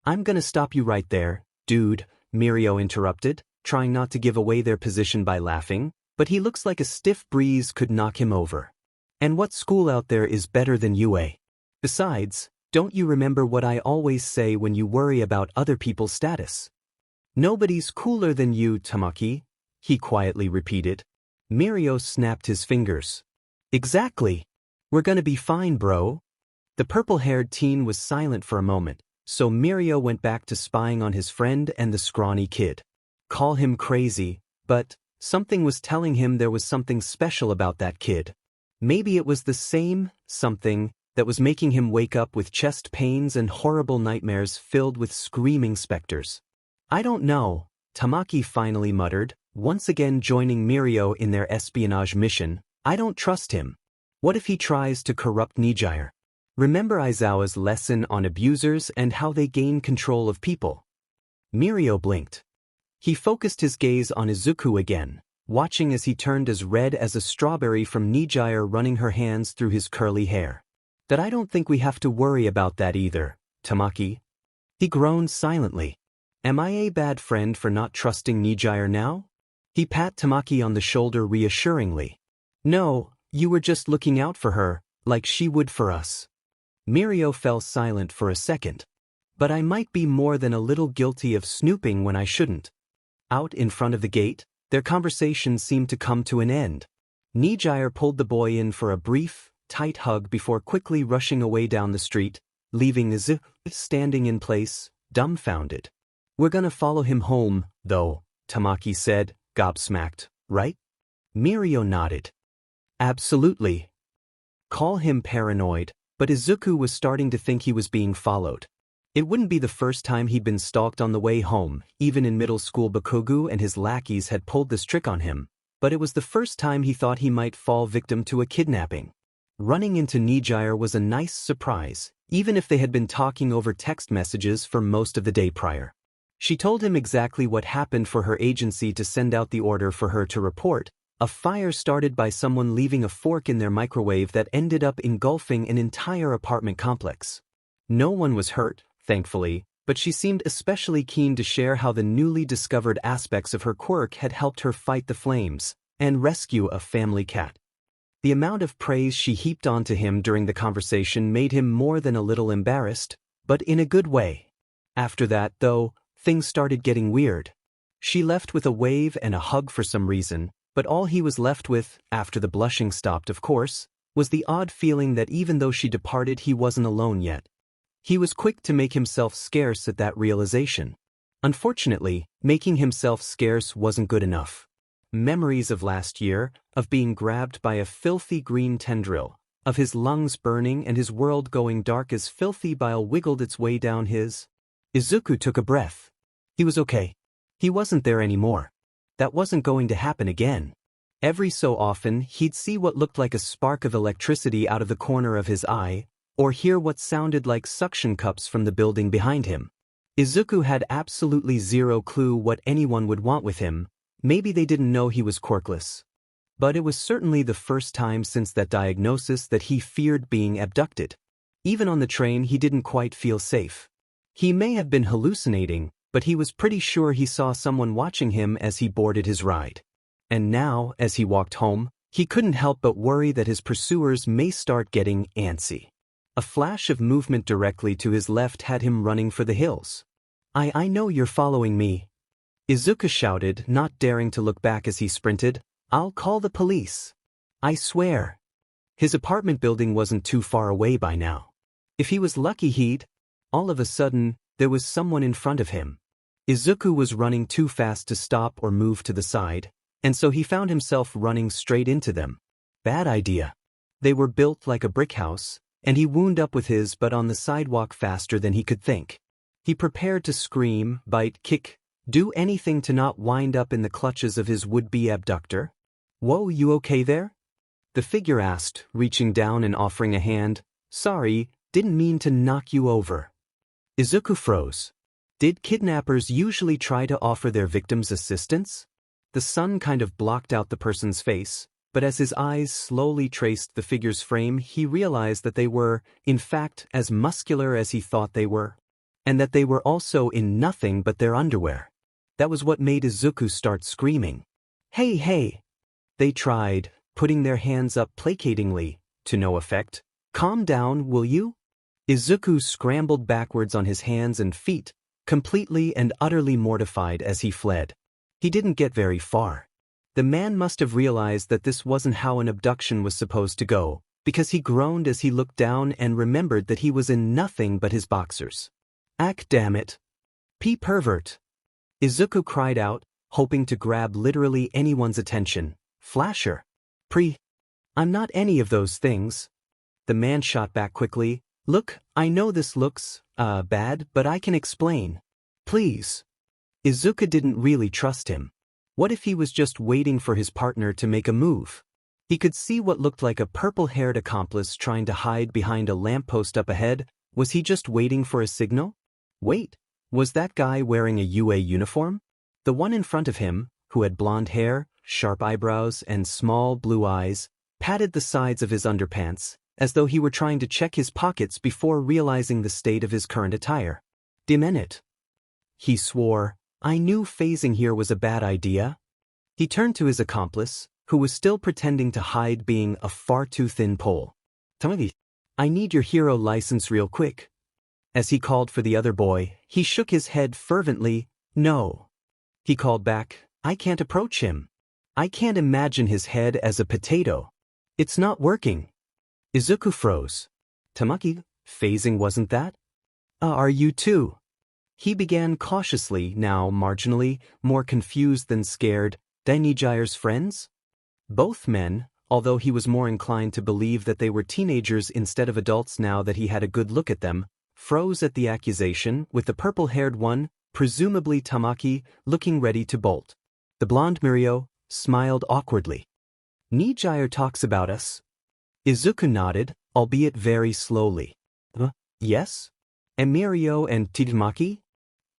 S1: I'm gonna stop you right there, dude, Mirio interrupted, trying not to give away their position by laughing, but he looks like a stiff breeze could knock him over. And what school out there is better than UA? Besides, don't you remember what I always say when you worry about other people's status? Nobody's cooler than you, Tamaki, he quietly repeated. Mirio snapped his fingers. Exactly. We're gonna be fine, bro. The purple-haired teen was silent for a moment, so Mirio went back to spying on his friend and the scrawny kid. Call him crazy, but something was telling him there was something special about that kid. Maybe it was the same something that was making him wake up with chest pains and horrible nightmares filled with screaming specters. I don't know, Tamaki finally muttered, once again joining Mirio in their espionage mission. I don't trust him. What if he tries to corrupt Nijire? Remember Aizawa's lesson on abusers and how they gain control of people? Mirio blinked. He focused his gaze on Izuku again, watching as he turned as red as a strawberry from Nijire running her hands through his curly hair. That I don't think we have to worry about that either, Tamaki. He groaned silently. Am I a bad friend for not trusting Nijire now? He pat Tamaki on the shoulder reassuringly. No, you were just looking out for her, like she would for us. Mirio fell silent for a second. But I might be more than a little guilty of snooping when I shouldn't. Out in front of the gate, their conversation seemed to come to an end. Nijire pulled the boy in for a brief, tight hug before quickly rushing away down the street, leaving Izuku standing in place, dumbfounded. We're gonna follow him home, though, Tamaki said, gobsmacked, right? Mirio nodded. Absolutely. Call him paranoid, but Izuku was starting to think he was being followed. It wouldn't be the first time he'd been stalked on the way home, even in middle school Bakugo and his lackeys had pulled this trick on him, but it was the first time he thought he might fall victim to a kidnapping. Running into Nijire was a nice surprise, even if they had been talking over text messages for most of the day prior. She told him exactly what happened for her agency to send out the order for her to report, a fire started by someone leaving a fork in their microwave that ended up engulfing an entire apartment complex. No one was hurt, thankfully, but she seemed especially keen to share how the newly discovered aspects of her quirk had helped her fight the flames and rescue a family cat. The amount of praise she heaped onto him during the conversation made him more than a little embarrassed, but in a good way. After that, though, things started getting weird. She left with a wave and a hug for some reason, but all he was left with, after the blushing stopped of course, was the odd feeling that even though she departed he wasn't alone yet. He was quick to make himself scarce at that realization. Unfortunately, making himself scarce wasn't good enough. Memories of last year, of being grabbed by a filthy green tendril, of his lungs burning and his world going dark as filthy bile wiggled its way down his. Izuku took a breath. He was okay. He wasn't there anymore. That wasn't going to happen again. Every so often he'd see what looked like a spark of electricity out of the corner of his eye, or hear what sounded like suction cups from the building behind him. Izuku had absolutely zero clue what anyone would want with him. Maybe they didn't know he was quirkless. But it was certainly the first time since that diagnosis that he feared being abducted. Even on the train he didn't quite feel safe. He may have been hallucinating, but he was pretty sure he saw someone watching him as he boarded his ride. And now, as he walked home, he couldn't help but worry that his pursuers may start getting antsy. A flash of movement directly to his left had him running for the hills. I know you're following me. Izuku shouted, not daring to look back as he sprinted. I'll call the police. I swear. His apartment building wasn't too far away by now. If he was lucky he'd. All of a sudden, there was someone in front of him. Izuku was running too fast to stop or move to the side, and so he found himself running straight into them. Bad idea. They were built like a brick house, and he wound up with his butt on the sidewalk faster than he could think. He prepared to scream, bite, kick, do anything to not wind up in the clutches of his would-be abductor. Whoa, you okay there? The figure asked, reaching down and offering a hand. Sorry, didn't mean to knock you over. Izuku froze. Did kidnappers usually try to offer their victims assistance? The sun kind of blocked out the person's face, but as his eyes slowly traced the figure's frame he realized that they were, in fact, as muscular as he thought they were. And that they were also in nothing but their underwear. That was what made Izuku start screaming. Hey, hey! They tried, putting their hands up placatingly, to no effect. Calm down, will you? Izuku scrambled backwards on his hands and feet, completely and utterly mortified as he fled. He didn't get very far. The man must have realized that this wasn't how an abduction was supposed to go, because he groaned as he looked down and remembered that he was in nothing but his boxers. Ack damn it. Pervert. Izuku cried out, hoping to grab literally anyone's attention. Flasher. I'm not any of those things. The man shot back quickly. Look, I know this looks, bad, but I can explain. Please. Izuku didn't really trust him. What if he was just waiting for his partner to make a move? He could see what looked like a purple-haired accomplice trying to hide behind a lamppost up ahead. Was he just waiting for a signal? Wait, was that guy wearing a UA uniform? The one in front of him, who had blonde hair, sharp eyebrows, and small blue eyes, patted the sides of his underpants, as though he were trying to check his pockets before realizing the state of his current attire. Damn it. He swore, I knew phasing here was a bad idea. He turned to his accomplice, who was still pretending to hide being a far too thin pole. Tamagi, I need your hero license real quick. As he called for the other boy, he shook his head fervently. No. He called back, I can't approach him. I can't imagine his head as a potato. It's not working. Izuku froze. Tamaki, phasing wasn't that? Are you too? He began cautiously, now marginally, more confused than scared. Nijire's friends? Both men, although he was more inclined to believe that they were teenagers instead of adults now that he had a good look at them, froze at the accusation, with the purple-haired one, presumably Tamaki, looking ready to bolt. The blonde Mirio smiled awkwardly. Nijire talks about us. Izuku nodded, albeit very slowly. Yes? And Mirio and Tamaki?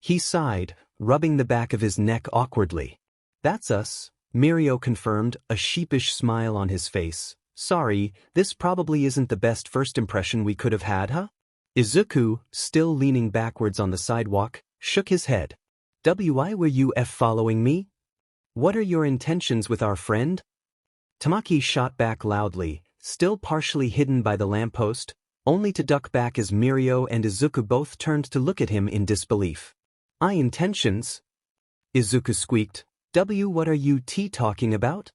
S1: He sighed, rubbing the back of his neck awkwardly. That's us, Mirio confirmed, a sheepish smile on his face. Sorry, this probably isn't the best first impression we could have had, huh? Izuku, still leaning backwards on the sidewalk, shook his head. Why were you following me? What are your intentions with our friend? Tamaki shot back loudly, still partially hidden by the lamppost, only to duck back as Mirio and Izuku both turned to look at him in disbelief. Intentions? Izuku squeaked. What are you talking about?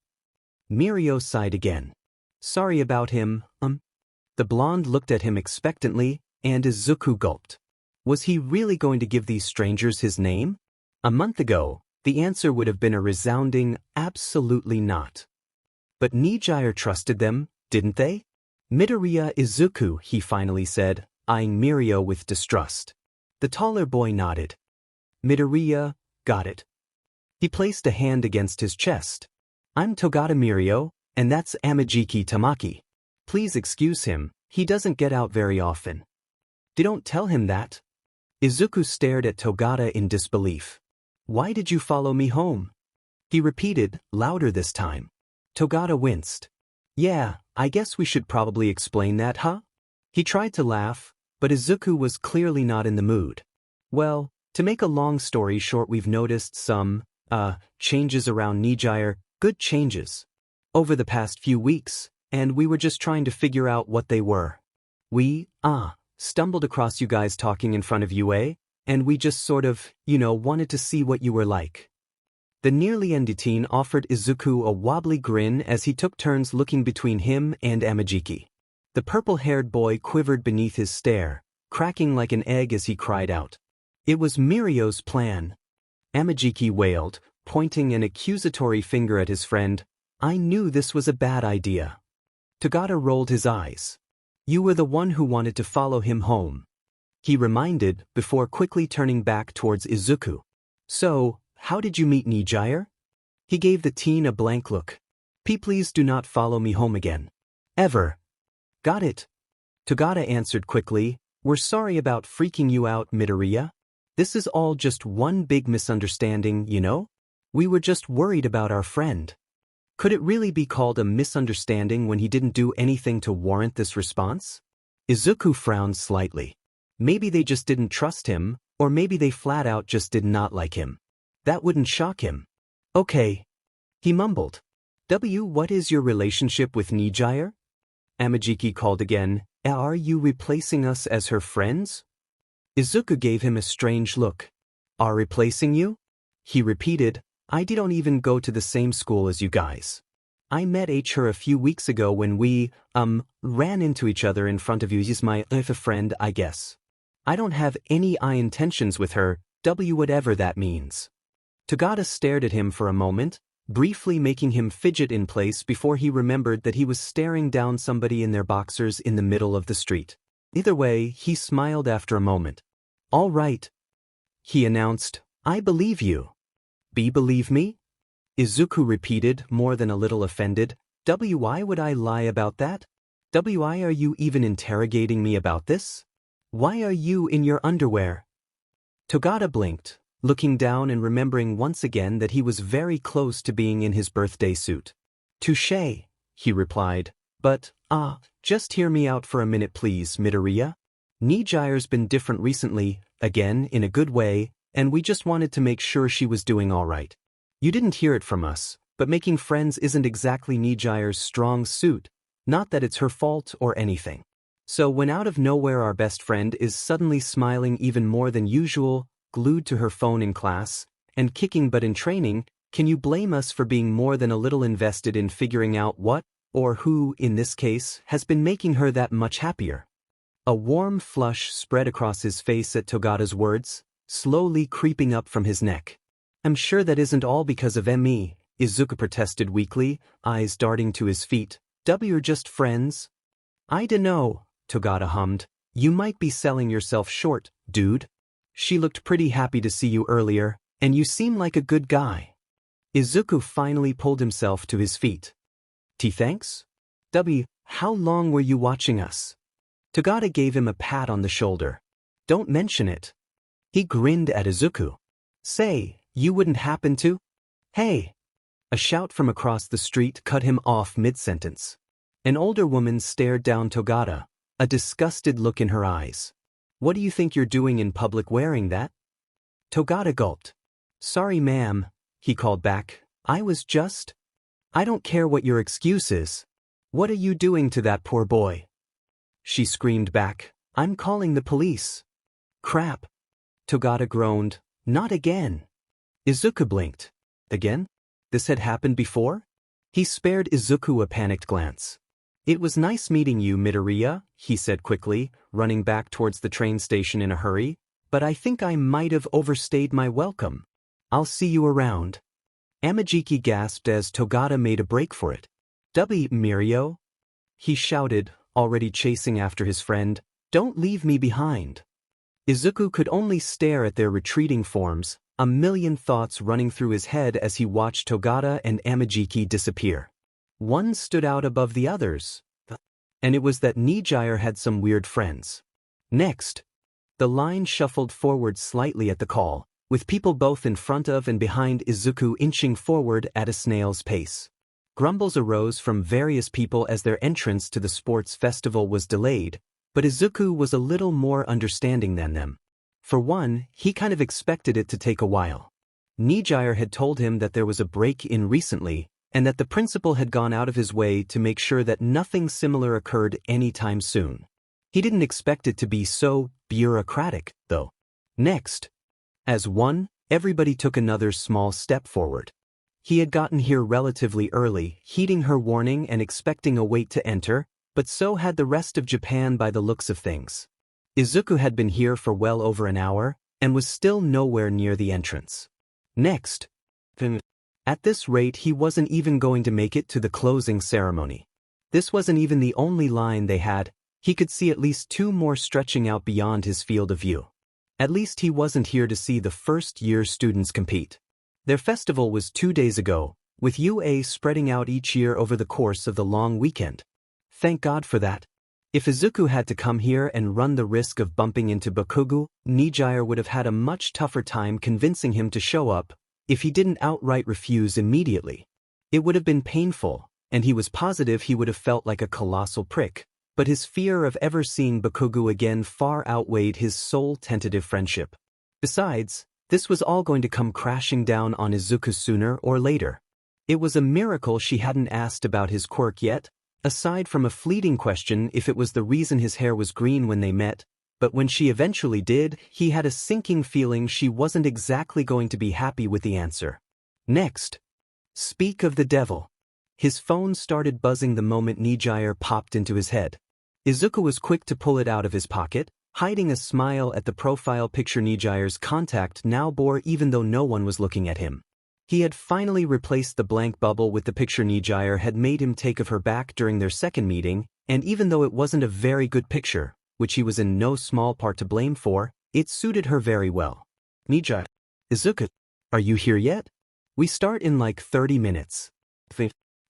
S1: Mirio sighed again. Sorry about him, The blonde looked at him expectantly, and Izuku gulped. Was he really going to give these strangers his name? A month ago, the answer would have been a resounding, absolutely not. But Nijire trusted them, didn't they? Midoriya Izuku, he finally said, eyeing Mirio with distrust. The taller boy nodded. Midoriya, got it. He placed a hand against his chest. I'm Togata Mirio, and that's Amajiki Tamaki. Please excuse him, he doesn't get out very often. Don't tell him that. Izuku stared at Togata in disbelief. Why did you follow me home? He repeated, louder this time. Togata winced. Yeah, I guess we should probably explain that, huh? He tried to laugh, but Izuku was clearly not in the mood. Well, to make a long story short, we've noticed some, changes around Nijire, good changes, over the past few weeks, and we were just trying to figure out what they were. We, stumbled across you guys talking in front of UA, and we just sort of, wanted to see what you were like. The nearly ended teen offered Izuku a wobbly grin as he took turns looking between him and Amajiki. The purple-haired boy quivered beneath his stare, cracking like an egg as he cried out. It was Mirio's plan. Amajiki wailed, pointing an accusatory finger at his friend. I knew this was a bad idea. Togata rolled his eyes. You were the one who wanted to follow him home. He reminded, before quickly turning back towards Izuku. So, how did you meet Nijire? He gave the teen a blank look. Please do not follow me home again. Ever. Got it. Togata answered quickly. We're sorry about freaking you out, Midoriya. This is all just one big misunderstanding, We were just worried about our friend. Could it really be called a misunderstanding when he didn't do anything to warrant this response? Izuku frowned slightly. Maybe they just didn't trust him, or maybe they flat out just did not like him. That wouldn't shock him. Okay. He mumbled. What is your relationship with Nijire? Amajiki called again. Are you replacing us as her friends? Izuku gave him a strange look. Are replacing you? He repeated. I don't even go to the same school as you guys. I met her a few weeks ago when we, ran into each other in front of you. She's my friend, I guess. I don't have any intentions with her, whatever that means. Togata stared at him for a moment, briefly making him fidget in place before he remembered that he was staring down somebody in their boxers in the middle of the street. Either way, he smiled after a moment. All right. He announced, I believe you. Believe me? Izuku repeated, more than a little offended. Why would I lie about that? Why are you even interrogating me about this? Why are you in your underwear? Togata blinked, looking down and remembering once again that he was very close to being in his birthday suit. Touché, he replied, but, just hear me out for a minute please, Midoriya. Nijire's been different recently, again in a good way, and we just wanted to make sure she was doing alright. You didn't hear it from us, but making friends isn't exactly Nijire's strong suit, not that it's her fault or anything. So when out of nowhere our best friend is suddenly smiling even more than usual, glued to her phone in class, and kicking butt in training, can you blame us for being more than a little invested in figuring out what, or who, in this case, has been making her that much happier? A warm flush spread across his face at Togata's words, slowly creeping up from his neck. I'm sure that isn't all because of me, Izuku protested weakly, eyes darting to his feet. We're just friends. I dunno, Togata hummed. You might be selling yourself short, dude. She looked pretty happy to see you earlier, and you seem like a good guy. Izuku finally pulled himself to his feet. Thanks? How long were you watching us? Togata gave him a pat on the shoulder. Don't mention it. He grinned at Izuku. Say, you wouldn't happen to? Hey! A shout from across the street cut him off mid-sentence. An older woman stared down Togata, a disgusted look in her eyes. What do you think you're doing in public wearing that? Togata gulped. Sorry ma'am, he called back. I don't care what your excuse is. What are you doing to that poor boy? She screamed back. I'm calling the police. Crap. Togata groaned. Not again. Izuku blinked. Again? This had happened before? He spared Izuku a panicked glance. It was nice meeting you, Midoriya, he said quickly, running back towards the train station in a hurry, but I think I might have overstayed my welcome. I'll see you around. Amajiki gasped as Togata made a break for it. Mirio? He shouted, already chasing after his friend. Don't leave me behind. Izuku could only stare at their retreating forms, a million thoughts running through his head as he watched Togata and Amajiki disappear. One stood out above the others, and it was that Nijire had some weird friends. Next, the line shuffled forward slightly at the call, with people both in front of and behind Izuku inching forward at a snail's pace. Grumbles arose from various people as their entrance to the sports festival was delayed, but Izuku was a little more understanding than them. For one, he kind of expected it to take a while. Nijire had told him that there was a break-in recently, and that the principal had gone out of his way to make sure that nothing similar occurred anytime soon. He didn't expect it to be so bureaucratic, though. Next, as one, everybody took another small step forward. He had gotten here relatively early, heeding her warning and expecting a wait to enter, but so had the rest of Japan by the looks of things. Izuku had been here for well over an hour, and was still nowhere near the entrance. Next, at this rate he wasn't even going to make it to the closing ceremony. This wasn't even the only line they had, he could see at least two more stretching out beyond his field of view. At least he wasn't here to see the first-year students compete. Their festival was 2 days ago, with UA spreading out each year over the course of the long weekend. Thank God for that. If Izuku had to come here and run the risk of bumping into Bakugo, Nijire would have had a much tougher time convincing him to show up, if he didn't outright refuse immediately. It would have been painful, and he was positive he would have felt like a colossal prick, but his fear of ever seeing Bakugo again far outweighed his sole tentative friendship. Besides, this was all going to come crashing down on Izuku sooner or later. It was a miracle she hadn't asked about his quirk yet, aside from a fleeting question if it was the reason his hair was green when they met, but when she eventually did, he had a sinking feeling she wasn't exactly going to be happy with the answer. Next. Speak of the devil. His phone started buzzing the moment Nijire popped into his head. Izuku was quick to pull it out of his pocket, hiding a smile at the profile picture Nijire's contact now bore even though no one was looking at him. He had finally replaced the blank bubble with the picture Nijire had made him take of her back during their second meeting, and even though it wasn't a very good picture, which he was in no small part to blame for, it suited her very well. Nijire. Izuku. Are you here yet? We start in like 30 minutes.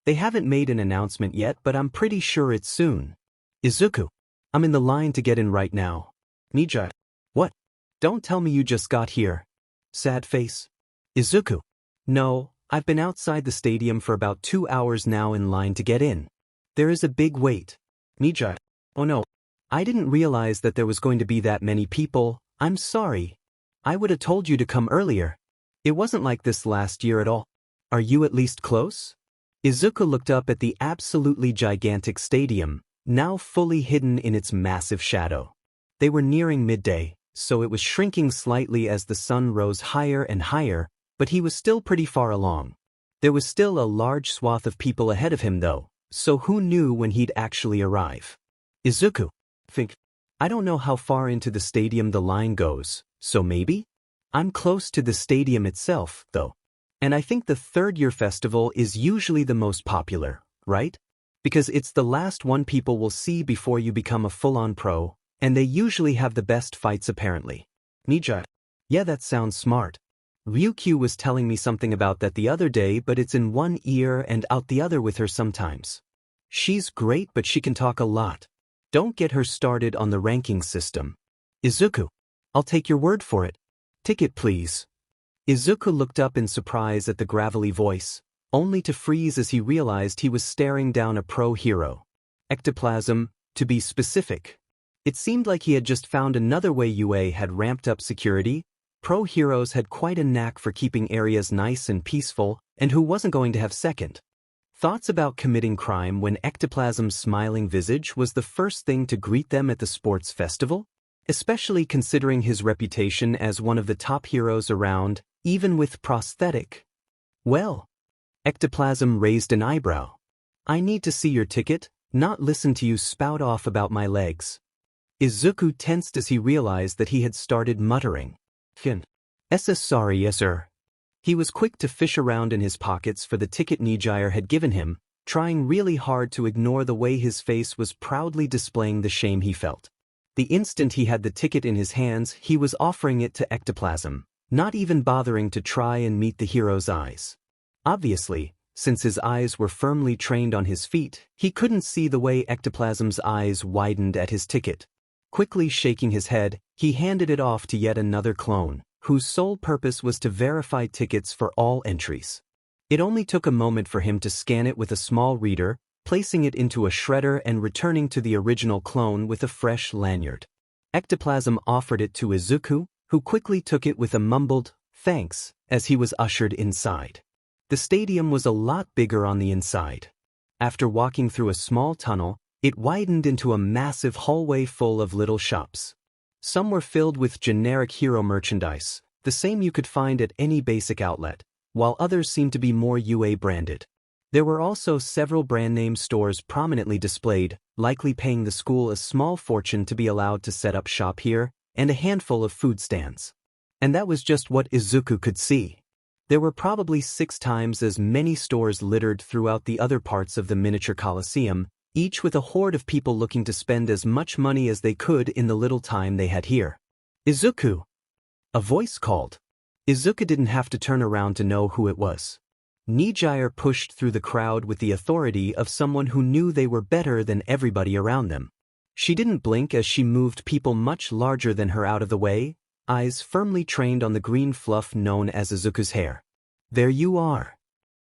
S1: They haven't made an announcement yet, but I'm pretty sure it's soon. Izuku. I'm in the line to get in right now.
S2: Nijire.
S1: What? Don't tell me you just got here. Sad face. Izuku. No, I've been outside the stadium for about 2 hours now in line to get in. There is a big wait.
S2: Nijire. Oh no.
S1: I didn't realize that there was going to be that many people. I'm sorry. I would have told you to come earlier. It wasn't like this last year at all. Are you at least close? Izuku looked up at the absolutely gigantic stadium, now fully hidden in its massive shadow. They were nearing midday, so it was shrinking slightly as the sun rose higher and higher, but he was still pretty far along. There was still a large swath of people ahead of him though, so who knew when he'd actually arrive? Izuku.
S2: Think.
S1: I don't know how far into the stadium the line goes, so maybe? I'm close to the stadium itself, though. And I think the third-year festival is usually the most popular, right? Because it's the last one people will see before you become a full-on pro, and they usually have the best fights apparently.
S2: Nijire.
S1: Yeah, that sounds smart. Ryukyu was telling me something about that the other day, but it's in one ear and out the other with her sometimes. She's great, but she can talk a lot. Don't get her started on the ranking system. Izuku. I'll take your word for it. Ticket please. Izuku looked up in surprise at the gravelly voice, only to freeze as he realized he was staring down a pro hero. Ectoplasm, to be specific. It seemed like he had just found another way UA had ramped up security. Pro heroes had quite a knack for keeping areas nice and peaceful, and who wasn't going to have second thoughts about committing crime when Ectoplasm's smiling visage was the first thing to greet them at the sports festival? Especially considering his reputation as one of the top heroes around, even with prosthetic. Well, Ectoplasm raised an eyebrow. I need to see your ticket, not listen to you spout off about my legs. Izuku tensed as he realized that he had started muttering.
S2: Fin.
S1: Sorry, yes sir. He was quick to fish around in his pockets for the ticket Nijire had given him, trying really hard to ignore the way his face was proudly displaying the shame he felt. The instant he had the ticket in his hands, he was offering it to Ectoplasm, not even bothering to try and meet the hero's eyes. Obviously, since his eyes were firmly trained on his feet, he couldn't see the way Ectoplasm's eyes widened at his ticket. Quickly shaking his head, he handed it off to yet another clone, whose sole purpose was to verify tickets for all entries. It only took a moment for him to scan it with a small reader, placing it into a shredder and returning to the original clone with a fresh lanyard. Ectoplasm offered it to Izuku, who quickly took it with a mumbled, "Thanks," as he was ushered inside. The stadium was a lot bigger on the inside. After walking through a small tunnel, it widened into a massive hallway full of little shops. Some were filled with generic hero merchandise, the same you could find at any basic outlet, while others seemed to be more UA branded. There were also several brand-name stores prominently displayed, likely paying the school a small fortune to be allowed to set up shop here, and a handful of food stands. And that was just what Izuku could see. There were probably 6 times as many stores littered throughout the other parts of the miniature coliseum, each with a horde of people looking to spend as much money as they could in the little time they had here. Izuku! A voice called. Izuku didn't have to turn around to know who it was. Nijire pushed through the crowd with the authority of someone who knew they were better than everybody around them. She didn't blink as she moved people much larger than her out of the way, eyes firmly trained on the green fluff known as Izuku's hair. "There you are,"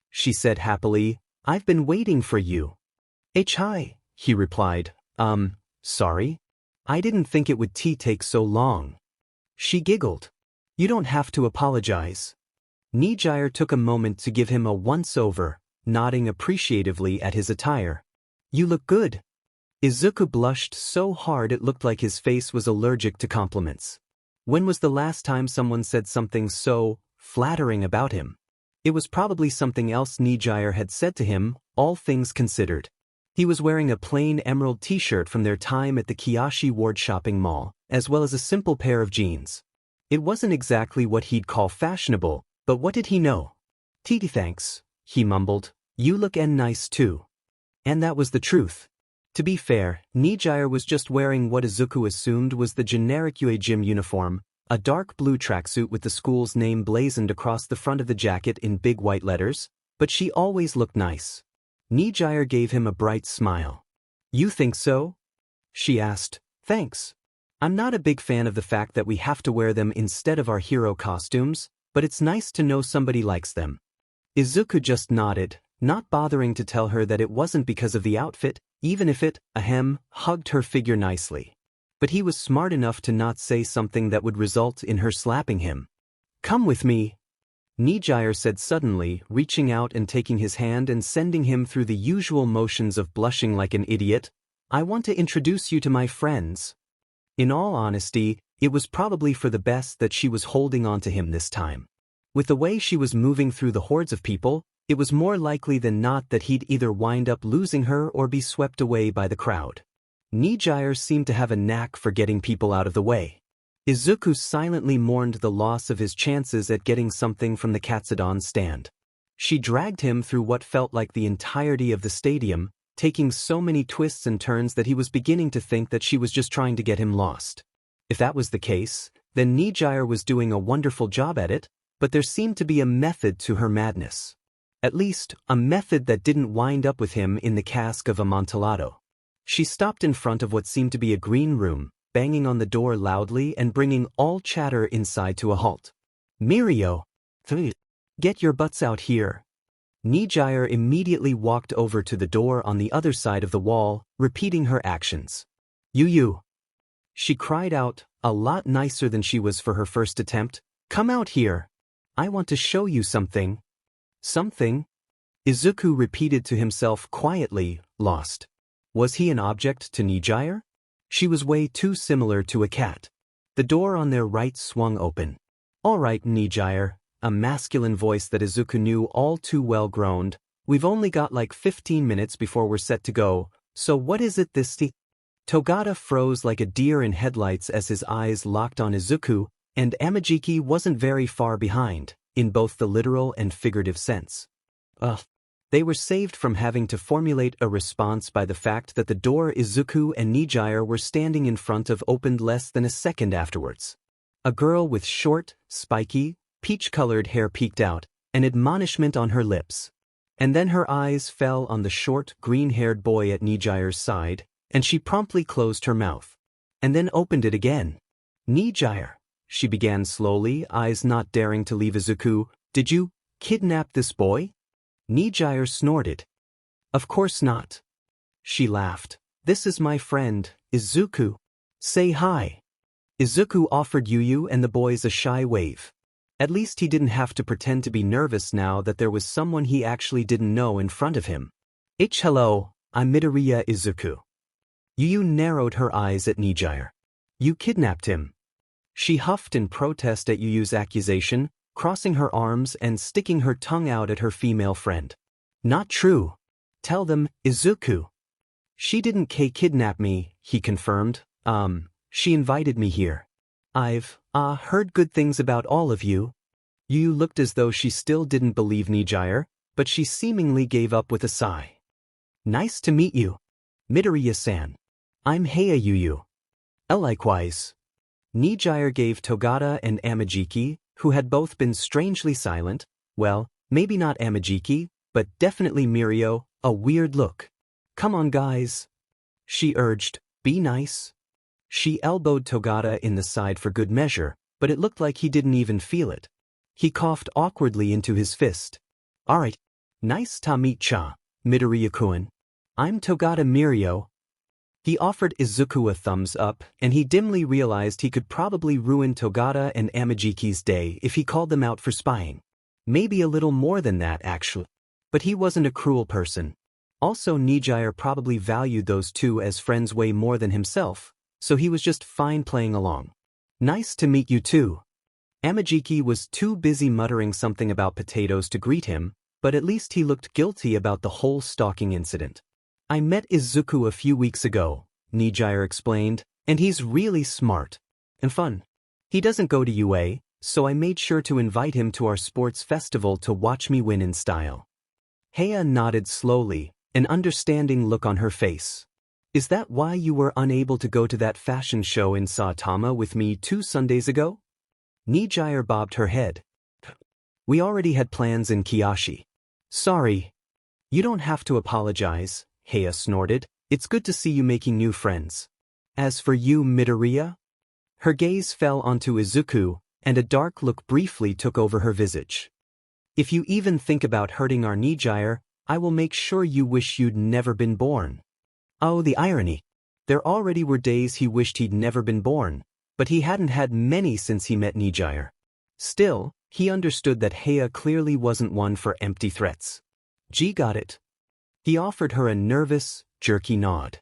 S1: she said happily. "I've been waiting for you." "Hi," he replied. Sorry? I didn't think it would take so long." She giggled. "You don't have to apologize." Nijire took a moment to give him a once-over, nodding appreciatively at his attire. "You look good." Izuku blushed so hard it looked like his face was allergic to compliments. When was the last time someone said something so flattering about him? It was probably something else Nijire had said to him, all things considered. He was wearing a plain emerald t-shirt from their time at the Kiyoshi Ward shopping mall, as well as a simple pair of jeans. It wasn't exactly what he'd call fashionable, but what did he know? Thanks," he mumbled. "You look nice too." And that was the truth. To be fair, Nijire was just wearing what Izuku assumed was the generic UA gym uniform, a dark blue tracksuit with the school's name blazoned across the front of the jacket in big white letters, but she always looked nice. Nijire gave him a bright smile. You think so? She asked. Thanks. I'm not a big fan of the fact that we have to wear them instead of our hero costumes, but it's nice to know somebody likes them. Izuku just nodded, not bothering to tell her that it wasn't because of the outfit, even if it, hugged her figure nicely. But he was smart enough to not say something that would result in her slapping him. Come with me, Nijire said suddenly, reaching out and taking his hand and sending him through the usual motions of blushing like an idiot. I want to introduce you to my friends. In all honesty, it was probably for the best that she was holding on to him this time. With the way she was moving through the hordes of people, it was more likely than not that he'd either wind up losing her or be swept away by the crowd. Nijire seemed to have a knack for getting people out of the way. Izuku silently mourned the loss of his chances at getting something from the Katsudon stand. She dragged him through what felt like the entirety of the stadium, taking so many twists and turns that he was beginning to think that she was just trying to get him lost. If that was the case, then Nijire was doing a wonderful job at it, but there seemed to be a method to her madness. At least, a method that didn't wind up with him in the cask of Amontillado. She stopped in front of what seemed to be a green room, banging on the door loudly and bringing all chatter inside to a halt. Mirio! Get your butts out here. Nijire immediately walked over to the door on the other side of the wall, repeating her actions. You. She cried out, a lot nicer than she was for her first attempt. Come out here. I want to show you something. Something? Izuku repeated to himself quietly, lost. Was he an object to Nijire? She was way too similar to a cat. The door on their right swung open. All right, Nijire, a masculine voice that Izuku knew all too well groaned. We've only got like 15 minutes before we're set to go, so what is it this Togata froze like a deer in headlights as his eyes locked on Izuku, and Amajiki wasn't very far behind, in both the literal and figurative sense. They were saved from having to formulate a response by the fact that the door Izuku and Nijire were standing in front of opened less than a second afterwards. A girl with short, spiky, peach-colored hair peeked out, an admonishment on her lips. And then her eyes fell on the short, green-haired boy at Nijire's side, and she promptly closed her mouth. And then opened it again. Nijire, she began slowly, eyes not daring to leave Izuku. Did you kidnap this boy? Nijire snorted. Of course not. She laughed. This is my friend, Izuku. Say hi. Izuku offered Yuyu and the boys a shy wave. At least he didn't have to pretend to be nervous now that there was someone he actually didn't know in front of him. Hello, I'm Midoriya Izuku. Yuyu narrowed her eyes at Nijire. You kidnapped him. She huffed in protest at Yuyu's accusation, crossing her arms and sticking her tongue out at her female friend. Not true. Tell them, Izuku. She didn't kidnap me, he confirmed. She invited me here. I've, heard good things about all of you. Yu looked as though she still didn't believe Nijire, but she seemingly gave up with a sigh. Nice to meet you. Midoriya-san. I'm Heia Yuyu. Likewise. Nijire gave Togata and Amajiki, who had both been strangely silent, well, maybe not Amajiki, but definitely Mirio, a weird look. Come on guys. She urged, be nice. She elbowed Togata in the side for good measure, but it looked like he didn't even feel it. He coughed awkwardly into his fist. Alright. Nice to meet ya, Midoriya-kun. I'm Togata Mirio. He offered Izuku a thumbs up, and he dimly realized he could probably ruin Togata and Amajiki's day if he called them out for spying. Maybe a little more than that, actually. But he wasn't a cruel person. Also, Nijire probably valued those two as friends way more than himself, so he was just fine playing along. Nice to meet you too. Amajiki was too busy muttering something about potatoes to greet him, but at least he looked guilty about the whole stalking incident. I met Izuku a few weeks ago, Nijire explained, and he's really smart and fun. He doesn't go to UA, so I made sure to invite him to our sports festival to watch me win in style. Heia nodded slowly, an understanding look on her face. Is that why you were unable to go to that fashion show in Saitama with me 2 Sundays ago? Nijire bobbed her head. We already had plans in Kiyoshi. Sorry. You don't have to apologize, Heia snorted. It's good to see you making new friends. As for you, Midoriya? Her gaze fell onto Izuku, and a dark look briefly took over her visage. If you even think about hurting our Nijire, I will make sure you wish you'd never been born. Oh, the irony. There already were days he wished he'd never been born, but he hadn't had many since he met Nijire. Still, he understood that Heia clearly wasn't one for empty threats. G got it. He offered her a nervous, jerky nod.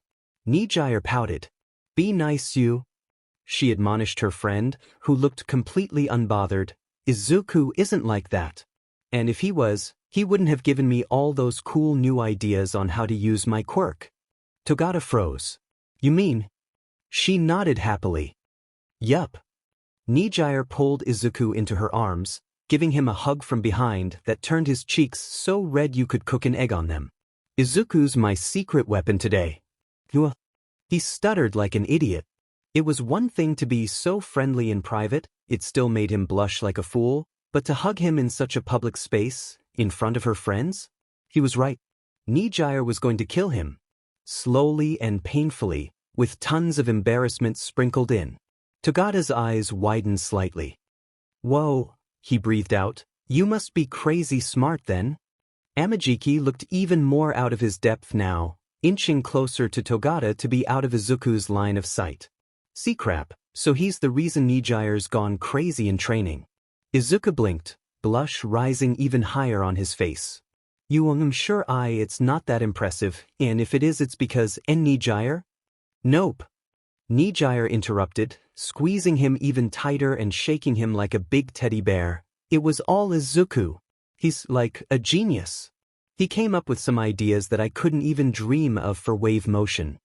S1: Nijire pouted. Be nice, you. She admonished her friend, who looked completely unbothered. Izuku isn't like that. And if he was, he wouldn't have given me all those cool new ideas on how to use my quirk. Togata froze. You mean? She nodded happily. Yup. Nijire pulled Izuku into her arms, giving him a hug from behind that turned his cheeks so red you could cook an egg on them. Izuku's my secret weapon today. He stuttered like an idiot. It was one thing to be so friendly in private, it still made him blush like a fool, but to hug him in such a public space, in front of her friends? He was right. Nijire was going to kill him. Slowly and painfully, with tons of embarrassment sprinkled in. Togata's eyes widened slightly. Whoa, he breathed out. You must be crazy smart then. Amajiki looked even more out of his depth now, inching closer to Togata to be out of Izuku's line of sight. See crap, so he's the reason Nijire's gone crazy in training. Izuku blinked, blush rising even higher on his face. I'm sure it's not that impressive, and if it is it's because Nijire? Nope. Nijire interrupted, squeezing him even tighter and shaking him like a big teddy bear. It was all Izuku. He's like a genius. He came up with some ideas that I couldn't even dream of for wave motion.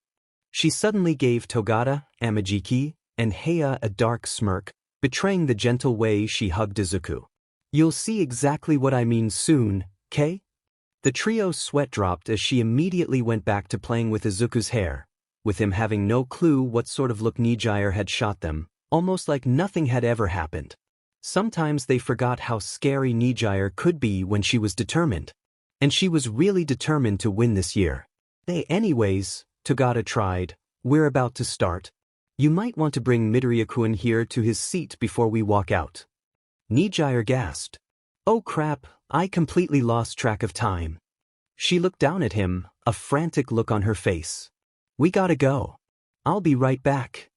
S1: She suddenly gave Togata, Amajiki, and Heia a dark smirk, betraying the gentle way she hugged Izuku. You'll see exactly what I mean soon, Kay? The trio's sweat dropped as she immediately went back to playing with Izuku's hair, with him having no clue what sort of look Nijire had shot them, almost like nothing had ever happened. Sometimes they forgot how scary Nijire could be when she was determined. And she was really determined to win this year. Anyways, Togata tried, we're about to start. You might want to bring Midoriya-kun here to his seat before we walk out. Nijire gasped. Oh crap, I completely lost track of time. She looked down at him, a frantic look on her face. We gotta go. I'll be right back.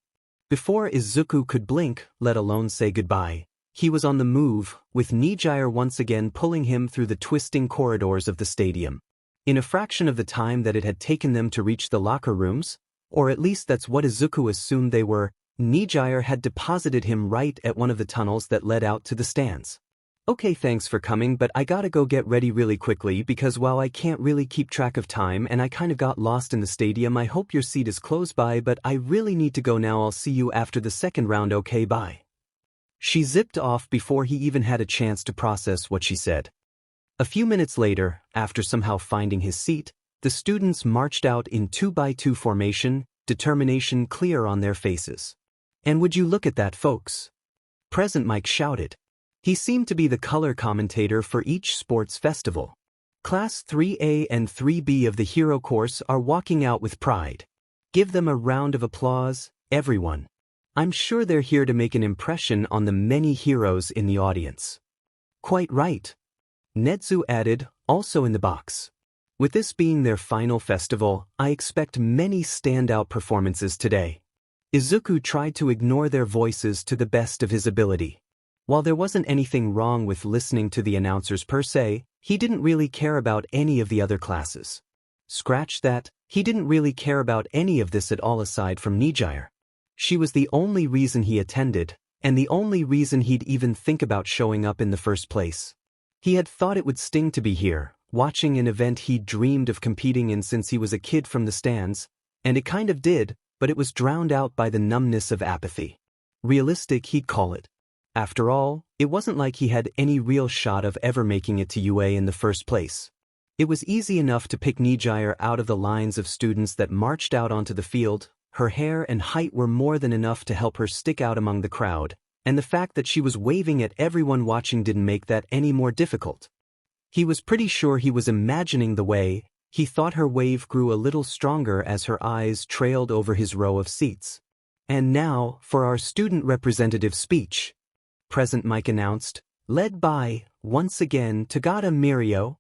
S1: Before Izuku could blink, let alone say goodbye, he was on the move, with Nijire once again pulling him through the twisting corridors of the stadium. In a fraction of the time that it had taken them to reach the locker rooms, or at least that's what Izuku assumed they were, Nijire had deposited him right at one of the tunnels that led out to the stands. Okay, thanks for coming, but I gotta go get ready really quickly because while I can't really keep track of time and I kind of got lost in the stadium, I hope your seat is close by, but I really need to go now. I'll see you after the second round, okay, bye. She zipped off before he even had a chance to process what she said. A few minutes later, after somehow finding his seat, the students marched out in 2x2 formation, determination clear on their faces. And would you look at that, folks? Present Mike shouted. He seemed to be the color commentator for each sports festival. Class 3A and 3B of the hero course are walking out with pride. Give them a round of applause, everyone. I'm sure they're here to make an impression on the many heroes in the audience. Quite right. Nedu added, also in the box. With this being their final festival, I expect many standout performances today. Izuku tried to ignore their voices to the best of his ability. While there wasn't anything wrong with listening to the announcers per se, he didn't really care about any of the other classes. Scratch that, he didn't really care about any of this at all aside from Nijire. She was the only reason he attended, and the only reason he'd even think about showing up in the first place. He had thought it would sting to be here, watching an event he'd dreamed of competing in since he was a kid from the stands, and it kind of did, but it was drowned out by the numbness of apathy. Realistic, he'd call it. After all, it wasn't like he had any real shot of ever making it to UA in the first place. It was easy enough to pick Nijire out of the lines of students that marched out onto the field. Her hair and height were more than enough to help her stick out among the crowd, and the fact that she was waving at everyone watching didn't make that any more difficult. He was pretty sure he was imagining the way. He thought her wave grew a little stronger as her eyes trailed over his row of seats. And now, for our student representative speech. Present Mike announced, led by, once again, Togata Mirio.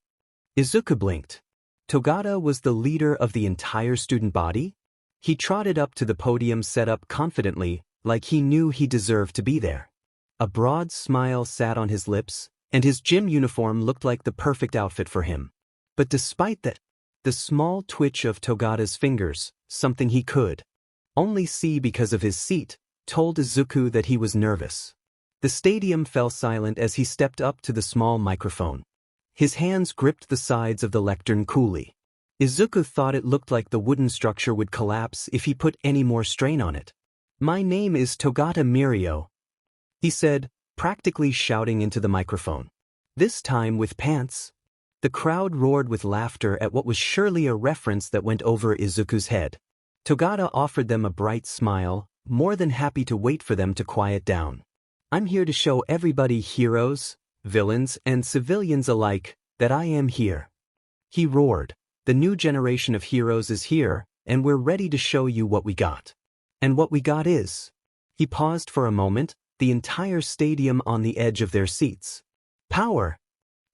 S1: Izuku blinked. Togata was the leader of the entire student body? He trotted up to the podium set up confidently, like he knew he deserved to be there. A broad smile sat on his lips, and his gym uniform looked like the perfect outfit for him. But despite that, the small twitch of Togata's fingers, something he could only see because of his seat, told Izuku that he was nervous. The stadium fell silent as he stepped up to the small microphone. His hands gripped the sides of the lectern coolly. Izuku thought it looked like the wooden structure would collapse if he put any more strain on it. My name is Togata Mirio, he said, practically shouting into the microphone. This time with pants. The crowd roared with laughter at what was surely a reference that went over Izuku's head. Togata offered them a bright smile, more than happy to wait for them to quiet down. I'm here to show everybody, heroes, villains, and civilians alike, that I am here. He roared. The new generation of heroes is here, and we're ready to show you what we got. And what we got is. He paused for a moment, the entire stadium on the edge of their seats. Power!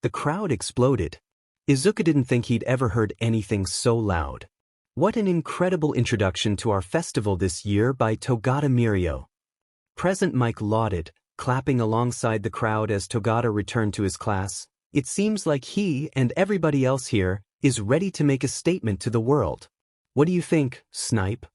S1: The crowd exploded. Izuku didn't think he'd ever heard anything so loud. What an incredible introduction to our festival this year by Togata Mirio. Present Mike lauded, clapping alongside the crowd as Togata returned to his class. It seems like he and everybody else here is ready to make a statement to the world. What do you think, Snipe?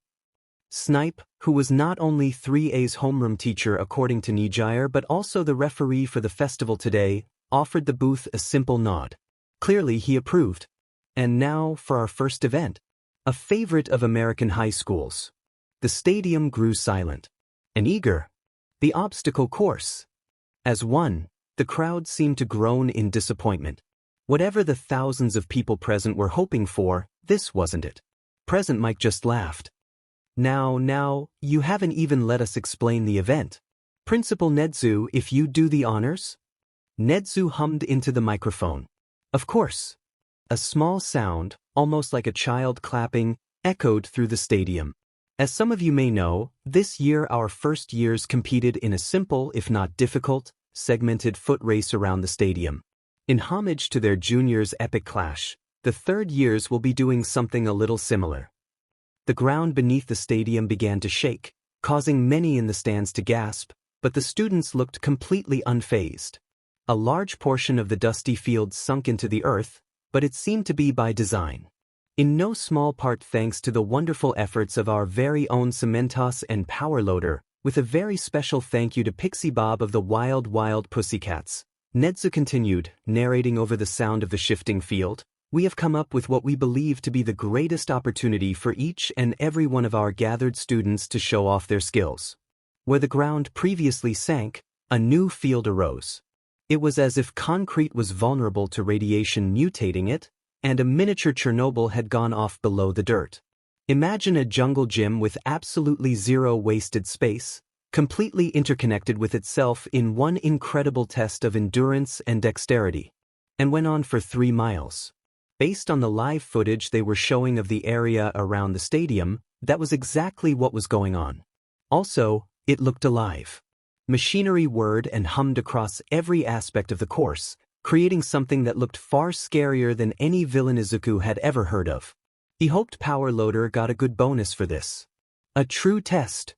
S1: Snipe, who was not only 3A's homeroom teacher according to Nijire but also the referee for the festival today, offered the booth a simple nod. Clearly he approved. And now for our first event. A favorite of American high schools. The stadium grew silent. And eager. The obstacle course. As one, the crowd seemed to groan in disappointment. Whatever the thousands of people present were hoping for, this wasn't it. Present Mike just laughed. Now, you haven't even let us explain the event. Principal Nedu, if you do the honors? Nedu hummed into the microphone. Of course. A small sound, almost like a child clapping, echoed through the stadium. As some of you may know, this year our first years competed in a simple, if not difficult, segmented foot race around the stadium. In homage to their juniors' epic clash, the third years will be doing something a little similar. The ground beneath the stadium began to shake, causing many in the stands to gasp, but the students looked completely unfazed. A large portion of the dusty field sunk into the earth, but it seemed to be by design. In no small part thanks to the wonderful efforts of our very own Cementos and Power Loader, with a very special thank you to Pixie Bob of the Wild Wild Pussycats. Nedu continued, narrating over the sound of the shifting field. We have come up with what we believe to be the greatest opportunity for each and every one of our gathered students to show off their skills. Where the ground previously sank, a new field arose. It was as if concrete was vulnerable to radiation mutating it, and a miniature Chernobyl had gone off below the dirt. Imagine a jungle gym with absolutely zero wasted space, completely interconnected with itself in one incredible test of endurance and dexterity. And went on for 3 miles. Based on the live footage they were showing of the area around the stadium, that was exactly what was going on. Also, it looked alive. Machinery whirred and hummed across every aspect of the course, creating something that looked far scarier than any villain Izuku had ever heard of. He hoped Power Loader got a good bonus for this. A true test.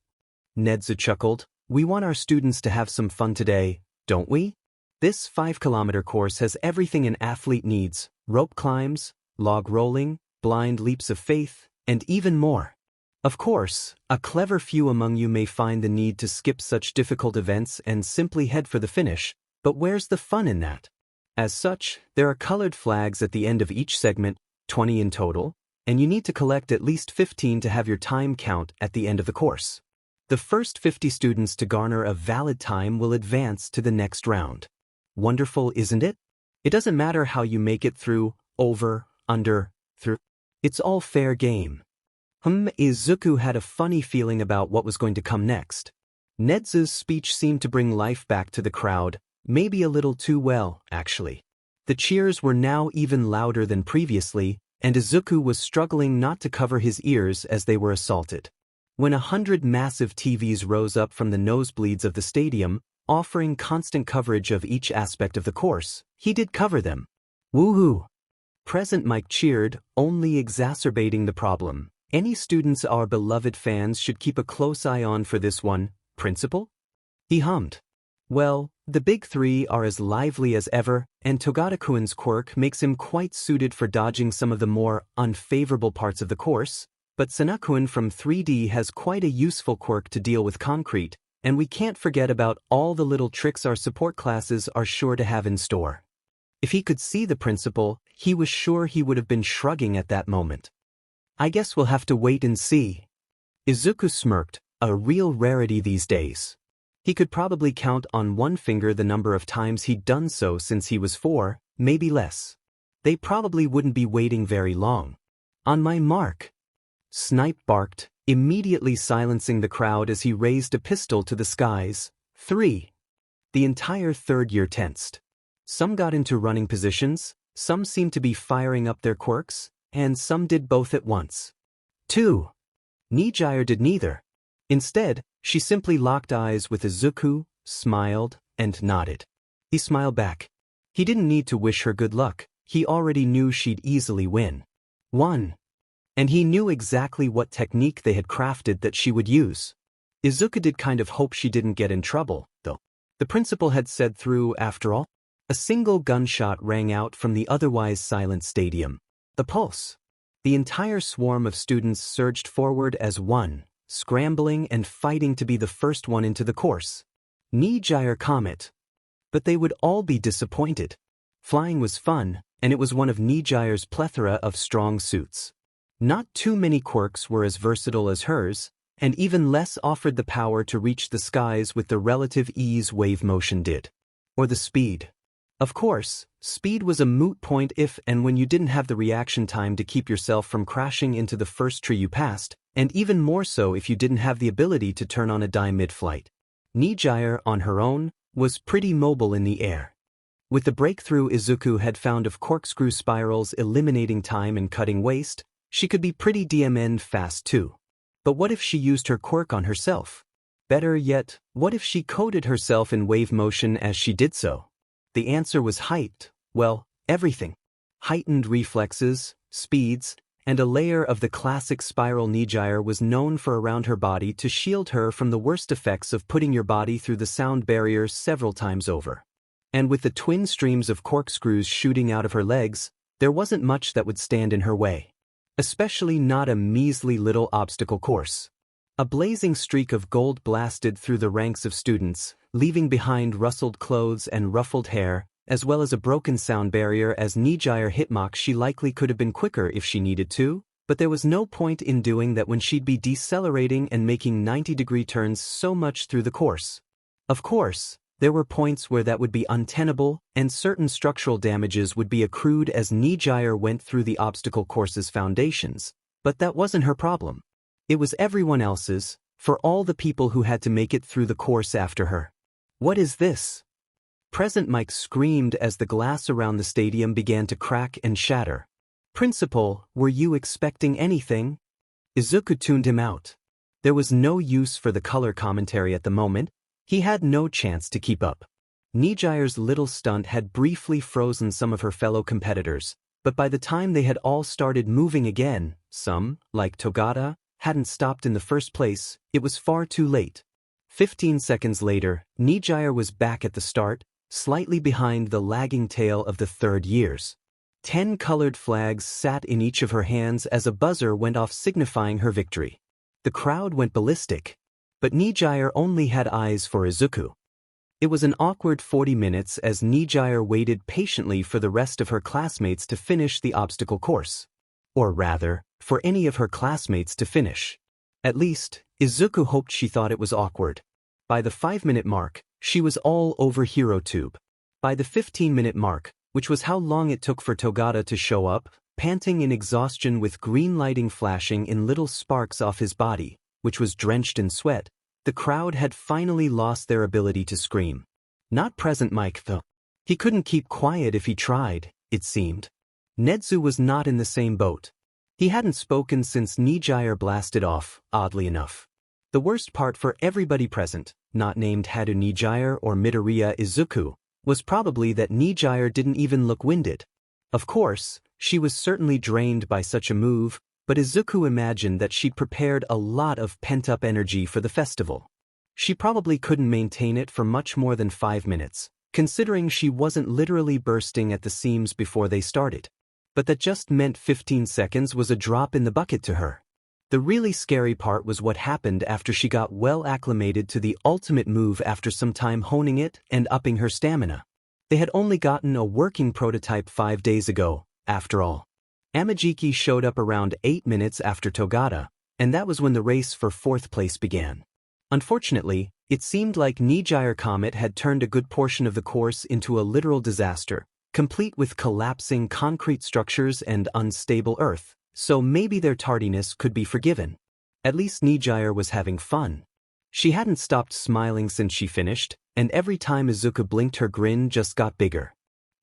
S1: Nedu chuckled. We want our students to have some fun today, don't we? This 5-kilometer course has everything an athlete needs: rope climbs, log rolling, blind leaps of faith, and even more. Of course, a clever few among you may find the need to skip such difficult events and simply head for the finish, but where's the fun in that? As such, there are colored flags at the end of each segment, 20 in total, and you need to collect at least 15 to have your time count at the end of the course. The first 50 students to garner a valid time will advance to the next round. Wonderful, isn't it? It doesn't matter how you make it through, over, under, through. It's all fair game. Izuku had a funny feeling about what was going to come next. Nedu's speech seemed to bring life back to the crowd, maybe a little too well, actually. The cheers were now even louder than previously, and Izuku was struggling not to cover his ears as they were assaulted. When 100 massive TVs rose up from the nosebleeds of the stadium, offering constant coverage of each aspect of the course, he did cover them. Woohoo! Present Mike cheered, only exacerbating the problem. Any students our beloved fans should keep a close eye on for this one, Principal? He hummed. Well, the big three are as lively as ever, and Togata-kun's quirk makes him quite suited for dodging some of the more unfavorable parts of the course, but Sana-kun from 3D has quite a useful quirk to deal with concrete, and we can't forget about all the little tricks our support classes are sure to have in store. If he could see the principal, he was sure he would have been shrugging at that moment. I guess we'll have to wait and see. Izuku smirked, a real rarity these days. He could probably count on one finger the number of times he'd done so since he was 4, maybe less. They probably wouldn't be waiting very long. On my mark. Snipe barked, immediately silencing the crowd as he raised a pistol to the skies. 3. The entire third year tensed. Some got into running positions, some seemed to be firing up their quirks, and some did both at once. 2. Nijire did neither. Instead, she simply locked eyes with Izuku, smiled, and nodded. He smiled back. He didn't need to wish her good luck, he already knew she'd easily win. 1. And he knew exactly what technique they had crafted that she would use. Izuku did kind of hope she didn't get in trouble, though. The principal had said through, after all. A single gunshot rang out from the otherwise silent stadium. The pulse. The entire swarm of students surged forward as one, scrambling and fighting to be the first one into the course. Nijire comet. But they would all be disappointed. Flying was fun, and it was one of Nijire's plethora of strong suits. Not too many quirks were as versatile as hers, and even less offered the power to reach the skies with the relative ease wave motion did. Or the speed. Of course, speed was a moot point if and when you didn't have the reaction time to keep yourself from crashing into the first tree you passed, and even more so if you didn't have the ability to turn on a dime mid-flight. Nijire, on her own, was pretty mobile in the air. With the breakthrough Izuku had found of corkscrew spirals eliminating time and cutting waste, she could be pretty DMN fast too. But what if she used her quirk on herself? Better yet, what if she coded herself in wave motion as she did so? The answer was height, well, everything. Heightened reflexes, speeds, and a layer of the classic spiral Nijire was known for around her body to shield her from the worst effects of putting your body through the sound barrier several times over. And with the twin streams of corkscrews shooting out of her legs, there wasn't much that would stand in her way. Especially not a measly little obstacle course. A blazing streak of gold blasted through the ranks of students, leaving behind rustled clothes and ruffled hair, as well as a broken sound barrier as Nijire hitmark. She likely could have been quicker if she needed to, but there was no point in doing that when she'd be decelerating and making 90-degree turns so much through the course. Of course, there were points where that would be untenable, and certain structural damages would be accrued as Nijire went through the obstacle course's foundations, but that wasn't her problem. It was everyone else's, for all the people who had to make it through the course after her. What is this? Present Mike screamed as the glass around the stadium began to crack and shatter. Principal, were you expecting anything? Izuku tuned him out. There was no use for the color commentary at the moment. He had no chance to keep up. Nijire's little stunt had briefly frozen some of her fellow competitors, but by the time they had all started moving again, some, like Togata, hadn't stopped in the first place. It was far too late. 15 seconds later, Nijire was back at the start, slightly behind the lagging tail of the third years. 10 colored flags sat in each of her hands as a buzzer went off signifying her victory. The crowd went ballistic, but Nijire only had eyes for Izuku. It was an awkward 40 minutes as Nijire waited patiently for the rest of her classmates to finish the obstacle course. Or rather, for any of her classmates to finish. At least, Izuku hoped she thought it was awkward. By the 5-minute mark, she was all over HeroTube. By the 15-minute mark, which was how long it took for Togata to show up, panting in exhaustion with green lighting flashing in little sparks off his body, which was drenched in sweat, the crowd had finally lost their ability to scream. Not Present Mike, though. He couldn't keep quiet if he tried, it seemed. Nedu was not in the same boat. He hadn't spoken since Nijire blasted off, oddly enough. The worst part for everybody present, not named Hadou Nijire or Midoriya Izuku, was probably that Nijire didn't even look winded. Of course, she was certainly drained by such a move, but Izuku imagined that she'd prepared a lot of pent-up energy for the festival. She probably couldn't maintain it for much more than 5 minutes, considering she wasn't literally bursting at the seams before they started. But that just meant 15 seconds was a drop in the bucket to her. The really scary part was what happened after she got well acclimated to the ultimate move after some time honing it and upping her stamina. They had only gotten a working prototype 5 days ago, after all. Amajiki showed up around 8 minutes after Togata, and that was when the race for 4th place began. Unfortunately, it seemed like Nijire Comet had turned a good portion of the course into a literal disaster, complete with collapsing concrete structures and unstable earth, so maybe their tardiness could be forgiven. At least Nijire was having fun. She hadn't stopped smiling since she finished, and every time Izuku blinked her grin just got bigger.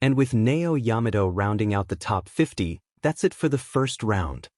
S1: And with Neo Yamato rounding out the top 50, that's it for the first round.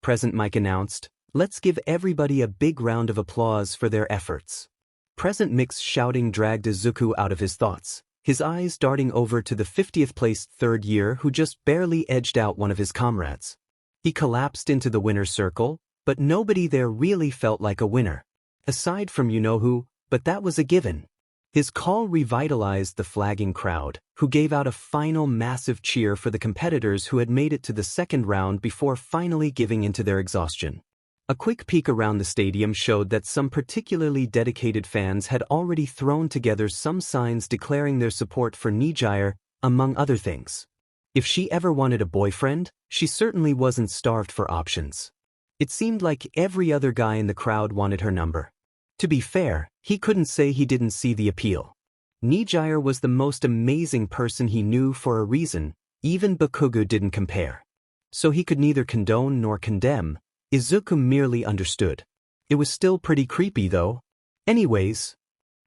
S1: Present Mike announced, "Let's give everybody a big round of applause for their efforts." Present Mix shouting dragged Izuku out of his thoughts, his eyes darting over to the 50th placed 3rd year who just barely edged out one of his comrades. He collapsed into the winner's circle, but nobody there really felt like a winner. Aside from you-know-who, but that was a given. His call revitalized the flagging crowd, who gave out a final massive cheer for the competitors who had made it to the 2nd round before finally giving into their exhaustion. A quick peek around the stadium showed that some particularly dedicated fans had already thrown together some signs declaring their support for Nijire, among other things. If she ever wanted a boyfriend, she certainly wasn't starved for options. It seemed like every other guy in the crowd wanted her number. To be fair, he couldn't say he didn't see the appeal. Nijire was the most amazing person he knew for a reason, even Bakugo didn't compare. So he could neither condone nor condemn. Izuku merely understood. It was still pretty creepy though. Anyways,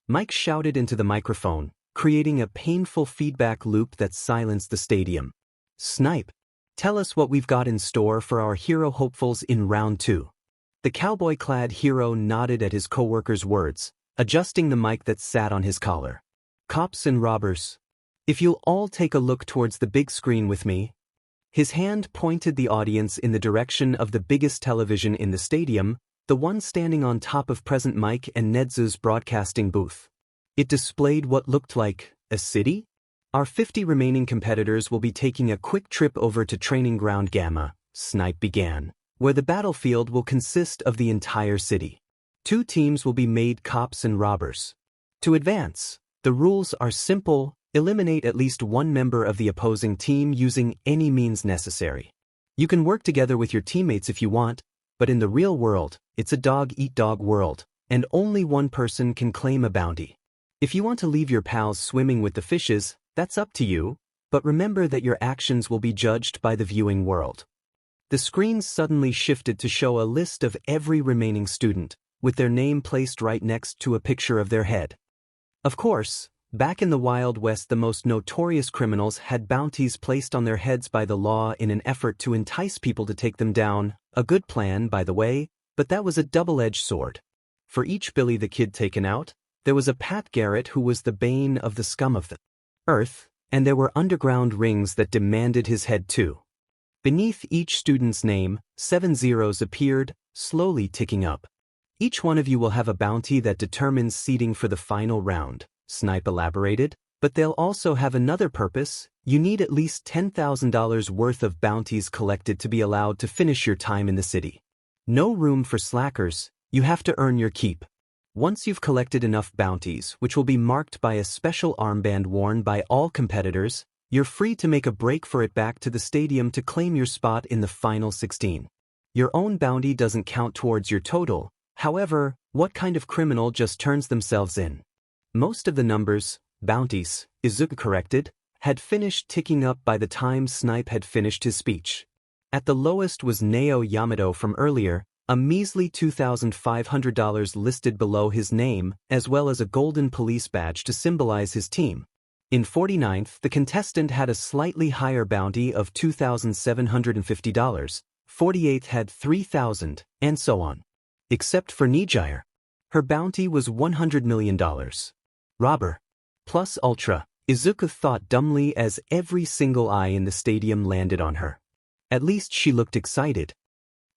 S1: Mike shouted into the microphone, creating a painful feedback loop that silenced the stadium. "Snipe, tell us what we've got in store for our hero hopefuls in round 2. The cowboy-clad hero nodded at his co-worker's words, adjusting the mic that sat on his collar. "Cops and robbers, if you'll all take a look towards the big screen with me." His hand pointed the audience in the direction of the biggest television in the stadium, the one standing on top of Present Mike and Nezu's broadcasting booth. It displayed what looked like a city? "Our 50 remaining competitors will be taking a quick trip over to Training Ground Gamma," Snipe began, "where the battlefield will consist of the entire city. 2 teams will be made cops and robbers. To advance, the rules are simple: eliminate at least one member of the opposing team using any means necessary. You can work together with your teammates if you want, but in the real world, it's a dog-eat-dog world, and only one person can claim a bounty. If you want to leave your pals swimming with the fishes, that's up to you, but remember that your actions will be judged by the viewing world." The screen suddenly shifted to show a list of every remaining student, with their name placed right next to a picture of their head. Of course, back in the Wild West, the most notorious criminals had bounties placed on their heads by the law in an effort to entice people to take them down. A good plan, by the way, but that was a double-edged sword. For each Billy the Kid taken out, there was a Pat Garrett who was the bane of the scum of the earth, and there were underground rings that demanded his head too. Beneath each student's name, 7 zeros appeared, slowly ticking up. "Each one of you will have a bounty that determines seeding for the final round," Snipe elaborated, "but they'll also have another purpose. You need at least $10,000 worth of bounties collected to be allowed to finish your time in the city. No room for slackers, you have to earn your keep. Once you've collected enough bounties, which will be marked by a special armband worn by all competitors, you're free to make a break for it back to the stadium to claim your spot in the final 16. Your own bounty doesn't count towards your total. However, what kind of criminal just turns themselves in?" Most of the numbers, bounties, Izuku corrected, had finished ticking up by the time Snipe had finished his speech. At the lowest was Neo Yamato from earlier, a measly $2,500 listed below his name, as well as a golden police badge to symbolize his team. In 49th, the contestant had a slightly higher bounty of $2,750, 48th had $3,000, and so on. Except for Nijire. Her bounty was $100 million. Robber. Plus Ultra, Izuku thought dumbly as every single eye in the stadium landed on her. At least she looked excited.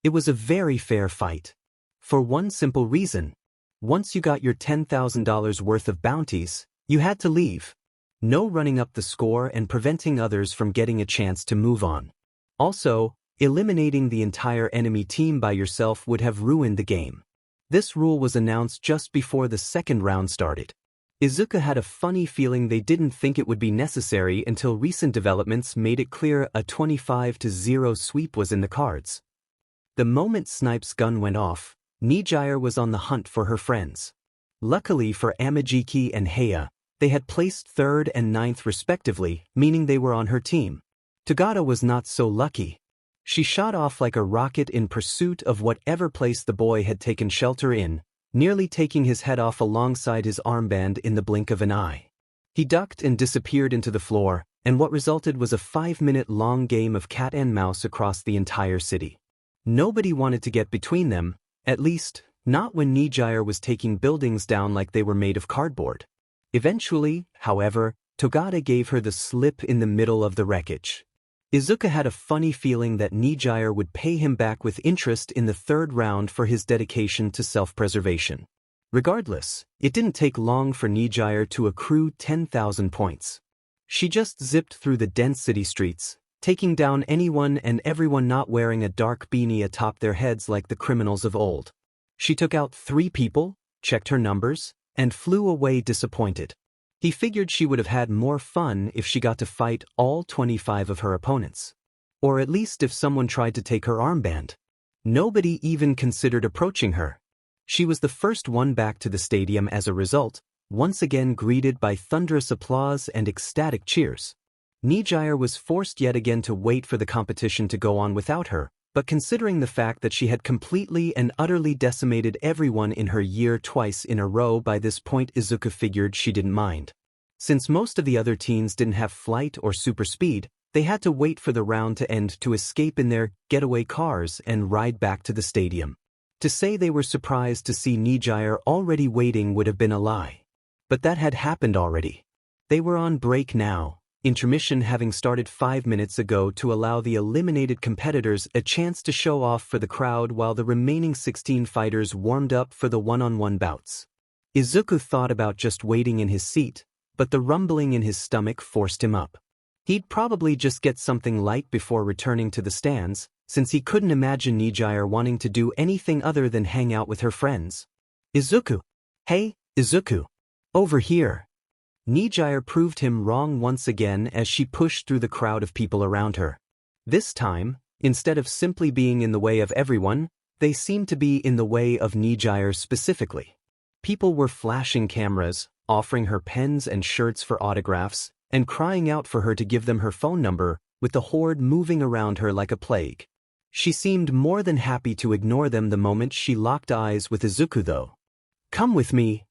S1: It was a very fair fight. For one simple reason. Once you got your $10,000 worth of bounties, you had to leave. No running up the score and preventing others from getting a chance to move on. Also, eliminating the entire enemy team by yourself would have ruined the game. This rule was announced just before the second round started. Izuku had a funny feeling they didn't think it would be necessary until recent developments made it clear a 25-0 sweep was in the cards. The moment Snipe's gun went off, Nijire was on the hunt for her friends. Luckily for Amajiki and Helia, they had placed 3rd and 9th respectively, meaning they were on her team. Togata was not so lucky. She shot off like a rocket in pursuit of whatever place the boy had taken shelter in, nearly taking his head off alongside his armband in the blink of an eye. He ducked and disappeared into the floor, and what resulted was a 5-minute-long game of cat and mouse across the entire city. Nobody wanted to get between them, at least, not when Nijire was taking buildings down like they were made of cardboard. Eventually, however, Togata gave her the slip in the middle of the wreckage. Izuku had a funny feeling that Nijire would pay him back with interest in the 3rd round for his dedication to self-preservation. Regardless, it didn't take long for Nijire to accrue 10,000 points. She just zipped through the dense city streets, taking down anyone and everyone not wearing a dark beanie atop their heads like the criminals of old. She took out 3 people, checked her numbers, and flew away disappointed. He figured she would have had more fun if she got to fight all 25 of her opponents. Or at least if someone tried to take her armband. Nobody even considered approaching her. She was the first one back to the stadium as a result, once again greeted by thunderous applause and ecstatic cheers. Nijire was forced yet again to wait for the competition to go on without her, but considering the fact that she had completely and utterly decimated everyone in her year twice in a row by this point, Izuku figured she didn't mind. Since most of the other teens didn't have flight or super speed, they had to wait for the round to end to escape in their getaway cars and ride back to the stadium. To say they were surprised to see Nijire already waiting would have been a lie. But that had happened already. They were on break now. Intermission having started 5 minutes ago to allow the eliminated competitors a chance to show off for the crowd while the remaining 16 fighters warmed up for the one-on-one bouts. Izuku thought about just waiting in his seat, but the rumbling in his stomach forced him up. He'd probably just get something light before returning to the stands, since he couldn't imagine Nijire wanting to do anything other than hang out with her friends. Izuku! Hey, Izuku! Over here! Nijire proved him wrong once again as she pushed through the crowd of people around her. This time, instead of simply being in the way of everyone, they seemed to be in the way of Nijire specifically. People were flashing cameras, offering her pens and shirts for autographs, and crying out for her to give them her phone number, with the horde moving around her like a plague. She seemed more than happy to ignore them the moment she locked eyes with Izuku though. "Come with me!"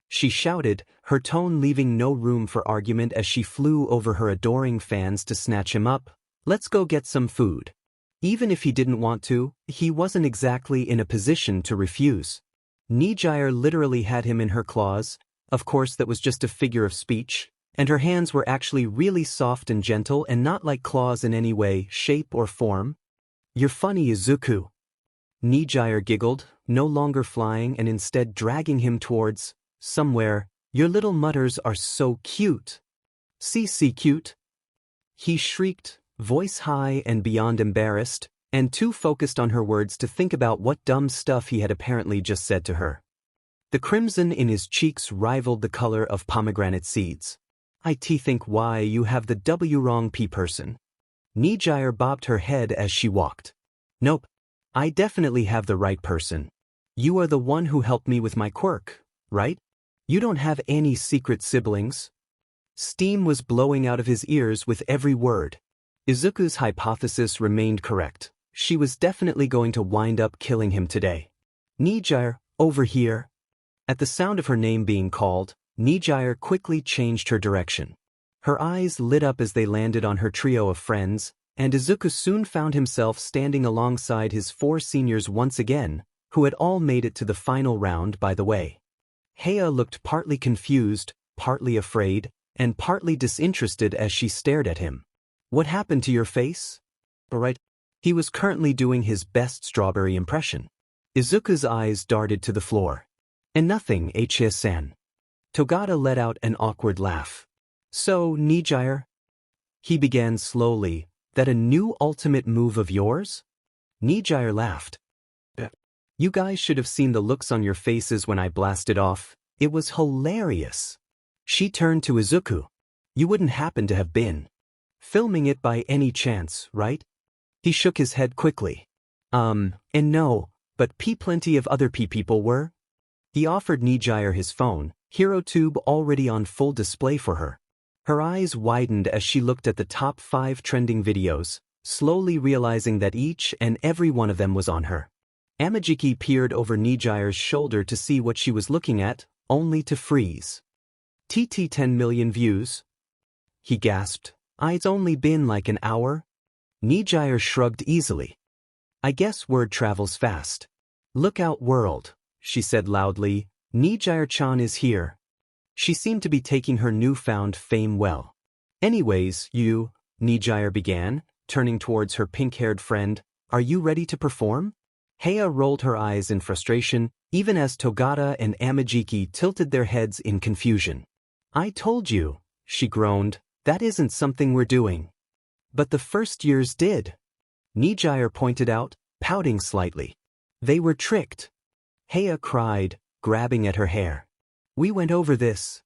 S1: she shouted, her tone leaving no room for argument as she flew over her adoring fans to snatch him up. "Let's go get some food." Even if he didn't want to, he wasn't exactly in a position to refuse. Nijire literally had him in her claws. Of course that was just a figure of speech, and her hands were actually really soft and gentle and not like claws in any way, shape or form. "You're funny, Izuku." Nijire giggled, no longer flying and instead dragging him towards somewhere. "Your little mutters are so cute." "See cute?" he shrieked, voice high and beyond embarrassed, and too focused on her words to think about what dumb stuff he had apparently just said to her. The crimson in his cheeks rivaled the color of pomegranate seeds. "I think why you have the W wrong person." Nijire bobbed her head as she walked. "Nope. I definitely have the right person. You are the one who helped me with my quirk, right? You don't have any secret siblings?" Steam was blowing out of his ears with every word. Izuku's hypothesis remained correct. She was definitely going to wind up killing him today. "Nijire, over here." At the sound of her name being called, Nijire quickly changed her direction. Her eyes lit up as they landed on her trio of friends, and Izuku soon found himself standing alongside his 4 seniors once again, who had all made it to the final round by the way. Helia looked partly confused, partly afraid, and partly disinterested as she stared at him. "What happened to your face?" "Alright." He was currently doing his best strawberry impression. Izuku's eyes darted to the floor. "And nothing, Hie-san." Togata let out an awkward laugh. "So, Nijire?" He began slowly. "That a new ultimate move of yours?" Nijire laughed. "You guys should have seen the looks on your faces when I blasted off. It was hilarious." She turned to Izuku. "You wouldn't happen to have been filming it by any chance, right?" He shook his head quickly. And no, but plenty of other people were." He offered Nijire his phone, HeroTube already on full display for her. Her eyes widened as she looked at the top 5 trending videos, slowly realizing that each and every one of them was on her. Amajiki peered over Nijire's shoulder to see what she was looking at, only to freeze. "TT 10 million views?" he gasped. "It's only been like an hour?" Nijire shrugged easily. "I guess word travels fast." "Look out world," she said loudly. "Nijire-chan is here." She seemed to be taking her newfound fame well. "Anyways, Nijire began, turning towards her pink-haired friend, "are you ready to perform?" Helia rolled her eyes in frustration, even as Togata and Amajiki tilted their heads in confusion. "I told you," she groaned, "that isn't something we're doing." "But the first years did," Nijire pointed out, pouting slightly. "They were tricked." Helia cried, grabbing at her hair. "We went over this."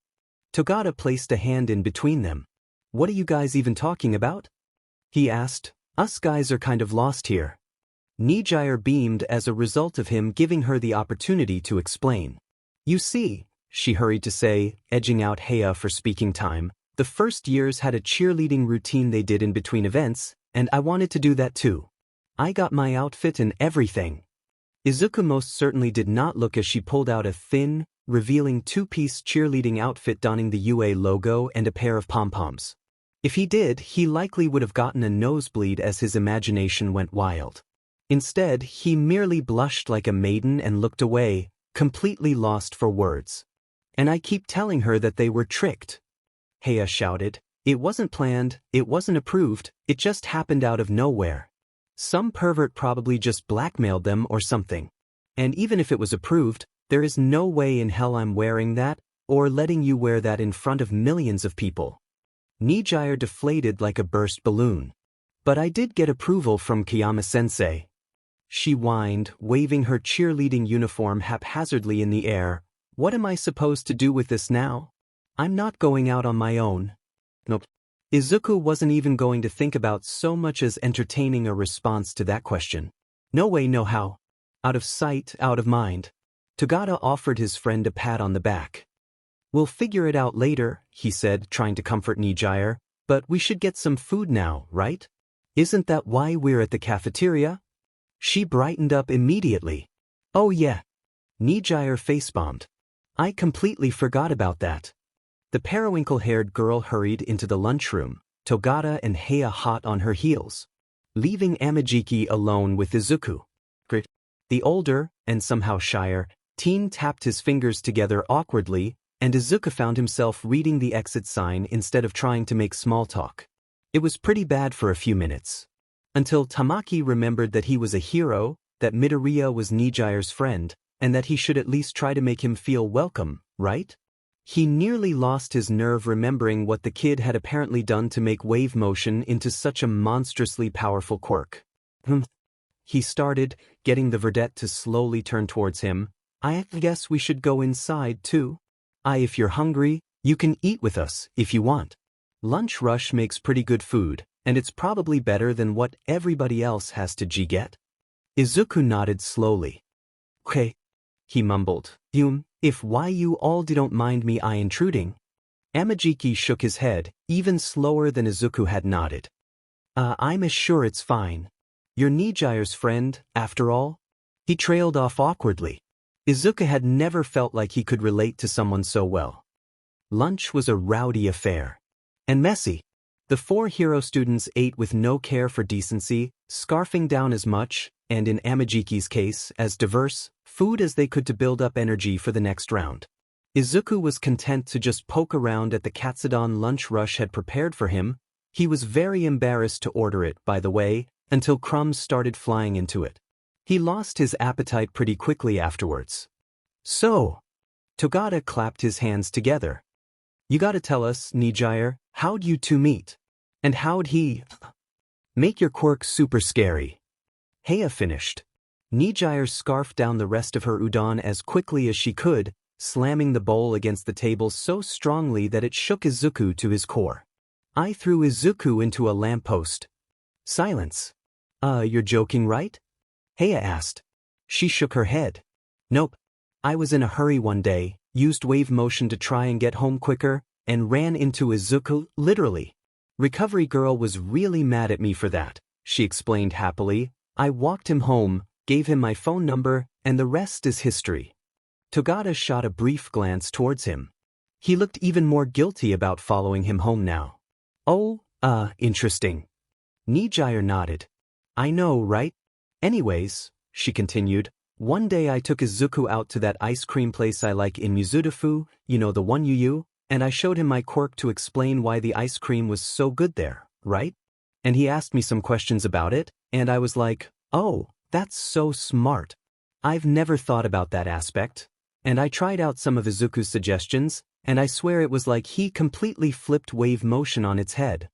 S1: Togata placed a hand in between them. "What are you guys even talking about?" he asked. "Us guys are kind of lost here." Nijire beamed as a result of him giving her the opportunity to explain. "You see," she hurried to say, edging out Helia for speaking time, "the first years had a cheerleading routine they did in between events, and I wanted to do that too. I got my outfit and everything." Izuku most certainly did not look as she pulled out a thin, revealing 2-piece cheerleading outfit donning the UA logo and a pair of pom-poms. If he did, he likely would have gotten a nosebleed as his imagination went wild. Instead, he merely blushed like a maiden and looked away, completely lost for words. "And I keep telling her that they were tricked," Helia shouted. "It wasn't planned, it wasn't approved, it just happened out of nowhere. Some pervert probably just blackmailed them or something. And even if it was approved, there is no way in hell I'm wearing that, or letting you wear that in front of millions of people." Nijire deflated like a burst balloon. "But I did get approval from Kiyama-sensei," she whined, waving her cheerleading uniform haphazardly in the air. "What am I supposed to do with this now? I'm not going out on my own." Nope. Izuku wasn't even going to think about so much as entertaining a response to that question. No way, no how. Out of sight, out of mind. Togata offered his friend a pat on the back. "We'll figure it out later," he said, trying to comfort Nijire, "but we should get some food now, right? Isn't that why we're at the cafeteria?" She brightened up immediately. "Oh yeah." Nijire facepalmed. "I completely forgot about that." The periwinkle-haired girl hurried into the lunchroom, Togata and Helia hot on her heels, leaving Amajiki alone with Izuku. The older, and somehow shyer, teen tapped his fingers together awkwardly, and Izuku found himself reading the exit sign instead of trying to make small talk. It was pretty bad for a few minutes. Until Tamaki remembered that he was a hero, that Midoriya was Nijire's friend, and that he should at least try to make him feel welcome, right? He nearly lost his nerve remembering what the kid had apparently done to make wave motion into such a monstrously powerful quirk. He started, getting the verdette to slowly turn towards him. "I guess we should go inside too. If you're hungry, you can eat with us if you want. Lunch Rush makes pretty good food, and it's probably better than what everybody else has to get." Izuku nodded slowly. "Okay," he mumbled. If why you all don't mind me intruding." Amajiki shook his head, even slower than Izuku had nodded. I'm sure it's fine. You're Nijire's friend, after all." He trailed off awkwardly. Izuku had never felt like he could relate to someone so well. Lunch was a rowdy affair. and messy. The 4 hero students ate with no care for decency, scarfing down as much, and in Amajiki's case, as diverse, food as they could to build up energy for the next round. Izuku was content to just poke around at the Katsudon lunch Rush had prepared for him. He was very embarrassed to order it, by the way, until crumbs started flying into it. He lost his appetite pretty quickly afterwards. So, Togata clapped his hands together. You gotta tell us, Nijire, how'd you two meet? And how'd he make your quirk super scary? Heia finished. Nijire scarfed down the rest of her udon as quickly as she could, slamming the bowl against the table so strongly that it shook Izuku to his core. I threw Izuku into a lamppost. Silence. You're joking, right? Heia asked. She shook her head. Nope. I was in a hurry one day, used wave motion to try and get home quicker, and ran into Izuku, literally. Recovery girl was really mad at me for that, she explained happily. I walked him home, gave him my phone number, and the rest is history. Togata shot a brief glance towards him. He looked even more guilty about following him home now. Oh, interesting. Nijire nodded. I know, right? Anyways, she continued, one day I took Izuku out to that ice cream place I like in Mizudafu, you know the one and I showed him my quirk to explain why the ice cream was so good there, right? And he asked me some questions about it, and I was like, oh, that's so smart. I've never thought about that aspect. And I tried out some of Izuku's suggestions, and I swear it was like he completely flipped wave motion on its head.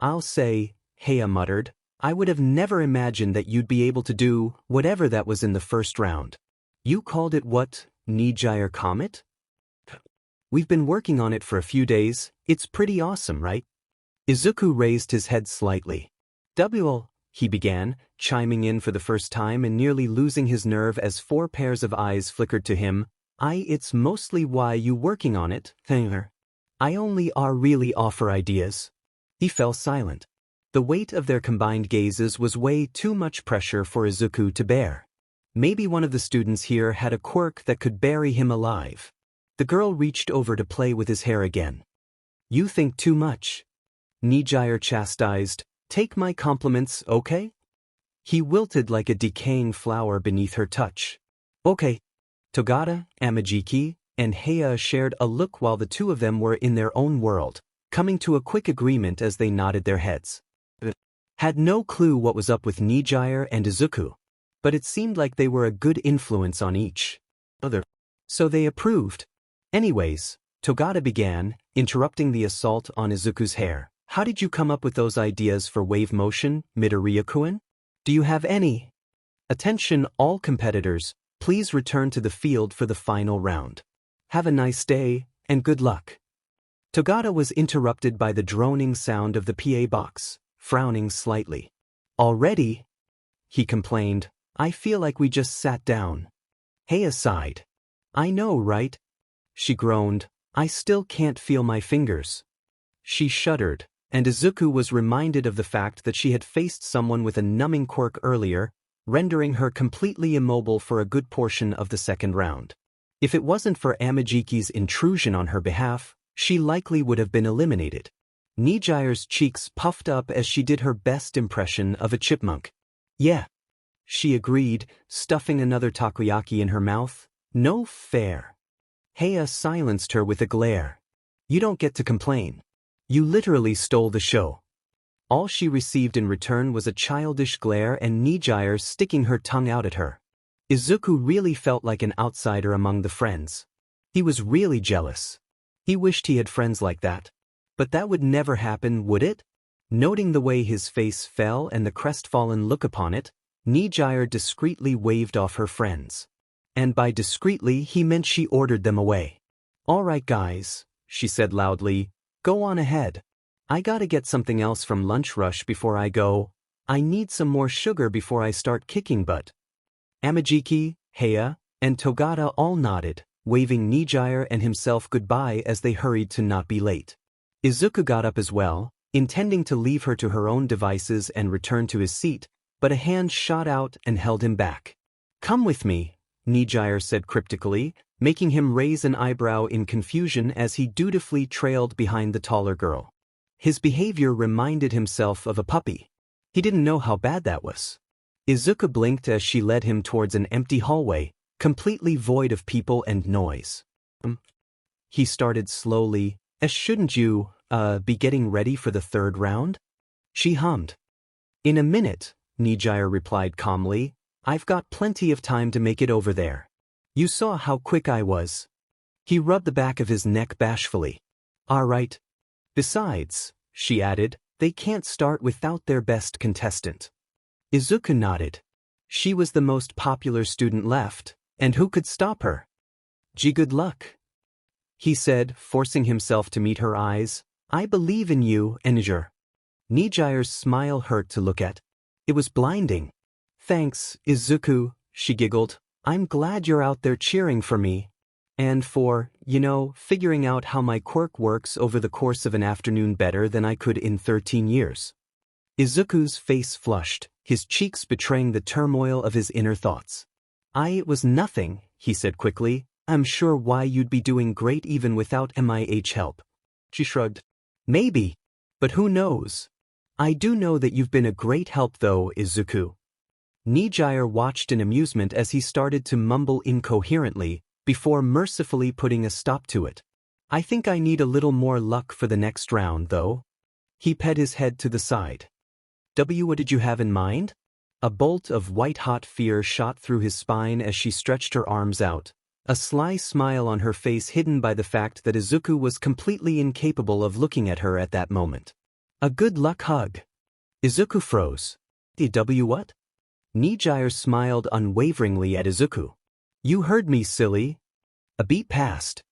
S1: I'll say, Heia muttered, I would have never imagined that you'd be able to do whatever that was in the first round. You called it what, Nijire Comet? We've been working on it for a few days, it's pretty awesome, right? Izuku raised his head slightly. He began, chiming in for the first time and nearly losing his nerve as 4 pairs of eyes flickered to him. It's mostly why you working on it, Thanger. I only really offer ideas. He fell silent. The weight of their combined gazes was way too much pressure for Izuku to bear. Maybe one of the students here had a quirk that could bury him alive. The girl reached over to play with his hair again. You think too much. Nijire chastised, take my compliments, okay? He wilted like a decaying flower beneath her touch. Okay. Togata, Amajiki, and Heia shared a look while the two of them were in their own world, coming to a quick agreement as they nodded their heads. Had no clue what was up with Nijire and Izuku, but it seemed like they were a good influence on each other. So they approved. Anyways, Togata began, interrupting the assault on Izuku's hair. How did you come up with those ideas for wave motion, Midoriya-kun? Do you have any? Attention all competitors, please return to the field for the final round. Have a nice day, and good luck. Togata was interrupted by the droning sound of the PA box, frowning slightly. Already? He complained, I feel like we just sat down. Heia sighed. I know, right? She groaned, I still can't feel my fingers. She shuddered, and Izuku was reminded of the fact that she had faced someone with a numbing quirk earlier, rendering her completely immobile for a good portion of the second round. If it wasn't for Amajiki's intrusion on her behalf, she likely would have been eliminated. Nijire's cheeks puffed up as she did her best impression of a chipmunk. Yeah. She agreed, stuffing another takoyaki in her mouth. No fair. Heia silenced her with a glare. You don't get to complain. You literally stole the show. All she received in return was a childish glare and Nijire sticking her tongue out at her. Izuku really felt like an outsider among the friends. He was really jealous. He wished he had friends like that. But that would never happen, would it? Noting the way his face fell and the crestfallen look upon it, Nijire discreetly waved off her friends. And by discreetly he meant she ordered them away. All right guys, she said loudly, go on ahead. I gotta get something else from lunch rush before I go. I need some more sugar before I start kicking butt. Amajiki, Heia, and Togata all nodded, waving Nijire and himself goodbye as they hurried to not be late. Izuku got up as well, intending to leave her to her own devices and return to his seat, but a hand shot out and held him back. Come with me, Nijire said cryptically, making him raise an eyebrow in confusion as he dutifully trailed behind the taller girl. His behavior reminded himself of a puppy. He didn't know how bad that was. Izuku blinked as she led him towards an empty hallway, completely void of people and noise. He started slowly, shouldn't you, be getting ready for the third round? She hummed. In a minute, Nijire replied calmly. I've got plenty of time to make it over there. You saw how quick I was. He rubbed the back of his neck bashfully. All right. Besides, she added, they can't start without their best contestant. Izuku nodded. She was the most popular student left, and who could stop her? Gee, good luck, he said, forcing himself to meet her eyes. I believe in you, Nijire. Nijire's smile hurt to look at. It was blinding. Thanks, Izuku, she giggled. I'm glad you're out there cheering for me. And for, figuring out how my quirk works over the course of an afternoon better than I could in 13 years. Izuku's face flushed, his cheeks betraying the turmoil of his inner thoughts. It was nothing, he said quickly. I'm sure why you'd be doing great even without MIH help. She shrugged. Maybe. But who knows? I do know that you've been a great help though, Izuku. Nijire watched in amusement as he started to mumble incoherently, before mercifully putting a stop to it. I think I need a little more luck for the next round, though. He pet his head to the side. What did you have in mind? A bolt of white-hot fear shot through his spine as she stretched her arms out, a sly smile on her face hidden by the fact that Izuku was completely incapable of looking at her at that moment. A good luck hug. Izuku froze. What? Nijire smiled unwaveringly at Izuku. You heard me, silly. A beat passed.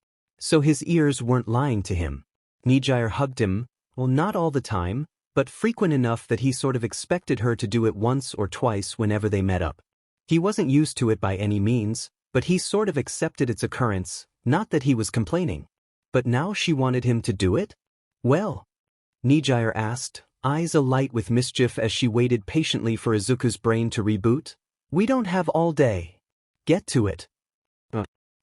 S1: So his ears weren't lying to him. Nijire hugged him, well, not all the time, but frequent enough that he sort of expected her to do it once or twice whenever they met up. He wasn't used to it by any means, but he sort of accepted its occurrence, not that he was complaining. But now she wanted him to do it? Well? Nijire asked, eyes alight with mischief as she waited patiently for Izuku's brain to reboot. We don't have all day. Get to it.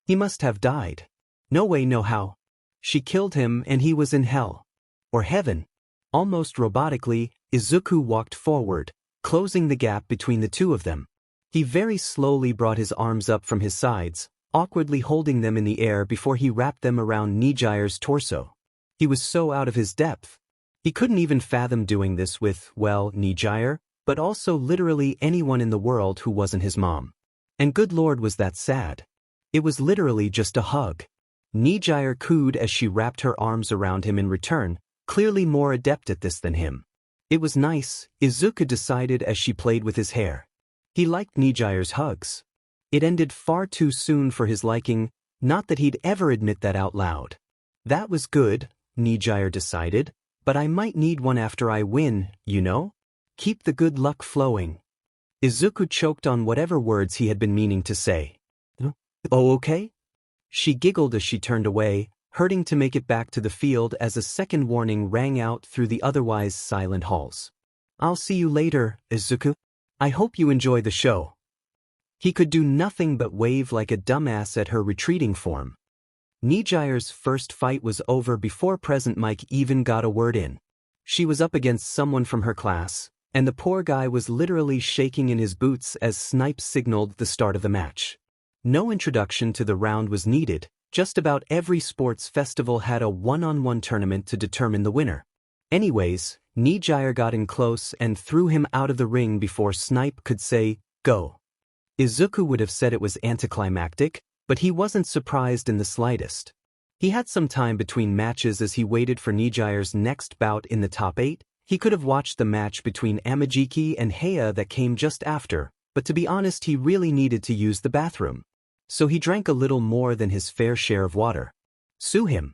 S1: He must have died. No way, no how. She killed him and he was in hell. Or heaven. Almost robotically, Izuku walked forward, closing the gap between the two of them. He very slowly brought his arms up from his sides, awkwardly holding them in the air before he wrapped them around Nijire's torso. He was so out of his depth. He couldn't even fathom doing this with, well, Nijire, but also literally anyone in the world who wasn't his mom. And good lord was that sad. It was literally just a hug. Nijire cooed as she wrapped her arms around him in return, clearly more adept at this than him. It was nice, Izuku decided as she played with his hair. He liked Nijire's hugs. It ended far too soon for his liking, not that he'd ever admit that out loud. That was good, Nijire decided, but I might need one after I win, Keep the good luck flowing. Izuku choked on whatever words he had been meaning to say. Oh, okay? She giggled as she turned away, hurting to make it back to the field as a second warning rang out through the otherwise silent halls. I'll see you later, Izuku. I hope you enjoy the show. He could do nothing but wave like a dumbass at her retreating form. Nijire's first fight was over before Present Mike even got a word in. She was up against someone from her class, and the poor guy was literally shaking in his boots as Snipe signaled the start of the match. No introduction to the round was needed, just about every sports festival had a one-on-one tournament to determine the winner. Anyways, Nijire got in close and threw him out of the ring before Snipe could say, go. Izuku would have said it was anticlimactic, but he wasn't surprised in the slightest. He had some time between matches as he waited for Nijire's next bout in the top 8. He could have watched the match between Amajiki and Helia that came just after, but to be honest he really needed to use the bathroom. So he drank a little more than his fair share of water. Sue him.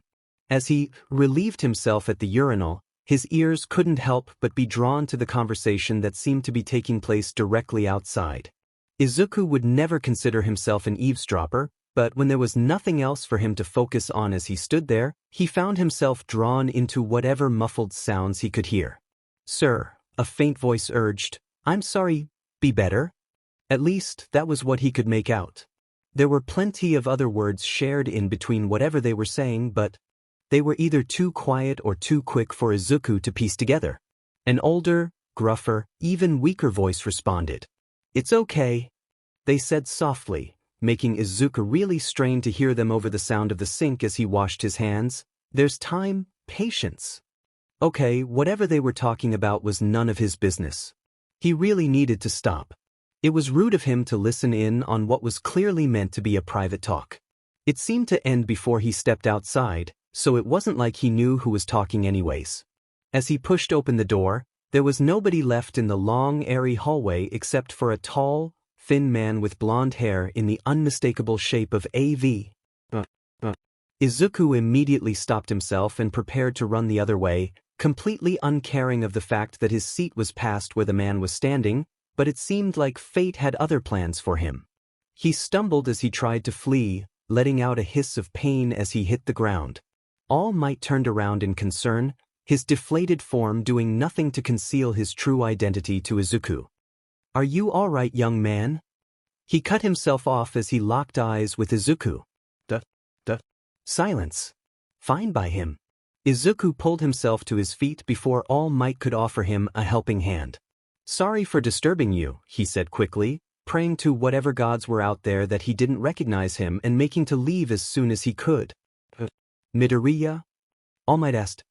S1: As he relieved himself at the urinal, his ears couldn't help but be drawn to the conversation that seemed to be taking place directly outside. Izuku would never consider himself an eavesdropper, but when there was nothing else for him to focus on as he stood there, he found himself drawn into whatever muffled sounds he could hear. Sir, a faint voice urged, I'm sorry, be better? At least, that was what he could make out. There were plenty of other words shared in between whatever they were saying, but They were either too quiet or too quick for Izuku to piece together. An older, gruffer, even weaker voice responded. "It's okay," they said softly, making Izuku really strain to hear them over the sound of the sink as he washed his hands. "There's time, patience." Okay, whatever they were talking about was none of his business. He really needed to stop. It was rude of him to listen in on what was clearly meant to be a private talk. It seemed to end before he stepped outside, so it wasn't like he knew who was talking anyways. As he pushed open the door, there was nobody left in the long, airy hallway except for a tall, thin man with blonde hair in the unmistakable shape of AV. Izuku immediately stopped himself and prepared to run the other way, completely uncaring of the fact that his seat was past where the man was standing, but it seemed like fate had other plans for him. He stumbled as he tried to flee, letting out a hiss of pain as he hit the ground. All Might turned around in concern, his deflated form doing nothing to conceal his true identity to Izuku. "Are you all right, young man?" He cut himself off as he locked eyes with Izuku. Silence. Fine by him. Izuku pulled himself to his feet before All Might could offer him a helping hand. "Sorry for disturbing you," he said quickly, praying to whatever gods were out there that he didn't recognize him and making to leave as soon as he could. "Midoriya?" All Might asked.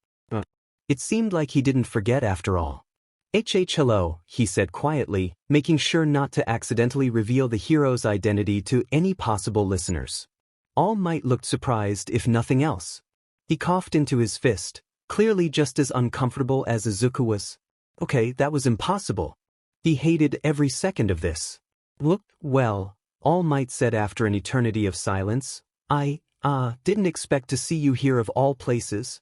S1: It seemed like he didn't forget after all. Hello, he said quietly, making sure not to accidentally reveal the hero's identity to any possible listeners. All Might looked surprised if nothing else. He coughed into his fist, clearly just as uncomfortable as Izuku was. Okay, that was impossible. He hated every second of this. "Look, well," All Might said after an eternity of silence, I didn't expect to see you here of all places."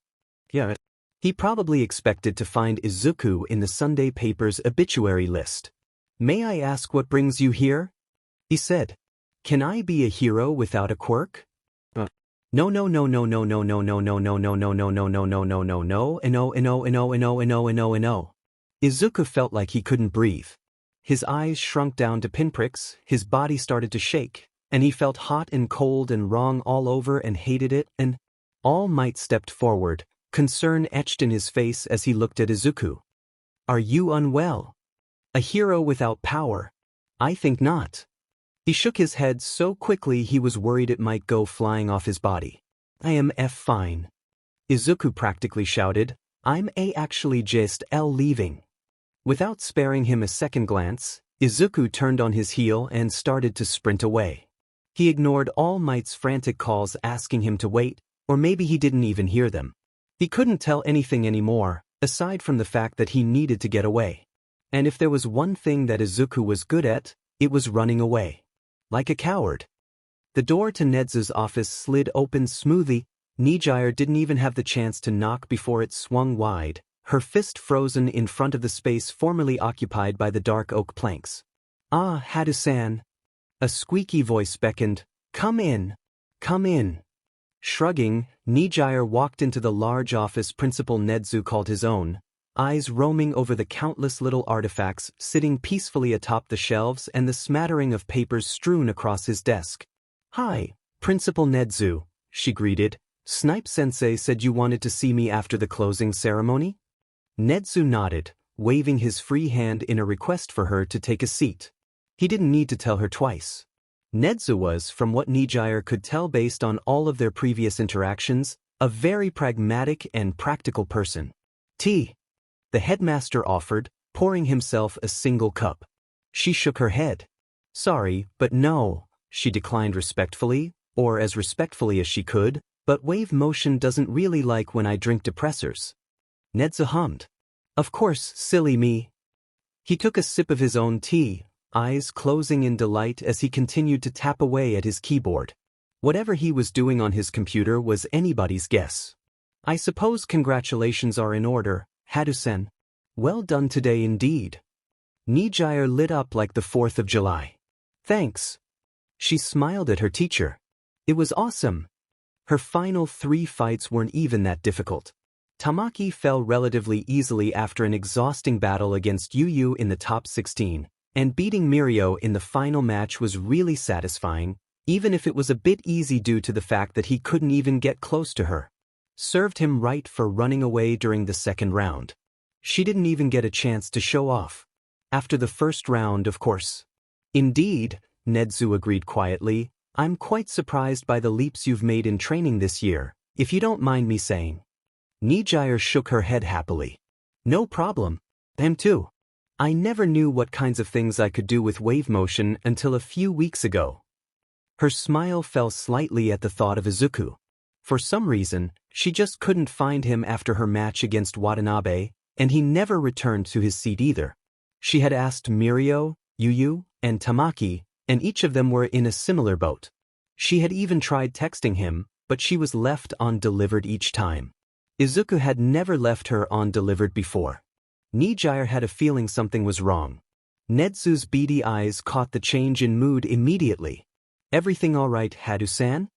S1: Yeah. He probably expected to find Izuku in the Sunday paper's obituary list. "May I ask what brings you here?" he said. "Can I be a hero without a quirk?" No. Izuku felt like he couldn't breathe. His eyes shrunk down to pinpricks, his body started to shake, and he felt hot and cold and wrong all over and hated it, and All Might stepped forward, concern etched in his face as he looked at Izuku. "Are you unwell? A hero without power? I think not." He shook his head so quickly he was worried it might go flying off his body. "I am fine." Izuku practically shouted, "I'm actually just leaving." Without sparing him a second glance, Izuku turned on his heel and started to sprint away. He ignored All Might's frantic calls asking him to wait, or maybe he didn't even hear them. He couldn't tell anything anymore, aside from the fact that he needed to get away. And if there was one thing that Izuku was good at, it was running away. Like a coward. The door to Nezu's office slid open smoothly. Nijire didn't even have the chance to knock before it swung wide, her fist frozen in front of the space formerly occupied by the dark oak planks. "Ah, Hadou-san." A squeaky voice beckoned, "Come in. Come in." Shrugging, Nijire walked into the large office Principal Nedu called his own, eyes roaming over the countless little artifacts sitting peacefully atop the shelves and the smattering of papers strewn across his desk. "Hi, Principal Nedu," she greeted. "Snipe-sensei said you wanted to see me after the closing ceremony?" Nedu nodded, waving his free hand in a request for her to take a seat. He didn't need to tell her twice. Nedu was, from what Nijire could tell based on all of their previous interactions, a very pragmatic and practical person. "Tea," the headmaster offered, pouring himself a single cup. She shook her head. "Sorry, but no," she declined respectfully, or as respectfully as she could, "but wave motion doesn't really like when I drink depressors." Nedu hummed. "Of course, silly me." He took a sip of his own tea, eyes closing in delight as he continued to tap away at his keyboard. Whatever he was doing on his computer was anybody's guess. "I suppose congratulations are in order, Hadou-sen. Well done today indeed." Nijire lit up like the 4th of July. "Thanks." She smiled at her teacher. It was awesome. Her final 3 fights weren't even that difficult. Tamaki fell relatively easily after an exhausting battle against Yu in the top 16, and beating Mirio in the final match was really satisfying, even if it was a bit easy due to the fact that he couldn't even get close to her. Served him right for running away during the second round. She didn't even get a chance to show off. After the first round, of course. Indeed, Nedu agreed quietly, I'm quite surprised by the leaps you've made in training this year, if you don't mind me saying. Nijire shook her head happily. No problem. Him too. I never knew what kinds of things I could do with wave motion until a few weeks ago. Her smile fell slightly at the thought of Izuku. For some reason, she just couldn't find him after her match against Watanabe, and he never returned to his seat either. She had asked Mirio, Yuyu, and Tamaki, and each of them were in a similar boat. She had even tried texting him, but she was left undelivered each time. Izuku had never left her undelivered before. Nijire had a feeling something was wrong. Nezu's beady eyes caught the change in mood immediately. Everything all right, Hadou-san?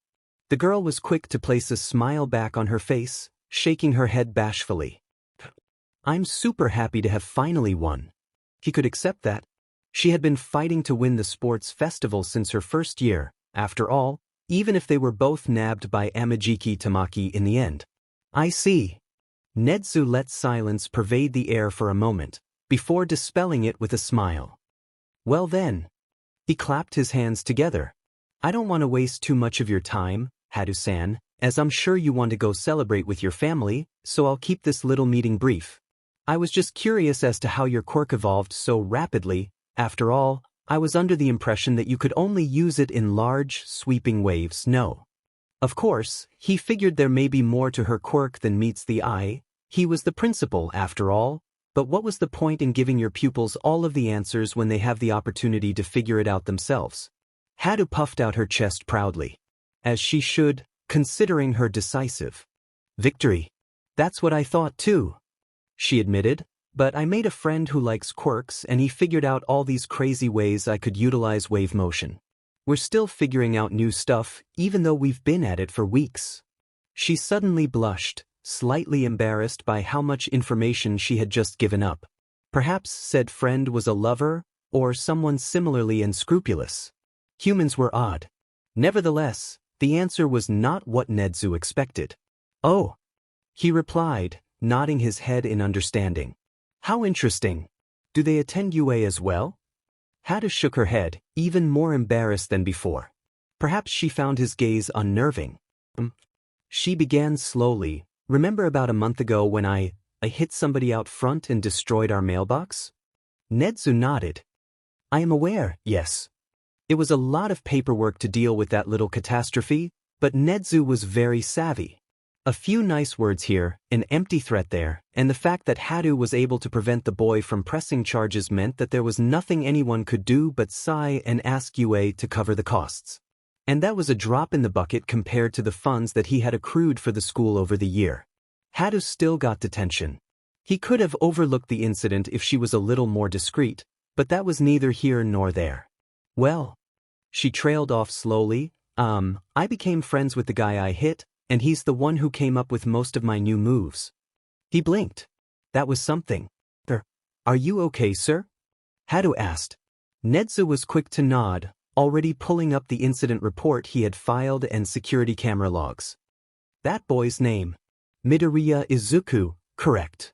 S1: The girl was quick to place a smile back on her face, shaking her head bashfully. I'm super happy to have finally won. He could accept that. She had been fighting to win the sports festival since her first year, after all, even if they were both nabbed by Amajiki Tamaki in the end. I see. Nedu let silence pervade the air for a moment, before dispelling it with a smile. Well then. He clapped his hands together. I don't want to waste too much of your time, Hadou-san, as I'm sure you want to go celebrate with your family, so I'll keep this little meeting brief. I was just curious as to how your quirk evolved so rapidly. After all, I was under the impression that you could only use it in large, sweeping waves. No. Of course, he figured there may be more to her quirk than meets the eye. He was the principal, after all, but what was the point in giving your pupils all of the answers when they have the opportunity to figure it out themselves? Hadou puffed out her chest proudly. As she should, considering her decisive victory. That's what I thought too, she admitted, but I made a friend who likes quirks and he figured out all these crazy ways I could utilize wave motion. We're still figuring out new stuff, even though we've been at it for weeks. She suddenly blushed, slightly embarrassed by how much information she had just given up. Perhaps said friend was a lover, or someone similarly unscrupulous. Humans were odd. Nevertheless, the answer was not what Nedu expected. Oh, he replied, nodding his head in understanding. How interesting. Do they attend UA as well? Hadou shook her head, even more embarrassed than before. Perhaps she found his gaze unnerving. She began slowly. Remember about a month ago when I hit somebody out front and destroyed our mailbox? Nedu nodded. I am aware, yes. It was a lot of paperwork to deal with that little catastrophe, but Nedu was very savvy. A few nice words here, an empty threat there, and the fact that Hadou was able to prevent the boy from pressing charges meant that there was nothing anyone could do but sigh and ask UA to cover the costs. And that was a drop in the bucket compared to the funds that he had accrued for the school over the year. Hadou still got detention. He could have overlooked the incident if she was a little more discreet, but that was neither here nor there. Well, she trailed off slowly, I became friends with the guy I hit, and he's the one who came up with most of my new moves. He blinked. That was something. Are you okay, sir? Hadou asked. Nedu was quick to nod, already pulling up the incident report he had filed and security camera logs. That boy's name. Midoriya Izuku, correct.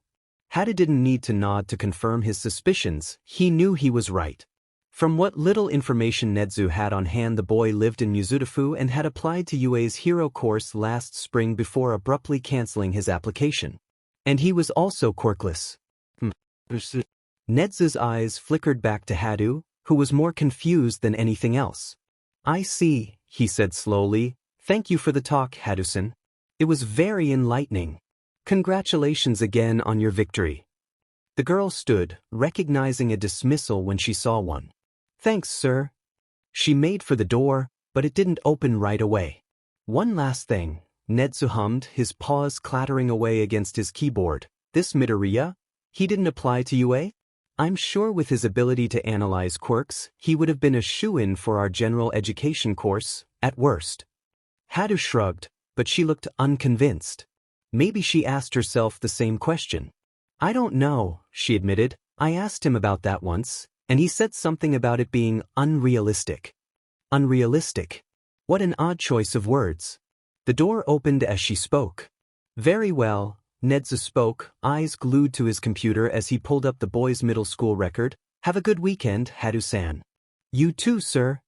S1: Hadou didn't need to nod to confirm his suspicions, he knew he was right. From what little information Nedu had on hand, the boy lived in Mizudafu and had applied to UA's hero course last spring before abruptly canceling his application. And he was also quirkless. Nedu's eyes flickered back to Hadou, who was more confused than anything else. I see, he said slowly. Thank you for the talk, Hadou-san. It was very enlightening. Congratulations again on your victory. The girl stood, recognizing a dismissal when she saw one. Thanks, sir. She made for the door, but it didn't open right away. One last thing, Nedu hummed, his paws clattering away against his keyboard. This Midoriya? He didn't apply to UA? I'm sure with his ability to analyze quirks, he would have been a shoo-in for our general education course, at worst. Hadou shrugged, but she looked unconvinced. Maybe she asked herself the same question. I don't know, she admitted. I asked him about that once, and he said something about it being unrealistic. Unrealistic? What an odd choice of words. The door opened as she spoke. Very well, Nedu spoke, eyes glued to his computer as he pulled up the boys' middle school record. Have a good weekend, Hadou-san. You too, sir.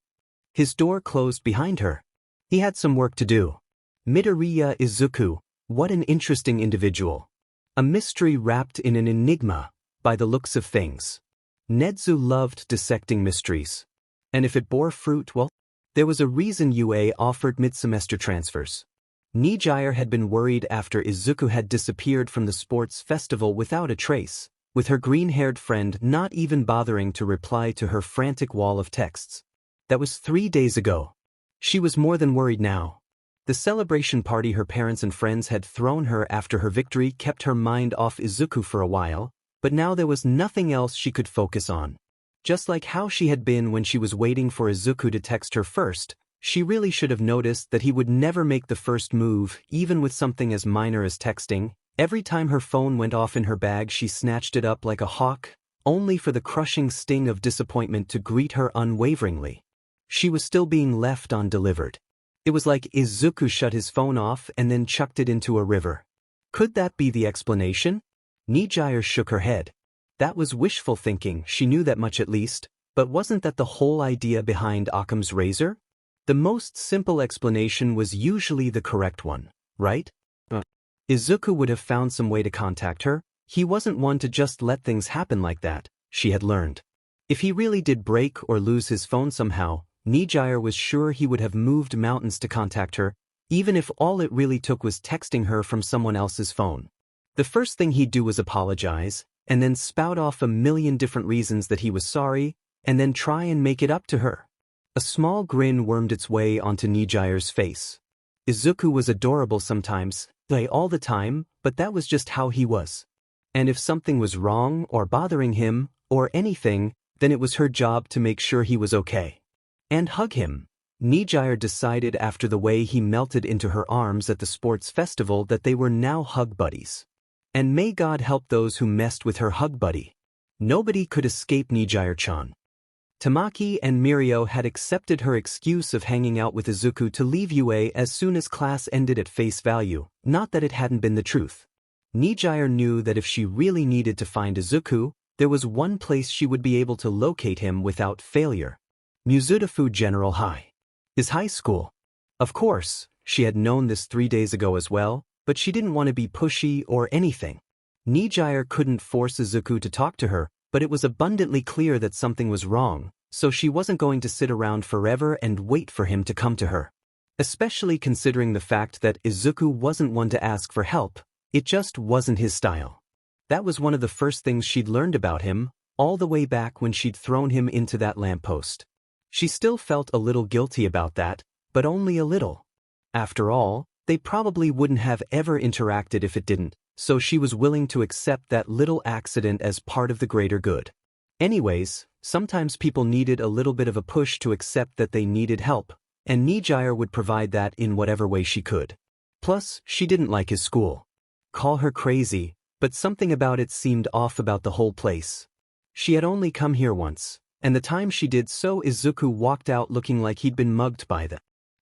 S1: His door closed behind her. He had some work to do. Nejire Izuku, what an interesting individual. A mystery wrapped in an enigma, by the looks of things. Nedu loved dissecting mysteries. And if it bore fruit, well, there was a reason UA offered mid-semester transfers. Nijire had been worried after Izuku had disappeared from the sports festival without a trace, with her green-haired friend not even bothering to reply to her frantic wall of texts. That was 3 days ago. She was more than worried now. The celebration party her parents and friends had thrown her after her victory kept her mind off Izuku for a while, but now there was nothing else she could focus on. Just like how she had been when she was waiting for Izuku to text her first, she really should have noticed that he would never make the first move, even with something as minor as texting. Every time her phone went off in her bag, she snatched it up like a hawk, only for the crushing sting of disappointment to greet her unwaveringly. She was still being left undelivered. It was like Izuku shut his phone off and then chucked it into a river. Could that be the explanation? Nijire shook her head. That was wishful thinking, she knew that much at least, but wasn't that the whole idea behind Occam's razor? The most simple explanation was usually the correct one, right? Izuku would have found some way to contact her. He wasn't one to just let things happen like that, she had learned. If he really did break or lose his phone somehow, Nijire was sure he would have moved mountains to contact her, even if all it really took was texting her from someone else's phone. The first thing he'd do was apologize, and then spout off a million different reasons that he was sorry, and then try and make it up to her. A small grin wormed its way onto Nijire's face. Izuku was adorable sometimes, all the time, but that was just how he was. And if something was wrong or bothering him, or anything, then it was her job to make sure he was okay. And hug him. Nijire decided after the way he melted into her arms at the sports festival that they were now hug buddies. And may God help those who messed with her hug buddy. Nobody could escape Nijire-chan. Tamaki and Mirio had accepted her excuse of hanging out with Izuku to leave UA as soon as class ended at face value, not that it hadn't been the truth. Nijire knew that if she really needed to find Izuku, there was one place she would be able to locate him without failure. Mizudafu General High. His high school. Of course, she had known this 3 days ago as well, but she didn't want to be pushy or anything. Nijire couldn't force Izuku to talk to her, but it was abundantly clear that something was wrong, so she wasn't going to sit around forever and wait for him to come to her. Especially considering the fact that Izuku wasn't one to ask for help, it just wasn't his style. That was one of the first things she'd learned about him, all the way back when she'd thrown him into that lamppost. She still felt a little guilty about that, but only a little. After all, they probably wouldn't have ever interacted if it didn't, so she was willing to accept that little accident as part of the greater good. Anyways, sometimes people needed a little bit of a push to accept that they needed help, and Nijire would provide that in whatever way she could. Plus, she didn't like his school. Call her crazy, but something about it seemed off about the whole place. She had only come here once, and the time she did so Izuku walked out looking like he'd been mugged by the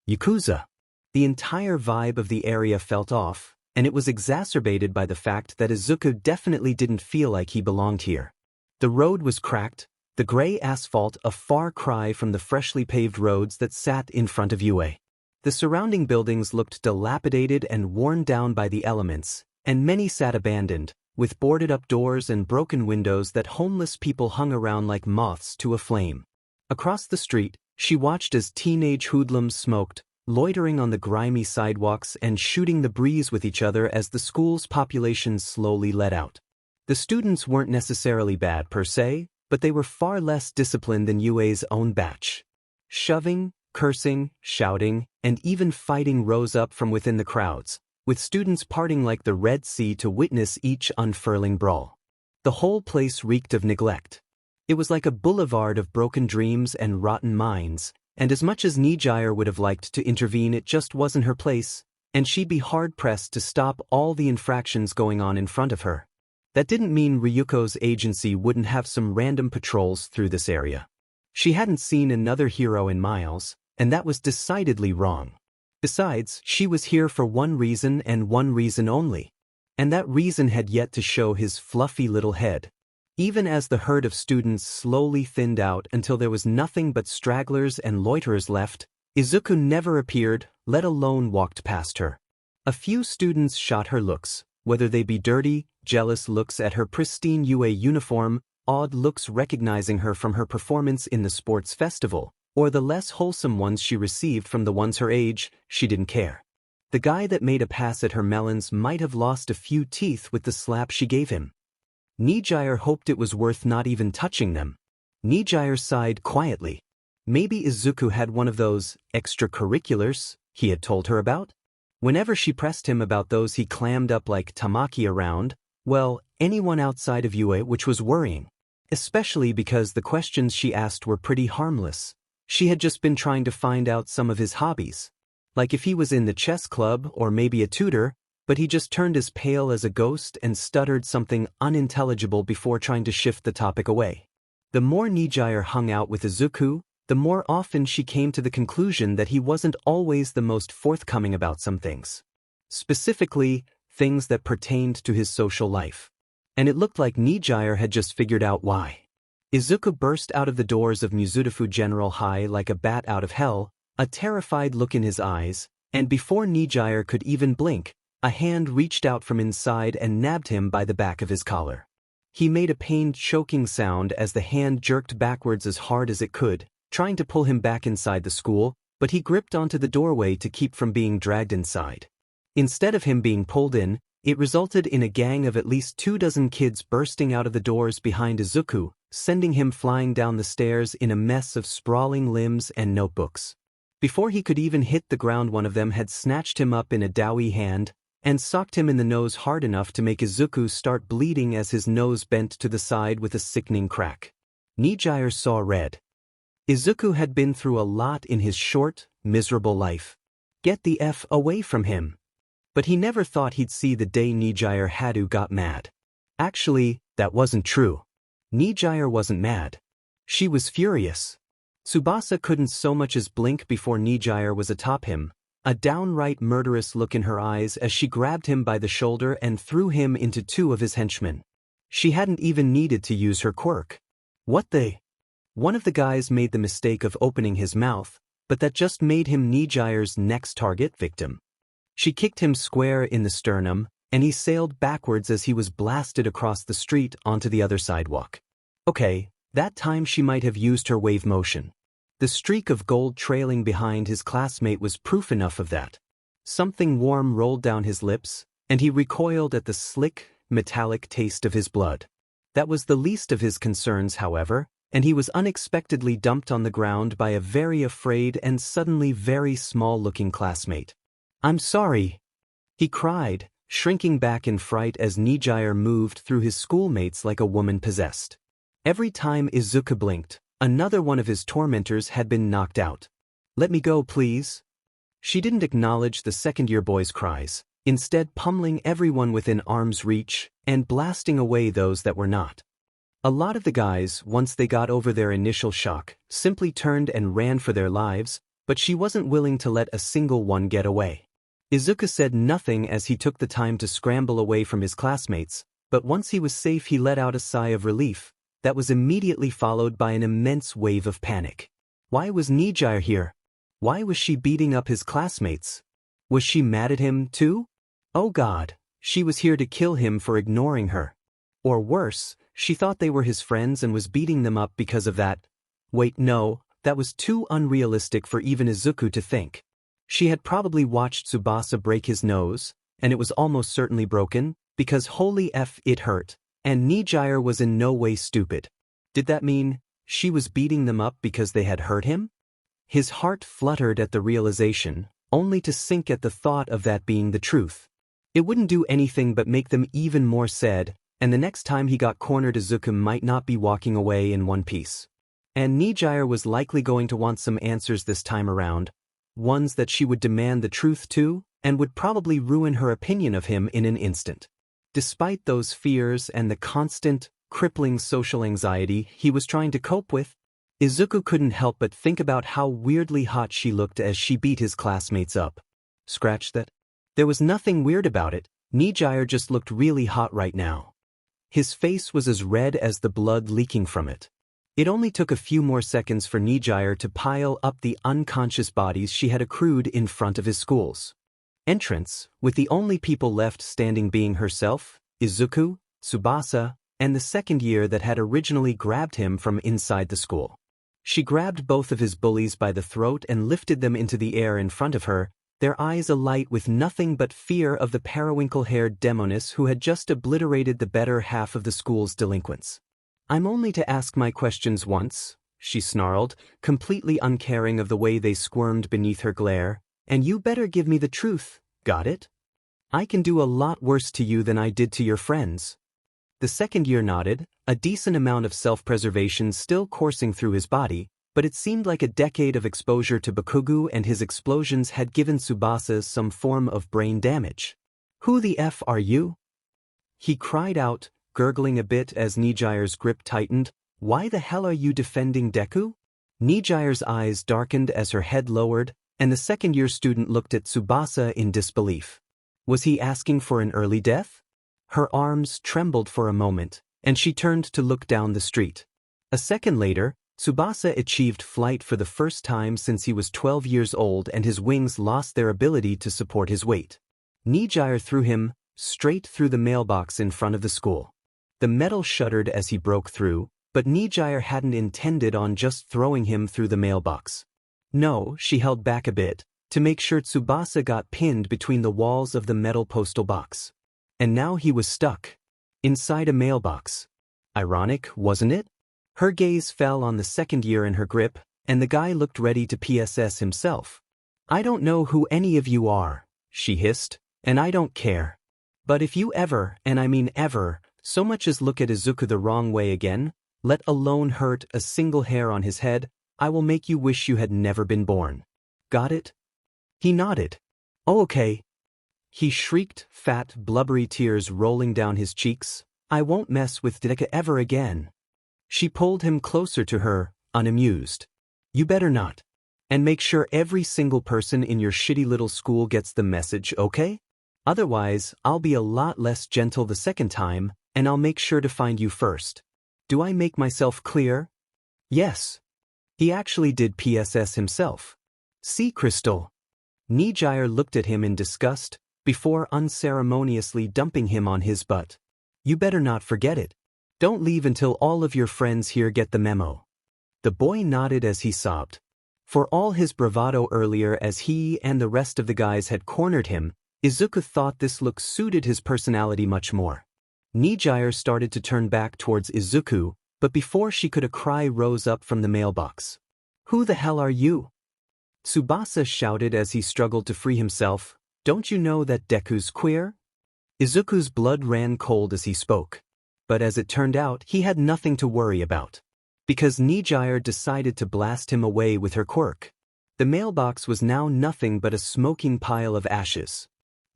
S1: Yakuza. The entire vibe of the area felt off, and it was exacerbated by the fact that Izuku definitely didn't feel like he belonged here. The road was cracked, the gray asphalt a far cry from the freshly paved roads that sat in front of UA. The surrounding buildings looked dilapidated and worn down by the elements, and many sat abandoned, with boarded-up doors and broken windows that homeless people hung around like moths to a flame. Across the street, she watched as teenage hoodlums smoked, loitering on the grimy sidewalks and shooting the breeze with each other as the school's population slowly let out. The students weren't necessarily bad per se, but they were far less disciplined than UA's own batch. Shoving, cursing, shouting, and even fighting rose up from within the crowds, with students parting like the Red Sea to witness each unfurling brawl. The whole place reeked of neglect. It was like a boulevard of broken dreams and rotten minds, and as much as Nijire would have liked to intervene, it just wasn't her place, and she'd be hard-pressed to stop all the infractions going on in front of her. That didn't mean Ryuko's agency wouldn't have some random patrols through this area. She hadn't seen another hero in miles, and that was decidedly wrong. Besides, she was here for one reason and one reason only. And that reason had yet to show his fluffy little head. Even as the herd of students slowly thinned out until there was nothing but stragglers and loiterers left, Izuku never appeared, let alone walked past her. A few students shot her looks, whether they be dirty, jealous looks at her pristine UA uniform, odd looks recognizing her from her performance in the sports festival, or the less wholesome ones she received from the ones her age. She didn't care. The guy that made a pass at her melons might have lost a few teeth with the slap she gave him. Nijire hoped it was worth not even touching them. Nijire sighed quietly. Maybe Izuku had one of those extracurriculars he had told her about? Whenever she pressed him about those he clammed up like tamaki around, well, anyone outside of UA, which was worrying. Especially because the questions she asked were pretty harmless. She had just been trying to find out some of his hobbies. Like if he was in the chess club or maybe a tutor, but he just turned as pale as a ghost and stuttered something unintelligible before trying to shift the topic away. The more Nijire hung out with Izuku, the more often she came to the conclusion that he wasn't always the most forthcoming about some things. Specifically, things that pertained to his social life. And it looked like Nijire had just figured out why. Izuku burst out of the doors of Mizudafu General High like a bat out of hell, a terrified look in his eyes, and before Nijire could even blink, a hand reached out from inside and nabbed him by the back of his collar. He made a pained choking sound as the hand jerked backwards as hard as it could, trying to pull him back inside the school, but he gripped onto the doorway to keep from being dragged inside. Instead of him being pulled in, it resulted in a gang of at least 24 kids bursting out of the doors behind Izuku, sending him flying down the stairs in a mess of sprawling limbs and notebooks. Before he could even hit the ground, one of them had snatched him up in a doughy hand and socked him in the nose hard enough to make Izuku start bleeding as his nose bent to the side with a sickening crack. Nijire saw red. Izuku had been through a lot in his short, miserable life. Get the F away from him. But he never thought he'd see the day Nejire Hadou got mad. Actually, that wasn't true. Nijire wasn't mad. She was furious. Tsubasa couldn't so much as blink before Nijire was atop him, a downright murderous look in her eyes as she grabbed him by the shoulder and threw him into 2 of his henchmen. She hadn't even needed to use her quirk. What the? One of the guys made the mistake of opening his mouth, but that just made him Nijire's next target victim. She kicked him square in the sternum, and he sailed backwards as he was blasted across the street onto the other sidewalk. Okay, that time she might have used her wave motion. The streak of gold trailing behind his classmate was proof enough of that. Something warm rolled down his lips, and he recoiled at the slick, metallic taste of his blood. That was the least of his concerns, however, and he was unexpectedly dumped on the ground by a very afraid and suddenly very small-looking classmate. "I'm sorry," he cried, shrinking back in fright as Nijire moved through his schoolmates like a woman possessed. Every time Izuku blinked, another one of his tormentors had been knocked out. "Let me go, please." She didn't acknowledge the second-year boys' cries, instead pummeling everyone within arm's reach and blasting away those that were not. A lot of the guys, once they got over their initial shock, simply turned and ran for their lives, but she wasn't willing to let a single one get away. Izuku said nothing as he took the time to scramble away from his classmates, but once he was safe he let out a sigh of relief that was immediately followed by an immense wave of panic. Why was Nijire here? Why was she beating up his classmates? Was she mad at him, too? Oh God, she was here to kill him for ignoring her. Or worse, she thought they were his friends and was beating them up because of that. Wait, no, that was too unrealistic for even Izuku to think. She had probably watched Tsubasa break his nose, and it was almost certainly broken, because holy F it hurt, and Nijire was in no way stupid. Did that mean she was beating them up because they had hurt him? His heart fluttered at the realization, only to sink at the thought of that being the truth. It wouldn't do anything but make them even more sad, and the next time he got cornered Izuku might not be walking away in one piece. And Nijire was likely going to want some answers this time around, ones that she would demand the truth to, and would probably ruin her opinion of him in an instant. Despite those fears and the constant, crippling social anxiety he was trying to cope with, Izuku couldn't help but think about how weirdly hot she looked as she beat his classmates up. Scratch that. There was nothing weird about it, Nijire just looked really hot right now. His face was as red as the blood leaking from it. It only took a few more seconds for Nijire to pile up the unconscious bodies she had accrued in front of his school's entrance, with the only people left standing being herself, Izuku, Tsubasa, and the second year that had originally grabbed him from inside the school. She grabbed both of his bullies by the throat and lifted them into the air in front of her, their eyes alight with nothing but fear of the periwinkle-haired demoness who had just obliterated the better half of the school's delinquents. "I'm only to ask my questions once," she snarled, completely uncaring of the way they squirmed beneath her glare, "and you better give me the truth, got it? I can do a lot worse to you than I did to your friends." The second year nodded, a decent amount of self-preservation still coursing through his body, but it seemed like a decade of exposure to Bakugo and his explosions had given Tsubasa some form of brain damage. "Who the F are you?" he cried out, gurgling a bit as Nijire's grip tightened. "Why the hell are you defending Deku?" Nijire's eyes darkened as her head lowered, and the second-year student looked at Tsubasa in disbelief. Was he asking for an early death? Her arms trembled for a moment, and she turned to look down the street. A second later, Tsubasa achieved flight for the first time since he was 12 years old and his wings lost their ability to support his weight. Nijire threw him straight through the mailbox in front of the school. The metal shuddered as he broke through, but Nijire hadn't intended on just throwing him through the mailbox. No, she held back a bit, to make sure Tsubasa got pinned between the walls of the metal postal box. And now he was stuck inside a mailbox. Ironic, wasn't it? Her gaze fell on the second year in her grip, and the guy looked ready to PSS himself. "I don't know who any of you are," she hissed, "and I don't care. But if you ever, and I mean ever, so much as look at Izuku the wrong way again, let alone hurt a single hair on his head, I will make you wish you had never been born. Got it?" He nodded. "Oh, okay." He shrieked, fat, blubbery tears rolling down his cheeks. "I won't mess with Deku ever again." She pulled him closer to her, unamused. "You better not. And make sure every single person in your shitty little school gets the message, okay? Otherwise, I'll be a lot less gentle the second time, and I'll make sure to find you first. Do I make myself clear?" Yes. He actually did PSS himself. "See, Crystal." Nijire looked at him in disgust, before unceremoniously dumping him on his butt. "You better not forget it. Don't leave until all of your friends here get the memo." The boy nodded as he sobbed. For all his bravado earlier as he and the rest of the guys had cornered him, Izuku thought this look suited his personality much more. Nijire started to turn back towards Izuku, but before she could a cry rose up from the mailbox. "Who the hell are you?" Tsubasa shouted as he struggled to free himself. "Don't you know that Deku's queer?" Izuku's blood ran cold as he spoke. But as it turned out, he had nothing to worry about. Because Nijire decided to blast him away with her quirk. The mailbox was now nothing but a smoking pile of ashes.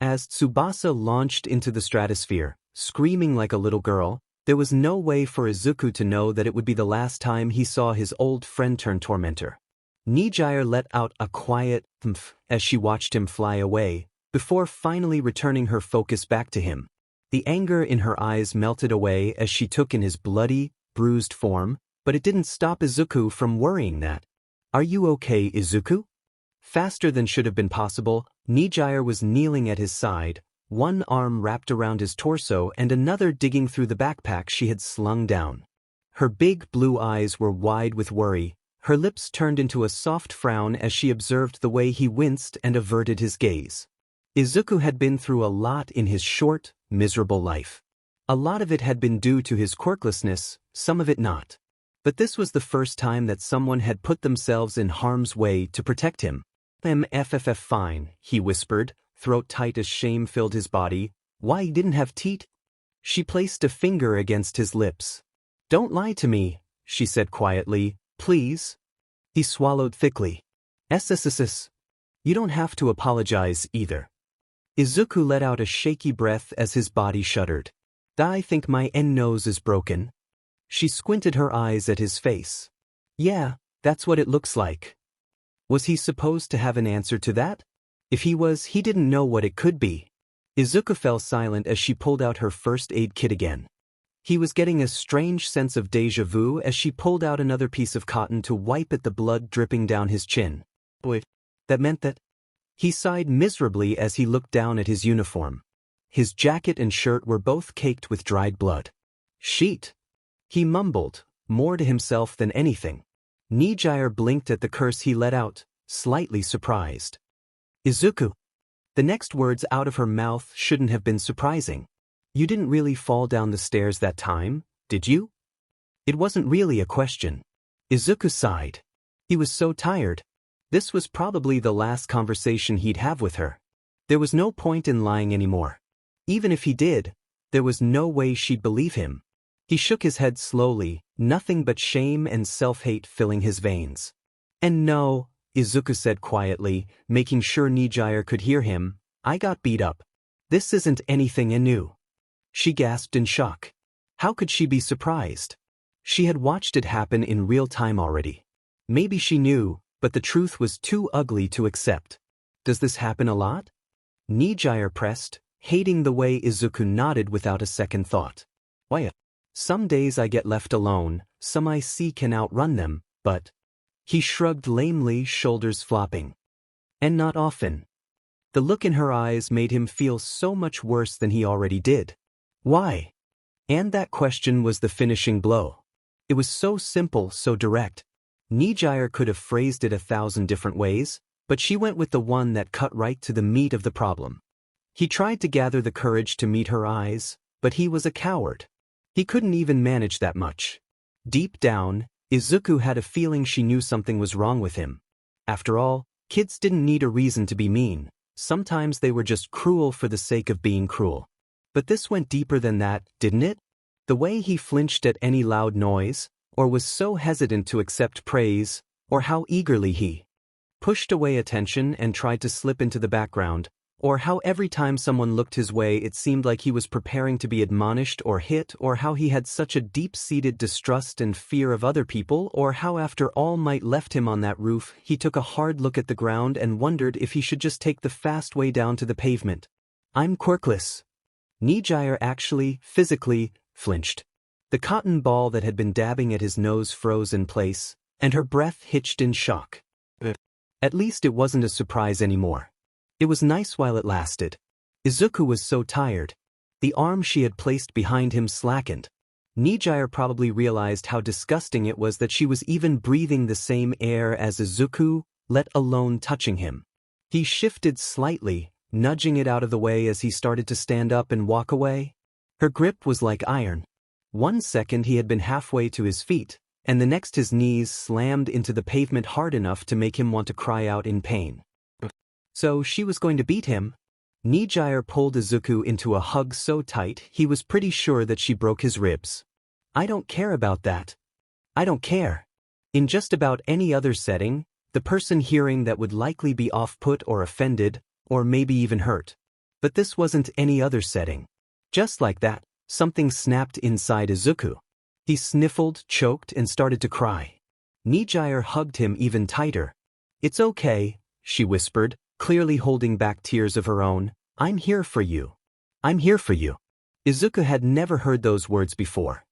S1: As Tsubasa launched into the stratosphere, screaming like a little girl, there was no way for Izuku to know that it would be the last time he saw his old friend turn tormentor. Nijire let out a quiet "Mph" as she watched him fly away, before finally returning her focus back to him. The anger in her eyes melted away as she took in his bloody, bruised form, but it didn't stop Izuku from worrying that. "Are you okay, Izuku?" Faster than should have been possible, Nijire was kneeling at his side, one arm wrapped around his torso and another digging through the backpack she had slung down. Her big blue eyes were wide with worry, her lips turned into a soft frown as she observed the way he winced and averted his gaze. Izuku had been through a lot in his short, miserable life. A lot of it had been due to his quirklessness, some of it not. But this was the first time that someone had put themselves in harm's way to protect him. "MFFF fine," he whispered, throat tight as shame filled his body. "Why he didn't have teeth?" She placed a finger against his lips. "Don't lie to me," she said quietly, "please." He swallowed thickly. "SSSS. You don't have to apologize either." Izuku let out a shaky breath as his body shuddered. "I think my nose is broken." She squinted her eyes at his face. "Yeah, that's what it looks like." Was he supposed to have an answer to that? If he didn't know what it could be. Izuku fell silent as she pulled out her first aid kit again. He was getting a strange sense of déjà vu as she pulled out another piece of cotton to wipe at the blood dripping down his chin. Boy, that meant that. He sighed miserably as he looked down at his uniform. His jacket and shirt were both caked with dried blood. Sheet. He mumbled, more to himself than anything. Nijire blinked at the curse he let out, slightly surprised. Izuku. The next words out of her mouth shouldn't have been surprising. You didn't really fall down the stairs that time, did you? It wasn't really a question. Izuku sighed. He was so tired. This was probably the last conversation he'd have with her. There was no point in lying anymore. Even if he did, there was no way she'd believe him. He shook his head slowly, nothing but shame and self-hate filling his veins. And no, Izuku said quietly, making sure Nijire could hear him, I got beat up. This isn't anything new. She gasped in shock. How could she be surprised? She had watched it happen in real time already. Maybe she knew, but the truth was too ugly to accept. Does this happen a lot? Nijire pressed, hating the way Izuku nodded without a second thought. Why? Some days I get left alone, some I see can outrun them, but... He shrugged lamely, shoulders flopping. And not often. The look in her eyes made him feel so much worse than he already did. Why? And that question was the finishing blow. It was so simple, so direct. Nijire could have phrased it 1,000 different ways, but she went with the one that cut right to the meat of the problem. He tried to gather the courage to meet her eyes, but he was a coward. He couldn't even manage that much. Deep down, Izuku had a feeling she knew something was wrong with him. After all, kids didn't need a reason to be mean. Sometimes they were just cruel for the sake of being cruel. But this went deeper than that, didn't it? The way he flinched at any loud noise, or was so hesitant to accept praise, or how eagerly he pushed away attention and tried to slip into the background, or how every time someone looked his way it seemed like he was preparing to be admonished or hit, or how he had such a deep-seated distrust and fear of other people, or how after all might left him on that roof, he took a hard look at the ground and wondered if he should just take the fast way down to the pavement. I'm quirkless. Nijire actually, physically, flinched. The cotton ball that had been dabbing at his nose froze in place, and her breath hitched in shock. At least it wasn't a surprise anymore. It was nice while it lasted. Izuku was so tired. The arm she had placed behind him slackened. Nijire probably realized how disgusting it was that she was even breathing the same air as Izuku, let alone touching him. He shifted slightly, nudging it out of the way as he started to stand up and walk away. Her grip was like iron. 1 second he had been halfway to his feet, and the next his knees slammed into the pavement hard enough to make him want to cry out in pain. So she was going to beat him? Nijire pulled Izuku into a hug so tight he was pretty sure that she broke his ribs. I don't care about that. I don't care. In just about any other setting, the person hearing that would likely be off-put or offended, or maybe even hurt. But this wasn't any other setting. Just like that, something snapped inside Izuku. He sniffled, choked, and started to cry. Nijire hugged him even tighter. It's okay, she whispered, clearly holding back tears of her own. I'm here for you. I'm here for you. Izuku had never heard those words before.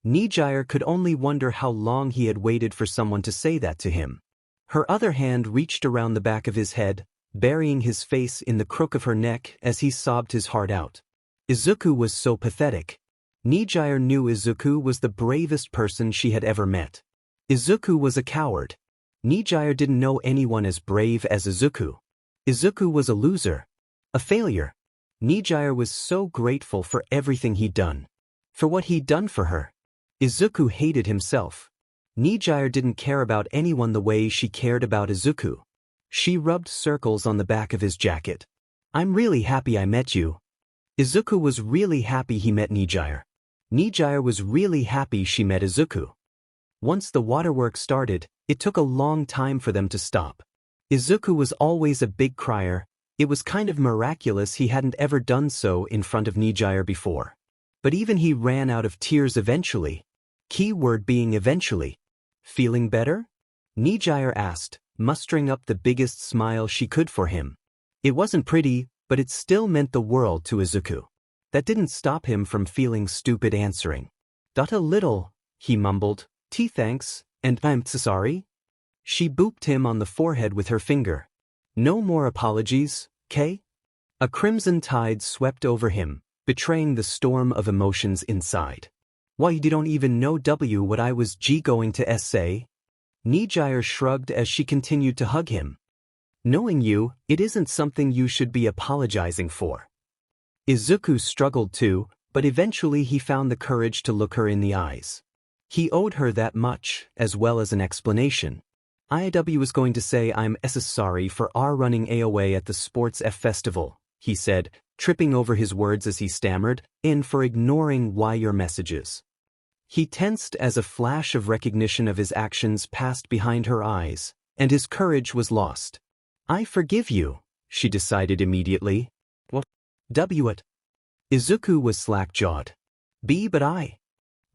S1: Nijire could only wonder how long he had waited for someone to say that to him. Her other hand reached around the back of his head, burying his face in the crook of her neck as he sobbed his heart out. Izuku was so pathetic. Nijire knew Izuku was the bravest person she had ever met. Izuku was a coward. Nijire didn't know anyone as brave as Izuku. Izuku was a loser. A failure. Nijire was so grateful for everything he'd done. For what he'd done for her. Izuku hated himself. Nijire didn't care about anyone the way she cared about Izuku. She rubbed circles on the back of his jacket. I'm really happy I met you. Izuku was really happy he met Nijire. Nijire was really happy she met Izuku. Once the waterworks started, it took a long time for them to stop. Izuku was always a big crier. It was kind of miraculous he hadn't ever done so in front of Nijire before. But even he ran out of tears eventually. Keyword being eventually. Feeling better? Nijire asked, mustering up the biggest smile she could for him. It wasn't pretty, but it still meant the world to Izuku. That didn't stop him from feeling stupid answering. "A little," he mumbled. "Thanks, and I'm sorry." She booped him on the forehead with her finger. "No more apologies, K?" A crimson tide swept over him, betraying the storm of emotions inside. "Why, you don't even know what I was going to say?" Nijire shrugged as she continued to hug him. "Knowing you, it isn't something you should be apologizing for." Izuku struggled too, but eventually he found the courage to look her in the eyes. He owed her that much, as well as an explanation. "I was going to say I'm sorry for our running away at the Sports F Festival," he said, tripping over his words as he stammered, "and for ignoring why your messages." He tensed as a flash of recognition of his actions passed behind her eyes, and his courage was lost. "I forgive you," she decided immediately. "What? It?" Izuku was slack-jawed. But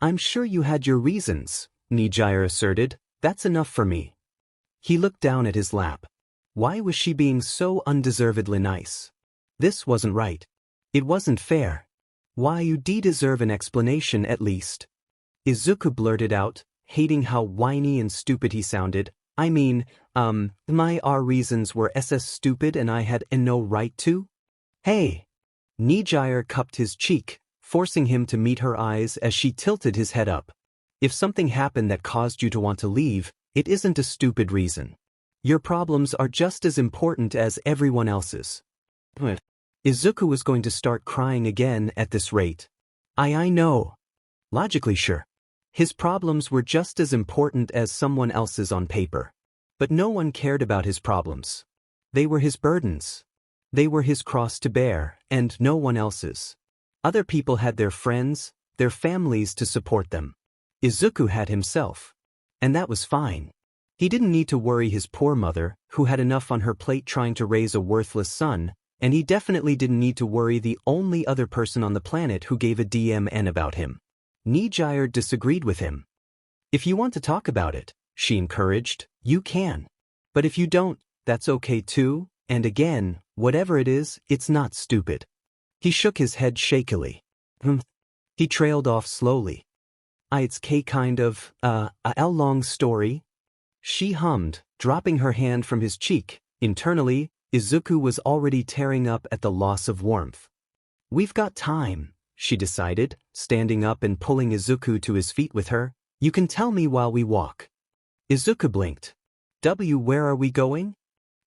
S1: I'm sure you had your reasons," Nijire asserted. "That's enough for me." He looked down at his lap. Why was she being so undeservedly nice? This wasn't right. It wasn't fair. "Why, you deserve an explanation at least." Izuku blurted out, hating how whiny and stupid he sounded. Our reasons were stupid and I had no right to?" "Hey!" Nijire cupped his cheek, forcing him to meet her eyes as she tilted his head up. "If something happened that caused you to want to leave, it isn't a stupid reason. Your problems are just as important as everyone else's." Izuku was going to start crying again at this rate. I know. Logically sure. His problems were just as important as someone else's on paper. But no one cared about his problems. They were his burdens. They were his cross to bear, and no one else's. Other people had their friends, their families to support them. Izuku had himself. And that was fine. He didn't need to worry his poor mother, who had enough on her plate trying to raise a worthless son, and he definitely didn't need to worry the only other person on the planet who gave a DMN about him. Nijire disagreed with him. "If you want to talk about it," she encouraged, "you can. But if you don't, that's okay too, and again, whatever it is, it's not stupid." He shook his head shakily. He trailed off slowly. "It's kind of, a long story." She hummed, dropping her hand from his cheek. Internally, Izuku was already tearing up at the loss of warmth. "We've got time," she decided, standing up and pulling Izuku to his feet with her. "You can tell me while we walk." Izuku blinked. Where are we going?"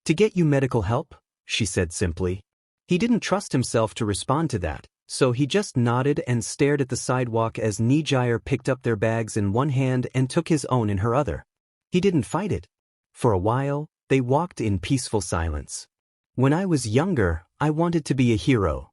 S1: "To get you medical help," she said simply. He didn't trust himself to respond to that, so he just nodded and stared at the sidewalk as Nijire picked up their bags in one hand and took his own in her other. He didn't fight it. For a while, they walked in peaceful silence. "When I was younger, I wanted to be a hero."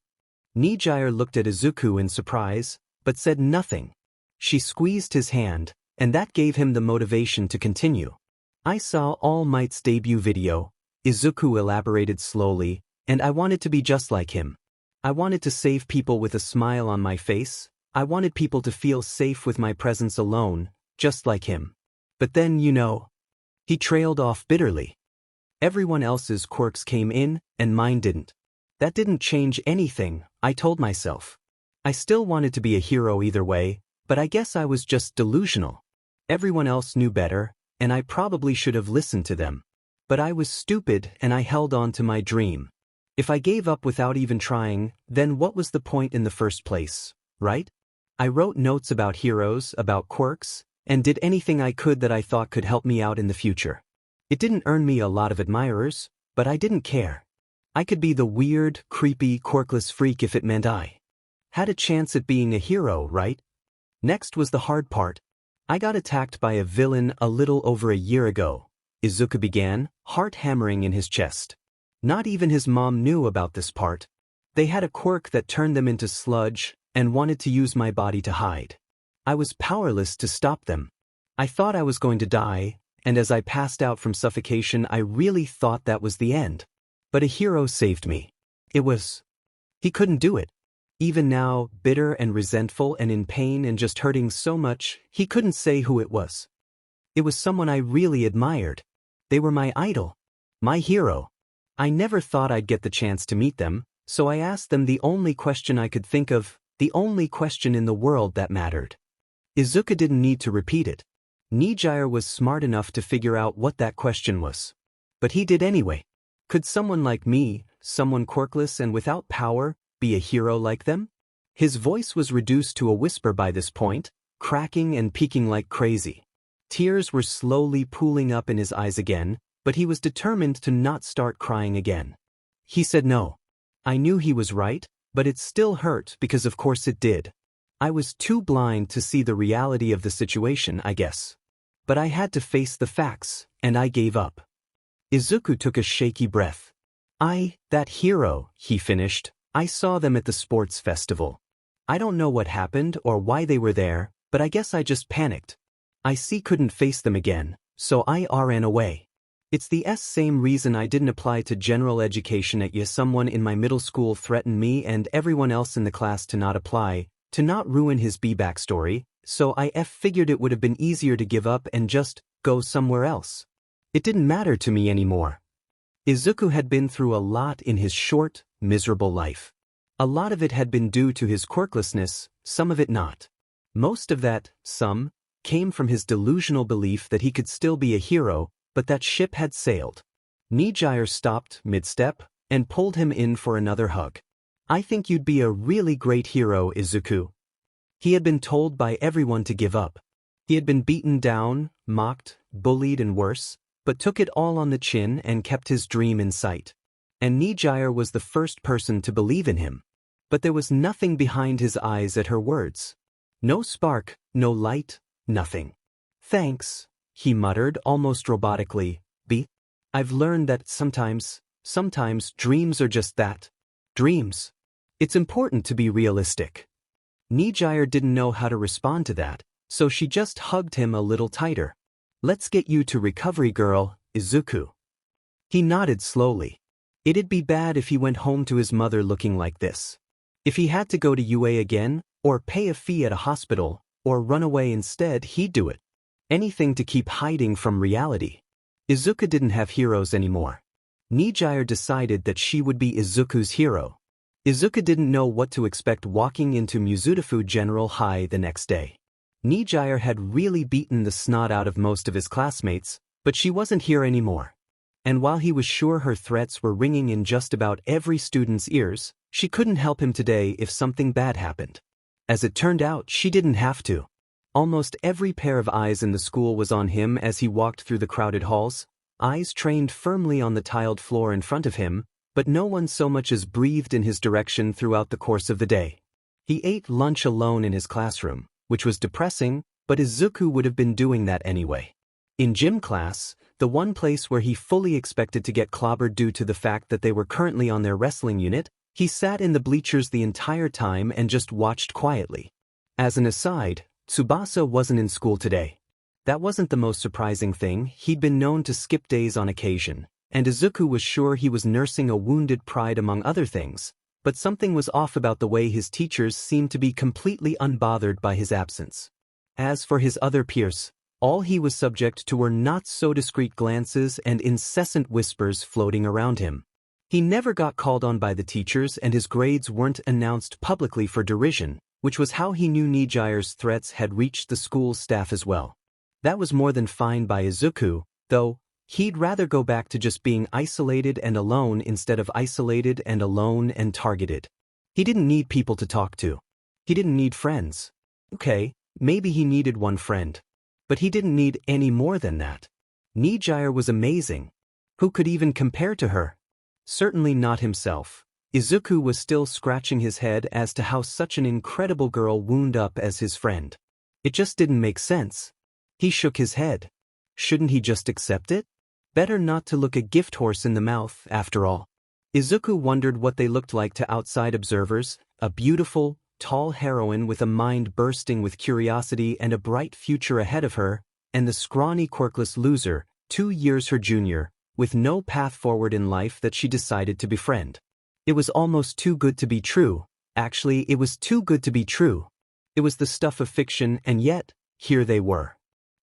S1: Nijire looked at Izuku in surprise, but said nothing. She squeezed his hand, and that gave him the motivation to continue. "I saw All Might's debut video," Izuku elaborated slowly, "and I wanted to be just like him. I wanted to save people with a smile on my face. I wanted people to feel safe with my presence alone, just like him. But then, He trailed off bitterly. "Everyone else's quirks came in, and mine didn't. That didn't change anything," I told myself. "I still wanted to be a hero either way, but I guess I was just delusional. Everyone else knew better, and I probably should have listened to them. But I was stupid and I held on to my dream. If I gave up without even trying, then what was the point in the first place, right? I wrote notes about heroes, about quirks, and did anything I could that I thought could help me out in the future. It didn't earn me a lot of admirers, but I didn't care. I could be the weird, creepy, quirkless freak if it meant I had a chance at being a hero, right? Next was the hard part. I got attacked by a villain a little over a year ago," Izuku began, heart hammering in his chest. Not even his mom knew about this part. "They had a quirk that turned them into sludge and wanted to use my body to hide. I was powerless to stop them. I thought I was going to die, and as I passed out from suffocation I really thought that was the end. But a hero saved me. He couldn't do it. Even now, bitter and resentful and in pain and just hurting so much, he couldn't say who it was. It was someone I really admired. They were my idol. My hero. I never thought I'd get the chance to meet them, so I asked them the only question I could think of, the only question in the world that mattered. Izuku didn't need to repeat it. Nijire was smart enough to figure out what that question was. But he did anyway. Could someone like me, someone quirkless and without power, be a hero like them? His voice was reduced to a whisper by this point, cracking and peaking like crazy. Tears were slowly pooling up in his eyes again, but he was determined to not start crying again. He said no. I knew he was right, but it still hurt because of course it did. I was too blind to see the reality of the situation, I guess. But I had to face the facts, and I gave up. Izuku took a shaky breath. That hero, he finished, I saw them at the sports festival. I don't know what happened or why they were there, but I guess I just panicked. I couldn't face them again, so I ran away. It's the same reason I didn't apply to general education at YA. Someone in my middle school threatened me and everyone else in the class to not apply, to not ruin his backstory, so I figured it would have been easier to give up and just go somewhere else. It didn't matter to me anymore. Izuku had been through a lot in his short, miserable life. A lot of it had been due to his quirklessness, some of it not. Most of that, some, came from his delusional belief that he could still be a hero, but that ship had sailed. Nijire stopped mid-step and pulled him in for another hug. I think you'd be a really great hero, Izuku. He had been told by everyone to give up. He had been beaten down, mocked, bullied and worse, but took it all on the chin and kept his dream in sight. And Nijire was the first person to believe in him. But there was nothing behind his eyes at her words. No spark, no light, nothing. Thanks, he muttered almost robotically. I've learned that sometimes dreams are just that. Dreams. It's important to be realistic. Nijire didn't know how to respond to that, so she just hugged him a little tighter. Let's get you to recovery, girl, Izuku. He nodded slowly. It'd be bad if he went home to his mother looking like this. If he had to go to UA again, or pay a fee at a hospital, or run away instead, he'd do it. Anything to keep hiding from reality. Izuku didn't have heroes anymore. Nijire decided that she would be Izuku's hero. Izuku didn't know what to expect walking into Mizudafu General High the next day. Nijire had really beaten the snot out of most of his classmates, but she wasn't here anymore. And while he was sure her threats were ringing in just about every student's ears, she couldn't help him today if something bad happened. As it turned out, she didn't have to. Almost every pair of eyes in the school was on him as he walked through the crowded halls, eyes trained firmly on the tiled floor in front of him, but no one so much as breathed in his direction throughout the course of the day. He ate lunch alone in his classroom, which was depressing, but Izuku would have been doing that anyway. In gym class, the one place where he fully expected to get clobbered due to the fact that they were currently on their wrestling unit, he sat in the bleachers the entire time and just watched quietly. As an aside, Tsubasa wasn't in school today. That wasn't the most surprising thing. He'd been known to skip days on occasion, and Izuku was sure he was nursing a wounded pride among other things, but something was off about the way his teachers seemed to be completely unbothered by his absence. As for his other peers, all he was subject to were not-so-discreet glances and incessant whispers floating around him. He never got called on by the teachers and his grades weren't announced publicly for derision, which was how he knew Nijire's threats had reached the school staff as well. That was more than fine by Izuku, though he'd rather go back to just being isolated and alone instead of isolated and alone and targeted. He didn't need people to talk to. He didn't need friends. Okay, maybe he needed one friend. But he didn't need any more than that. Nijire was amazing. Who could even compare to her? Certainly not himself. Izuku was still scratching his head as to how such an incredible girl wound up as his friend. It just didn't make sense. He shook his head. Shouldn't he just accept it? Better not to look a gift horse in the mouth, after all. Izuku wondered what they looked like to outside observers, a beautiful, tall heroine with a mind bursting with curiosity and a bright future ahead of her, and the scrawny quirkless loser, 2 years her junior, with no path forward in life that she decided to befriend. It was almost too good to be true. Actually, it was too good to be true. It was the stuff of fiction, and yet, here they were.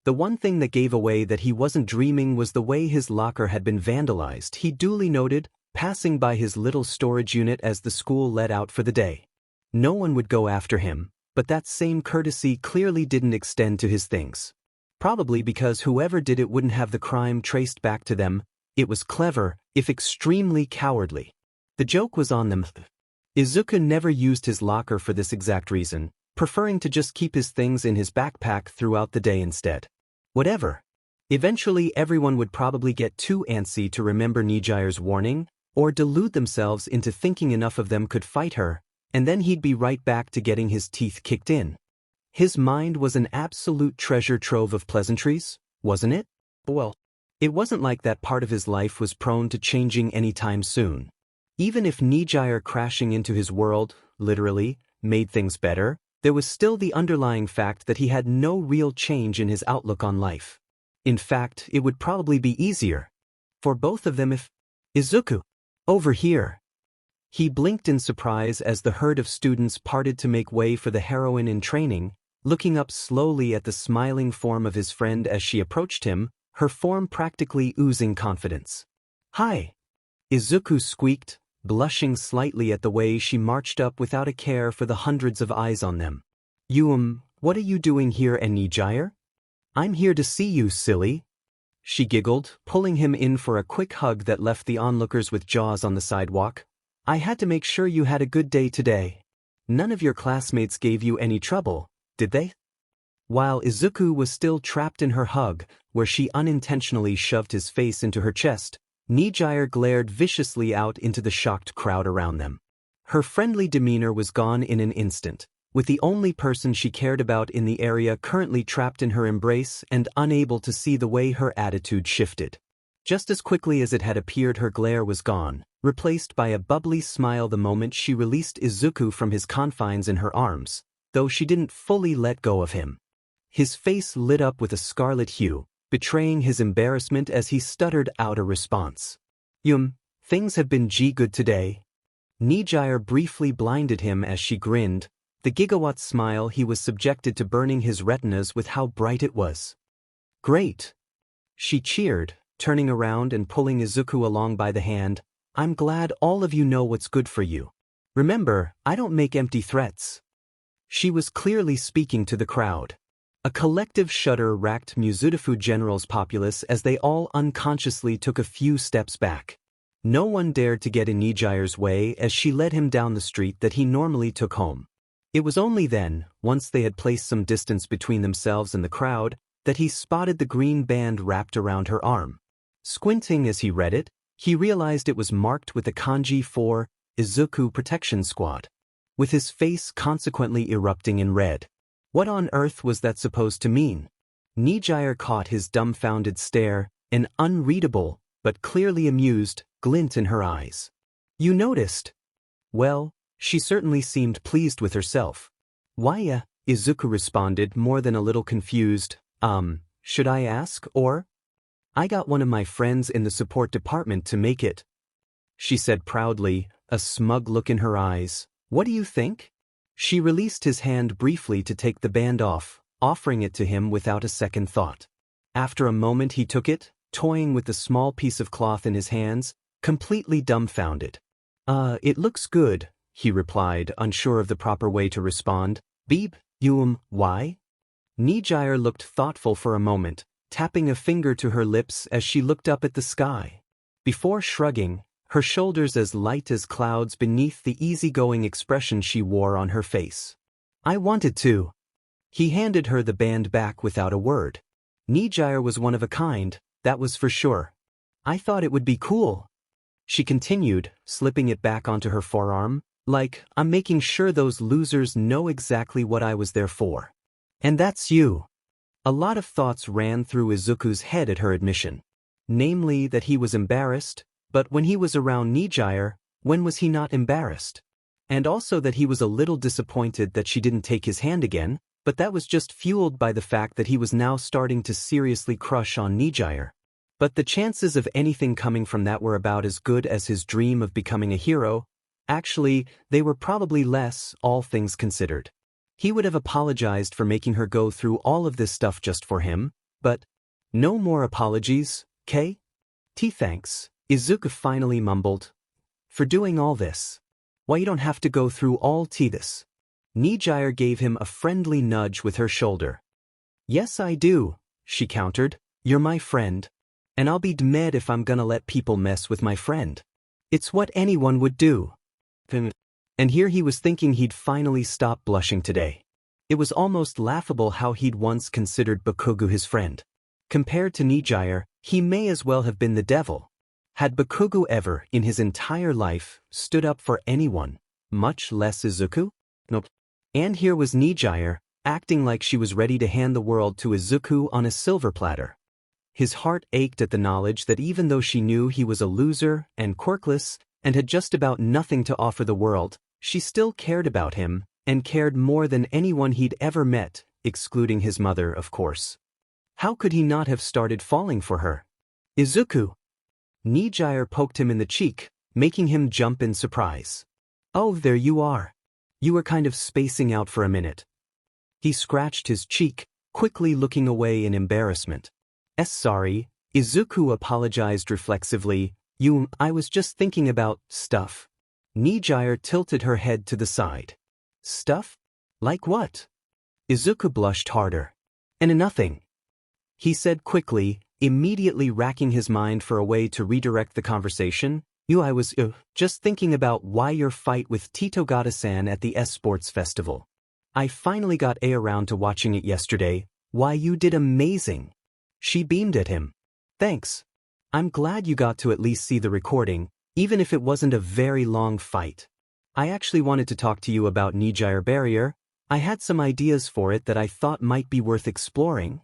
S1: The one thing that gave away that he wasn't dreaming was the way his locker had been vandalized. He duly noted, passing by his little storage unit as the school let out for the day. No one would go after him, but that same courtesy clearly didn't extend to his things. Probably because whoever did it wouldn't have the crime traced back to them. It was clever, if extremely cowardly. The joke was on them. Izuku never used his locker for this exact reason, preferring to just keep his things in his backpack throughout the day instead. Whatever. Eventually everyone would probably get too antsy to remember Nijire's warning, or delude themselves into thinking enough of them could fight her, and then he'd be right back to getting his teeth kicked in. His mind was an absolute treasure trove of pleasantries, wasn't it? Well, it wasn't like that part of his life was prone to changing anytime soon. Even if Nijire crashing into his world, literally, made things better, there was still the underlying fact that he had no real change in his outlook on life. In fact, it would probably be easier for both of them if… Izuku! Over here! He blinked in surprise as the herd of students parted to make way for the heroine in training, looking up slowly at the smiling form of his friend as she approached him, her form practically oozing confidence. "Hi!" Izuku squeaked, blushing slightly at the way she marched up without a care for the hundreds of eyes on them. What are you doing here, Nijire? I'm here to see you, silly." She giggled, pulling him in for a quick hug that left the onlookers with jaws on the sidewalk. "I had to make sure you had a good day today. None of your classmates gave you any trouble, did they?" While Izuku was still trapped in her hug, where she unintentionally shoved his face into her chest, Nijire glared viciously out into the shocked crowd around them. Her friendly demeanor was gone in an instant, with the only person she cared about in the area currently trapped in her embrace and unable to see the way her attitude shifted. Just as quickly as it had appeared, her glare was gone, replaced by a bubbly smile the moment she released Izuku from his confines in her arms, though she didn't fully let go of him. His face lit up with a scarlet hue, betraying his embarrassment as he stuttered out a response. Things have been good today." Nijire briefly blinded him as she grinned, the gigawatt smile he was subjected to burning his retinas with how bright it was. "Great!" She cheered, turning around and pulling Izuku along by the hand. "I'm glad all of you know what's good for you. Remember, I don't make empty threats." She was clearly speaking to the crowd. A collective shudder racked Mizudafu General's populace as they all unconsciously took a few steps back. No one dared to get in Nijire's way as she led him down the street that he normally took home. It was only then, once they had placed some distance between themselves and the crowd, that he spotted the green band wrapped around her arm. Squinting as he read it, he realized it was marked with the kanji for Izuku Protection Squad, with his face consequently erupting in red. What on earth was that supposed to mean? Nijire caught his dumbfounded stare, an unreadable, but clearly amused, glint in her eyes. "You noticed?" Well, she certainly seemed pleased with herself. "Why, Izuku responded, more than a little confused. Should I ask, or? I got one of my friends in the support department to make it," she said proudly, a smug look in her eyes. "What do you think?" She released his hand briefly to take the band off, offering it to him without a second thought. After a moment he took it, toying with the small piece of cloth in his hands, completely dumbfounded. It looks good," he replied, unsure of the proper way to respond. Why?" Nijire looked thoughtful for a moment, tapping a finger to her lips as she looked up at the sky. Before shrugging, her shoulders as light as clouds beneath the easygoing expression she wore on her face. "I wanted to." He handed her the band back without a word. Nijire was one of a kind, that was for sure. "I thought it would be cool," she continued, slipping it back onto her forearm, "like, I'm making sure those losers know exactly what I was there for. And that's you." A lot of thoughts ran through Izuku's head at her admission. Namely that he was embarrassed, but when he was around Nijire, when was he not embarrassed? And also that he was a little disappointed that she didn't take his hand again, but that was just fueled by the fact that he was now starting to seriously crush on Nijire. But the chances of anything coming from that were about as good as his dream of becoming a hero. Actually, they were probably less, all things considered. He would have apologized for making her go through all of this stuff just for him, but no more apologies, Thanks, Izuku finally mumbled, for doing all this. Why you don't have to go through all this. Nijire gave him a friendly nudge with her shoulder. Yes I do, she countered. You're my friend. And I'll be dead if I'm gonna let people mess with my friend. It's what anyone would do. And here he was thinking he'd finally stop blushing today. It was almost laughable how he'd once considered Bakugo his friend. Compared to Nijire, he may as well have been the devil. Had Bakugo ever, in his entire life, stood up for anyone, much less Izuku? Nope. And here was Nijire, acting like she was ready to hand the world to Izuku on a silver platter. His heart ached at the knowledge that even though she knew he was a loser and quirkless and had just about nothing to offer the world, she still cared about him, and cared more than anyone he'd ever met, excluding his mother, of course. How could he not have started falling for her? Izuku! Nijire poked him in the cheek, making him jump in surprise. Oh, there you are. You were kind of spacing out for a minute. He scratched his cheek, quickly looking away in embarrassment. Sorry, Izuku apologized reflexively. I was just thinking about stuff. Nijire tilted her head to the side. Stuff? Like what? Izuku blushed harder. And nothing. He said quickly, immediately racking his mind for a way to redirect the conversation. I was just thinking about why your fight with Togata-san at the Sports Festival. I finally got around to watching it yesterday. Why you did amazing. She beamed at him. Thanks. I'm glad you got to at least see the recording, even if it wasn't a very long fight. I actually wanted to talk to you about Nijire Barrier. I had some ideas for it that I thought might be worth exploring.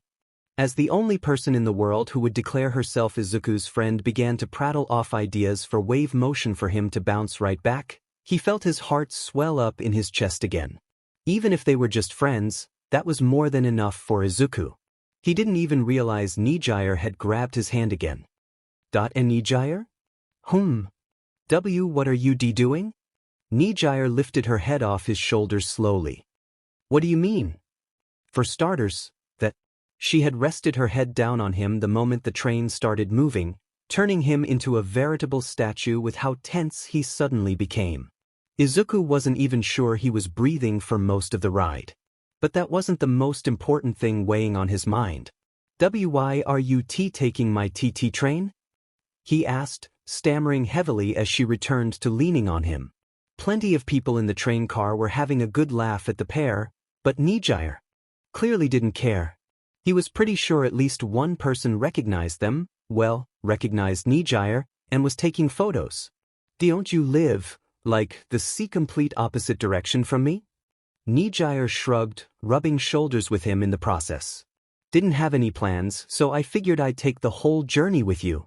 S1: As the only person in the world who would declare herself Izuku's friend began to prattle off ideas for wave motion for him to bounce right back, he felt his heart swell up in his chest again. Even if they were just friends, that was more than enough for Izuku. He didn't even realize Nijire had grabbed his hand again. And Nijire? What are you doing? Nijire lifted her head off his shoulders slowly. What do you mean? For starters, that she had rested her head down on him the moment the train started moving, turning him into a veritable statue with how tense he suddenly became. Izuku wasn't even sure he was breathing for most of the ride. But that wasn't the most important thing weighing on his mind. Why are you taking my TT train? He asked, stammering heavily as she returned to leaning on him. Plenty of people in the train car were having a good laugh at the pair, but Nijire clearly didn't care. He was pretty sure at least one person recognized them, recognized Nijire, and was taking photos. Don't you live, the complete opposite direction from me? Nijire shrugged, rubbing shoulders with him in the process. Didn't have any plans, so I figured I'd take the whole journey with you.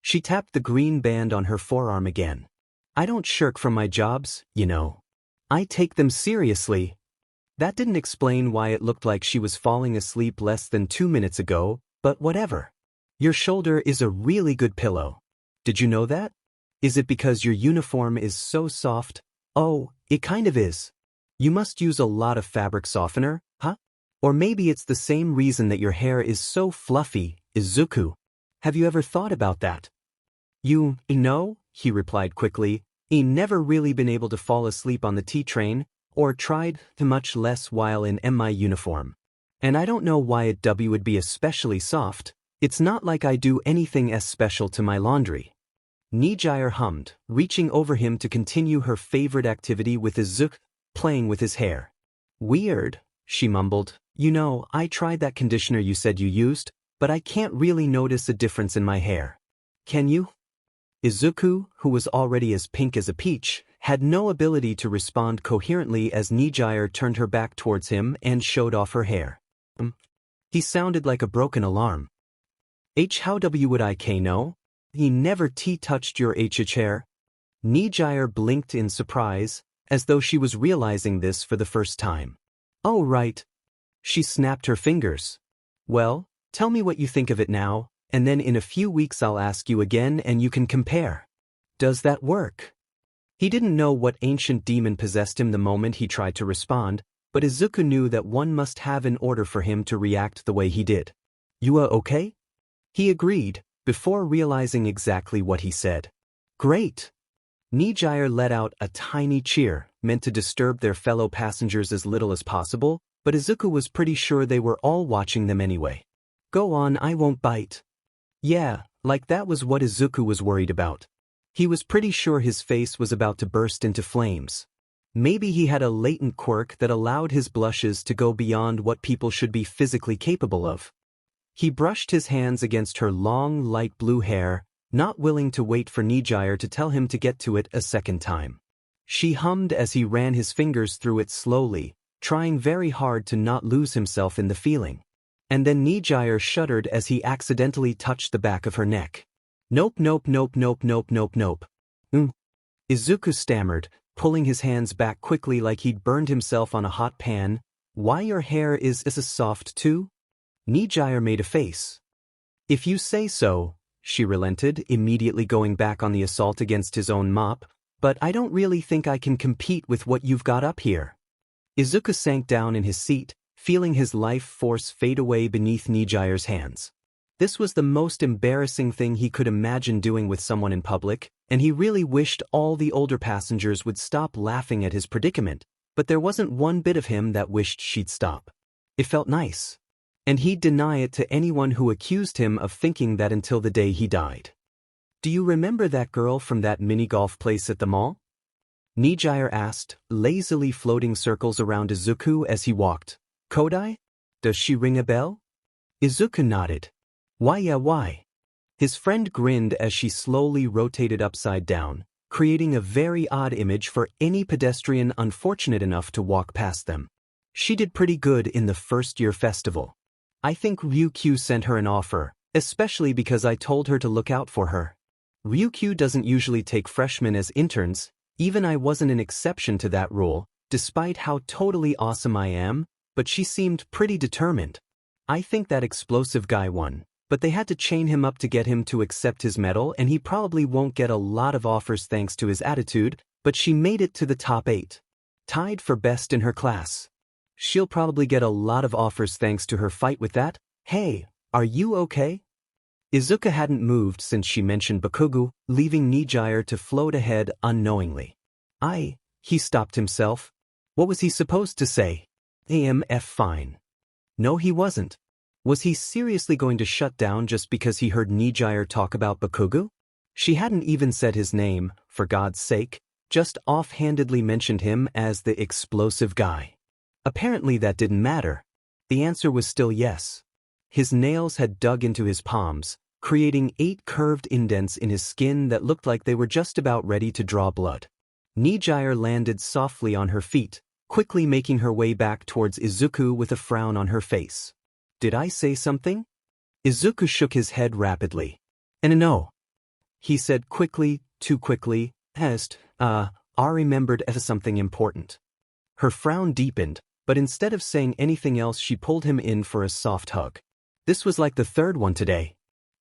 S1: She tapped the green band on her forearm again. I don't shirk from my jobs, I take them seriously. That didn't explain why it looked like she was falling asleep less than 2 minutes ago, but whatever. Your shoulder is a really good pillow. Did you know that? Is it because your uniform is so soft? Oh, it kind of is. You must use a lot of fabric softener, huh? Or maybe it's the same reason that your hair is so fluffy, Izuku. Have you ever thought about that? No, he replied quickly. He never really been able to fall asleep on the T-train, or tried to, much less while in my uniform. And I don't know why it would be especially soft. It's not like I do anything as special to my laundry. Nijire hummed, reaching over him to continue her favorite activity with Izuku, playing with his hair. Weird, she mumbled. I tried that conditioner you said you used, but I can't really notice a difference in my hair. Can you? Izuku, who was already as pink as a peach, had no ability to respond coherently as Nijire turned her back towards him and showed off her hair. He sounded like a broken alarm. How would I know? He never touched your hair? Nijire blinked in surprise, as though she was realizing this for the first time. Oh right. She snapped her fingers. Well, tell me what you think of it now, and then in a few weeks I'll ask you again and you can compare. Does that work? He didn't know what ancient demon possessed him the moment he tried to respond, but Izuku knew that one must have in order for him to react the way he did. You okay? He agreed, before realizing exactly what he said. Great. Nijire let out a tiny cheer, meant to disturb their fellow passengers as little as possible, but Izuku was pretty sure they were all watching them anyway. Go on, I won't bite. Yeah, like that was what Izuku was worried about. He was pretty sure his face was about to burst into flames. Maybe he had a latent quirk that allowed his blushes to go beyond what people should be physically capable of. He brushed his hands against her long, light blue hair, not willing to wait for Nijire to tell him to get to it a second time. She hummed as he ran his fingers through it slowly, trying very hard to not lose himself in the feeling. And then Nijire shuddered as he accidentally touched the back of her neck. Nope, nope, nope, nope, nope, nope, nope. Izuku stammered, pulling his hands back quickly like he'd burned himself on a hot pan. Why your hair is as soft too? Nijire made a face. If you say so, she relented, immediately going back on the assault against his own mop, but I don't really think I can compete with what you've got up here. Izuku sank down in his seat, feeling his life force fade away beneath Nijire's hands. This was the most embarrassing thing he could imagine doing with someone in public, and he really wished all the older passengers would stop laughing at his predicament, but there wasn't one bit of him that wished she'd stop. It felt nice. And he'd deny it to anyone who accused him of thinking that until the day he died. Do you remember that girl from that mini-golf place at the mall? Nijire asked, lazily floating circles around Izuku as he walked. Kodai? Does she ring a bell? Izuku nodded. Why yeah why? His friend grinned as she slowly rotated upside down, creating a very odd image for any pedestrian unfortunate enough to walk past them. She did pretty good in the first-year festival. I think Ryukyu sent her an offer, especially because I told her to look out for her. Ryukyu doesn't usually take freshmen as interns, even I wasn't an exception to that rule, despite how totally awesome I am, but she seemed pretty determined. I think that explosive guy won, but they had to chain him up to get him to accept his medal, and he probably won't get a lot of offers thanks to his attitude, but she made it to the top 8. Tied for best in her class. She'll probably get a lot of offers thanks to her fight with that. Hey, are you okay? Izuku hadn't moved since she mentioned Bakugo, leaving Nijire to float ahead unknowingly. He stopped himself. What was he supposed to say? AMF fine. No, he wasn't. Was he seriously going to shut down just because he heard Nijire talk about Bakugo? She hadn't even said his name, for God's sake, just offhandedly mentioned him as the explosive guy. Apparently that didn't matter. The answer was still yes. His nails had dug into his palms, creating 8 curved indents in his skin that looked like they were just about ready to draw blood. Nijire landed softly on her feet, quickly making her way back towards Izuku with a frown on her face. Did I say something? Izuku shook his head rapidly. No. He said quickly, too quickly, I remembered something important. Her frown deepened, but instead of saying anything else she pulled him in for a soft hug. This was like the 3rd one today.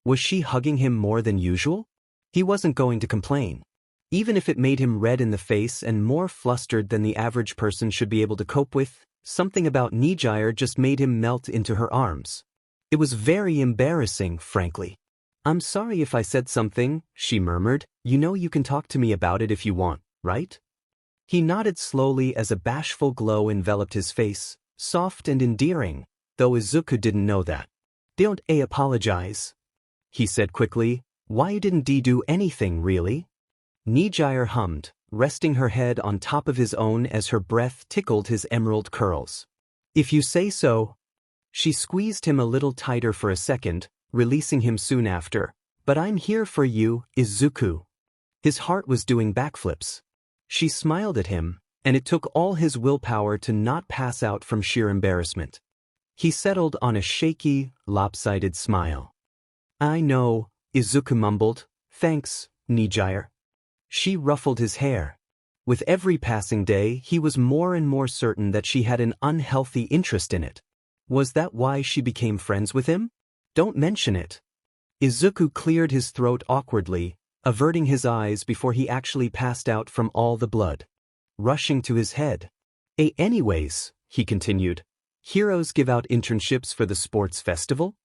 S1: Was she hugging him more than usual? He wasn't going to complain. Even if it made him red in the face and more flustered than the average person should be able to cope with, something about Nijire just made him melt into her arms. It was very embarrassing, frankly. I'm sorry if I said something, she murmured. You know you can talk to me about it if you want, right? He nodded slowly as a bashful glow enveloped his face, soft and endearing, though Izuku didn't know that. Don't apologize, he said quickly. Why didn't Dee do anything, really? Nijire hummed, resting her head on top of his own as her breath tickled his emerald curls. If you say so. She squeezed him a little tighter for a second, releasing him soon after. But I'm here for you, Izuku. His heart was doing backflips. She smiled at him, and it took all his willpower to not pass out from sheer embarrassment. He settled on a shaky, lopsided smile. I know, Izuku mumbled. Thanks, Nijire. She ruffled his hair. With every passing day, he was more and more certain that she had an unhealthy interest in it. Was that why she became friends with him? Don't mention it. Izuku cleared his throat awkwardly, averting his eyes before he actually passed out from all the blood rushing to his head. Anyways, he continued, heroes give out internships for the sports festival?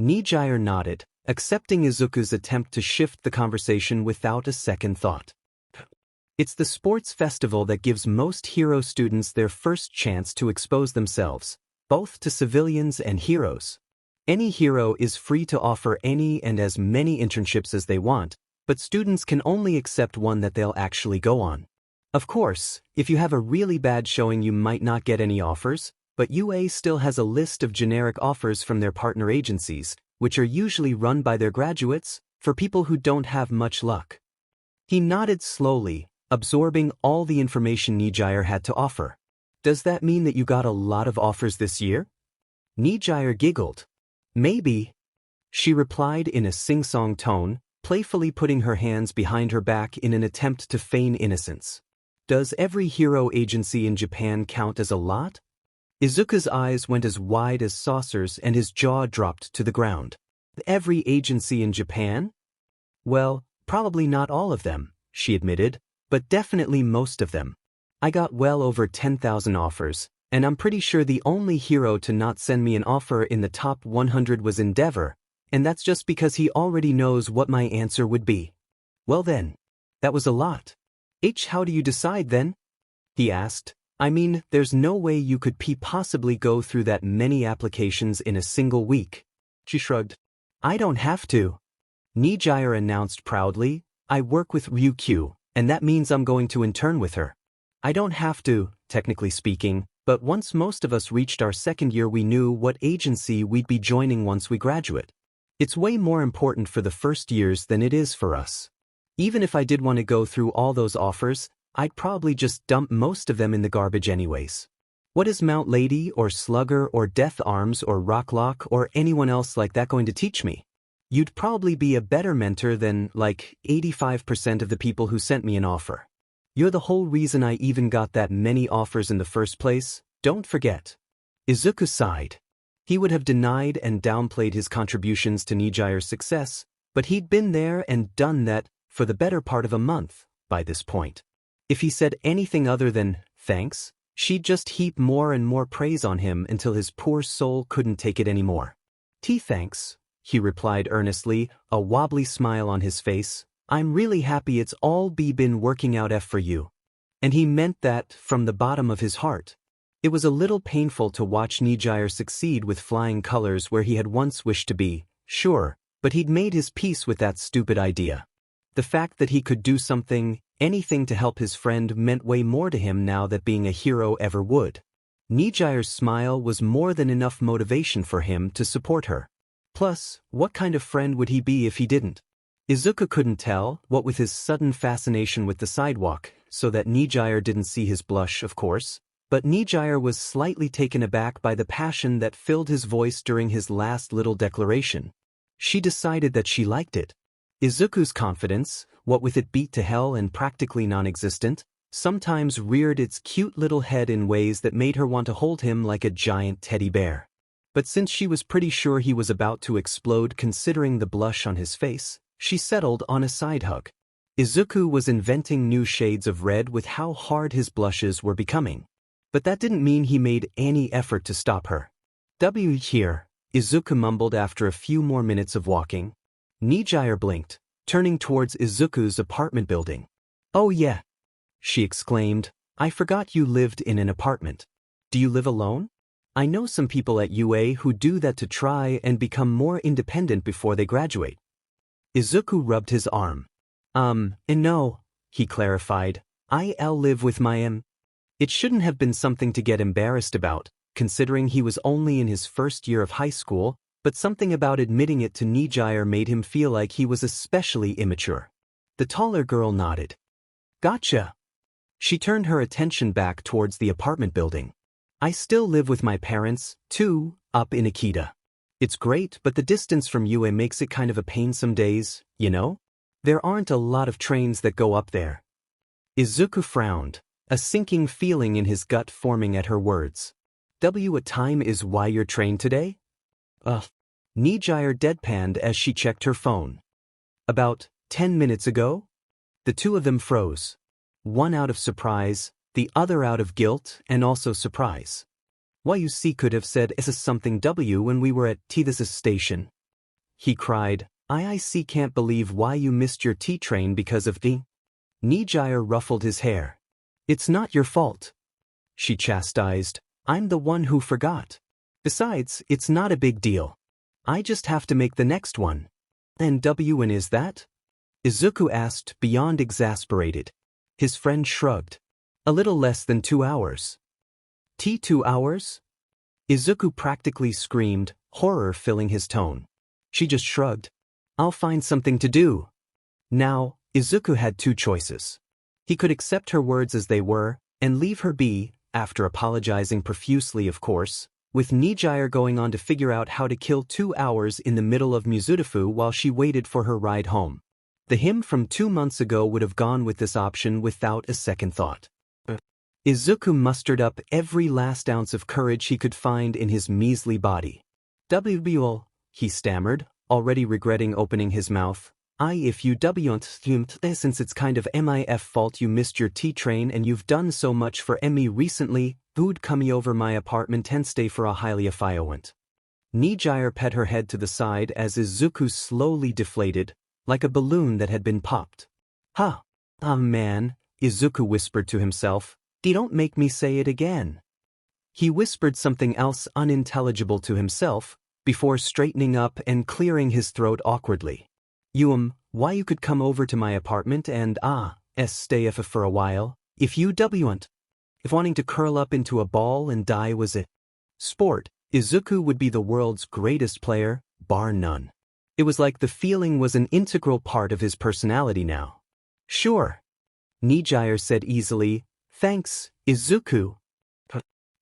S1: Nijire nodded, accepting Izuku's attempt to shift the conversation without a second thought. It's the sports festival that gives most hero students their first chance to expose themselves, both to civilians and heroes. Any hero is free to offer any and as many internships as they want, but students can only accept one that they'll actually go on. Of course, if you have a really bad showing you might not get any offers, but UA still has a list of generic offers from their partner agencies, which are usually run by their graduates, for people who don't have much luck. He nodded slowly, absorbing all the information Nijire had to offer. Does that mean that you got a lot of offers this year? Nijire giggled. Maybe. She replied in a sing-song tone, playfully putting her hands behind her back in an attempt to feign innocence. Does every hero agency in Japan count as a lot? Izuku's eyes went as wide as saucers and his jaw dropped to the ground. Every agency in Japan? Well, probably not all of them, she admitted, but definitely most of them. I got well over 10,000 offers, and I'm pretty sure the only hero to not send me an offer in the top 100 was Endeavor, and that's just because he already knows what my answer would be. Well then, that was a lot. How do you decide then? He asked. I mean, there's no way you could possibly go through that many applications in a single week. She shrugged. I don't have to. Nijire announced proudly, I work with Ryukyu, and that means I'm going to intern with her. I don't have to, technically speaking, but once most of us reached our second year we knew what agency we'd be joining once we graduate. It's way more important for the first years than it is for us. Even if I did want to go through all those offers, I'd probably just dump most of them in the garbage anyways. What is Mount Lady or Slugger or Death Arms or Rocklock or anyone else like that going to teach me? You'd probably be a better mentor than, like, 85% of the people who sent me an offer. You're the whole reason I even got that many offers in the first place, don't forget. Izuku sighed. He would have denied and downplayed his contributions to Nijire's success, but he'd been there and done that for the better part of a month by this point. If he said anything other than thanks, she'd just heap more and more praise on him until his poor soul couldn't take it anymore. Thanks, he replied earnestly, a wobbly smile on his face. I'm really happy it's all been working out for you. And he meant that from the bottom of his heart. It was a little painful to watch Nijire succeed with flying colors where he had once wished to be, sure, but he'd made his peace with that stupid idea. The fact that he could do something, anything to help his friend meant way more to him now than being a hero ever would. Nijire's smile was more than enough motivation for him to support her. Plus, what kind of friend would he be if he didn't? Izuku couldn't tell, what with his sudden fascination with the sidewalk, so that Nijire didn't see his blush, of course, but Nijire was slightly taken aback by the passion that filled his voice during his last little declaration. She decided that she liked it. Izuku's confidence, what with it beat to hell and practically non-existent, sometimes reared its cute little head in ways that made her want to hold him like a giant teddy bear. But since she was pretty sure he was about to explode considering the blush on his face, she settled on a side hug. Izuku was inventing new shades of red with how hard his blushes were becoming. But that didn't mean he made any effort to stop her. Here, Izuku mumbled after a few more minutes of walking. Nijire blinked, turning towards Izuku's apartment building. Oh yeah, she exclaimed, I forgot you lived in an apartment. Do you live alone? I know some people at UA who do that to try and become more independent before they graduate. Izuku rubbed his arm. No, he clarified. I'll live with my It shouldn't have been something to get embarrassed about, considering he was only in his first year of high school, but something about admitting it to Nijire made him feel like he was especially immature. The taller girl nodded. Gotcha. She turned her attention back towards the apartment building. I still live with my parents, too, up in Akita. It's great, but the distance from UA makes it kind of a pain some days, you know? There aren't a lot of trains that go up there. Izuku frowned, a sinking feeling in his gut forming at her words. What time is why you're trained today? Nijire deadpanned as she checked her phone. About 10 minutes ago? The two of them froze. One out of surprise, the other out of guilt and also surprise. Why you see could have said something when we were at this station. He cried, I can't believe why you missed your T train because of the... Nijire ruffled his hair. It's not your fault, she chastised. I'm the one who forgot. Besides, it's not a big deal. I just have to make the next one. And when is that? Izuku asked, beyond exasperated. His friend shrugged. A little less than 2 hours. 2 hours? Izuku practically screamed, horror filling his tone. She just shrugged. I'll find something to do. Now, Izuku had 2 choices. He could accept her words as they were, and leave her be, after apologizing profusely of course, with Nijire going on to figure out how to kill 2 hours in the middle of Mizudafu while she waited for her ride home. The him from 2 months ago would have gone with this option without a second thought. Izuku mustered up every last ounce of courage he could find in his measly body. "Well," he stammered, already regretting opening his mouth. If you don't, since it's kind of my fault you missed your T-train and you've done so much for me recently, who'd come over my apartment and stay for a Helia fiawant." Nijire pet her head to the side as Izuku slowly deflated, like a balloon that had been popped. "Huh. Ah man," Izuku whispered to himself, "don't make me say it again." He whispered something else unintelligible to himself, before straightening up and clearing his throat awkwardly. Why you could come over to my apartment and stay for a while, if you want. If wanting to curl up into a ball and die was a sport, Izuku would be the world's greatest player, bar none. It was like the feeling was an integral part of his personality now. "Sure," Nijire said easily. "Thanks, Izuku."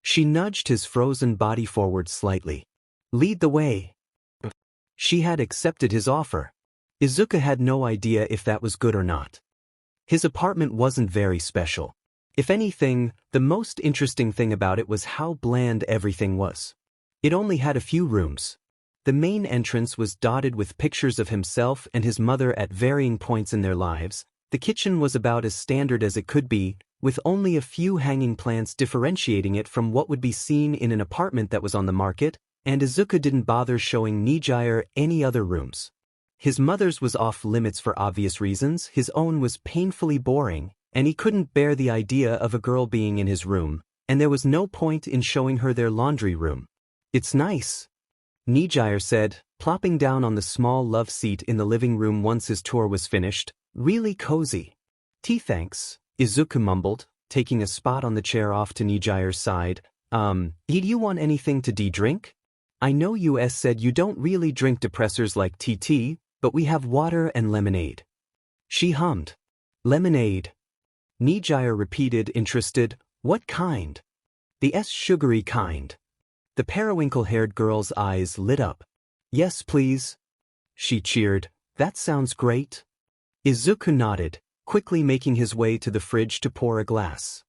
S1: She nudged his frozen body forward slightly. "Lead the way." She had accepted his offer. Izuku had no idea if that was good or not. His apartment wasn't very special. If anything, the most interesting thing about it was how bland everything was. It only had a few rooms. The main entrance was dotted with pictures of himself and his mother at varying points in their lives. The kitchen was about as standard as it could be, with only a few hanging plants differentiating it from what would be seen in an apartment that was on the market, and Izuku didn't bother showing Nijire any other rooms. His mother's was off limits for obvious reasons, his own was painfully boring, and he couldn't bear the idea of a girl being in his room, and there was no point in showing her their laundry room. "It's nice," Nijire said, plopping down on the small love seat in the living room once his tour was finished. "Really cozy." Thanks," Izuku mumbled, taking a spot on the chair off to Nijire's side. "Did you want anything to drink? I know you said you don't really drink depressors like TT, but we have water and lemonade." She hummed. "Lemonade." Nijire repeated, interested. "What kind?" "The sugary kind." The periwinkle-haired girl's eyes lit up. "Yes, please." She cheered. "That sounds great." Izuku nodded, quickly making his way to the fridge to pour a glass.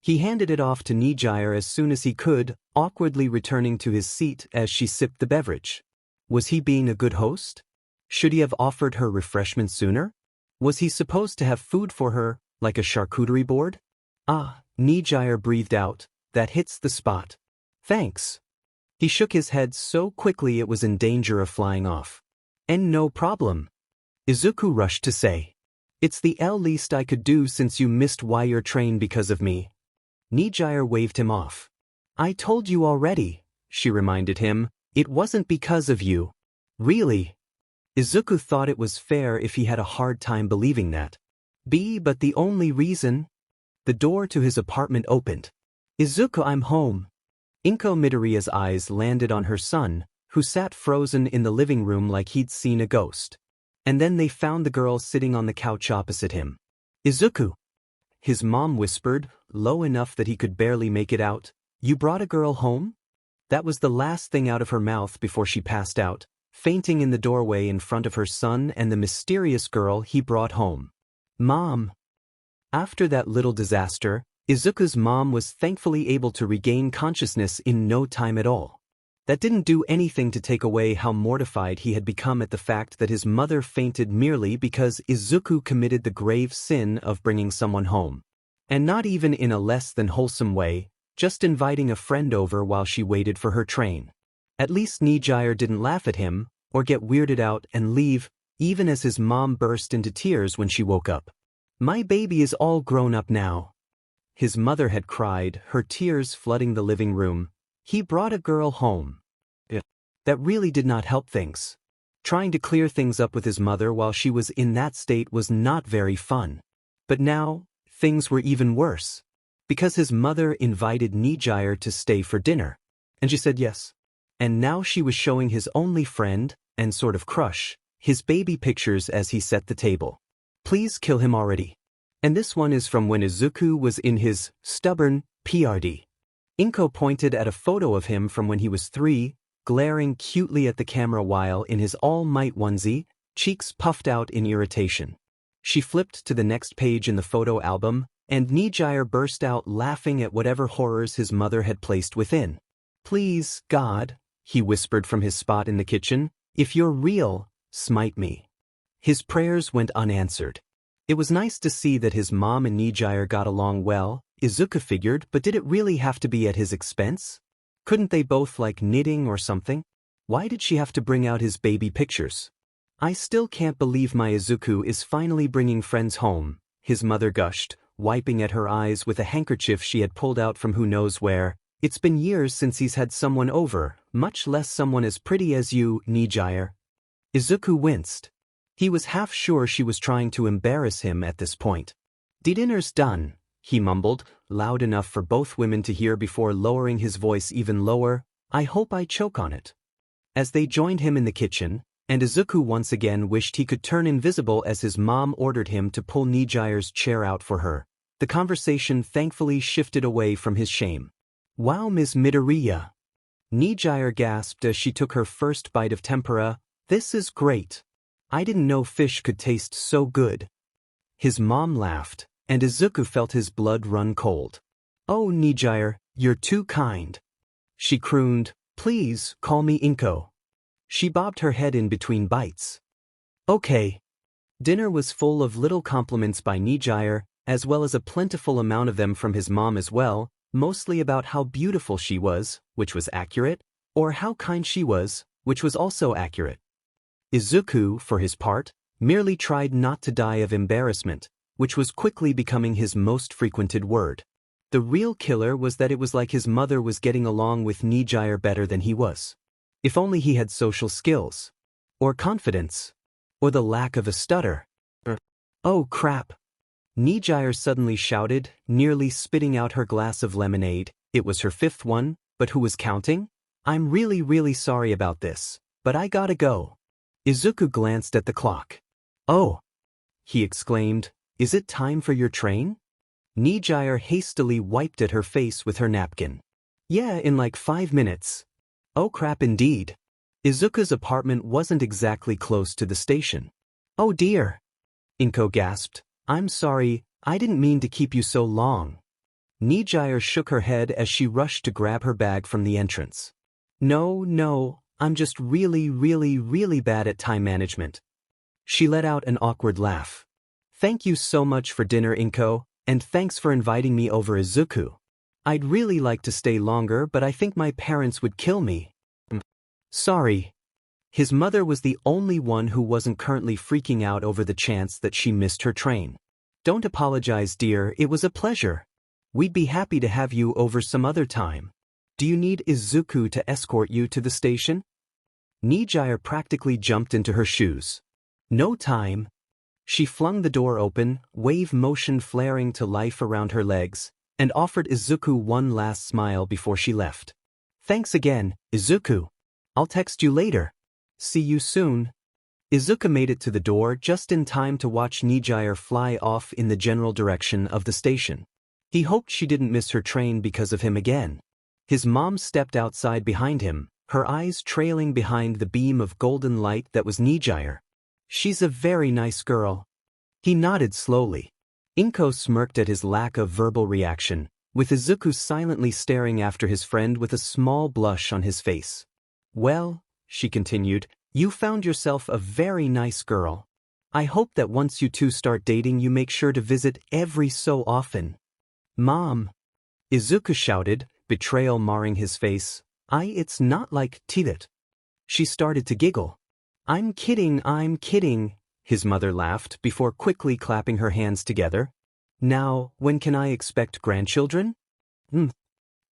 S1: He handed it off to Nijire as soon as he could, awkwardly returning to his seat as she sipped the beverage. Was he being a good host? Should he have offered her refreshment sooner? Was he supposed to have food for her, like a charcuterie board? Nijire breathed out. "That hits the spot." "Thanks." He shook his head so quickly it was in danger of flying off. "And no problem," Izuku rushed to say. "It's the least I could do since you missed your train because of me." Nijire waved him off. "I told you already," she reminded him. "It wasn't because of you." "Really?" Izuku thought it was fair if he had a hard time believing that. But the only reason? The door to his apartment opened. "Izuku, I'm home." Inko Midoriya's eyes landed on her son, who sat frozen in the living room like he'd seen a ghost. And then they found the girl sitting on the couch opposite him. "Izuku," his mom whispered, low enough that he could barely make it out. "You brought a girl home?" That was the last thing out of her mouth before she passed out, fainting in the doorway in front of her son and the mysterious girl he brought home. "Mom." After that little disaster, Izuku's mom was thankfully able to regain consciousness in no time at all. That didn't do anything to take away how mortified he had become at the fact that his mother fainted merely because Izuku committed the grave sin of bringing someone home. And not even in a less than wholesome way, just inviting a friend over while she waited for her train. At least Nijire didn't laugh at him, or get weirded out and leave, even as his mom burst into tears when she woke up. My baby is all grown up now. His mother had cried, her tears flooding the living room. He brought a girl home. That really did not help things. Trying to clear things up with his mother while she was in that state was not very fun. But now, things were even worse. Because his mother invited Nijire to stay for dinner. And she said yes. And now she was showing his only friend, and sort of crush, his baby pictures as he set the table. Please kill him already. And this one is from when Izuku was in his stubborn PRD. Inko pointed at a photo of him from when he was 3, glaring cutely at the camera while in his all-might onesie, cheeks puffed out in irritation. She flipped to the next page in the photo album, and Nijire burst out laughing at whatever horrors his mother had placed within. Please, God, he whispered from his spot in the kitchen, if you're real, smite me. His prayers went unanswered. It was nice to see that his mom and Nijire got along well, Izuku figured, but did it really have to be at his expense? Couldn't they both like knitting or something? Why did she have to bring out his baby pictures? I still can't believe my Izuku is finally bringing friends home, his mother gushed, wiping at her eyes with a handkerchief she had pulled out from who knows where. It's been years since he's had someone over, much less someone as pretty as you, Nijire. Izuku winced. He was half sure she was trying to embarrass him at this point. Dinner's done, he mumbled, loud enough for both women to hear before lowering his voice even lower. I hope I choke on it. As they joined him in the kitchen, and Izuku once again wished he could turn invisible as his mom ordered him to pull Nijire's chair out for her, the conversation thankfully shifted away from his shame. Wow, Ms. Midoriya. Nijire gasped as she took her first bite of tempura. This is great. I didn't know fish could taste so good. His mom laughed, and Izuku felt his blood run cold. Oh, Nijire, you're too kind. She crooned, please call me Inko. She bobbed her head in between bites. Okay. Dinner was full of little compliments by Nijire, as well as a plentiful amount of them from his mom as well, mostly about how beautiful she was, which was accurate, or how kind she was, which was also accurate. Izuku, for his part, merely tried not to die of embarrassment, which was quickly becoming his most frequented word. The real killer was that it was like his mother was getting along with Nijire better than he was. If only he had social skills. Or confidence. Or the lack of a stutter. Oh crap. Nijire suddenly shouted, nearly spitting out her glass of lemonade. It was her 5th one, but who was counting? I'm really sorry about this, but I gotta go. Izuku glanced at the clock. Oh! He exclaimed, is it time for your train? Nijire hastily wiped at her face with her napkin. Yeah, in like 5 minutes. Oh crap indeed. Izuku's apartment wasn't exactly close to the station. Oh dear. Inko gasped. I'm sorry, I didn't mean to keep you so long. Nijire shook her head as she rushed to grab her bag from the entrance. No, I'm just really bad at time management. She let out an awkward laugh. Thank you so much for dinner, Inko, and thanks for inviting me over, Izuku. I'd really like to stay longer, but I think my parents would kill me. Sorry. His mother was the only one who wasn't currently freaking out over the chance that she missed her train. Don't apologize, dear, it was a pleasure. We'd be happy to have you over some other time. Do you need Izuku to escort you to the station? Nijire practically jumped into her shoes. No time. She flung the door open, wave motion flaring to life around her legs, and offered Izuku one last smile before she left. Thanks again, Izuku. I'll text you later. See you soon. Izuku made it to the door just in time to watch Nijire fly off in the general direction of the station. He hoped she didn't miss her train because of him again. His mom stepped outside behind him, her eyes trailing behind the beam of golden light that was Nijire. She's a very nice girl. He nodded slowly. Inko smirked at his lack of verbal reaction, with Izuku silently staring after his friend with a small blush on his face. Well, she continued, you found yourself a very nice girl. I hope that once you two start dating you make sure to visit every so often. Mom! Izuku shouted, betrayal marring his face. It's not like that. She started to giggle. I'm kidding. his mother laughed before quickly clapping her hands together. Now, when can I expect grandchildren?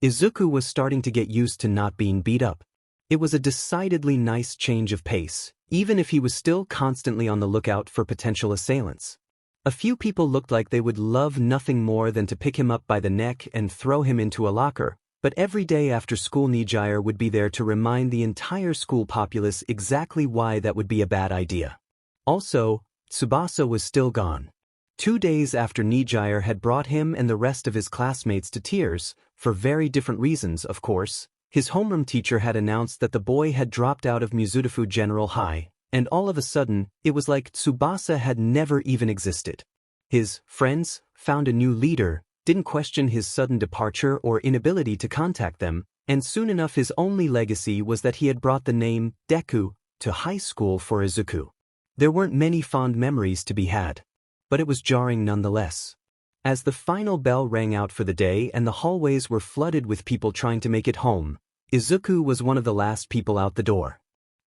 S1: Izuku was starting to get used to not being beat up. It was a decidedly nice change of pace, even if he was still constantly on the lookout for potential assailants. A few people looked like they would love nothing more than to pick him up by the neck and throw him into a locker, but every day after school Nijire would be there to remind the entire school populace exactly why that would be a bad idea. Also, Tsubasa was still gone. 2 days after Nijire had brought him and the rest of his classmates to tears, for very different reasons, of course, his homeroom teacher had announced that the boy had dropped out of Mizudafu General High, and all of a sudden, it was like Tsubasa had never even existed. His friends found a new leader, didn't question his sudden departure or inability to contact them, and soon enough his only legacy was that he had brought the name Deku to high school for Izuku. There weren't many fond memories to be had, but it was jarring nonetheless. As the final bell rang out for the day and the hallways were flooded with people trying to make it home, Izuku was one of the last people out the door.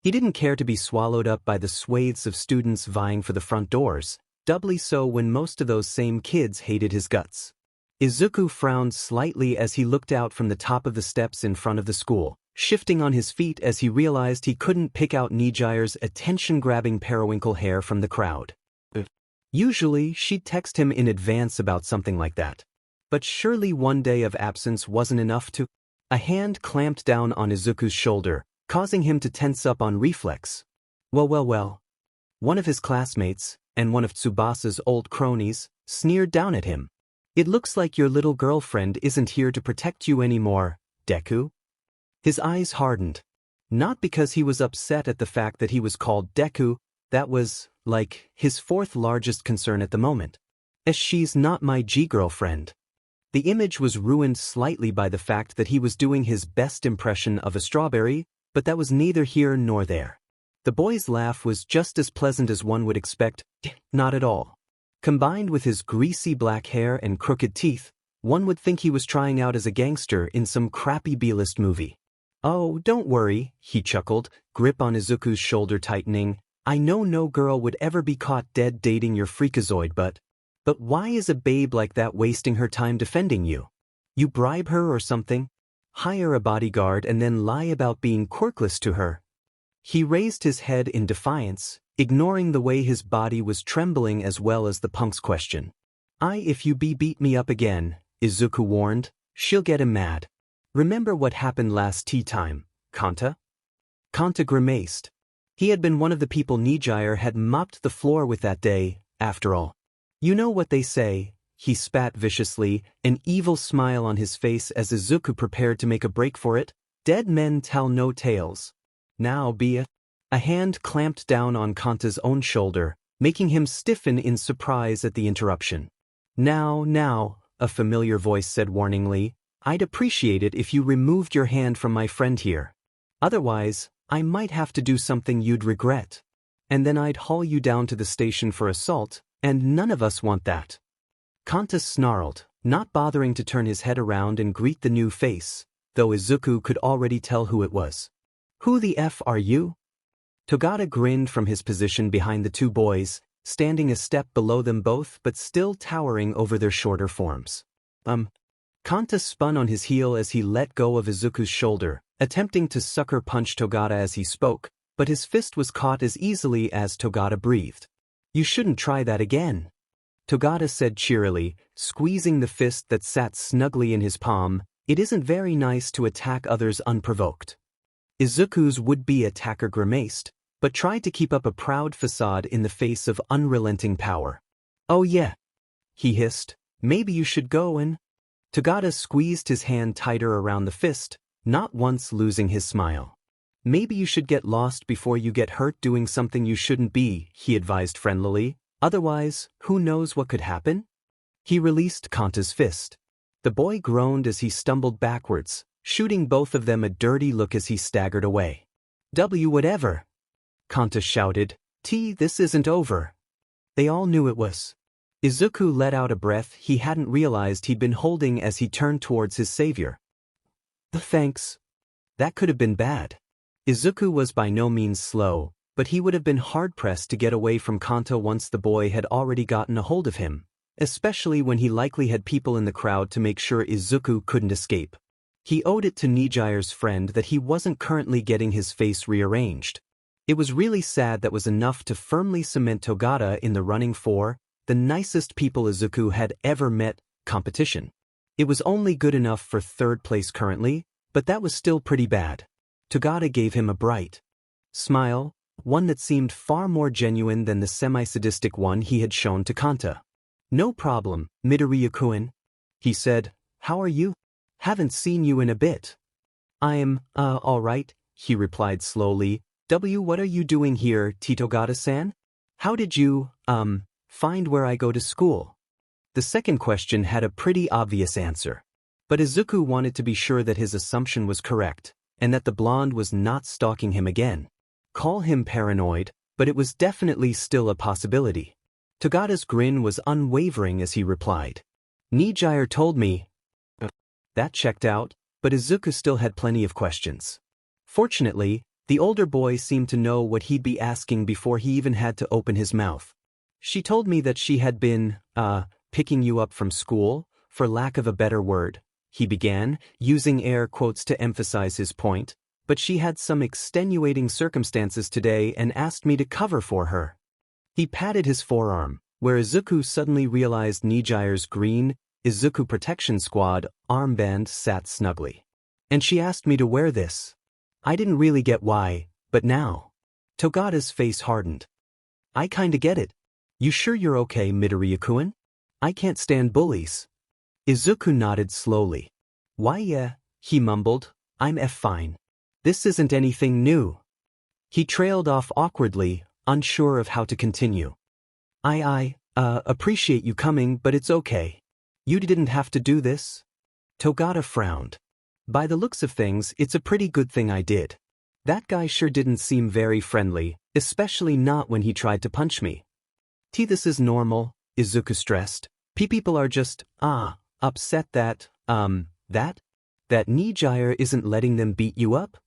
S1: He didn't care to be swallowed up by the swathes of students vying for the front doors, doubly so when most of those same kids hated his guts. Izuku frowned slightly as he looked out from the top of the steps in front of the school, shifting on his feet as he realized he couldn't pick out Nijire's attention-grabbing periwinkle hair from the crowd. Usually, she'd text him in advance about something like that. But surely one day of absence wasn't enough to... A hand clamped down on Izuku's shoulder, causing him to tense up on reflex. Well. One of his classmates, and one of Tsubasa's old cronies, sneered down at him. It looks like your little girlfriend isn't here to protect you anymore, Deku. His eyes hardened. Not because he was upset at the fact that he was called Deku, that was, like, his fourth largest concern at the moment. As she's not my G-girlfriend. The image was ruined slightly by the fact that he was doing his best impression of a strawberry, but that was neither here nor there. The boy's laugh was just as pleasant as one would expect, not at all. Combined with his greasy black hair and crooked teeth, one would think he was trying out as a gangster in some crappy B-list movie. Oh, don't worry, he chuckled, grip on Izuku's shoulder tightening. I know no girl would ever be caught dead dating your freakazoid, but why is a babe like that wasting her time defending you? You bribe her or something? Hire a bodyguard and then lie about being quirkless to her. He raised his head in defiance, ignoring the way his body was trembling as well as the punk's question. If you beat me up again, Izuku warned, she'll get him mad. Remember what happened last tea time, Kanta? Kanta grimaced. He had been one of the people Nijire had mopped the floor with that day, after all. You know what they say, he spat viciously, an evil smile on his face as Izuku prepared to make a break for it. Dead men tell no tales. Now be it. A hand clamped down on Kanta's own shoulder, making him stiffen in surprise at the interruption. Now, a familiar voice said warningly, I'd appreciate it if you removed your hand from my friend here. Otherwise, I might have to do something you'd regret. And then I'd haul you down to the station for assault, and none of us want that. Kanta snarled, not bothering to turn his head around and greet the new face, though Izuku could already tell who it was. Who the F are you? Togata grinned from his position behind the two boys, standing a step below them both but still towering over their shorter forms. Kanta spun on his heel as he let go of Izuku's shoulder, attempting to sucker punch Togata as he spoke, but his fist was caught as easily as Togata breathed. You shouldn't try that again, Togata said cheerily, squeezing the fist that sat snugly in his palm. It isn't very nice to attack others unprovoked. Izuku's would-be attacker grimaced, but tried to keep up a proud facade in the face of unrelenting power. Oh yeah, he hissed, maybe you should go and... Togata squeezed his hand tighter around the fist, not once losing his smile. Maybe you should get lost before you get hurt doing something you shouldn't be, he advised friendlily. Otherwise, who knows what could happen? He released Kanta's fist. The boy groaned as he stumbled backwards, shooting both of them a dirty look as he staggered away. Whatever, Kanta shouted. This isn't over. They all knew it was. Izuku let out a breath he hadn't realized he'd been holding as he turned towards his savior. Thanks. That could have been bad. Izuku was by no means slow, but he would have been hard-pressed to get away from Kanta once the boy had already gotten a hold of him, especially when he likely had people in the crowd to make sure Izuku couldn't escape. He owed it to Nijire's friend that he wasn't currently getting his face rearranged. It was really sad that was enough to firmly cement Togata in the running for the nicest people Izuku had ever met competition. It was only good enough for third place currently, but that was still pretty bad. Togata gave him a bright smile, one that seemed far more genuine than the semi-sadistic one he had shown to Kanta. "No problem, Midoriya-kun," he said. "How are you? Haven't seen you in a bit." "I'm, all right," he replied slowly. What are you doing here, Togata-san? How did you, find where I go to school?" The second question had a pretty obvious answer. But Izuku wanted to be sure that his assumption was correct, and that the blonde was not stalking him again. Call him paranoid, but it was definitely still a possibility. Togata's grin was unwavering as he replied. "Nijire told me." That checked out, but Izuku still had plenty of questions. Fortunately, the older boy seemed to know what he'd be asking before he even had to open his mouth. "She told me that she had been, picking you up from school, for lack of a better word," he began, using air quotes to emphasize his point, "but she had some extenuating circumstances today and asked me to cover for her." He patted his forearm, where Izuku suddenly realized Nijire's green Izuku Protection Squad armband sat snugly. "And she asked me to wear this. I didn't really get why, but now." Togata's face hardened. "I kinda get it. You sure you're okay, Midoriya-kun? I can't stand bullies." Izuku nodded slowly. "Why yeah," he mumbled, "I'm fine. This isn't anything new." He trailed off awkwardly, unsure of how to continue. I appreciate you coming, but it's okay. You didn't have to do this." Togata frowned. "By the looks of things, it's a pretty good thing I did. That guy sure didn't seem very friendly, especially not when he tried to punch me." "This is normal," Izuku stressed. People are just, upset that Nijire isn't letting them beat you up?"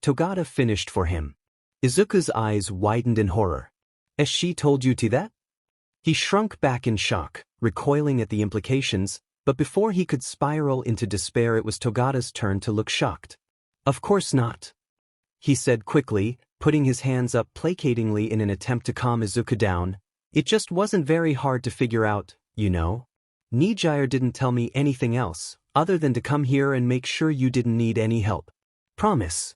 S1: Togata finished for him. Izuku's eyes widened in horror. "Has she told you that?" He shrunk back in shock, recoiling at the implications, but before he could spiral into despair it was Togata's turn to look shocked. "Of course not," he said quickly, putting his hands up placatingly in an attempt to calm Izuku down. "It just wasn't very hard to figure out, you know. Nijire didn't tell me anything else, other than to come here and make sure you didn't need any help. Promise."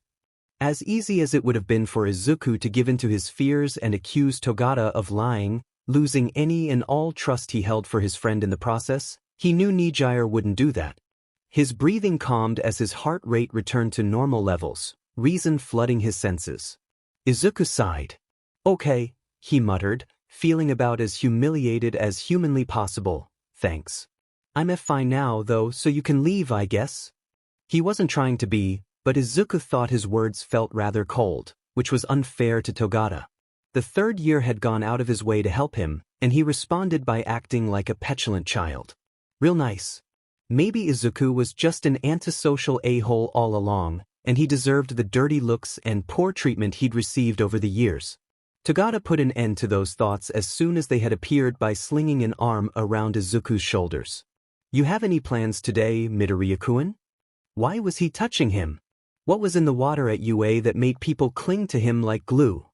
S1: As easy as it would have been for Izuku to give in to his fears and accuse Togata of lying, losing any and all trust he held for his friend in the process, he knew Nijire wouldn't do that. His breathing calmed as his heart rate returned to normal levels, reason flooding his senses. Izuku sighed. "Okay," he muttered, feeling about as humiliated as humanly possible. "Thanks. I'm fine now, though, so you can leave, I guess." He wasn't trying to be, but Izuku thought his words felt rather cold, which was unfair to Togata. The third year had gone out of his way to help him, and he responded by acting like a petulant child. Real nice. Maybe Izuku was just an antisocial a-hole all along, and he deserved the dirty looks and poor treatment he'd received over the years. Togata put an end to those thoughts as soon as they had appeared by slinging an arm around Izuku's shoulders. "You have any plans today, Midoriya-kun?" Why was he touching him? What was in the water at UA that made people cling to him like glue?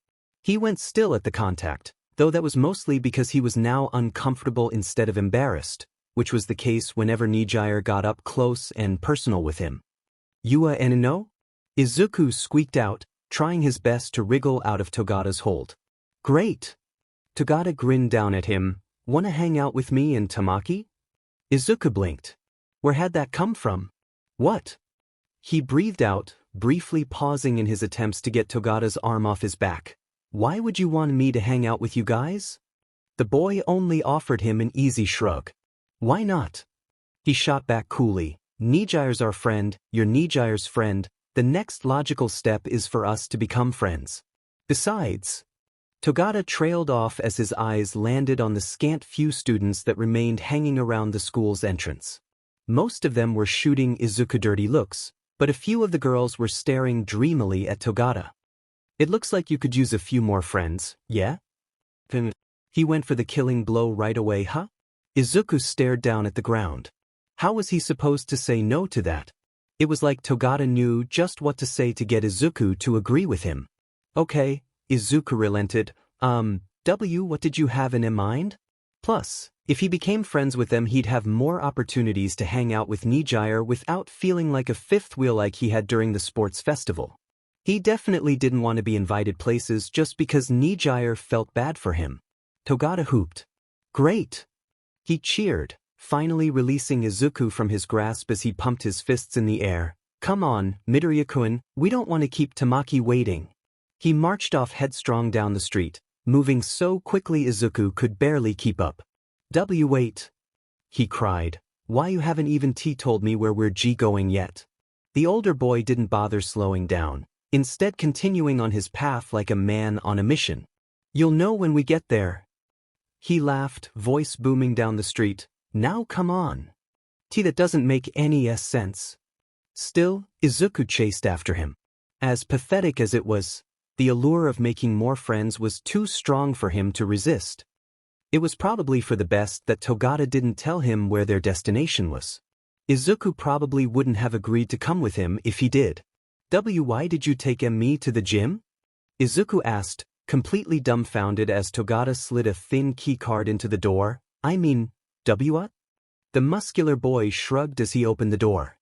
S1: He went still at the contact, though that was mostly because he was now uncomfortable instead of embarrassed, which was the case whenever Nijire got up close and personal with him. "Yua and no?" Izuku squeaked out, trying his best to wriggle out of Togata's hold. "Great." Togata grinned down at him. "Wanna hang out with me and Tamaki?" Izuku blinked. Where had that come from? "What?" He breathed out, briefly pausing in his attempts to get Togata's arm off his back. "Why would you want me to hang out with you guys?" The boy only offered him an easy shrug. "Why not?" He shot back coolly. "Nijire's our friend, you're Nijire's friend, the next logical step is for us to become friends. Besides..." Togata trailed off as his eyes landed on the scant few students that remained hanging around the school's entrance. Most of them were shooting Izuku dirty looks, but a few of the girls were staring dreamily at Togata. It looks like you could use a few more friends, yeah? Then he went for the killing blow right away, huh? Izuku stared down at the ground. How was he supposed to say no to that? It was like Togata knew just what to say to get Izuku to agree with him. Okay, Izuku relented. What did you have in mind? Plus, if he became friends with them, he'd have more opportunities to hang out with Nijire without feeling like a fifth wheel like he had during the sports festival. He definitely didn't want to be invited places just because Nijire felt bad for him. Togata hooped. Great! He cheered, finally releasing Izuku from his grasp as he pumped his fists in the air. Come on, Midoriya-kun, we don't want to keep Tamaki waiting. He marched off headstrong down the street, moving so quickly Izuku could barely keep up. Wait! He cried. Why you haven't even told me where we're going yet? The older boy didn't bother slowing down, instead continuing on his path like a man on a mission. You'll know when we get there. He laughed, voice booming down the street. Now come on. That doesn't make any sense. Still, Izuku chased after him. As pathetic as it was, the allure of making more friends was too strong for him to resist. It was probably for the best that Togata didn't tell him where their destination was. Izuku probably wouldn't have agreed to come with him if he did. Why did you take me to the gym? Izuku asked, completely dumbfounded as Togata slid a thin keycard into the door. What? The muscular boy shrugged as he opened the door.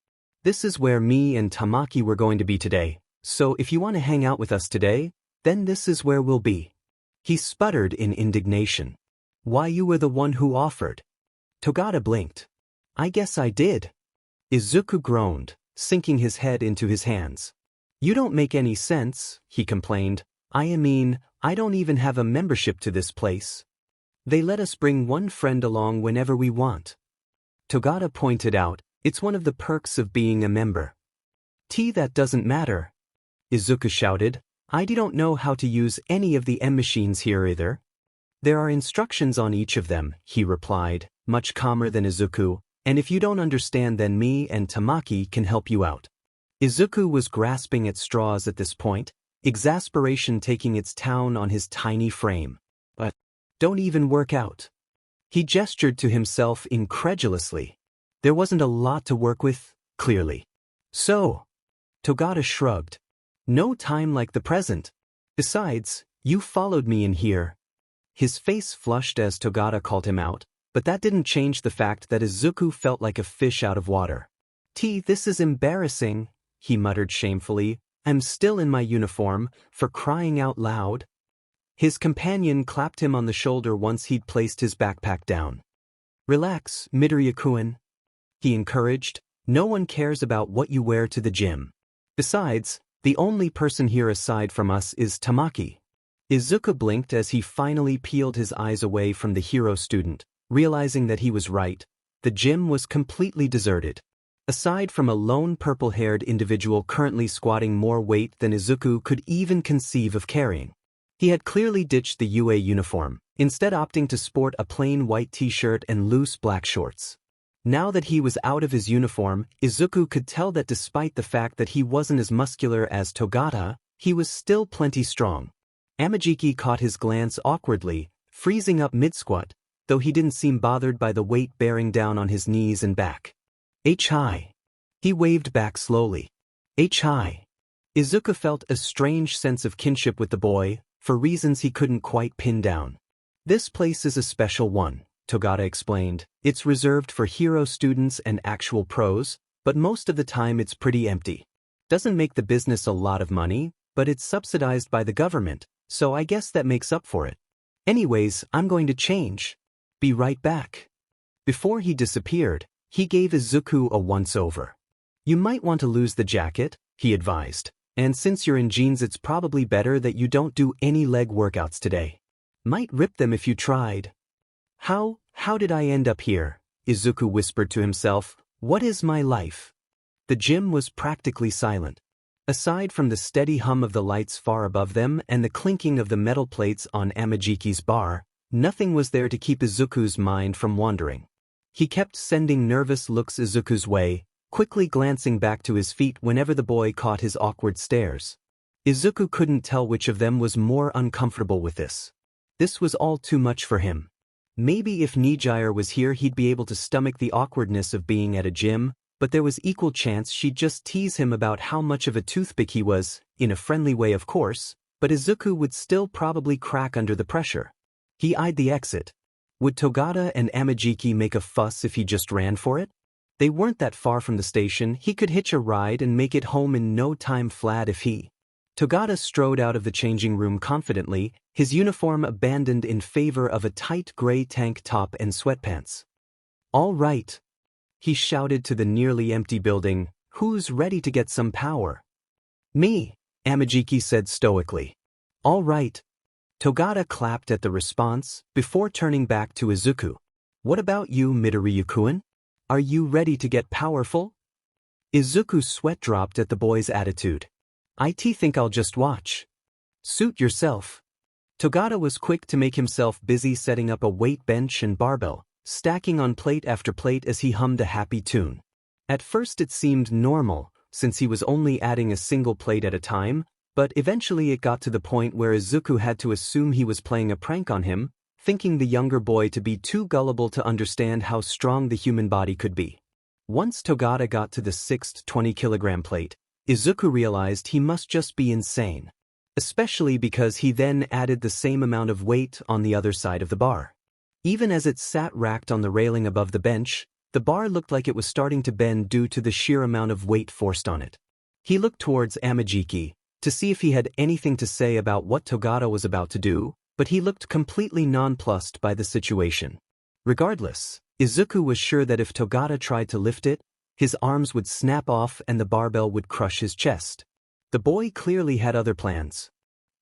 S1: This is where me and Tamaki were going to be today, so if you want to hang out with us today, then this is where we'll be. He sputtered in indignation. Why, you were the one who offered. Togata blinked. I guess I did. Izuku groaned, sinking his head into his hands. You don't make any sense, he complained. I don't even have a membership to this place. They let us bring one friend along whenever we want. Togata pointed out, it's one of the perks of being a member. That doesn't matter. Izuku shouted. I don't know how to use any of the machines here either. There are instructions on each of them, he replied, much calmer than Izuku, and if you don't understand then me and Tamaki can help you out. Izuku was grasping at straws at this point, exasperation taking its town on his tiny frame. But don't even work out. He gestured to himself incredulously. There wasn't a lot to work with, clearly. So, Togata shrugged. No time like the present. Besides, you followed me in here. His face flushed as Togata called him out, but that didn't change the fact that Izuku felt like a fish out of water. This is embarrassing, he muttered shamefully. I'm still in my uniform, for crying out loud. His companion clapped him on the shoulder once he'd placed his backpack down. Relax, Midoriya-kun, he encouraged. No one cares about what you wear to the gym. Besides, the only person here aside from us is Tamaki. Izuku blinked as he finally peeled his eyes away from the hero student, realizing that he was right. The gym was completely deserted. Aside from a lone purple-haired individual currently squatting more weight than Izuku could even conceive of carrying. He had clearly ditched the UA uniform, instead opting to sport a plain white t-shirt and loose black shorts. Now that he was out of his uniform, Izuku could tell that despite the fact that he wasn't as muscular as Togata, he was still plenty strong. Amajiki caught his glance awkwardly, freezing up mid-squat, though he didn't seem bothered by the weight bearing down on his knees and back. Hi. He waved back slowly. Hi. Izuku felt a strange sense of kinship with the boy, for reasons he couldn't quite pin down. This place is a special one, Togata explained. It's reserved for hero students and actual pros, but most of the time it's pretty empty. Doesn't make the business a lot of money, but it's subsidized by the government, so I guess that makes up for it. Anyways, I'm going to change. Be right back. Before he disappeared, he gave Izuku a once-over. You might want to lose the jacket, he advised, and since you're in jeans it's probably better that you don't do any leg workouts today. Might rip them if you tried. How did I end up here? Izuku whispered to himself. What is my life? The gym was practically silent. Aside from the steady hum of the lights far above them and the clinking of the metal plates on Amajiki's bar, nothing was there to keep Izuku's mind from wandering. He kept sending nervous looks Izuku's way, quickly glancing back to his feet whenever the boy caught his awkward stares. Izuku couldn't tell which of them was more uncomfortable with this. This was all too much for him. Maybe if Nijire was here he'd be able to stomach the awkwardness of being at a gym, but there was equal chance she'd just tease him about how much of a toothpick he was, in a friendly way of course, but Izuku would still probably crack under the pressure. He eyed the exit. Would Togata and Amajiki make a fuss if he just ran for it? They weren't that far from the station, he could hitch a ride and make it home in no time flat if he. Togata strode out of the changing room confidently, his uniform abandoned in favor of a tight gray tank top and sweatpants. "All right," he shouted to the nearly empty building, "who's ready to get some power?" "Me," Amajiki said stoically. "All right." Togata clapped at the response, before turning back to Izuku. "What about you, Midoriya-kun? Are you ready to get powerful?" Izuku's sweat dropped at the boy's attitude. "I think I'll just watch." "Suit yourself." Togata was quick to make himself busy setting up a weight bench and barbell, stacking on plate after plate as he hummed a happy tune. At first it seemed normal, since he was only adding a single plate at a time, but eventually it got to the point where Izuku had to assume he was playing a prank on him, thinking the younger boy to be too gullible to understand how strong the human body could be. Once Togata got to the sixth 20-kilogram plate, Izuku realized he must just be insane. Especially because he then added the same amount of weight on the other side of the bar. Even as it sat racked on the railing above the bench, the bar looked like it was starting to bend due to the sheer amount of weight forced on it. He looked towards Amajiki to see if he had anything to say about what Togata was about to do, but he looked completely nonplussed by the situation. Regardless, Izuku was sure that if Togata tried to lift it, his arms would snap off and the barbell would crush his chest. The boy clearly had other plans.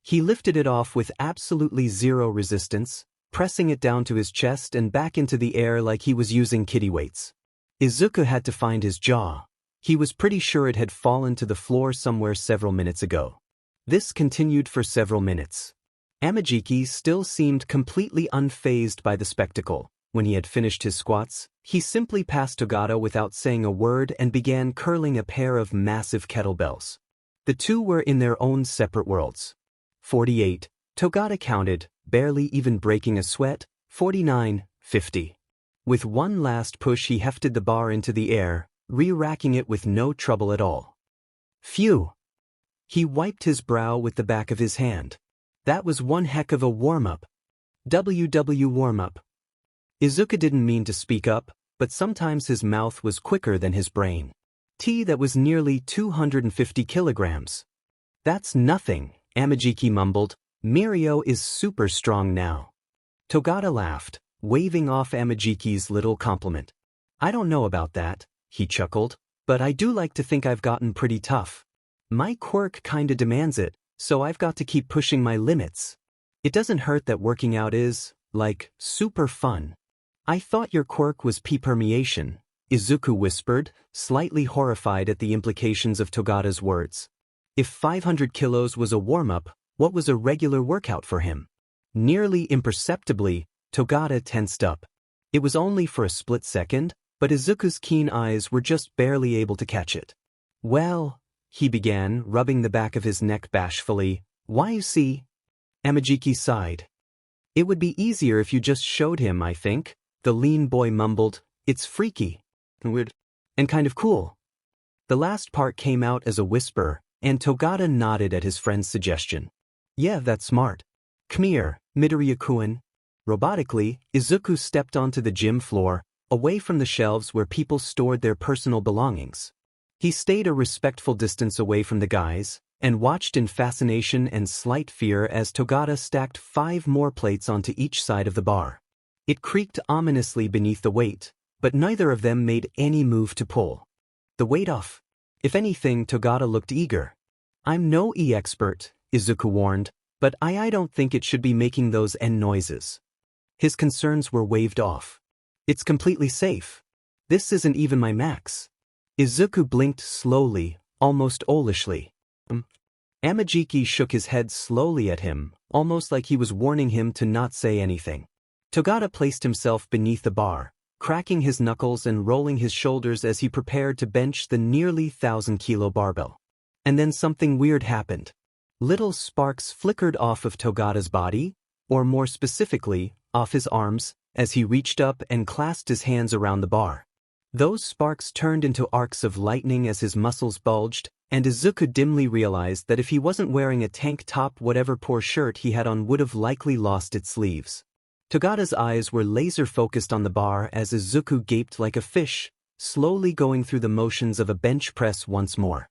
S1: He lifted it off with absolutely zero resistance, pressing it down to his chest and back into the air like he was using kiddie weights. Izuku had to find his jaw. He was pretty sure it had fallen to the floor somewhere several minutes ago. This continued for several minutes. Amajiki still seemed completely unfazed by the spectacle. When he had finished his squats, he simply passed Togata without saying a word and began curling a pair of massive kettlebells. The two were in their own separate worlds. 48, Togata counted, barely even breaking a sweat. 49, 50. With one last push he hefted the bar into the air, re-racking it with no trouble at all. Phew! He wiped his brow with the back of his hand. That was one heck of a warm-up. WW warm-up. Izuku didn't mean to speak up, but sometimes his mouth was quicker than his brain. That was nearly 250 kilograms. That's nothing, Amajiki mumbled. Mirio is super strong now. Togata laughed, waving off Amajiki's little compliment. I don't know about that, he chuckled, but I do like to think I've gotten pretty tough. My quirk kinda demands it, so I've got to keep pushing my limits. It doesn't hurt that working out is, like, super fun. I thought your quirk was P-permeation, Izuku whispered, slightly horrified at the implications of Togata's words. If 500 kilos was a warm-up, what was a regular workout for him? Nearly imperceptibly, Togata tensed up. It was only for a split second, but Izuku's keen eyes were just barely able to catch it. Well, he began, rubbing the back of his neck bashfully. Why, you see? Amajiki sighed. It would be easier if you just showed him, I think, the lean boy mumbled. It's freaky. Weird. And kind of cool. The last part came out as a whisper, and Togata nodded at his friend's suggestion. Yeah, that's smart. Come here, Midoriya-kun. Robotically, Izuku stepped onto the gym floor, away from the shelves where people stored their personal belongings. He stayed a respectful distance away from the guys, and watched in fascination and slight fear as Togata stacked 5 more plates onto each side of the bar. It creaked ominously beneath the weight, but neither of them made any move to pull the weight off. If anything, Togata looked eager. I'm no expert, Izuku warned, but I don't think it should be making those N noises. His concerns were waved off. It's completely safe. This isn't even my max. Izuku blinked slowly, almost owlishly. Amajiki shook his head slowly at him, almost like he was warning him to not say anything. Togata placed himself beneath the bar, cracking his knuckles and rolling his shoulders as he prepared to bench the nearly 1,000-kilo barbell. And then something weird happened. Little sparks flickered off of Togata's body, or more specifically, off his arms, as he reached up and clasped his hands around the bar. Those sparks turned into arcs of lightning as his muscles bulged, and Izuku dimly realized that if he wasn't wearing a tank top, whatever poor shirt he had on would have likely lost its sleeves. Togata's eyes were laser-focused on the bar as Izuku gaped like a fish, slowly going through the motions of a bench press once more.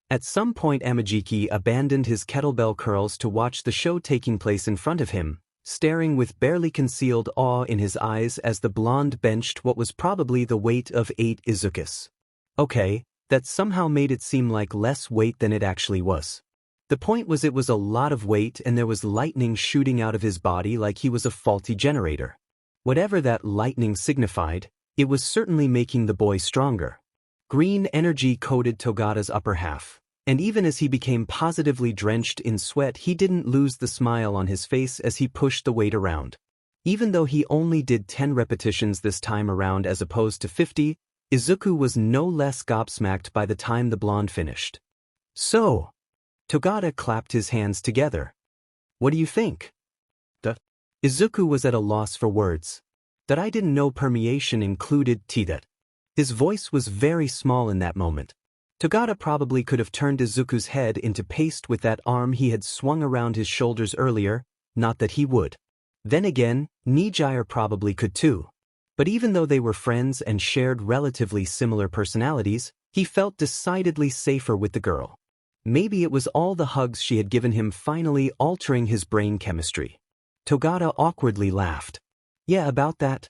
S1: At some point Amajiki abandoned his kettlebell curls to watch the show taking place in front of him, staring with barely concealed awe in his eyes as the blonde benched what was probably the weight of 8 Izukus. Okay, that somehow made it seem like less weight than it actually was. The point was it was a lot of weight and there was lightning shooting out of his body like he was a faulty generator. Whatever that lightning signified, it was certainly making the boy stronger. Green energy coated Togata's upper half, and even as he became positively drenched in sweat he didn't lose the smile on his face as he pushed the weight around. Even though he only did 10 repetitions this time around as opposed to 50, Izuku was no less gobsmacked by the time the blonde finished. So, Togata clapped his hands together. What do you think? Izuku was at a loss for words. That I didn't know permeation included that. His voice was very small in that moment. Togata probably could have turned Izuku's head into paste with that arm he had swung around his shoulders earlier, not that he would. Then again, Nijire probably could too. But even though they were friends and shared relatively similar personalities, he felt decidedly safer with the girl. Maybe it was all the hugs she had given him finally altering his brain chemistry. Togata awkwardly laughed. Yeah, about that.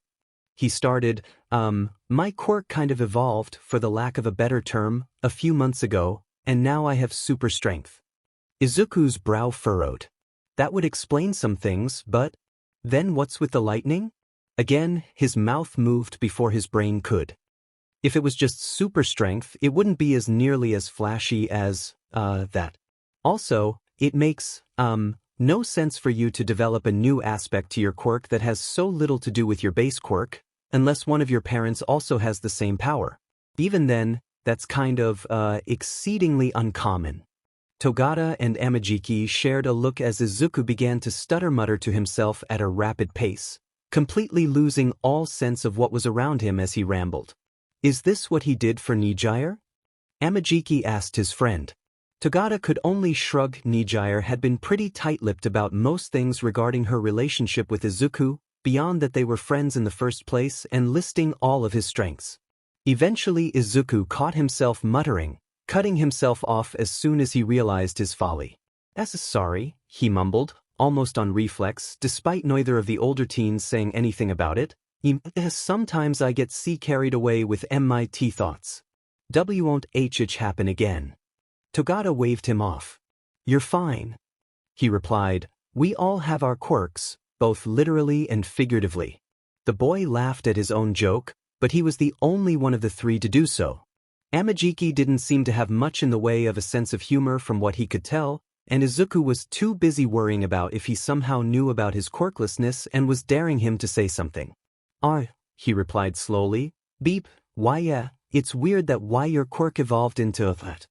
S1: He started, my quirk kind of evolved, for the lack of a better term, a few months ago, and now I have super strength. Izuku's brow furrowed. That would explain some things, but then what's with the lightning? Again, his mouth moved before his brain could. If it was just super strength, it wouldn't be as nearly as flashy as, that. Also, it makes, no sense for you to develop a new aspect to your quirk that has so little to do with your base quirk, unless one of your parents also has the same power. Even then, that's kind of, exceedingly uncommon. Togata and Amajiki shared a look as Izuku began to stutter-mutter to himself at a rapid pace, completely losing all sense of what was around him as he rambled. Is this what he did for Nijire? Amajiki asked his friend. Togata could only shrug. Nijire had been pretty tight-lipped about most things regarding her relationship with Izuku, beyond that they were friends in the first place and listing all of his strengths. Eventually Izuku caught himself muttering, cutting himself off as soon as he realized his folly. Sorry, he mumbled, almost on reflex, despite neither of the older teens saying anything about it. Sometimes I get carried away with my thoughts. Won't happen again. Togata waved him off. You're fine, he replied. We all have our quirks, both literally and figuratively. The boy laughed at his own joke, but he was the only one of the three to do so. Amajiki didn't seem to have much in the way of a sense of humor from what he could tell, and Izuku was too busy worrying about if he somehow knew about his quirklessness and was daring him to say something. He replied slowly. Beep, why yeah, it's weird that why your quirk evolved into that.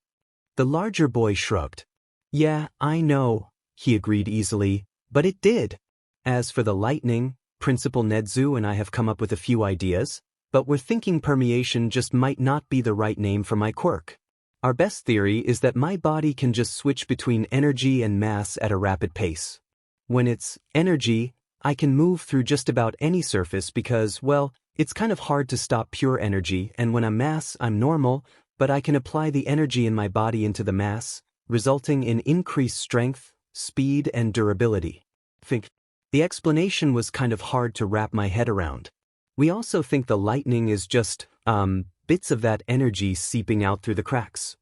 S1: The larger boy shrugged. Yeah, I know, he agreed easily, but it did. As for the lightning, Principal Nedu and I have come up with a few ideas, but we're thinking permeation just might not be the right name for my quirk. Our best theory is that my body can just switch between energy and mass at a rapid pace. When it's energy, I can move through just about any surface because, well, it's kind of hard to stop pure energy, and when I'm mass, I'm normal, but I can apply the energy in my body into the mass, resulting in increased strength, speed, and durability. The explanation was kind of hard to wrap my head around. We also think the lightning is just, bits of that energy seeping out through the cracks.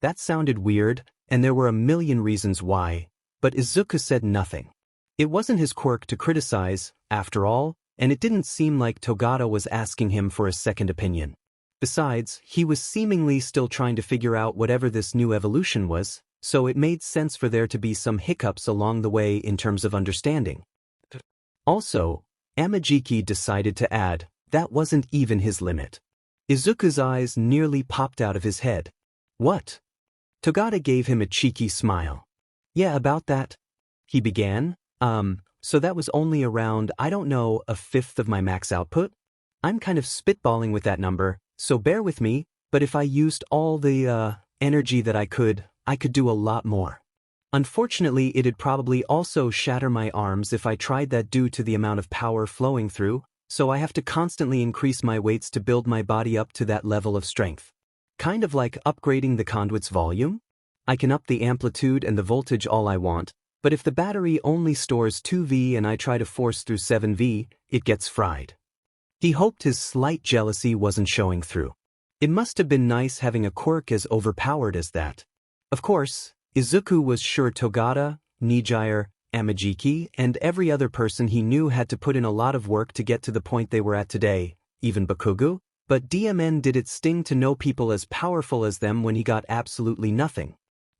S1: That sounded weird, and there were a million reasons why, but Izuku said nothing. It wasn't his quirk to criticize, after all, and it didn't seem like Togata was asking him for a second opinion. Besides, he was seemingly still trying to figure out whatever this new evolution was, so it made sense for there to be some hiccups along the way in terms of understanding. Also, Amajiki decided to add, that wasn't even his limit. Izuku's eyes nearly popped out of his head. What? Togata gave him a cheeky smile. Yeah, about that. He began. So that was only around, I don't know, a fifth of my max output? I'm kind of spitballing with that number, so bear with me, but if I used all the, energy that I could do a lot more. Unfortunately, it'd probably also shatter my arms if I tried that due to the amount of power flowing through, so I have to constantly increase my weights to build my body up to that level of strength. Kind of like upgrading the conduit's volume? I can up the amplitude and the voltage all I want, but if the battery only stores 2V and I try to force through 7V, it gets fried. He hoped his slight jealousy wasn't showing through. It must have been nice having a quirk as overpowered as that. Of course, Izuku was sure Togata, Nijire, Amajiki, and every other person he knew had to put in a lot of work to get to the point they were at today, even Bakugo, but DMN did it sting to know people as powerful as them when he got absolutely nothing.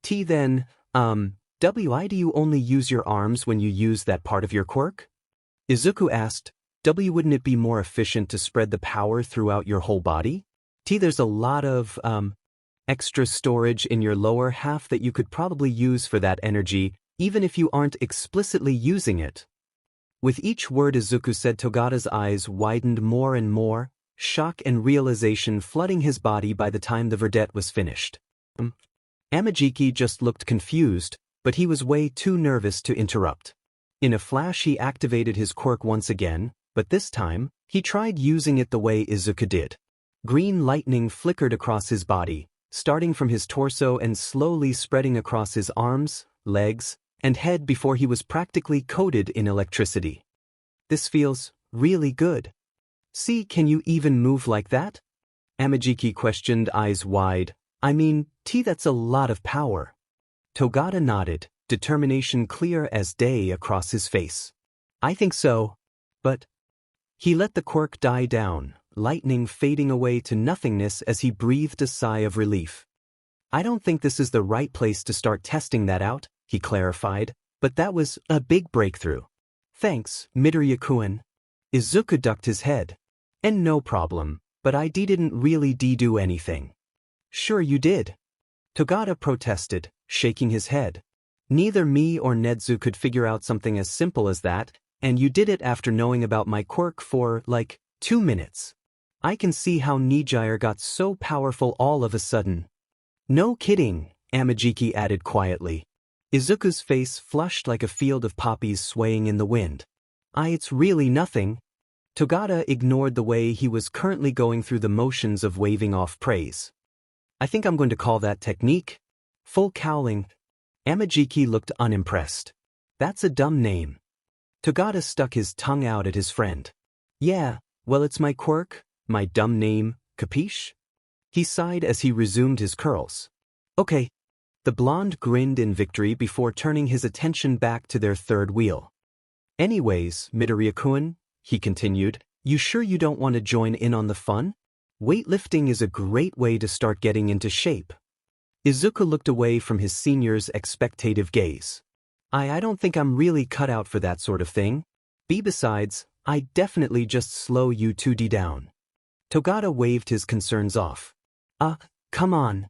S1: Then, why do you only use your arms when you use that part of your quirk? Izuku asked, wouldn't it be more efficient to spread the power throughout your whole body? There's a lot of, extra storage in your lower half that you could probably use for that energy, even if you aren't explicitly using it. With each word Izuku said, Togata's eyes widened more and more, shock and realization flooding his body by the time the verdette was finished. Amajiki just looked confused, but he was way too nervous to interrupt. In a flash he activated his quirk once again, but this time, he tried using it the way Izuku did. Green lightning flickered across his body, starting from his torso and slowly spreading across his arms, legs, and head before he was practically coated in electricity. This feels really good. See, can you even move like that? Amajiki questioned, eyes wide. I mean, that's a lot of power. Togata nodded, determination clear as day across his face. I think so. But he let the quirk die down, lightning fading away to nothingness as he breathed a sigh of relief. I don't think this is the right place to start testing that out, he clarified, but that was a big breakthrough. Thanks, Midoriya-kun. Izuku ducked his head. And no problem, but I didn't really do anything. Sure you did. Togata protested, shaking his head. Neither me or Nedu could figure out something as simple as that, and you did it after knowing about my quirk for, 2 minutes. I can see how Nijire got so powerful all of a sudden. No kidding, Amajiki added quietly. Izuku's face flushed like a field of poppies swaying in the wind. It's really nothing. Togata ignored the way he was currently going through the motions of waving off praise. I think I'm going to call that technique full cowling. Amajiki looked unimpressed. That's a dumb name. Togata stuck his tongue out at his friend. Yeah, well, it's my quirk, my dumb name, capiche? He sighed as he resumed his curls. Okay. The blonde grinned in victory before turning his attention back to their third wheel. Anyways, Midoriya-kun, he continued, you sure you don't want to join in on the fun? Weightlifting is a great way to start getting into shape. Izuku looked away from his senior's expectative gaze. I don't think I'm really cut out for that sort of thing. Besides, I definitely just slow you 2D down. Togata waved his concerns off. Come on.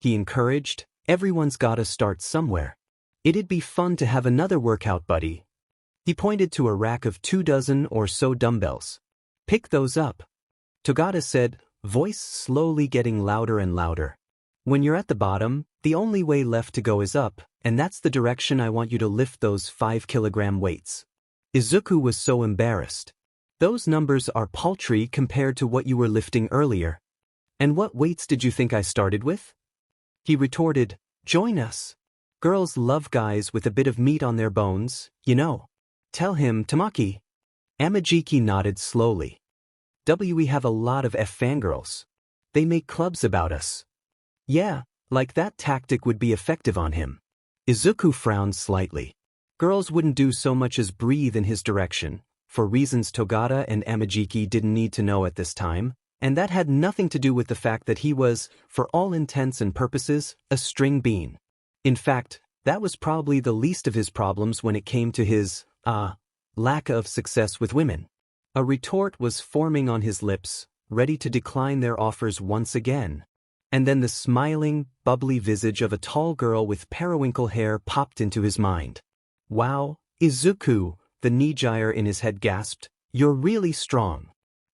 S1: He encouraged, everyone's gotta start somewhere. It'd be fun to have another workout buddy. He pointed to a rack of 24 or so dumbbells. Pick those up. Togata said, voice slowly getting louder and louder. When you're at the bottom, the only way left to go is up, and that's the direction I want you to lift those 5-kilogram weights. Izuku was so embarrassed. Those numbers are paltry compared to what you were lifting earlier. And what weights did you think I started with? He retorted, join us. Girls love guys with a bit of meat on their bones, you know. Tell him, Tamaki. Amajiki nodded slowly. We have a lot of fangirls. They make clubs about us. Yeah, like that tactic would be effective on him. Izuku frowned slightly. Girls wouldn't do so much as breathe in his direction, for reasons Togata and Amajiki didn't need to know at this time, and that had nothing to do with the fact that he was, for all intents and purposes, a string bean. In fact, that was probably the least of his problems when it came to his, lack of success with women. A retort was forming on his lips, ready to decline their offers once again. And then the smiling, bubbly visage of a tall girl with periwinkle hair popped into his mind. Wow, Izuku, the Nijire in his head gasped, you're really strong.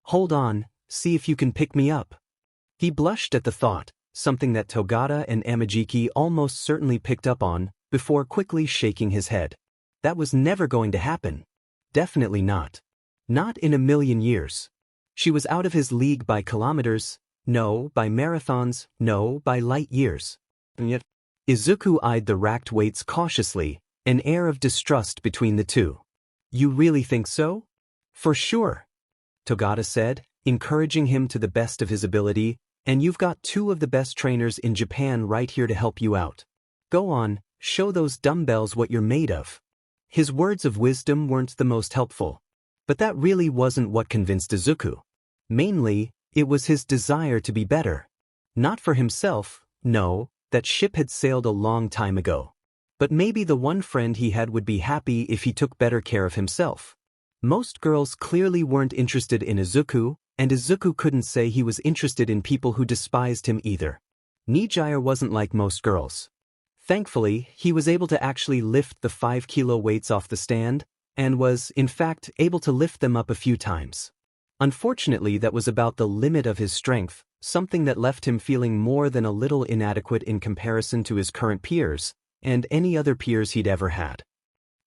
S1: Hold on, see if you can pick me up. He blushed at the thought, something that Togata and Amajiki almost certainly picked up on, before quickly shaking his head. That was never going to happen. Definitely not. Not in a million years. She was out of his league by kilometers, no, by marathons, no, by light years. And yet, Izuku eyed the racked weights cautiously, an air of distrust between the two. You really think so? For sure, Togata said, encouraging him to the best of his ability, and you've got two of the best trainers in Japan right here to help you out. Go on, show those dumbbells what you're made of. His words of wisdom weren't the most helpful. But that really wasn't what convinced Izuku. Mainly, it was his desire to be better. Not for himself, no, that ship had sailed a long time ago. But maybe the one friend he had would be happy if he took better care of himself. Most girls clearly weren't interested in Izuku, and Izuku couldn't say he was interested in people who despised him either. Nijire wasn't like most girls. Thankfully, he was able to actually lift the 5-kilo weights off the stand, and was, in fact, able to lift them up a few times. Unfortunately, that was about the limit of his strength, something that left him feeling more than a little inadequate in comparison to his current peers, and any other peers he'd ever had.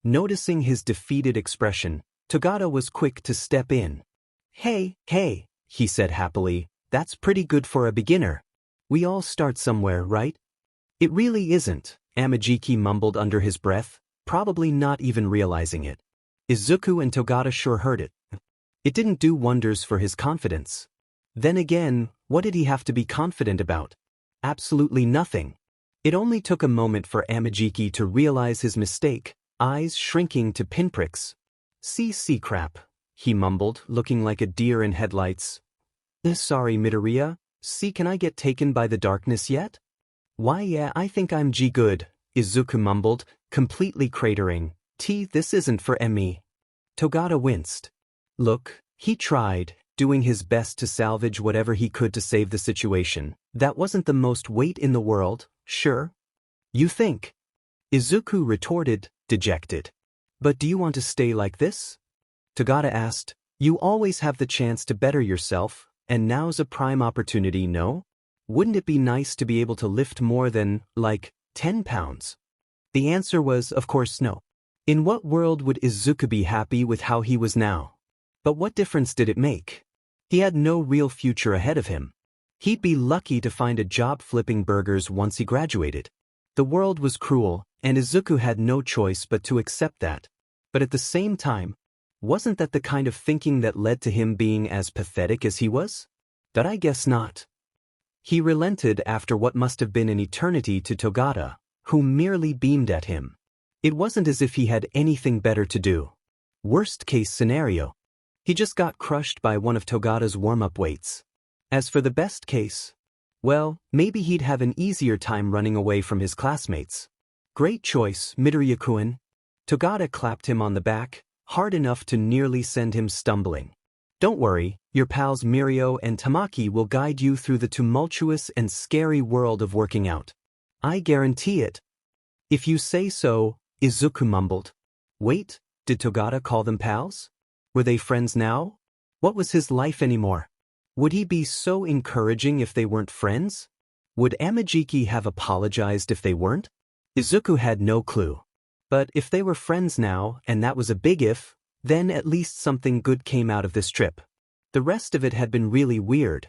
S1: Noticing his defeated expression, Togata was quick to step in. Hey, he said happily, that's pretty good for a beginner. We all start somewhere, right? It really isn't, Amajiki mumbled under his breath, probably not even realizing it. Izuku and Togata sure heard it. It didn't do wonders for his confidence. Then again, what did he have to be confident about? Absolutely nothing. It only took a moment for Amajiki to realize his mistake, eyes shrinking to pinpricks. See crap, he mumbled, looking like a deer in headlights. Sorry, Midoriya, see, can I get taken by the darkness yet? Why yeah, I think I'm good, Izuku mumbled, completely cratering. This isn't for me. Togata winced. Look, he tried, doing his best to salvage whatever he could to save the situation. That wasn't the most weight in the world, sure. You think? Izuku retorted, dejected. But do you want to stay like this? Togata asked. You always have the chance to better yourself, and now's a prime opportunity, no? Wouldn't it be nice to be able to lift more than, 10 pounds? The answer was, of course, no. In what world would Izuku be happy with how he was now? But what difference did it make? He had no real future ahead of him. He'd be lucky to find a job flipping burgers once he graduated. The world was cruel, and Izuku had no choice but to accept that. But at the same time, wasn't that the kind of thinking that led to him being as pathetic as he was? But I guess not. He relented after what must have been an eternity to Togata, who merely beamed at him. It wasn't as if he had anything better to do. Worst case scenario. He just got crushed by one of Togata's warm-up weights. As for the best case, well, maybe he'd have an easier time running away from his classmates. Great choice, Midoriya-kun. Togata clapped him on the back, hard enough to nearly send him stumbling. Don't worry, your pals Mirio and Tamaki will guide you through the tumultuous and scary world of working out. I guarantee it. If you say so, Izuku mumbled. Wait, did Togata call them pals? Were they friends now? What was his life anymore? Would he be so encouraging if they weren't friends? Would Amajiki have apologized if they weren't? Izuku had no clue. But if they were friends now, and that was a big if, then at least something good came out of this trip. The rest of it had been really weird,